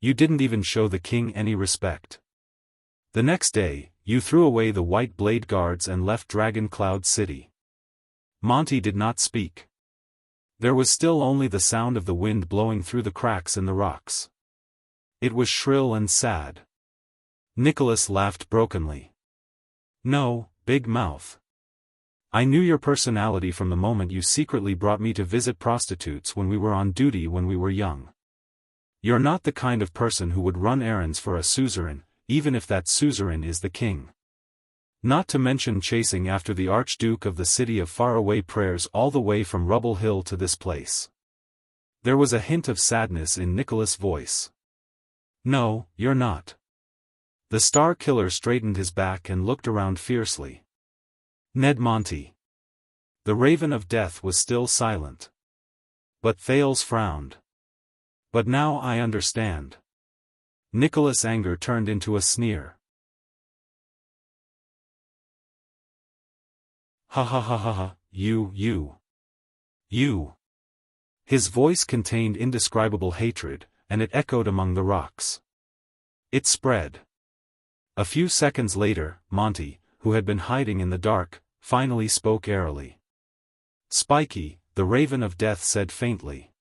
You didn't even show the king any respect. The next day, you threw away the White Blade Guards and left Dragon Cloud City. Monty did not speak. There was still only the sound of the wind blowing through the cracks in the rocks. It was shrill and sad. Nicholas laughed brokenly. No, Big Mouth. I knew your personality from the moment you secretly brought me to visit prostitutes when we were on duty when we were young. You're not the kind of person who would run errands for a suzerain, even if that suzerain is the king. Not to mention chasing after the Archduke of the City of Faraway Prayers all the way from Rubble Hill to this place. There was a hint of sadness in Nicholas' voice. No, you're not. The Star Killer straightened his back and looked around fiercely. Ned Monty. The Raven of Death was still silent. But Thales frowned. But now I understand. Nicholas' anger turned into a sneer. Ha ha ha ha ha, you. His voice contained indescribable hatred, and it echoed among the rocks. It spread. A few seconds later, Monty, who had been hiding in the dark, finally spoke airily. Spiky, the Raven of Death said faintly.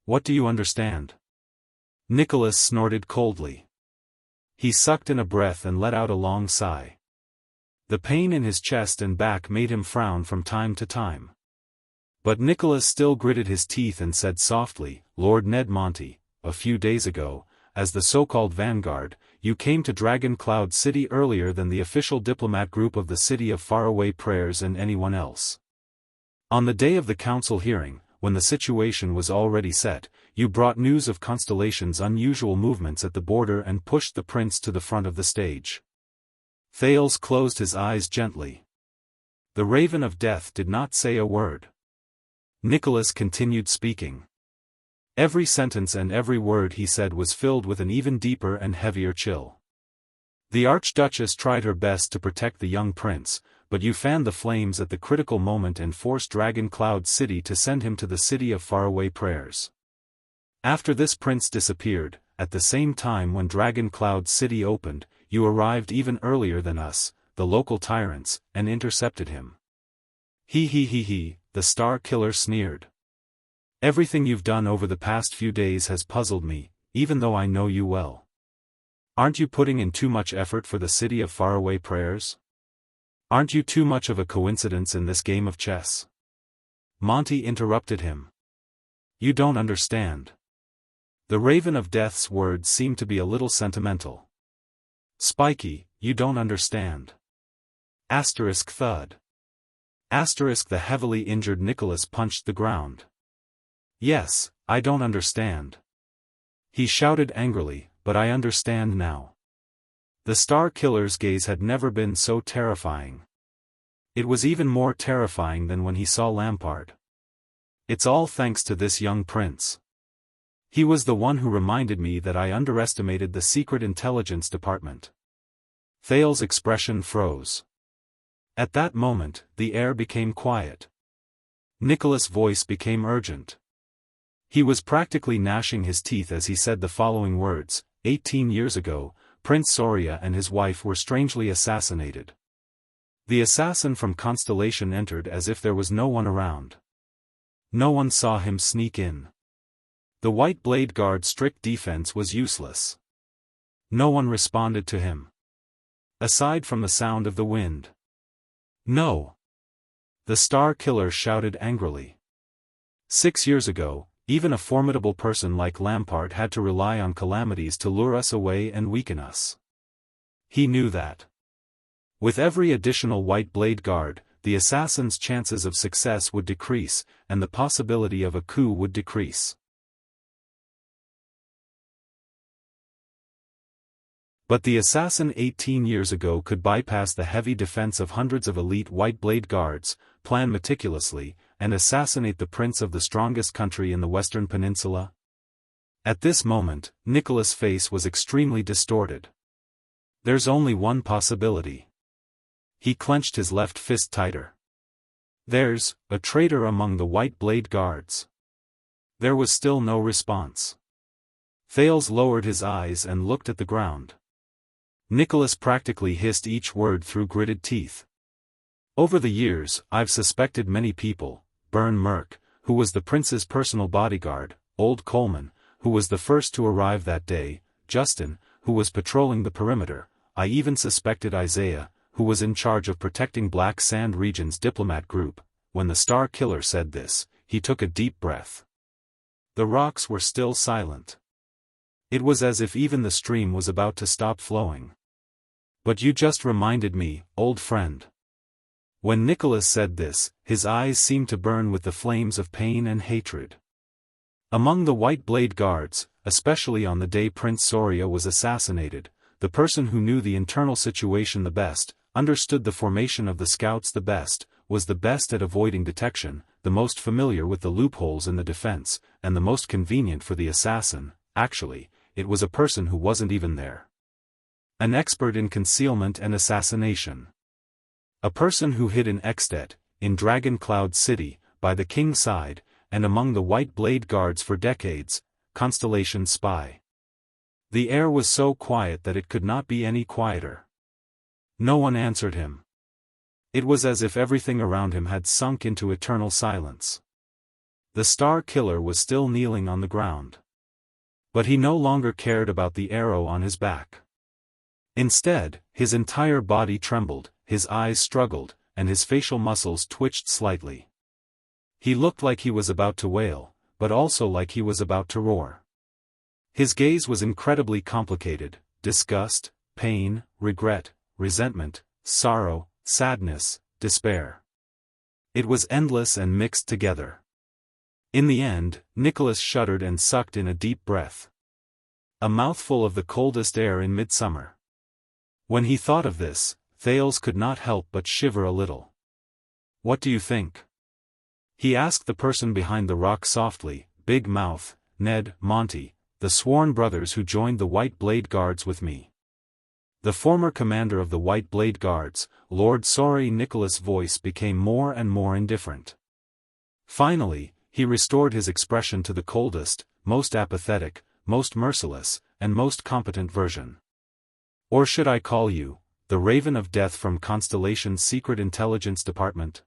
What do you understand? Nicholas snorted coldly. He sucked in a breath and let out a long sigh. The pain in his chest and back made him frown from time to time. But Nicholas still gritted his teeth and said softly, Lord Ned Monty, a few days ago, as the so-called vanguard, you came to Dragon Cloud City earlier than the official diplomat group of the City of Faraway Prayers and anyone else. On the day of the council hearing, when the situation was already set, you brought news of Constellation's unusual movements at the border and pushed the prince to the front of the stage. Thales closed his eyes gently. The Raven of Death did not say a word. Nicholas continued speaking. Every sentence and every word he said was filled with an even deeper and heavier chill. The Archduchess tried her best to protect the young prince, but you fanned the flames at the critical moment and forced Dragon Cloud City to send him to the City of Faraway Prayers. After this prince disappeared, at the same time when Dragon Cloud City opened, you arrived even earlier than us, the local tyrants, and intercepted him. He, the Star Killer sneered. Everything you've done over the past few days has puzzled me, even though I know you well. Aren't you putting in too much effort for the City of Faraway Prayers? Aren't you too much of a coincidence in this game of chess? Monty interrupted him. You don't understand. The Raven of Death's words seemed to be a little sentimental. Spiky, you don't understand. Asterisk thud. Asterisk the heavily injured Nicholas punched the ground. Yes, I don't understand. He shouted angrily, but I understand now. The Star Killer's gaze had never been so terrifying. It was even more terrifying than when he saw Lampard. It's all thanks to this young prince. He was the one who reminded me that I underestimated the Secret Intelligence Department. Thales' expression froze. At that moment, the air became quiet. Nicholas' voice became urgent. He was practically gnashing his teeth as he said the following words, 18 years ago, Prince Soria and his wife were strangely assassinated. The assassin from Constellation entered as if there was no one around. No one saw him sneak in. The White Blade Guard's strict defense was useless. No one responded to him. Aside from the sound of the wind. No. The Star Killer shouted angrily. 6 years ago, even a formidable person like Lampard had to rely on calamities to lure us away and weaken us. He knew that. With every additional White Blade Guard, the assassin's chances of success would decrease, and the possibility of a coup would decrease. But the assassin 18 years ago could bypass the heavy defense of hundreds of elite White Blade Guards, plan meticulously, and assassinate the prince of the strongest country in the Western Peninsula? At this moment, Nicholas' face was extremely distorted. There's only one possibility. He clenched his left fist tighter. There's a traitor among the White Blade Guards. There was still no response. Thales lowered his eyes and looked at the ground. Nicholas practically hissed each word through gritted teeth. Over the years, I've suspected many people, Byrne Merck, who was the prince's personal bodyguard, Old Coleman, who was the first to arrive that day, Justin, who was patrolling the perimeter. I even suspected Isaiah, who was in charge of protecting Black Sand Region's diplomat group. When the Star Killer said this, he took a deep breath. The rocks were still silent. It was as if even the stream was about to stop flowing. But you just reminded me, old friend. When Nicholas said this, his eyes seemed to burn with the flames of pain and hatred. Among the White Blade Guards, especially on the day Prince Soria was assassinated, the person who knew the internal situation the best, understood the formation of the scouts the best, was the best at avoiding detection, the most familiar with the loopholes in the defense, and the most convenient for the assassin. Actually, it was a person who wasn't even there. An expert in concealment and assassination. A person who hid in Extet, in Dragon Cloud City, by the king's side, and among the White Blade Guards for decades, Constellation spy. The air was so quiet that it could not be any quieter. No one answered him. It was as if everything around him had sunk into eternal silence. The Star Killer was still kneeling on the ground. But he no longer cared about the arrow on his back. Instead, his entire body trembled, his eyes struggled, and his facial muscles twitched slightly. He looked like he was about to wail, but also like he was about to roar. His gaze was incredibly complicated: disgust, pain, regret, resentment, sorrow, sadness, despair. It was endless and mixed together. In the end, Nicholas shuddered and sucked in a deep breath. A mouthful of the coldest air in midsummer. When he thought of this, Thales could not help but shiver a little. "What do you think?" he asked the person behind the rock softly. "Big Mouth, Ned, Monty, the sworn brothers who joined the White Blade Guards with me." The former commander of the White Blade Guards, Lord Sorry. Nicholas' voice became more and more indifferent. Finally, he restored his expression to the coldest, most apathetic, most merciless, and most competent version. "Or should I call you, the Raven of Death from Constellation's Secret Intelligence Department?"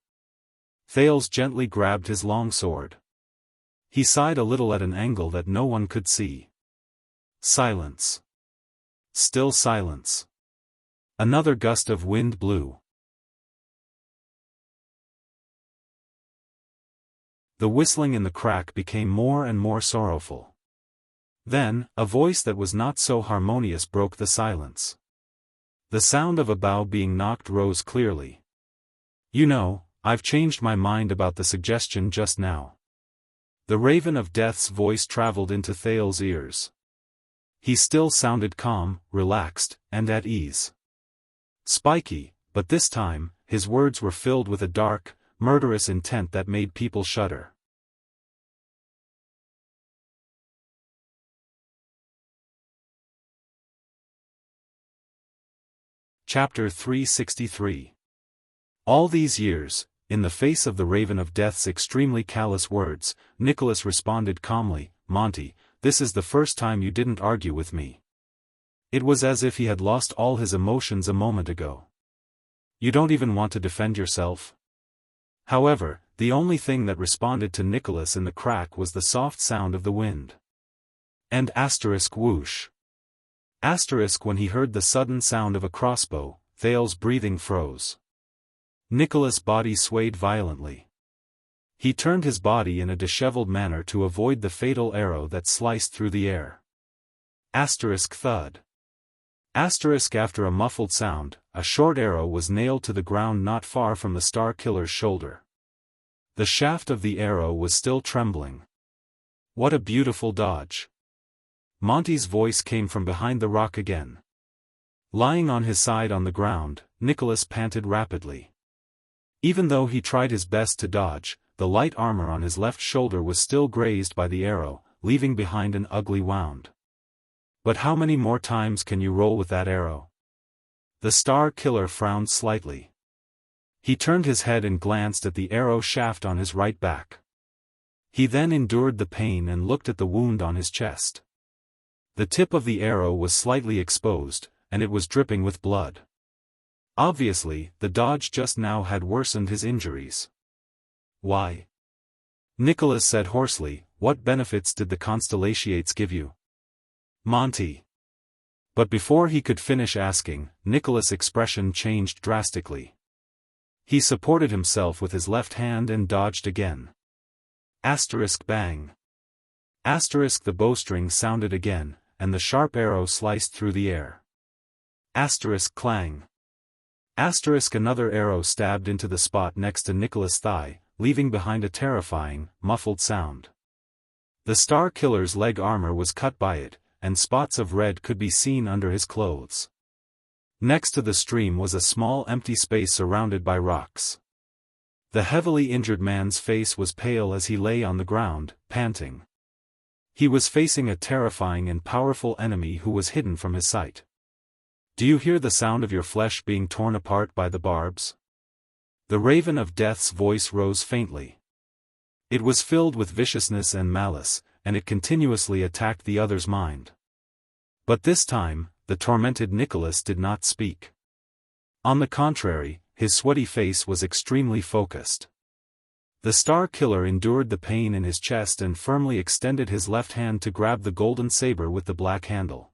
Thales gently grabbed his long sword. He sighed a little at an angle that no one could see. Silence. Still silence. Another gust of wind blew. The whistling in the crack became more and more sorrowful. Then, a voice that was not so harmonious broke the silence. The sound of a bough being knocked rose clearly. "You know, I've changed my mind about the suggestion just now." The Raven of Death's voice traveled into Thales' ears. He still sounded calm, relaxed, and at ease. Spiky, but this time, his words were filled with a dark, murderous intent that made people shudder. Chapter 363. All these years, in the face of the Raven of Death's extremely callous words, Nicholas responded calmly, "Monty, this is the first time you didn't argue with me." It was as if he had lost all his emotions a moment ago. "You don't even want to defend yourself?" However, the only thing that responded to Nicholas in the crack was the soft sound of the wind. And whoosh. When he heard the sudden sound of a crossbow, Thales' breathing froze. Nicholas' body swayed violently. He turned his body in a disheveled manner to avoid the fatal arrow that sliced through the air. Thud. After a muffled sound, a short arrow was nailed to the ground not far from the Star Killer's shoulder. The shaft of the arrow was still trembling. "What a beautiful dodge." Monty's voice came from behind the rock again. Lying on his side on the ground, Nicholas panted rapidly. Even though he tried his best to dodge, the light armor on his left shoulder was still grazed by the arrow, leaving behind an ugly wound. "But how many more times can you roll with that arrow?" The Star Killer frowned slightly. He turned his head and glanced at the arrow shaft on his right back. He then endured the pain and looked at the wound on his chest. The tip of the arrow was slightly exposed, and it was dripping with blood. Obviously, the dodge just now had worsened his injuries. "Why?" Nicholas said hoarsely, "What benefits did the Constellations give you?" "Monty." But before he could finish asking, Nicholas' expression changed drastically. He supported himself with his left hand and dodged again. Bang. The bowstring sounded again, and the sharp arrow sliced through the air. Clang. Another arrow stabbed into the spot next to Nicholas' thigh, leaving behind a terrifying, muffled sound. The Star Killer's leg armor was cut by it, and spots of red could be seen under his clothes. Next to the stream was a small empty space surrounded by rocks. The heavily injured man's face was pale as he lay on the ground, panting. He was facing a terrifying and powerful enemy who was hidden from his sight. "Do you hear the sound of your flesh being torn apart by the barbs?" The Raven of Death's voice rose faintly. It was filled with viciousness and malice, and it continuously attacked the other's mind. But this time, the tormented Nicholas did not speak. On the contrary, his sweaty face was extremely focused. The Star Killer endured the pain in his chest and firmly extended his left hand to grab the golden saber with the black handle.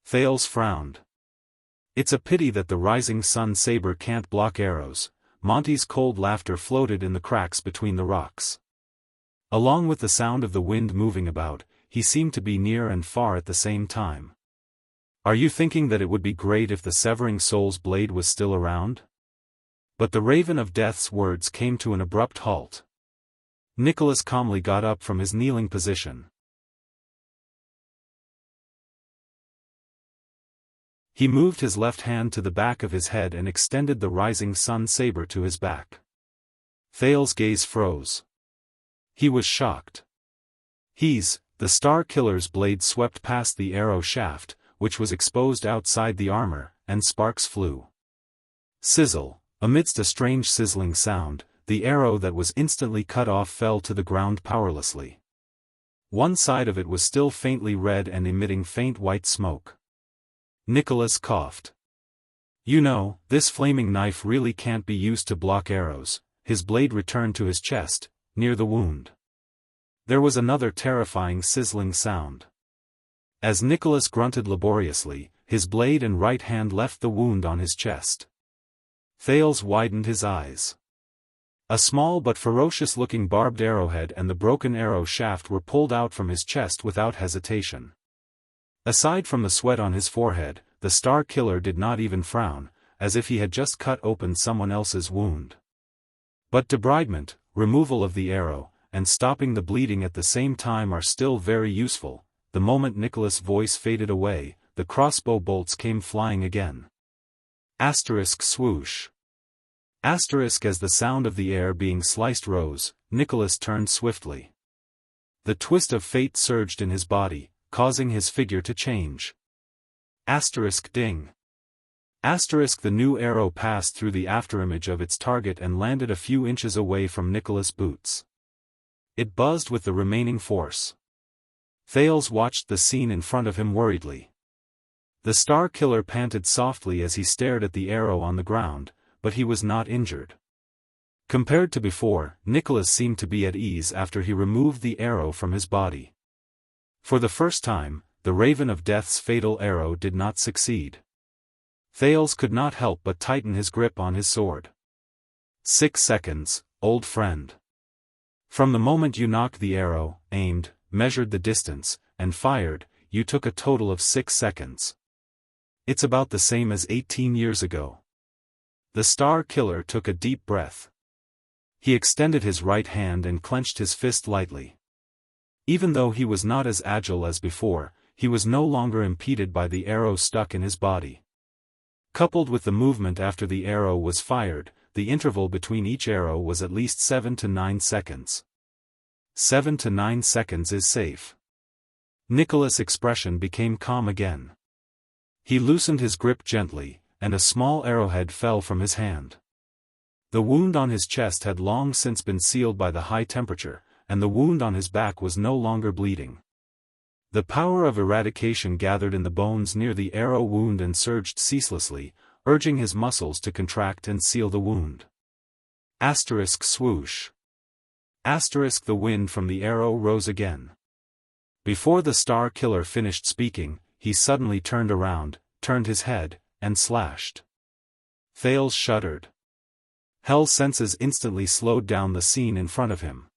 Thales frowned. "It's a pity that the Rising Sun saber can't block arrows." Monty's cold laughter floated in the cracks between the rocks. Along with the sound of the wind moving about, he seemed to be near and far at the same time. "Are you thinking that it would be great if the Severing Soul's blade was still around?" But the Raven of Death's words came to an abrupt halt. Nicholas calmly got up from his kneeling position. He moved his left hand to the back of his head and extended the Rising Sun saber to his back. Thales' gaze froze. He was shocked. The Star Killer's blade swept past the arrow shaft, which was exposed outside the armor, and sparks flew. Sizzle. Amidst a strange sizzling sound, the arrow that was instantly cut off fell to the ground powerlessly. One side of it was still faintly red and emitting faint white smoke. Nicholas coughed. "You know, this flaming knife really can't be used to block arrows." His blade returned to his chest, near the wound. There was another terrifying sizzling sound. As Nicholas grunted laboriously, his blade and right hand left the wound on his chest. Thales widened his eyes. A small but ferocious-looking barbed arrowhead and the broken arrow shaft were pulled out from his chest without hesitation. Aside from the sweat on his forehead, the Star Killer did not even frown, as if he had just cut open someone else's wound. But debridement, removal of the arrow, and stopping the bleeding at the same time are still very useful. The moment Nicholas' voice faded away, the crossbow bolts came flying again. Swoosh. As the sound of the air being sliced rose, Nicholas turned swiftly. The twist of fate surged in his body, causing his figure to change. Ding. The new arrow passed through the afterimage of its target and landed a few inches away from Nicholas' boots. It buzzed with the remaining force. Thales watched the scene in front of him worriedly. The Star Killer panted softly as he stared at the arrow on the ground, but he was not injured. Compared to before, Nicholas seemed to be at ease after he removed the arrow from his body. For the first time, the Raven of Death's fatal arrow did not succeed. Thales could not help but tighten his grip on his sword. 6 seconds, old friend. From the moment you knocked the arrow, aimed, measured the distance, and fired, you took a total of 6 seconds. It's about the same as 18 years ago. The Star Killer took a deep breath. He extended his right hand and clenched his fist lightly. Even though he was not as agile as before, he was no longer impeded by the arrow stuck in his body. Coupled with the movement after the arrow was fired, the interval between each arrow was at least 7 to 9 seconds. 7 to 9 seconds is safe. Nicholas' expression became calm again. He loosened his grip gently, and a small arrowhead fell from his hand. The wound on his chest had long since been sealed by the high temperature, and the wound on his back was no longer bleeding. The power of eradication gathered in the bones near the arrow wound and surged ceaselessly, urging his muscles to contract and seal the wound. Swoosh. The wind from the arrow rose again. Before the Star Killer finished speaking, he suddenly turned around, turned his head, and slashed. Thales shuddered. Hell's senses instantly slowed down the scene in front of him.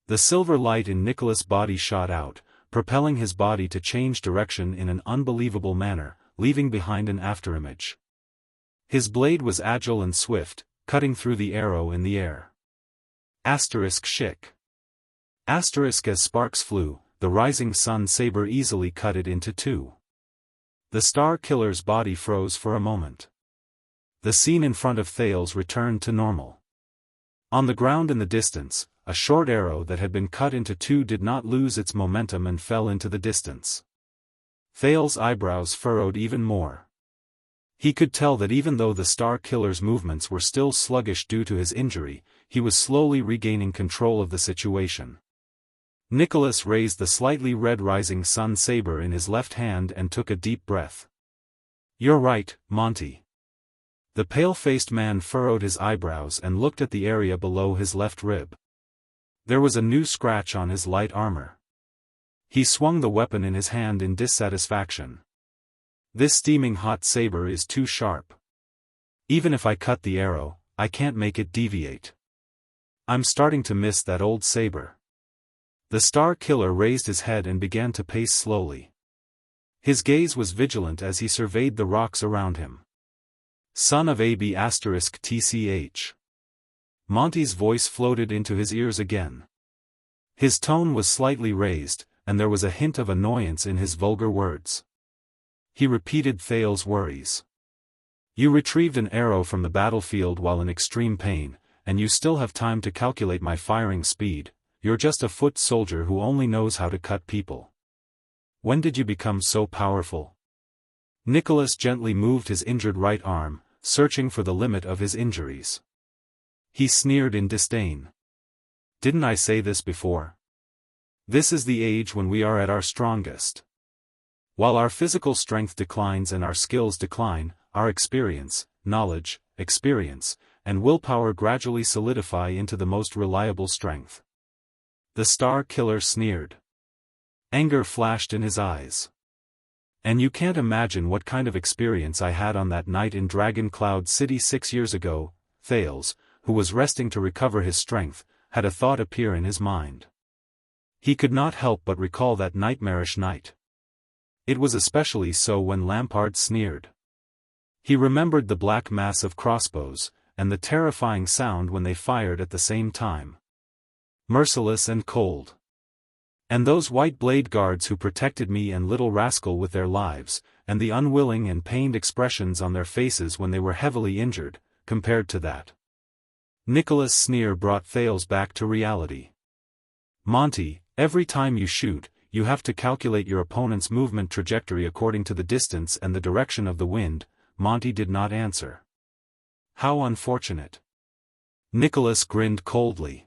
The silver light in Nicholas' body shot out, propelling his body to change direction in an unbelievable manner, leaving behind an afterimage. His blade was agile and swift, cutting through the arrow in the air. Shik. As sparks flew, the Rising Sun saber easily cut it into two. The Star Killer's body froze for a moment. The scene in front of Thales returned to normal. On the ground in the distance, a short arrow that had been cut into two did not lose its momentum and fell into the distance. Thales' eyebrows furrowed even more. He could tell that even though the Star Killer's movements were still sluggish due to his injury, he was slowly regaining control of the situation. Nicholas raised the slightly red rising sun saber in his left hand and took a deep breath. "You're right, Monty." The pale-faced man furrowed his eyebrows and looked at the area below his left rib. There was a new scratch on his light armor. He swung the weapon in his hand in dissatisfaction. "This steaming hot saber is too sharp. Even if I cut the arrow, I can't make it deviate. I'm starting to miss that old saber." The Star Killer raised his head and began to pace slowly. His gaze was vigilant as he surveyed the rocks around him. "Son of AB*TCH. Monty's voice floated into his ears again. His tone was slightly raised, and there was a hint of annoyance in his vulgar words. He repeated Thales' worries. "You retrieved an arrow from the battlefield while in extreme pain, and you still have time to calculate my firing speed. You're just a foot soldier who only knows how to cut people. When did you become so powerful?" Nicholas gently moved his injured right arm, searching for the limit of his injuries. He sneered in disdain. "Didn't I say this before? This is the age when we are at our strongest. While our physical strength declines and our skills decline, our knowledge, experience, and willpower gradually solidify into the most reliable strength." The Star Killer sneered. Anger flashed in his eyes. "And you can't imagine what kind of experience I had on that night in Dragon Cloud City 6 years ago." Thales, who was resting to recover his strength, had a thought appear in his mind. He could not help but recall that nightmarish night. It was especially so when Lampard sneered. He remembered the black mass of crossbows, and the terrifying sound when they fired at the same time. Merciless and cold. And those white blade guards who protected me and little rascal with their lives, and the unwilling and pained expressions on their faces when they were heavily injured, compared to that. Nicholas' sneer brought Thales back to reality. "Monty, every time you shoot, you have to calculate your opponent's movement trajectory according to the distance and the direction of the wind." Monty did not answer. "How unfortunate." Nicholas grinned coldly.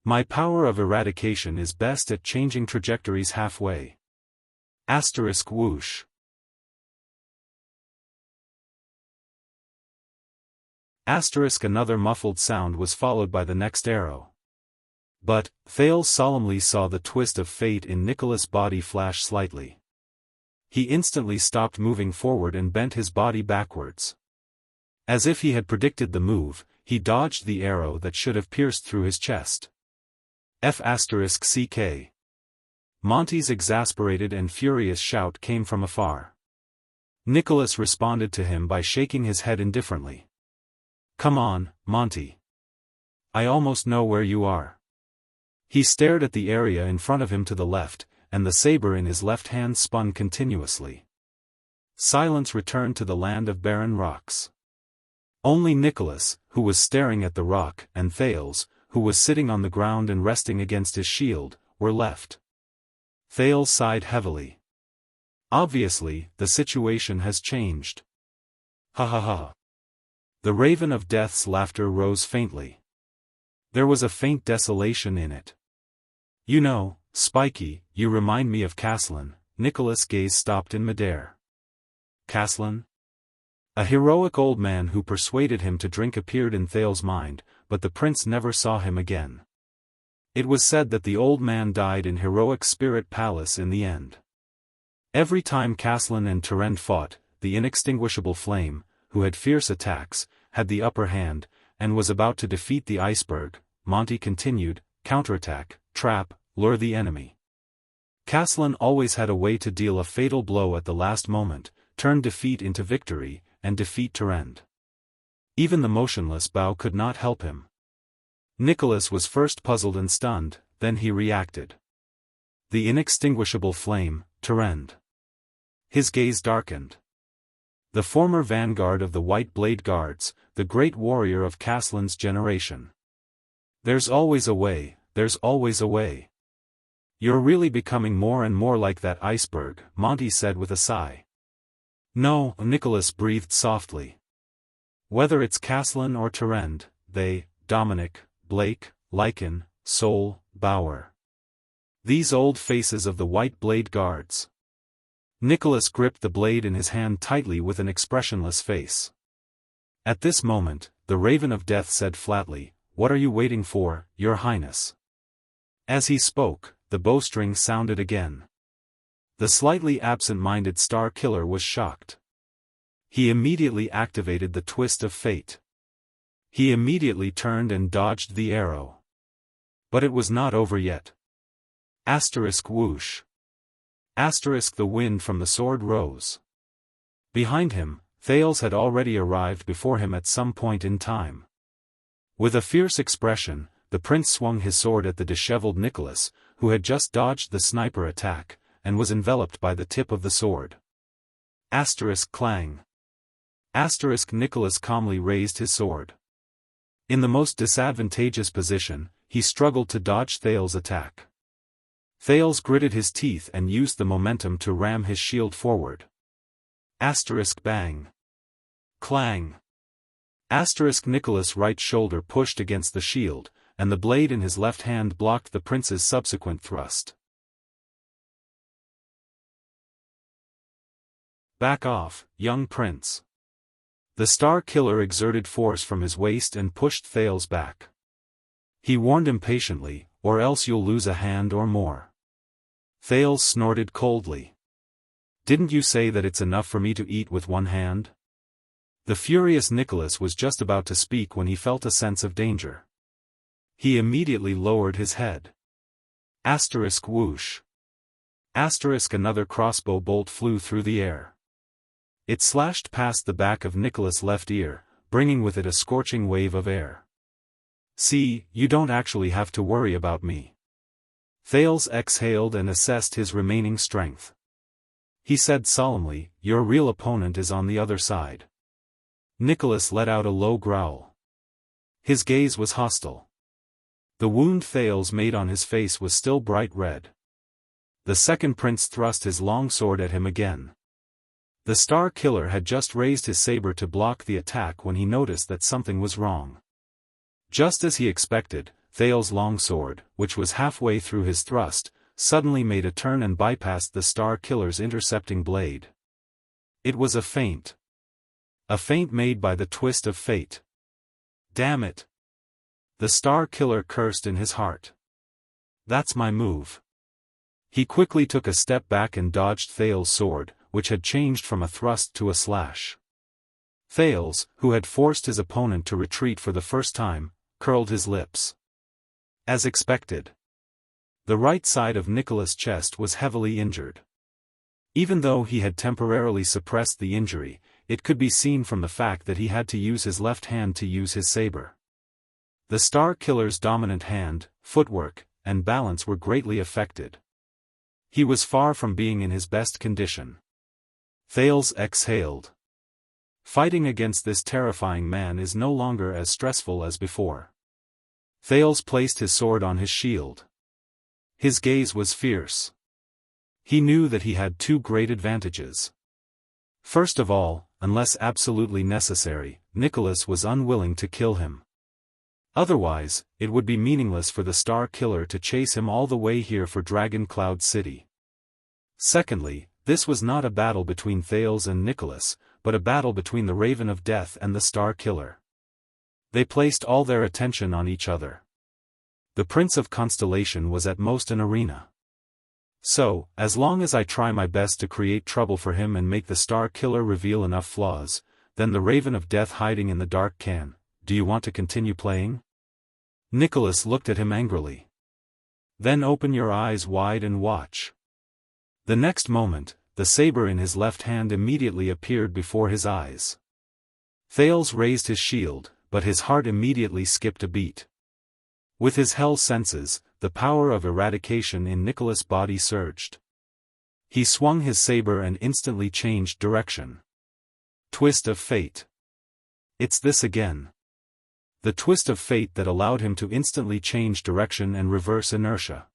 "My power of eradication is best at changing trajectories halfway." *whoosh. Another muffled sound was followed by the next arrow. But, Thales solemnly saw the twist of fate in Nicholas' body flash slightly. He instantly stopped moving forward and bent his body backwards. As if he had predicted the move, he dodged the arrow that should have pierced through his chest. F***ck. Monty's exasperated and furious shout came from afar. Nicholas responded to him by shaking his head indifferently. "Come on, Monty. I almost know where you are." He stared at the area in front of him to the left, and the saber in his left hand spun continuously. Silence returned to the land of barren rocks. Only Nicholas, who was staring at the rock, and Thales, who was sitting on the ground and resting against his shield, were left. Thales sighed heavily. Obviously, the situation has changed. "Ha ha ha." The Raven of Death's laughter rose faintly. There was a faint desolation in it. "You know, Spiky, you remind me of Caslin." Nicholas' gaze stopped in midair. Caslin? A heroic old man who persuaded him to drink appeared in Thales' mind, but the prince never saw him again. It was said that the old man died in heroic Spirit Palace in the end. Every time Caslin and Terend fought, the inextinguishable Flame, who had fierce attacks, had the upper hand, and was about to defeat the iceberg. Monty continued, counterattack, trap, lure the enemy. Caslin always had a way to deal a fatal blow at the last moment, turn defeat into victory, and defeat Terend. Even the motionless bow could not help him. Nicholas was first puzzled and stunned, then he reacted. The inextinguishable Flame, Terend. His gaze darkened. The former vanguard of the White Blade Guards, the great warrior of Caslin's generation. There's always a way, there's always a way. You're really becoming more and more like that iceberg, Monty said with a sigh. No, Nicholas breathed softly. Whether it's Caslin or Tarend, they, Dominic, Blake, Lycan, Sol, Bauer. These old faces of the White Blade Guards. Nicholas gripped the blade in his hand tightly with an expressionless face. At this moment, the Raven of Death said flatly, "What are you waiting for, Your Highness?" As he spoke, the bowstring sounded again. The slightly absent-minded Star Killer was shocked. He immediately activated the Twist of Fate. He immediately turned and dodged the arrow. But it was not over yet. Asterisk whoosh. Asterisk the wind from the sword rose. Behind him, Thales had already arrived before him at some point in time. With a fierce expression, the prince swung his sword at the disheveled Nicholas, who had just dodged the sniper attack, and was enveloped by the tip of the sword. Asterisk clang. Asterisk Nicholas calmly raised his sword. In the most disadvantageous position, he struggled to dodge Thales' attack. Thales gritted his teeth and used the momentum to ram his shield forward. Asterisk bang. Clang. Asterisk Nicholas' right shoulder pushed against the shield, and the blade in his left hand blocked the prince's subsequent thrust. Back off, young prince. The Star Killer exerted force from his waist and pushed Thales back. He warned impatiently, "Or else you'll lose a hand or more." Thales snorted coldly. "Didn't you say that it's enough for me to eat with one hand?" The furious Nicholas was just about to speak when he felt a sense of danger. He immediately lowered his head. Asterisk whoosh. Asterisk another crossbow bolt flew through the air. It slashed past the back of Nicholas' left ear, bringing with it a scorching wave of air. "See, you don't actually have to worry about me." Thales exhaled and assessed his remaining strength. He said solemnly, "Your real opponent is on the other side." Nicholas let out a low growl. His gaze was hostile. The wound Thales made on his face was still bright red. The second prince thrust his long sword at him again. The Star Killer had just raised his saber to block the attack when he noticed that something was wrong. Just as he expected, Thales' long sword, which was halfway through his thrust, suddenly made a turn and bypassed the Star Killer's intercepting blade. It was a feint. A feint made by the Twist of Fate. Damn it! The Star Killer cursed in his heart. That's my move. He quickly took a step back and dodged Thales' sword, which had changed from a thrust to a slash. Thales, who had forced his opponent to retreat for the first time, curled his lips. As expected. The right side of Nicholas' chest was heavily injured. Even though he had temporarily suppressed the injury, it could be seen from the fact that he had to use his left hand to use his saber. The Star Killer's dominant hand, footwork, and balance were greatly affected. He was far from being in his best condition. Thales exhaled. Fighting against this terrifying man is no longer as stressful as before. Thales placed his sword on his shield. His gaze was fierce. He knew that he had two great advantages. First of all, unless absolutely necessary, Nicholas was unwilling to kill him. Otherwise, it would be meaningless for the Star Killer to chase him all the way here for Dragon Cloud City. Secondly, this was not a battle between Thales and Nicholas, but a battle between the Raven of Death and the Star Killer. They placed all their attention on each other. The Prince of Constellation was at most an arena. So, as long as I try my best to create trouble for him and make the Star Killer reveal enough flaws, then the Raven of Death hiding in the dark can. Do you want to continue playing? Nicholas looked at him angrily. Then open your eyes wide and watch. The next moment, the saber in his left hand immediately appeared before his eyes. Thales raised his shield, but his heart immediately skipped a beat. With his hell senses, the power of eradication in Nicholas' body surged. He swung his saber and instantly changed direction. Twist of fate. It's this again. The twist of fate that allowed him to instantly change direction and reverse inertia.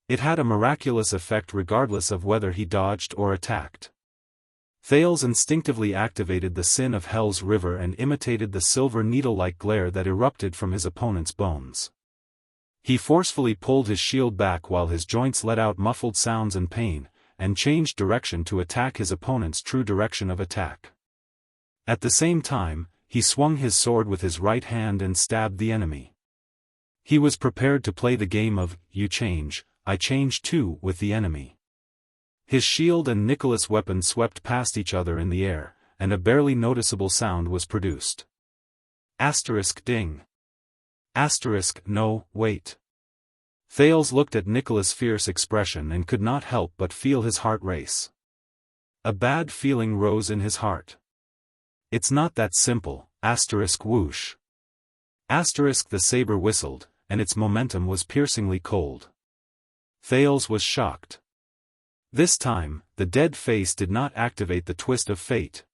It had a miraculous effect regardless of whether he dodged or attacked. Thales instinctively activated the sin of Hell's river and imitated the silver needle-like glare that erupted from his opponent's bones. He forcefully pulled his shield back while his joints let out muffled sounds and pain, and changed direction to attack his opponent's true direction of attack. At the same time, he swung his sword with his right hand and stabbed the enemy. He was prepared to play the game of, you change, I change too, with the enemy. His shield and Nicholas' weapon swept past each other in the air, and a barely noticeable sound was produced. Asterisk ding. Asterisk no, wait. Thales looked at Nicholas' fierce expression and could not help but feel his heart race. A bad feeling rose in his heart. It's not that simple, asterisk whoosh. Asterisk the saber whistled, and its momentum was piercingly cold. Thales was shocked. This time, the dead face did not activate the twist of fate.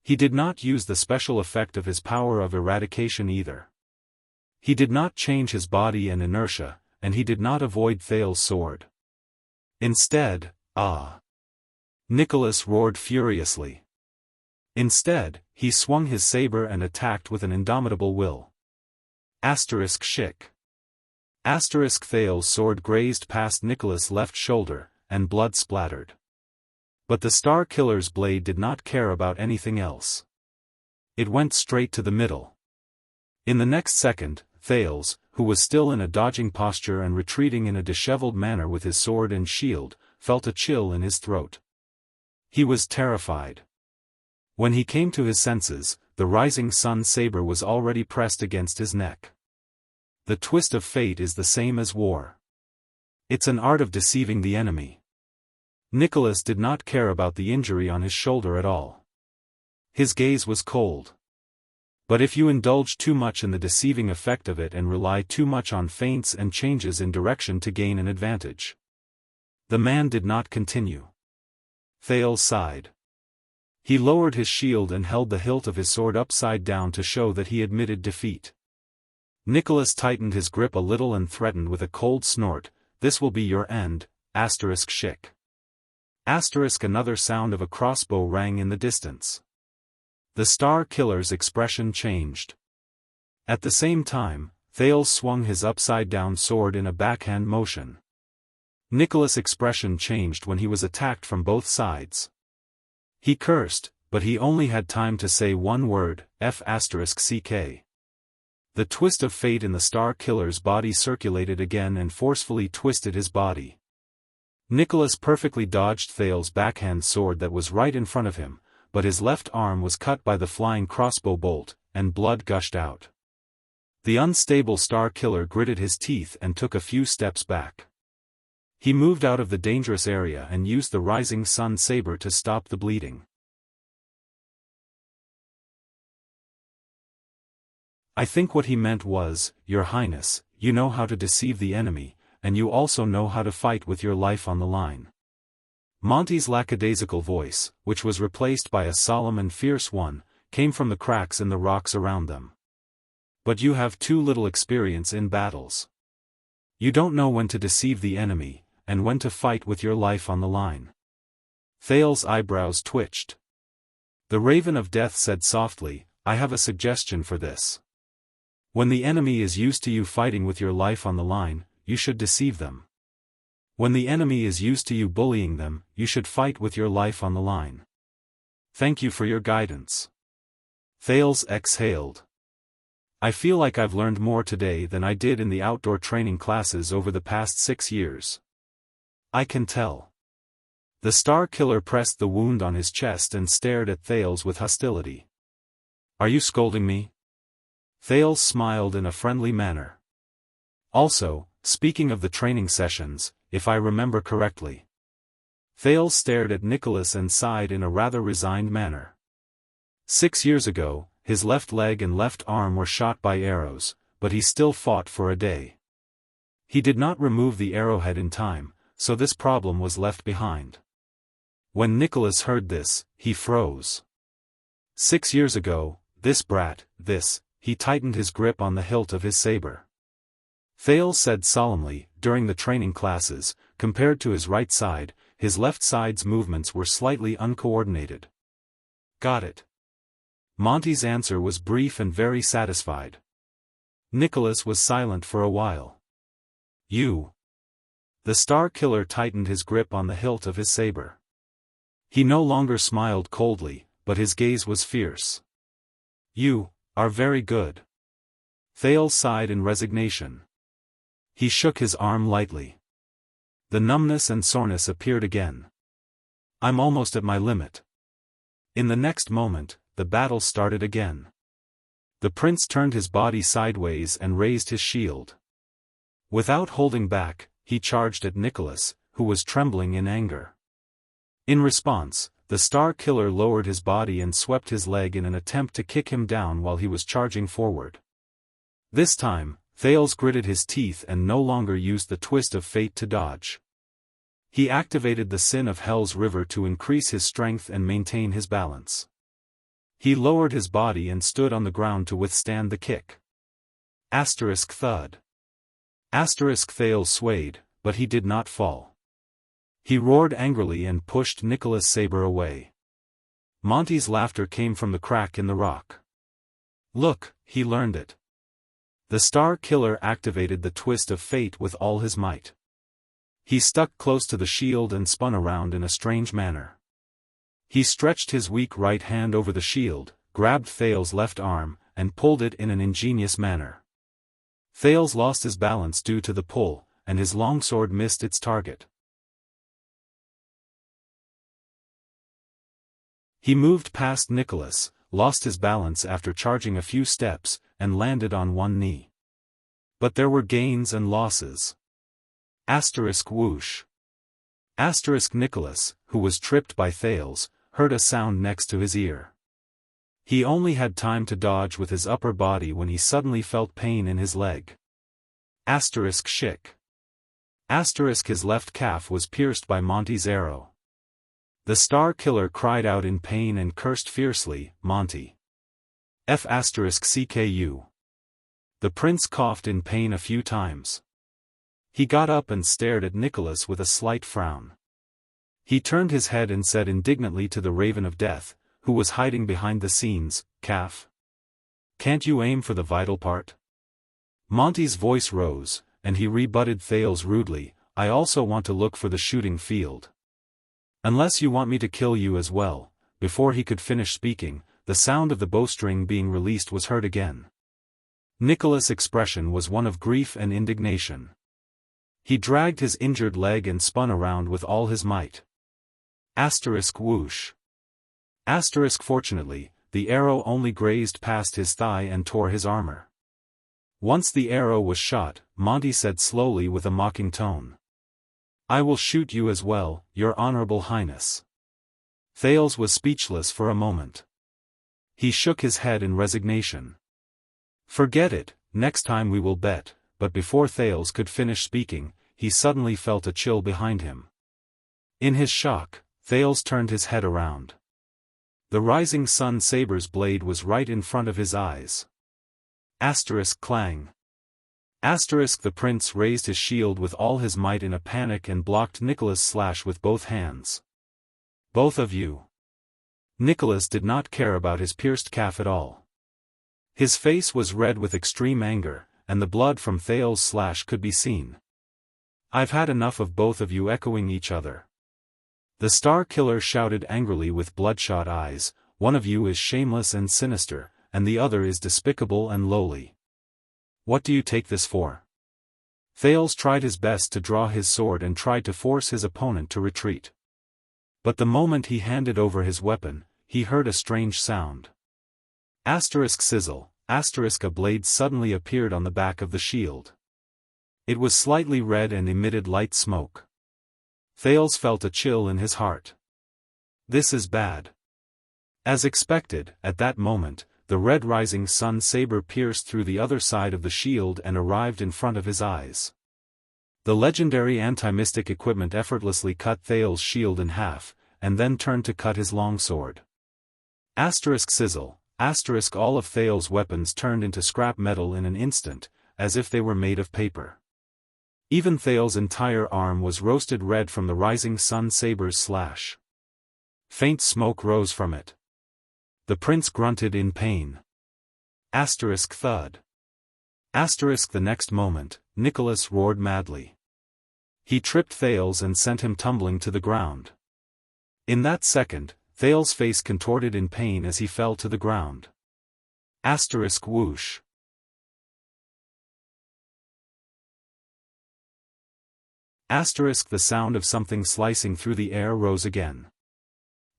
He did not use the special effect of his power of eradication either. He did not change his body and inertia, and he did not avoid Thales' sword. Instead, Nicholas roared furiously. Instead, he swung his saber and attacked with an indomitable will. Asterisk shick. Asterisk Thales' sword grazed past Nicholas' left shoulder, and blood splattered. But the Star Killer's blade did not care about anything else. It went straight to the middle. In the next second, Thales, who was still in a dodging posture and retreating in a disheveled manner with his sword and shield, felt a chill in his throat. He was terrified. When he came to his senses, the rising sun saber was already pressed against his neck. The twist of fate is the same as war. It's an art of deceiving the enemy. Nicholas did not care about the injury on his shoulder at all. His gaze was cold. But if you indulge too much in the deceiving effect of it and rely too much on feints and changes in direction to gain an advantage. The man did not continue. Thales sighed. He lowered his shield and held the hilt of his sword upside down to show that he admitted defeat. Nicholas tightened his grip a little and threatened with a cold snort, "This will be your end, asterisk shick." Asterisk another sound of a crossbow rang in the distance. The Star Killer's expression changed. At the same time, Thales swung his upside-down sword in a backhand motion. Nicholas' expression changed when he was attacked from both sides. He cursed, but he only had time to say one word, F***ck. The twist of fate in the Star Killer's body circulated again and forcefully twisted his body. Nicholas perfectly dodged Thales' backhand sword that was right in front of him, but his left arm was cut by the flying crossbow bolt, and blood gushed out. The unstable Star Killer gritted his teeth and took a few steps back. He moved out of the dangerous area and used the rising sun saber to stop the bleeding. I think what he meant was, Your Highness, you know how to deceive the enemy, and you also know how to fight with your life on the line. Monty's lackadaisical voice, which was replaced by a solemn and fierce one, came from the cracks in the rocks around them. But you have too little experience in battles. You don't know when to deceive the enemy, and when to fight with your life on the line. Thales' eyebrows twitched. The Raven of Death said softly, I have a suggestion for this. When the enemy is used to you fighting with your life on the line, you should deceive them. When the enemy is used to you bullying them, you should fight with your life on the line. Thank you for your guidance. Thales exhaled. I feel like I've learned more today than I did in the outdoor training classes over the past 6 years. I can tell. The Star Killer pressed the wound on his chest and stared at Thales with hostility. Are you scolding me? Thales smiled in a friendly manner. Also, speaking of the training sessions, if I remember correctly. Thales stared at Nicholas and sighed in a rather resigned manner. 6 years ago, his left leg and left arm were shot by arrows, but he still fought for a day. He did not remove the arrowhead in time, so this problem was left behind. When Nicholas heard this, he froze. 6 years ago, this brat, he tightened his grip on the hilt of his saber. Thales said solemnly, during the training classes, compared to his right side, his left side's movements were slightly uncoordinated. Got it. Monty's answer was brief and very satisfied. Nicholas was silent for a while. You. The Star Killer tightened his grip on the hilt of his saber. He no longer smiled coldly, but his gaze was fierce. You are very good. Thales sighed in resignation. He shook his arm lightly. The numbness and soreness appeared again. I'm almost at my limit. In the next moment, the battle started again. The prince turned his body sideways and raised his shield. Without holding back, he charged at Nicholas, who was trembling in anger. In response, the Star Killer lowered his body and swept his leg in an attempt to kick him down while he was charging forward. This time, Thales gritted his teeth and no longer used the twist of fate to dodge. He activated the Sin of Hell's River to increase his strength and maintain his balance. He lowered his body and stood on the ground to withstand the kick. Thud. Thales swayed, but he did not fall. He roared angrily and pushed Nicholas' saber away. Monty's laughter came from the crack in the rock. Look, he learned it. The Star Killer activated the twist of fate with all his might. He stuck close to the shield and spun around in a strange manner. He stretched his weak right hand over the shield, grabbed Thales' left arm, and pulled it in an ingenious manner. Thales lost his balance due to the pull, and his longsword missed its target. He moved past Nicholas, lost his balance after charging a few steps, and landed on one knee. But there were gains and losses. Whoosh. Nicholas, who was tripped by Thales, heard a sound next to his ear. He only had time to dodge with his upper body when he suddenly felt pain in his leg. Shick. His left calf was pierced by Monty's arrow. The Star Killer cried out in pain and cursed fiercely, Monty. CKU. The prince coughed in pain a few times. He got up and stared at Nicholas with a slight frown. He turned his head and said indignantly to the Raven of Death, who was hiding behind the scenes, Calf. Can't you aim for the vital part? Monty's voice rose, and he rebutted Thales rudely, I also want to look for the shooting field. Unless you want me to kill you as well. Before he could finish speaking, the sound of the bowstring being released was heard again. Nicholas' expression was one of grief and indignation. He dragged his injured leg and spun around with all his might. Whoosh. Fortunately, the arrow only grazed past his thigh and tore his armor. Once the arrow was shot, Monty said slowly with a mocking tone. I will shoot you as well, your honorable highness. Thales was speechless for a moment. He shook his head in resignation. Forget it, next time we will bet, but before Thales could finish speaking, he suddenly felt a chill behind him. In his shock, Thales turned his head around. The rising sun saber's blade was right in front of his eyes. Clang. The prince raised his shield with all his might in a panic and blocked Nicholas' slash with both hands. Both of you. Nicholas did not care about his pierced calf at all. His face was red with extreme anger, and the blood from Thales' slash could be seen. I've had enough of both of you echoing each other. The Star Killer shouted angrily with bloodshot eyes, one of you is shameless and sinister, and the other is despicable and lowly. What do you take this for? Thales tried his best to draw his sword and tried to force his opponent to retreat. But the moment he handed over his weapon, he heard a strange sound. Sizzle, a blade suddenly appeared on the back of the shield. It was slightly red and emitted light smoke. Thales felt a chill in his heart. This is bad. As expected, at that moment, the red rising sun saber pierced through the other side of the shield and arrived in front of his eyes. The legendary anti-mystic equipment effortlessly cut Thales's shield in half, and then turned to cut his longsword. Asterisk sizzle, asterisk all of Thales's weapons turned into scrap metal in an instant, as if they were made of paper. Even Thales's entire arm was roasted red from the rising sun saber's slash. Faint smoke rose from it. The prince grunted in pain. Asterisk thud. Asterisk the next moment, Nicholas roared madly. He tripped Thales and sent him tumbling to the ground. In that second, Thales' face contorted in pain as he fell to the ground. Asterisk whoosh. Asterisk the sound of something slicing through the air rose again.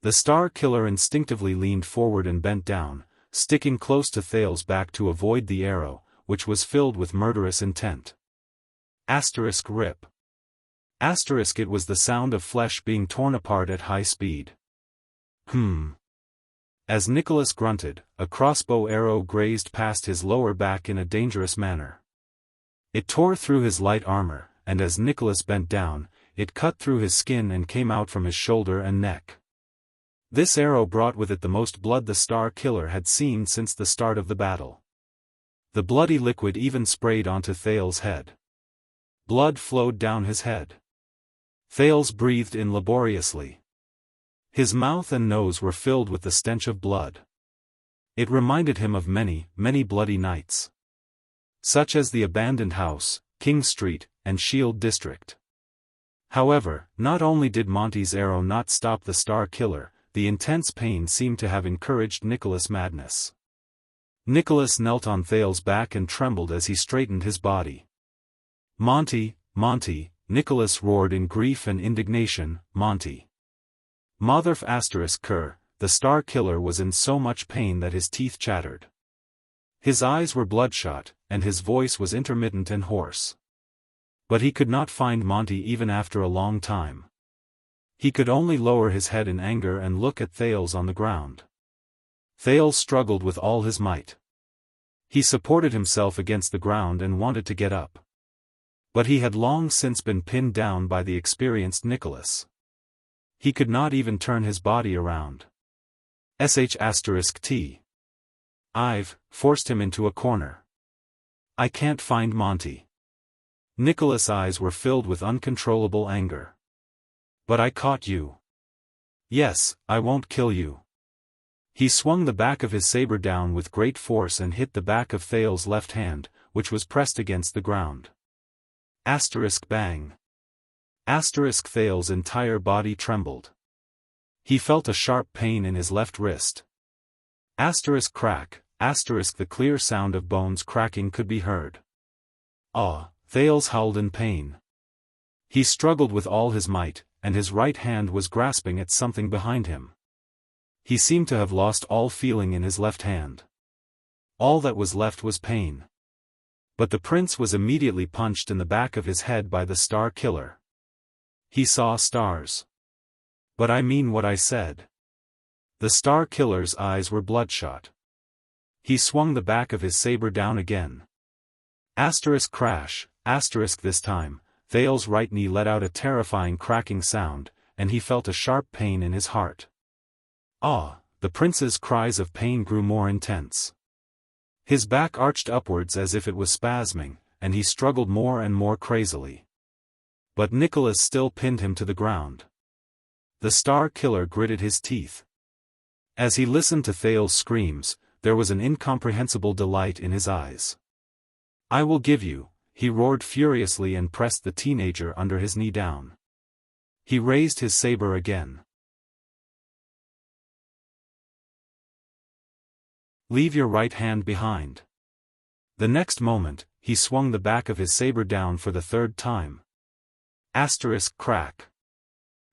The Star Killer instinctively leaned forward and bent down, sticking close to Thales' back to avoid the arrow, which was filled with murderous intent. Asterisk rip. Asterisk it was the sound of flesh being torn apart at high speed. As Nicholas grunted, a crossbow arrow grazed past his lower back in a dangerous manner. It tore through his light armor, and as Nicholas bent down, it cut through his skin and came out from his shoulder and neck. This arrow brought with it the most blood the Star Killer had seen since the start of the battle. The bloody liquid even sprayed onto Thales' head. Blood flowed down his head. Thales breathed in laboriously. His mouth and nose were filled with the stench of blood. It reminded him of many, many bloody nights. Such as the abandoned house, King Street, and Shield District. However, not only did Monty's arrow not stop the Star Killer, the intense pain seemed to have encouraged Nicholas' madness. Nicholas knelt on Thales' back and trembled as he straightened his body. Monty, Monty, Nicholas roared in grief and indignation, Monty. Motherf asterisk cur, the Star Killer was in so much pain that his teeth chattered. His eyes were bloodshot, and his voice was intermittent and hoarse. But he could not find Monty even after a long time. He could only lower his head in anger and look at Thales on the ground. Thales struggled with all his might. He supported himself against the ground and wanted to get up. But he had long since been pinned down by the experienced Nicholas. He could not even turn his body around. I've forced him into a corner. I can't find Monty. Nicholas' eyes were filled with uncontrollable anger. But I caught you. Yes, I won't kill you. He swung the back of his saber down with great force and hit the back of Thales' left hand, which was pressed against the ground. Asterisk bang. Asterisk Thales' entire body trembled. He felt a sharp pain in his left wrist. Asterisk crack, asterisk the clear sound of bones cracking could be heard. Thales howled in pain. He struggled with all his might, and his right hand was grasping at something behind him. He seemed to have lost all feeling in his left hand. All that was left was pain. But the prince was immediately punched in the back of his head by the Star Killer. He saw stars. But I mean what I said. The Star Killer's eyes were bloodshot. He swung the back of his saber down again. Asterisk crash, asterisk this time, Thales' right knee let out a terrifying cracking sound, and he felt a sharp pain in his heart. The prince's cries of pain grew more intense. His back arched upwards as if it was spasming, and he struggled more and more crazily. But Nicholas still pinned him to the ground. The Star Killer gritted his teeth. As he listened to Thales' screams, there was an incomprehensible delight in his eyes. I will give you, he roared furiously and pressed the teenager under his knee down. He raised his saber again. Leave your right hand behind. The next moment, he swung the back of his saber down for the third time. Asterisk crack.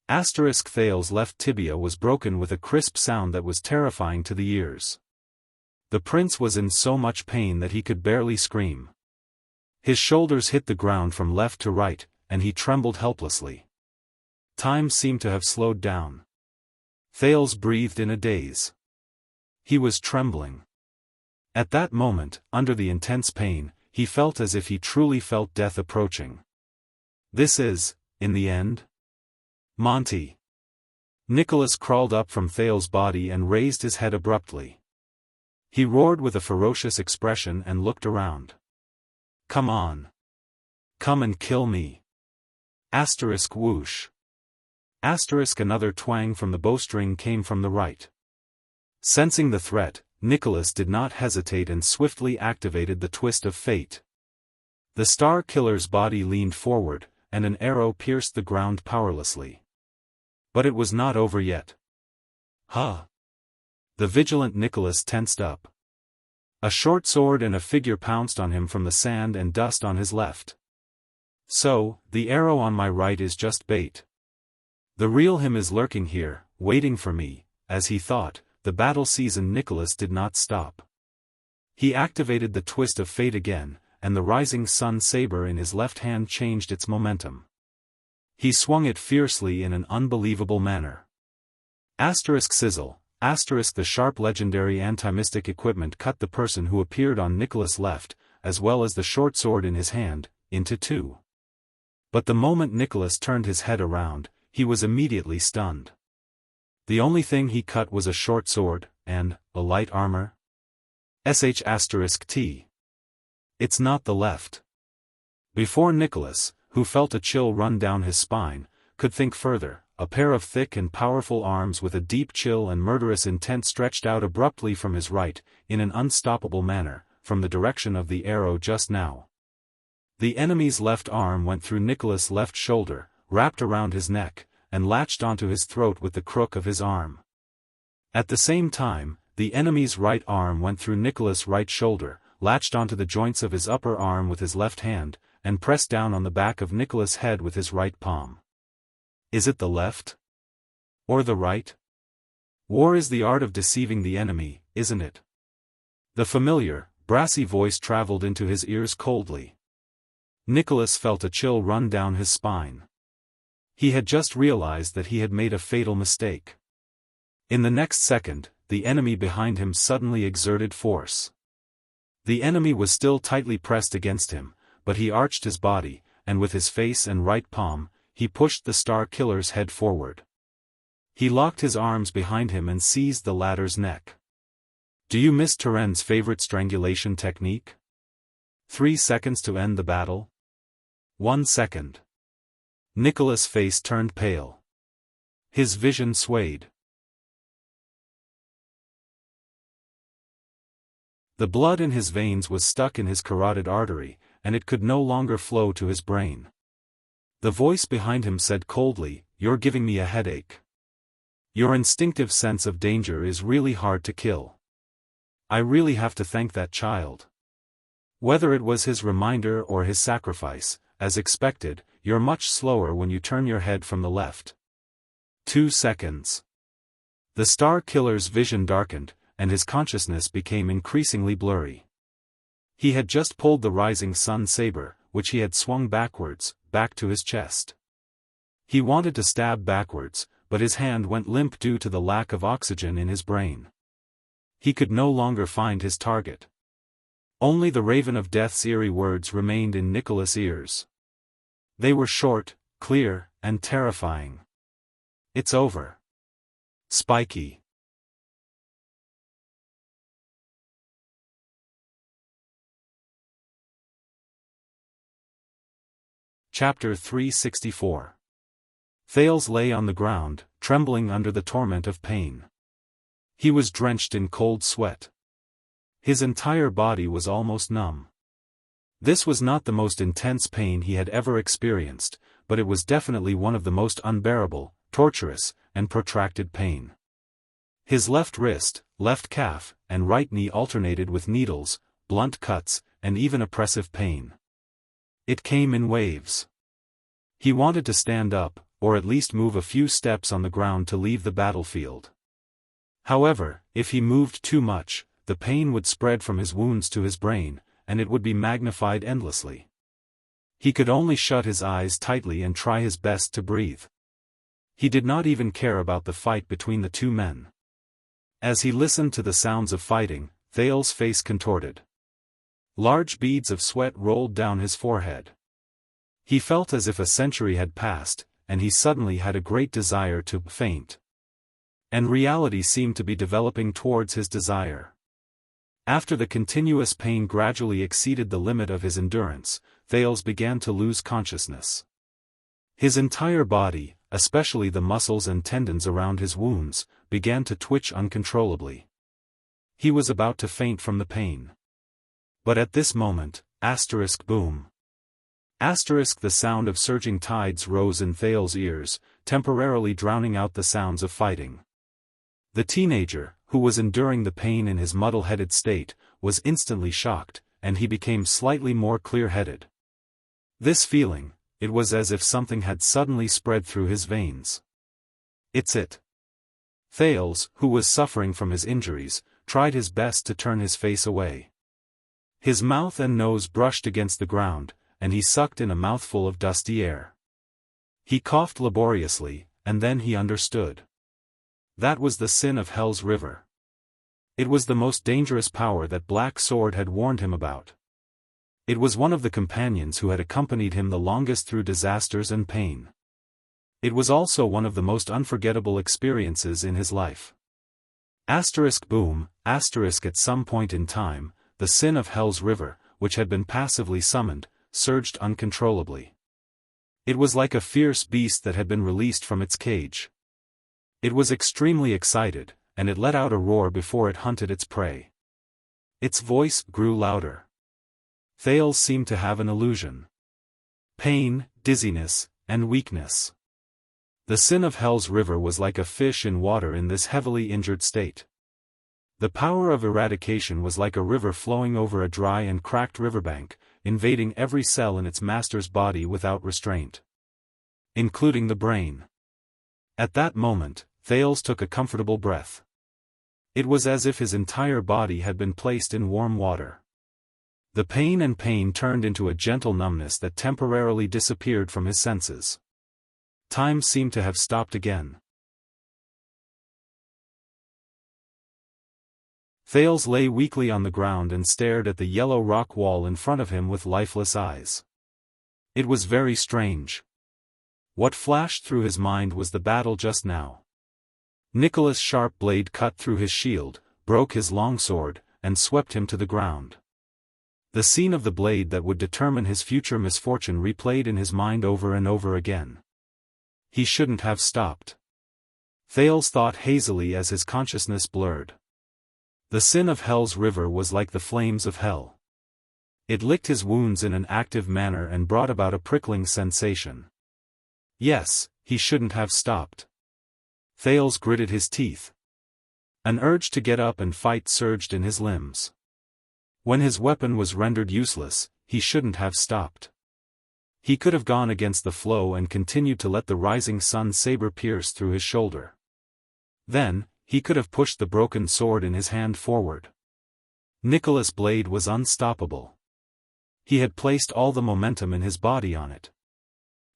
Asterisk Thales' left tibia was broken with a crisp sound that was terrifying to the ears. The prince was in so much pain that he could barely scream. His shoulders hit the ground from left to right, and he trembled helplessly. Time seemed to have slowed down. Thales breathed in a daze. He was trembling. At that moment, under the intense pain, he felt as if he truly felt death approaching. This is, in the end? Monty. Nicholas crawled up from Thale's body and raised his head abruptly. He roared with a ferocious expression and looked around. Come on. Come and kill me. Asterisk whoosh. Asterisk another twang from the bowstring came from the right. Sensing the threat, Nicholas did not hesitate and swiftly activated the twist of fate. The Star Killer's body leaned forward, and an arrow pierced the ground powerlessly. But it was not over yet. Huh! The vigilant Nicholas tensed up. A short sword and a figure pounced on him from the sand and dust on his left. So, the arrow on my right is just bait. The real him is lurking here, waiting for me. As he thought, the battle-seasoned Nicholas did not stop. He activated the twist of fate again, and the rising sun saber in his left hand changed its momentum. He swung it fiercely in an unbelievable manner. Asterisk sizzle, asterisk the sharp legendary anti-mystic equipment cut the person who appeared on Nicholas' left, as well as the short sword in his hand, into two. But the moment Nicholas turned his head around, he was immediately stunned. The only thing he cut was a short sword, and, a light armor? *T. It's not the left. Before Nicholas, who felt a chill run down his spine, could think further, a pair of thick and powerful arms with a deep chill and murderous intent stretched out abruptly from his right, in an unstoppable manner, from the direction of the arrow just now. The enemy's left arm went through Nicholas' left shoulder, wrapped around his neck, and latched onto his throat with the crook of his arm. At the same time, the enemy's right arm went through Nicholas' right shoulder, latched onto the joints of his upper arm with his left hand, and pressed down on the back of Nicholas' head with his right palm. Is it the left? Or the right? War is the art of deceiving the enemy, isn't it? The familiar, brassy voice traveled into his ears coldly. Nicholas felt a chill run down his spine. He had just realized that he had made a fatal mistake. In the next second, the enemy behind him suddenly exerted force. The enemy was still tightly pressed against him, but he arched his body, and with his face and right palm, he pushed the Star Killer's head forward. He locked his arms behind him and seized the latter's neck. Do you miss Turen's favorite strangulation technique? 3 seconds to end the battle? 1 second. Nicholas' face turned pale. His vision swayed. The blood in his veins was stuck in his carotid artery, and it could no longer flow to his brain. The voice behind him said coldly, "You're giving me a headache. Your instinctive sense of danger is really hard to kill. I really have to thank that child. Whether it was his reminder or his sacrifice, as expected, you're much slower when you turn your head from the left." 2 seconds. The Star Killer's vision darkened, and his consciousness became increasingly blurry. He had just pulled the rising sun saber, which he had swung backwards, back to his chest. He wanted to stab backwards, but his hand went limp due to the lack of oxygen in his brain. He could no longer find his target. Only the Raven of Death's eerie words remained in Nicholas' ears. They were short, clear, and terrifying. It's over. Spiky. Chapter 364. Thales lay on the ground, trembling under the torment of pain. He was drenched in cold sweat. His entire body was almost numb. This was not the most intense pain he had ever experienced, but it was definitely one of the most unbearable, torturous, and protracted pain. His left wrist, left calf, and right knee alternated with needles, blunt cuts, and even oppressive pain. It came in waves. He wanted to stand up, or at least move a few steps on the ground to leave the battlefield. However, if he moved too much, the pain would spread from his wounds to his brain, and it would be magnified endlessly. He could only shut his eyes tightly and try his best to breathe. He did not even care about the fight between the two men. As he listened to the sounds of fighting, Thales' face contorted. Large beads of sweat rolled down his forehead. He felt as if a century had passed, and he suddenly had a great desire to faint. And reality seemed to be developing towards his desire. After the continuous pain gradually exceeded the limit of his endurance, Thales began to lose consciousness. His entire body, especially the muscles and tendons around his wounds, began to twitch uncontrollably. He was about to faint from the pain. But at this moment, boom. The sound of surging tides rose in Thales' ears, temporarily drowning out the sounds of fighting. The teenager, who was enduring the pain in his muddle-headed state, was instantly shocked, and he became slightly more clear-headed. This feeling, it was as if something had suddenly spread through his veins. It's it. Thales, who was suffering from his injuries, tried his best to turn his face away. His mouth and nose brushed against the ground, and he sucked in a mouthful of dusty air. He coughed laboriously, and then he understood. That was the sin of Hell's River. It was the most dangerous power that Black Sword had warned him about. It was one of the companions who had accompanied him the longest through disasters and pain. It was also one of the most unforgettable experiences in his life. Boom, at some point in time, the sin of Hell's River, which had been passively summoned, surged uncontrollably. It was like a fierce beast that had been released from its cage. It was extremely excited, and it let out a roar before it hunted its prey. Its voice grew louder. Thales seemed to have an illusion. Pain, dizziness, and weakness. The sin of Hell's River was like a fish in water in this heavily injured state. The power of eradication was like a river flowing over a dry and cracked riverbank, invading every cell in its master's body without restraint. Including the brain. At that moment, Thales took a comfortable breath. It was as if his entire body had been placed in warm water. The pain turned into a gentle numbness that temporarily disappeared from his senses. Time seemed to have stopped again. Thales lay weakly on the ground and stared at the yellow rock wall in front of him with lifeless eyes. It was very strange. What flashed through his mind was the battle just now. Nicholas' sharp blade cut through his shield, broke his longsword, and swept him to the ground. The scene of the blade that would determine his future misfortune replayed in his mind over and over again. He shouldn't have stopped. Thales thought hazily as his consciousness blurred. The sin of Hell's River was like the flames of hell. It licked his wounds in an active manner and brought about a prickling sensation. Yes, he shouldn't have stopped. Thales gritted his teeth. An urge to get up and fight surged in his limbs. When his weapon was rendered useless, he shouldn't have stopped. He could have gone against the flow and continued to let the rising sun saber pierce through his shoulder. Then, he could have pushed the broken sword in his hand forward. Nicholas' blade was unstoppable. He had placed all the momentum in his body on it.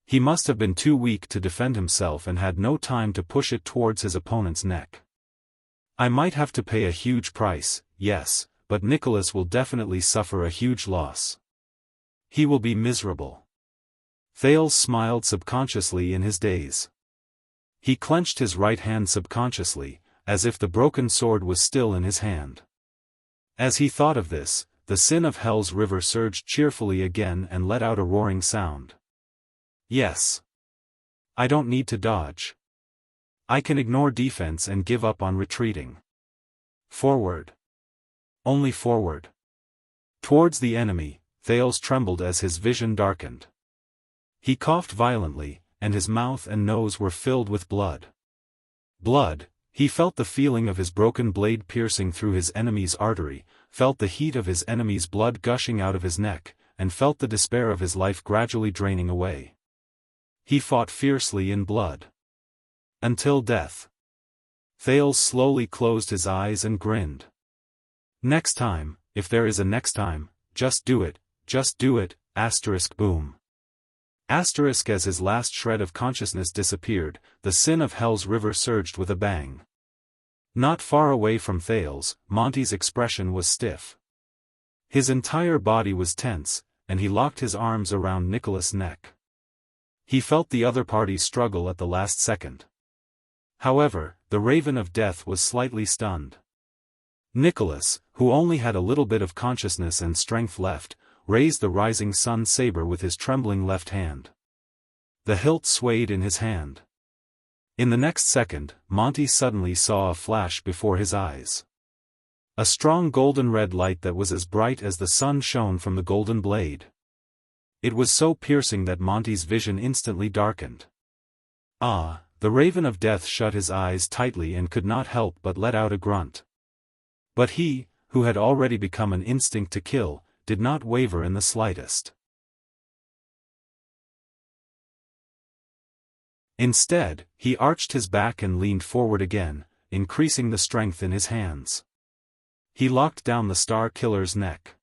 He must have been too weak to defend himself and had no time to push it towards his opponent's neck. I might have to pay a huge price, yes, but Nicholas will definitely suffer a huge loss. He will be miserable. Thales smiled subconsciously in his daze. He clenched his right hand subconsciously, as if the broken sword was still in his hand. As he thought of this, the sin of Hell's River surged cheerfully again and let out a roaring sound. Yes. I don't need to dodge. I can ignore defense and give up on retreating. Forward. Only forward. Towards the enemy, Thales trembled as his vision darkened. He coughed violently, and his mouth and nose were filled with blood. Blood, he felt the feeling of his broken blade piercing through his enemy's artery, felt the heat of his enemy's blood gushing out of his neck, and felt the despair of his life gradually draining away. He fought fiercely in blood. Until death. Thales slowly closed his eyes and grinned. Next time, if there is a next time, just do it, boom. As his last shred of consciousness disappeared, the sin of Hell's River surged with a bang. Not far away from Thales, Monty's expression was stiff. His entire body was tense, and he locked his arms around Nicholas' neck. He felt the other party struggle at the last second. However, the Raven of Death was slightly stunned. Nicholas, who only had a little bit of consciousness and strength left, raised the rising sun saber with his trembling left hand. The hilt swayed in his hand. In the next second, Monty suddenly saw a flash before his eyes. A strong golden red light that was as bright as the sun shone from the golden blade. It was so piercing that Monty's vision instantly darkened. Ah! The Raven of Death shut his eyes tightly and could not help but let out a grunt. But he, who had already become an instinct to kill, did not waver in the slightest. Instead, he arched his back and leaned forward again, increasing the strength in his hands. He locked down the Star Killer's neck.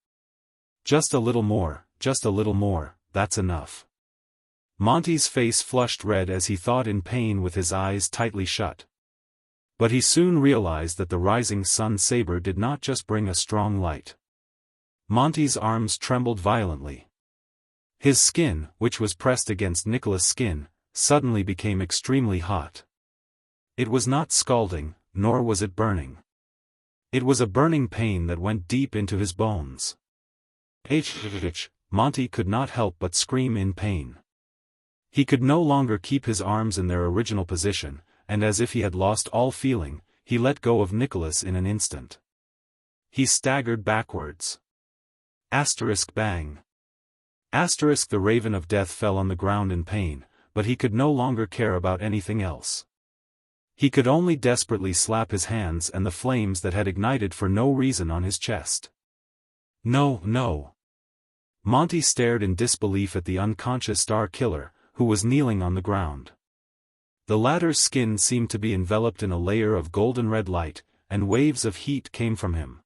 Just a little more, that's enough. Monty's face flushed red as he thought in pain with his eyes tightly shut. But he soon realized that the rising sun saber did not just bring a strong light. Monty's arms trembled violently. His skin, which was pressed against Nicholas' skin, suddenly became extremely hot. It was not scalding, nor was it burning. It was a burning pain that went deep into his bones. Monty could not help but scream in pain. He could no longer keep his arms in their original position, and as if he had lost all feeling, he let go of Nicholas in an instant. He staggered backwards. Bang. The Raven of Death fell on the ground in pain, but he could no longer care about anything else. He could only desperately slap his hands and the flames that had ignited for no reason on his chest. No. Monty stared in disbelief at the unconscious Star Killer, who was kneeling on the ground. The latter's skin seemed to be enveloped in a layer of golden red light, and waves of heat came from him.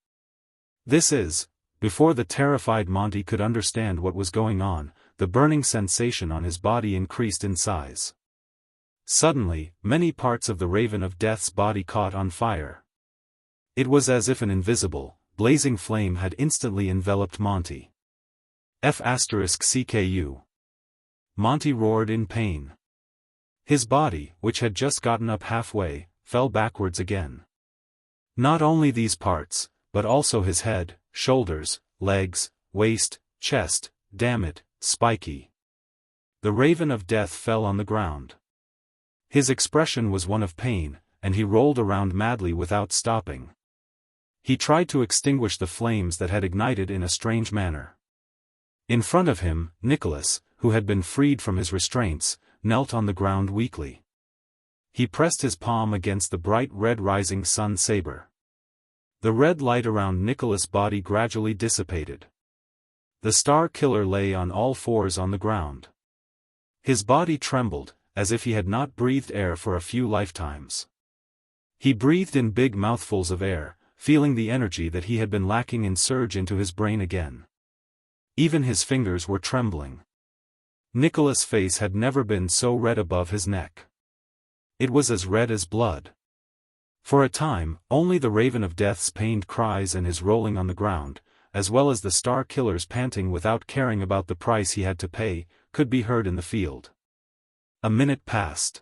Before the terrified Monty could understand what was going on, the burning sensation on his body increased in size. Suddenly, many parts of the Raven of Death's body caught on fire. It was as if an invisible, blazing flame had instantly enveloped Monty. F***CKU. Monty roared in pain. His body, which had just gotten up halfway, fell backwards again. Not only these parts, but also his head, shoulders, legs, waist, chest, damn it, spiky. The Raven of Death fell on the ground. His expression was one of pain, and he rolled around madly without stopping. He tried to extinguish the flames that had ignited in a strange manner. In front of him, Nicholas, who had been freed from his restraints, knelt on the ground weakly. He pressed his palm against the bright red rising sun saber. The red light around Nicholas' body gradually dissipated. The Star Killer lay on all fours on the ground. His body trembled, as if he had not breathed air for a few lifetimes. He breathed in big mouthfuls of air, feeling the energy that he had been lacking surge into his brain again. Even his fingers were trembling. Nicholas' face had never been so red above his neck. It was as red as blood. For a time, only the Raven of Death's pained cries and his rolling on the ground, as well as the Star Killer's panting without caring about the price he had to pay, could be heard in the field. A minute passed.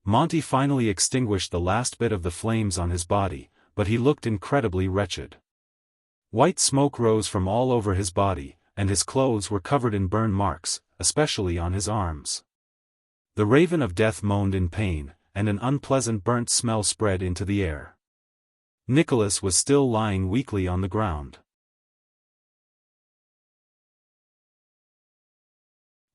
Monty finally extinguished the last bit of the flames on his body, but he looked incredibly wretched. White smoke rose from all over his body, and his clothes were covered in burn marks, especially on his arms. The Raven of Death moaned in pain, and an unpleasant burnt smell spread into the air. Nicholas was still lying weakly on the ground.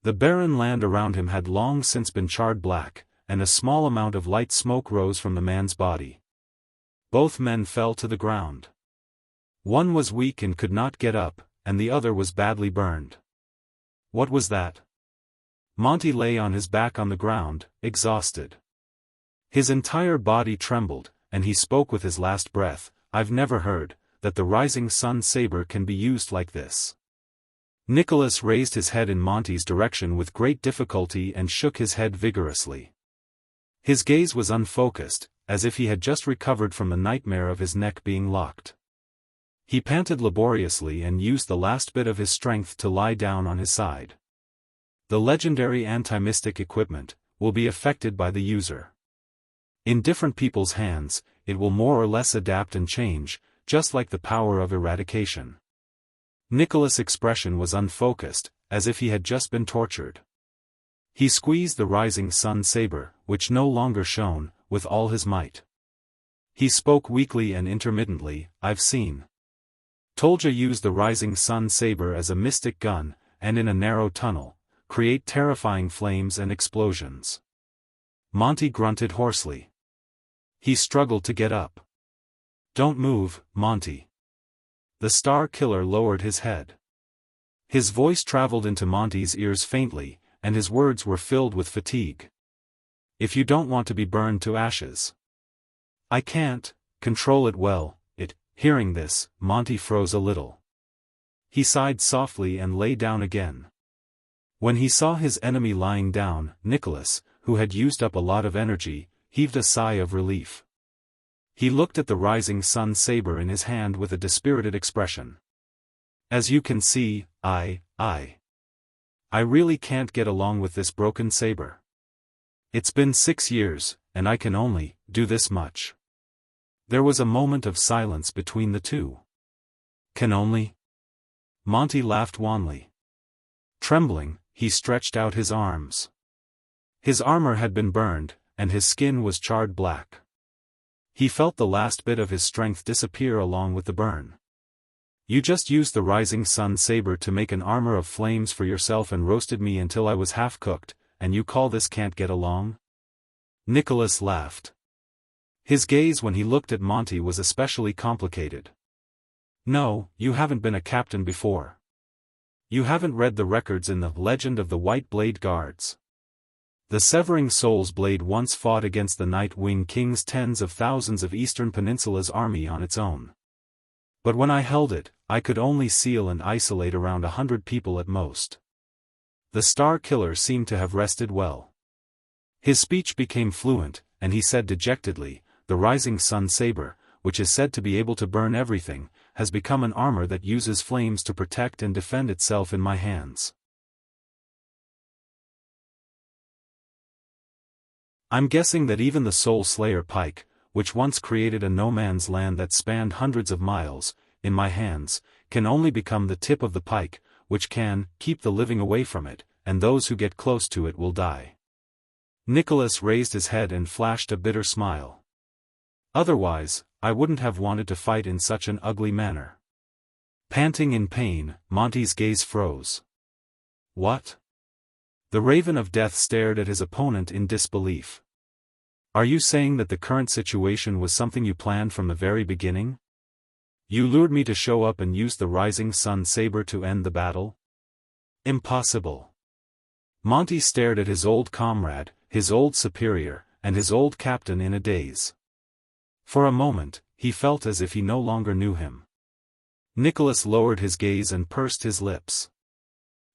The barren land around him had long since been charred black, and a small amount of light smoke rose from the man's body. Both men fell to the ground. One was weak and could not get up, and the other was badly burned. What was that? Monty lay on his back on the ground, exhausted. His entire body trembled, and he spoke with his last breath, "I've never heard that the rising sun saber can be used like this." Nicholas raised his head in Monty's direction with great difficulty and shook his head vigorously. His gaze was unfocused, as if he had just recovered from the nightmare of his neck being locked. He panted laboriously and used the last bit of his strength to lie down on his side. the legendary anti-mystic equipment, will be affected by the user. In different people's hands, it will more or less adapt and change, just like the power of eradication. Nicholas' expression was unfocused, as if he had just been tortured. He squeezed the rising sun saber, which no longer shone, with all his might. He spoke weakly and intermittently, "I've seen Tolja use the rising sun saber as a mystic gun, and in a narrow tunnel, create terrifying flames and explosions." Monty grunted hoarsely. He struggled to get up. "Don't move, Monty." The Star Killer lowered his head. His voice traveled into Monty's ears faintly, and his words were filled with fatigue. "If you don't want to be burned to ashes." "I can't control it well." Hearing this, Monty froze a little. He sighed softly and lay down again. When he saw his enemy lying down, Nicholas, who had used up a lot of energy, heaved a sigh of relief. He looked at the rising sun saber in his hand with a dispirited expression. "As you can see, I really can't get along with this broken saber. It's been 6 years, and I can only do this much." There was a moment of silence between the two. "Can only?" Monty laughed wanly. Trembling, he stretched out his arms. His armor had been burned, and his skin was charred black. He felt the last bit of his strength disappear along with the burn. "You just used the rising sun saber to make an armor of flames for yourself and roasted me until I was half-cooked, and you call this can't get along?" Nicholas laughed. His gaze when he looked at Monty was especially complicated. "No, you haven't been a captain before. You haven't read the records in the Legend of the White Blade Guards. The Severing Soul's blade once fought against the Night Wing King's tens of thousands of Eastern Peninsula's army on its own. But when I held it, I could only seal and isolate around 100 people at most." The Star Killer seemed to have rested well. His speech became fluent, and he said dejectedly, "The rising sun saber, which is said to be able to burn everything, has become an armor that uses flames to protect and defend itself in my hands. I'm guessing that even the Soul Slayer pike, which once created a no-man's land that spanned hundreds of miles, in my hands, can only become the tip of the pike, which can keep the living away from it, and those who get close to it will die." Nicholas raised his head and flashed a bitter smile. "Otherwise, I wouldn't have wanted to fight in such an ugly manner." Panting in pain, Monty's gaze froze. "What?" The Raven of Death stared at his opponent in disbelief. "Are you saying that the current situation was something you planned from the very beginning? You lured me to show up and used the rising sun saber to end the battle?" "Impossible." Monty stared at his old comrade, his old superior, and his old captain in a daze. For a moment, he felt as if he no longer knew him. Nicholas lowered his gaze and pursed his lips.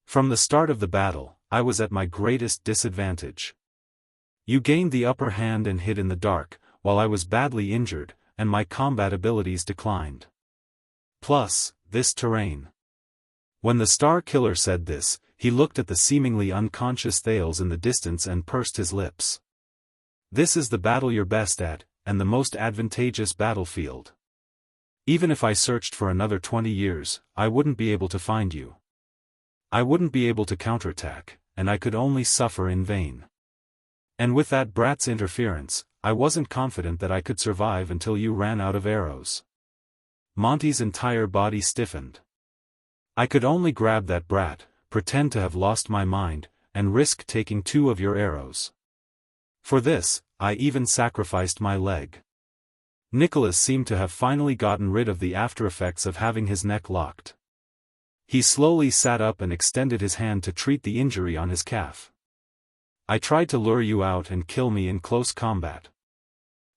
"From the start of the battle, I was at my greatest disadvantage. You gained the upper hand and hid in the dark, while I was badly injured, and my combat abilities declined. Plus, this terrain." When the Star Killer said this, he looked at the seemingly unconscious Thales in the distance and pursed his lips. "This is the battle you're best at, and the most advantageous battlefield. Even if I searched for another 20 years, I wouldn't be able to find you. I wouldn't be able to counterattack, and I could only suffer in vain. And with that brat's interference, I wasn't confident that I could survive until you ran out of arrows." Monty's entire body stiffened. "I could only grab that brat, pretend to have lost my mind, and risk taking 2 of your arrows. For this, I even sacrificed my leg." Nicholas seemed to have finally gotten rid of the after-effects of having his neck locked. He slowly sat up and extended his hand to treat the injury on his calf. "I tried to lure you out and kill me in close combat."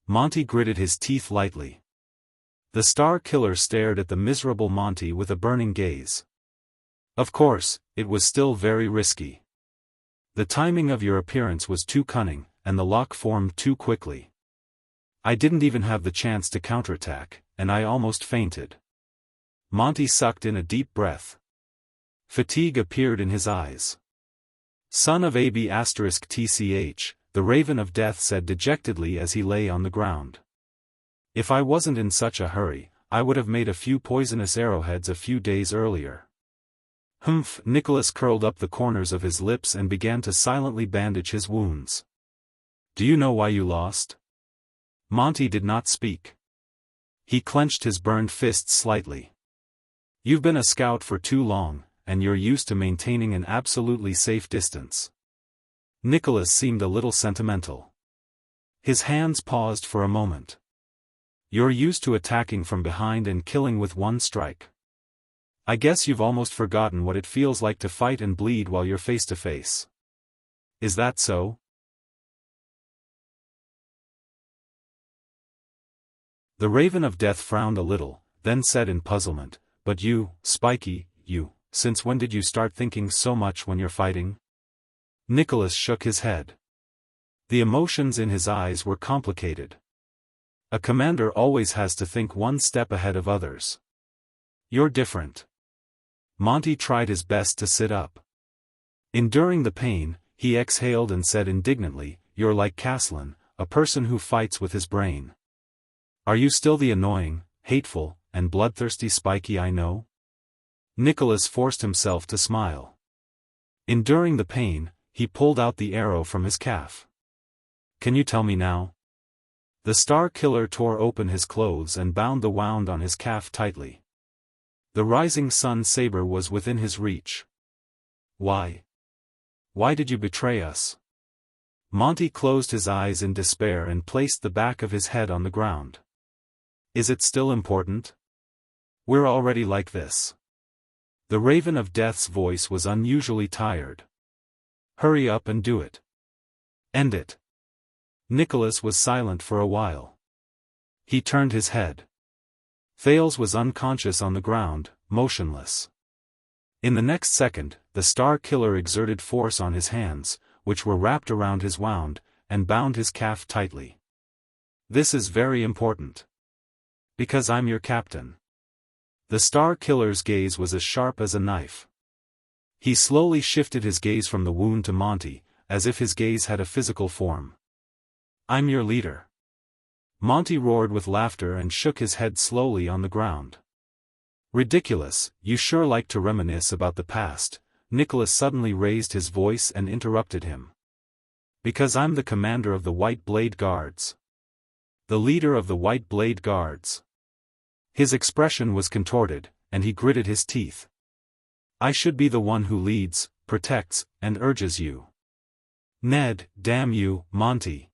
Monty gritted his teeth lightly. The Star Killer stared at the miserable Monty with a burning gaze. "Of course, it was still very risky. The timing of your appearance was too cunning, and the lock formed too quickly. I didn't even have the chance to counterattack, and I almost fainted." Monty sucked in a deep breath. Fatigue appeared in his eyes. Son of AB*TCH, the Raven of Death said dejectedly as he lay on the ground. If I wasn't in such a hurry, I would have made a few poisonous arrowheads a few days earlier. Humph! Nicholas curled up the corners of his lips and began to silently bandage his wounds. Do you know why you lost? Monty did not speak. He clenched his burned fists slightly. You've been a scout for too long, and you're used to maintaining an absolutely safe distance. Nicholas seemed a little sentimental. His hands paused for a moment. You're used to attacking from behind and killing with one strike. I guess you've almost forgotten what it feels like to fight and bleed while you're face to face. Is that so? The Raven of Death frowned a little, then said in puzzlement, But you, Spiky, since when did you start thinking so much when you're fighting? Nicholas shook his head. The emotions in his eyes were complicated. A commander always has to think one step ahead of others. You're different. Monty tried his best to sit up. Enduring the pain, he exhaled and said indignantly, You're like Caslin, a person who fights with his brain. Are you still the annoying, hateful, and bloodthirsty Spiky I know? Nicholas forced himself to smile. Enduring the pain, he pulled out the arrow from his calf. Can you tell me now? The Star Killer tore open his clothes and bound the wound on his calf tightly. The rising sun saber was within his reach. Why? Why did you betray us? Monty closed his eyes in despair and placed the back of his head on the ground. Is it still important? We're already like this. The Raven of Death's voice was unusually tired. Hurry up and do it. End it. Nicholas was silent for a while. He turned his head. Thales was unconscious on the ground, motionless. In the next second, the Star Killer exerted force on his hands, which were wrapped around his wound, and bound his calf tightly. This is very important. Because I'm your captain. The Star Killer's gaze was as sharp as a knife. He slowly shifted his gaze from the wound to Monty, as if his gaze had a physical form. I'm your leader. Monty roared with laughter and shook his head slowly on the ground. Ridiculous, you sure like to reminisce about the past. Nicholas suddenly raised his voice and interrupted him. Because I'm the commander of the White Blade Guards. The leader of the White Blade Guards. His expression was contorted, and he gritted his teeth. I should be the one who leads, protects, and urges you. Ned, damn you, Monty.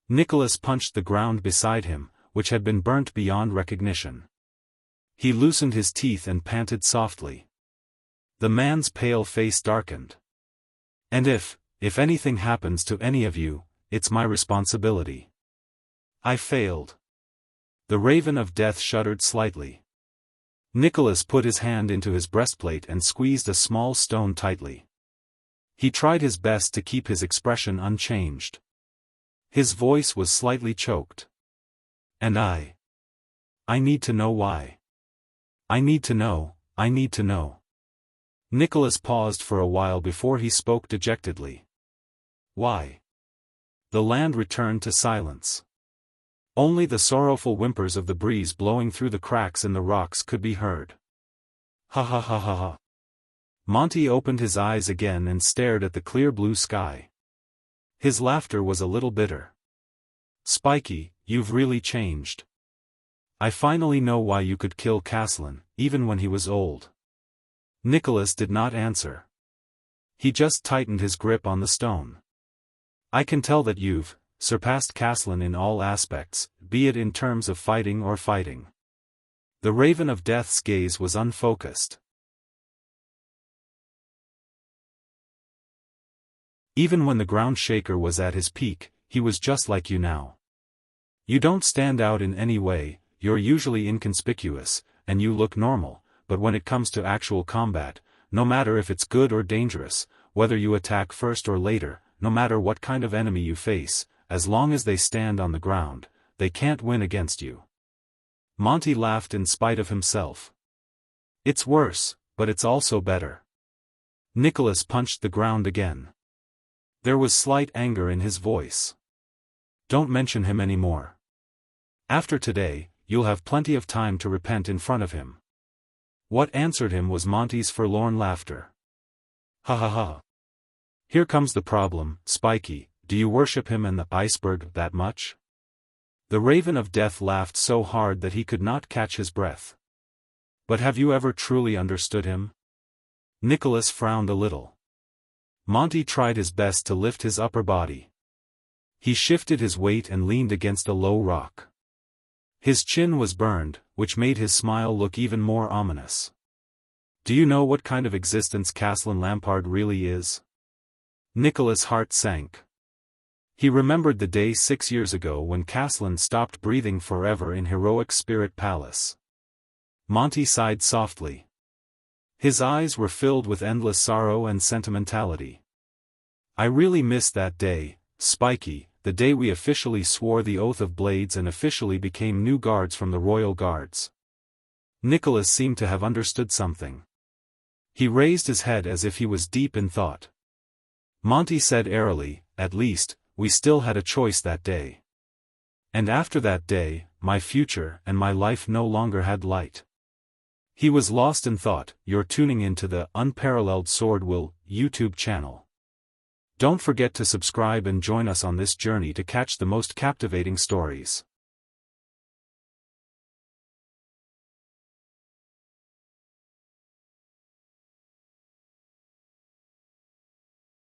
Nicholas punched the ground beside him, which had been burnt beyond recognition. He loosened his teeth and panted softly. The man's pale face darkened. And if anything happens to any of you, it's my responsibility. I failed. The Raven of Death shuddered slightly. Nicholas put his hand into his breastplate and squeezed a small stone tightly. He tried his best to keep his expression unchanged. His voice was slightly choked. And I need to know why. I need to know. Nicholas paused for a while before he spoke dejectedly. Why? The land returned to silence. Only the sorrowful whimpers of the breeze blowing through the cracks in the rocks could be heard. Ha ha ha ha ha. Monty opened his eyes again and stared at the clear blue sky. His laughter was a little bitter. Spiky, you've really changed. I finally know why you could kill Caslin, even when he was old. Nicholas did not answer. He just tightened his grip on the stone. I can tell that you've surpassed Caslin in all aspects, be it in terms of fighting or fighting. The Raven of Death's gaze was unfocused. Even when the ground shaker was at his peak, he was just like you now. You don't stand out in any way, you're usually inconspicuous, and you look normal, but when it comes to actual combat, no matter if it's good or dangerous, whether you attack first or later, no matter what kind of enemy you face, as long as they stand on the ground, they can't win against you. Monty laughed in spite of himself. It's worse, but it's also better. Nicholas punched the ground again. There was slight anger in his voice. Don't mention him anymore. After today, you'll have plenty of time to repent in front of him. What answered him was Monty's forlorn laughter. Ha ha ha. Here comes the problem, Spiky, do you worship him and the iceberg that much? The Raven of Death laughed so hard that he could not catch his breath. But have you ever truly understood him? Nicholas frowned a little. Monty tried his best to lift his upper body. He shifted his weight and leaned against a low rock. His chin was burned, which made his smile look even more ominous. Do you know what kind of existence Caslin Lampard really is? Nicholas' heart sank. He remembered the day 6 years ago when Caslin stopped breathing forever in Heroic Spirit Palace. Monty sighed softly. His eyes were filled with endless sorrow and sentimentality. I really miss that day, Spiky, the day we officially swore the Oath of Blades and officially became new guards from the Royal Guards. Nicholas seemed to have understood something. He raised his head as if he was deep in thought. Monty said airily, at least, we still had a choice that day. And after that day, my future and my life no longer had light. He was lost in thought. You're tuning into the Unparalleled SwordWill YouTube channel. Don't forget to subscribe and join us on this journey to catch the most captivating stories.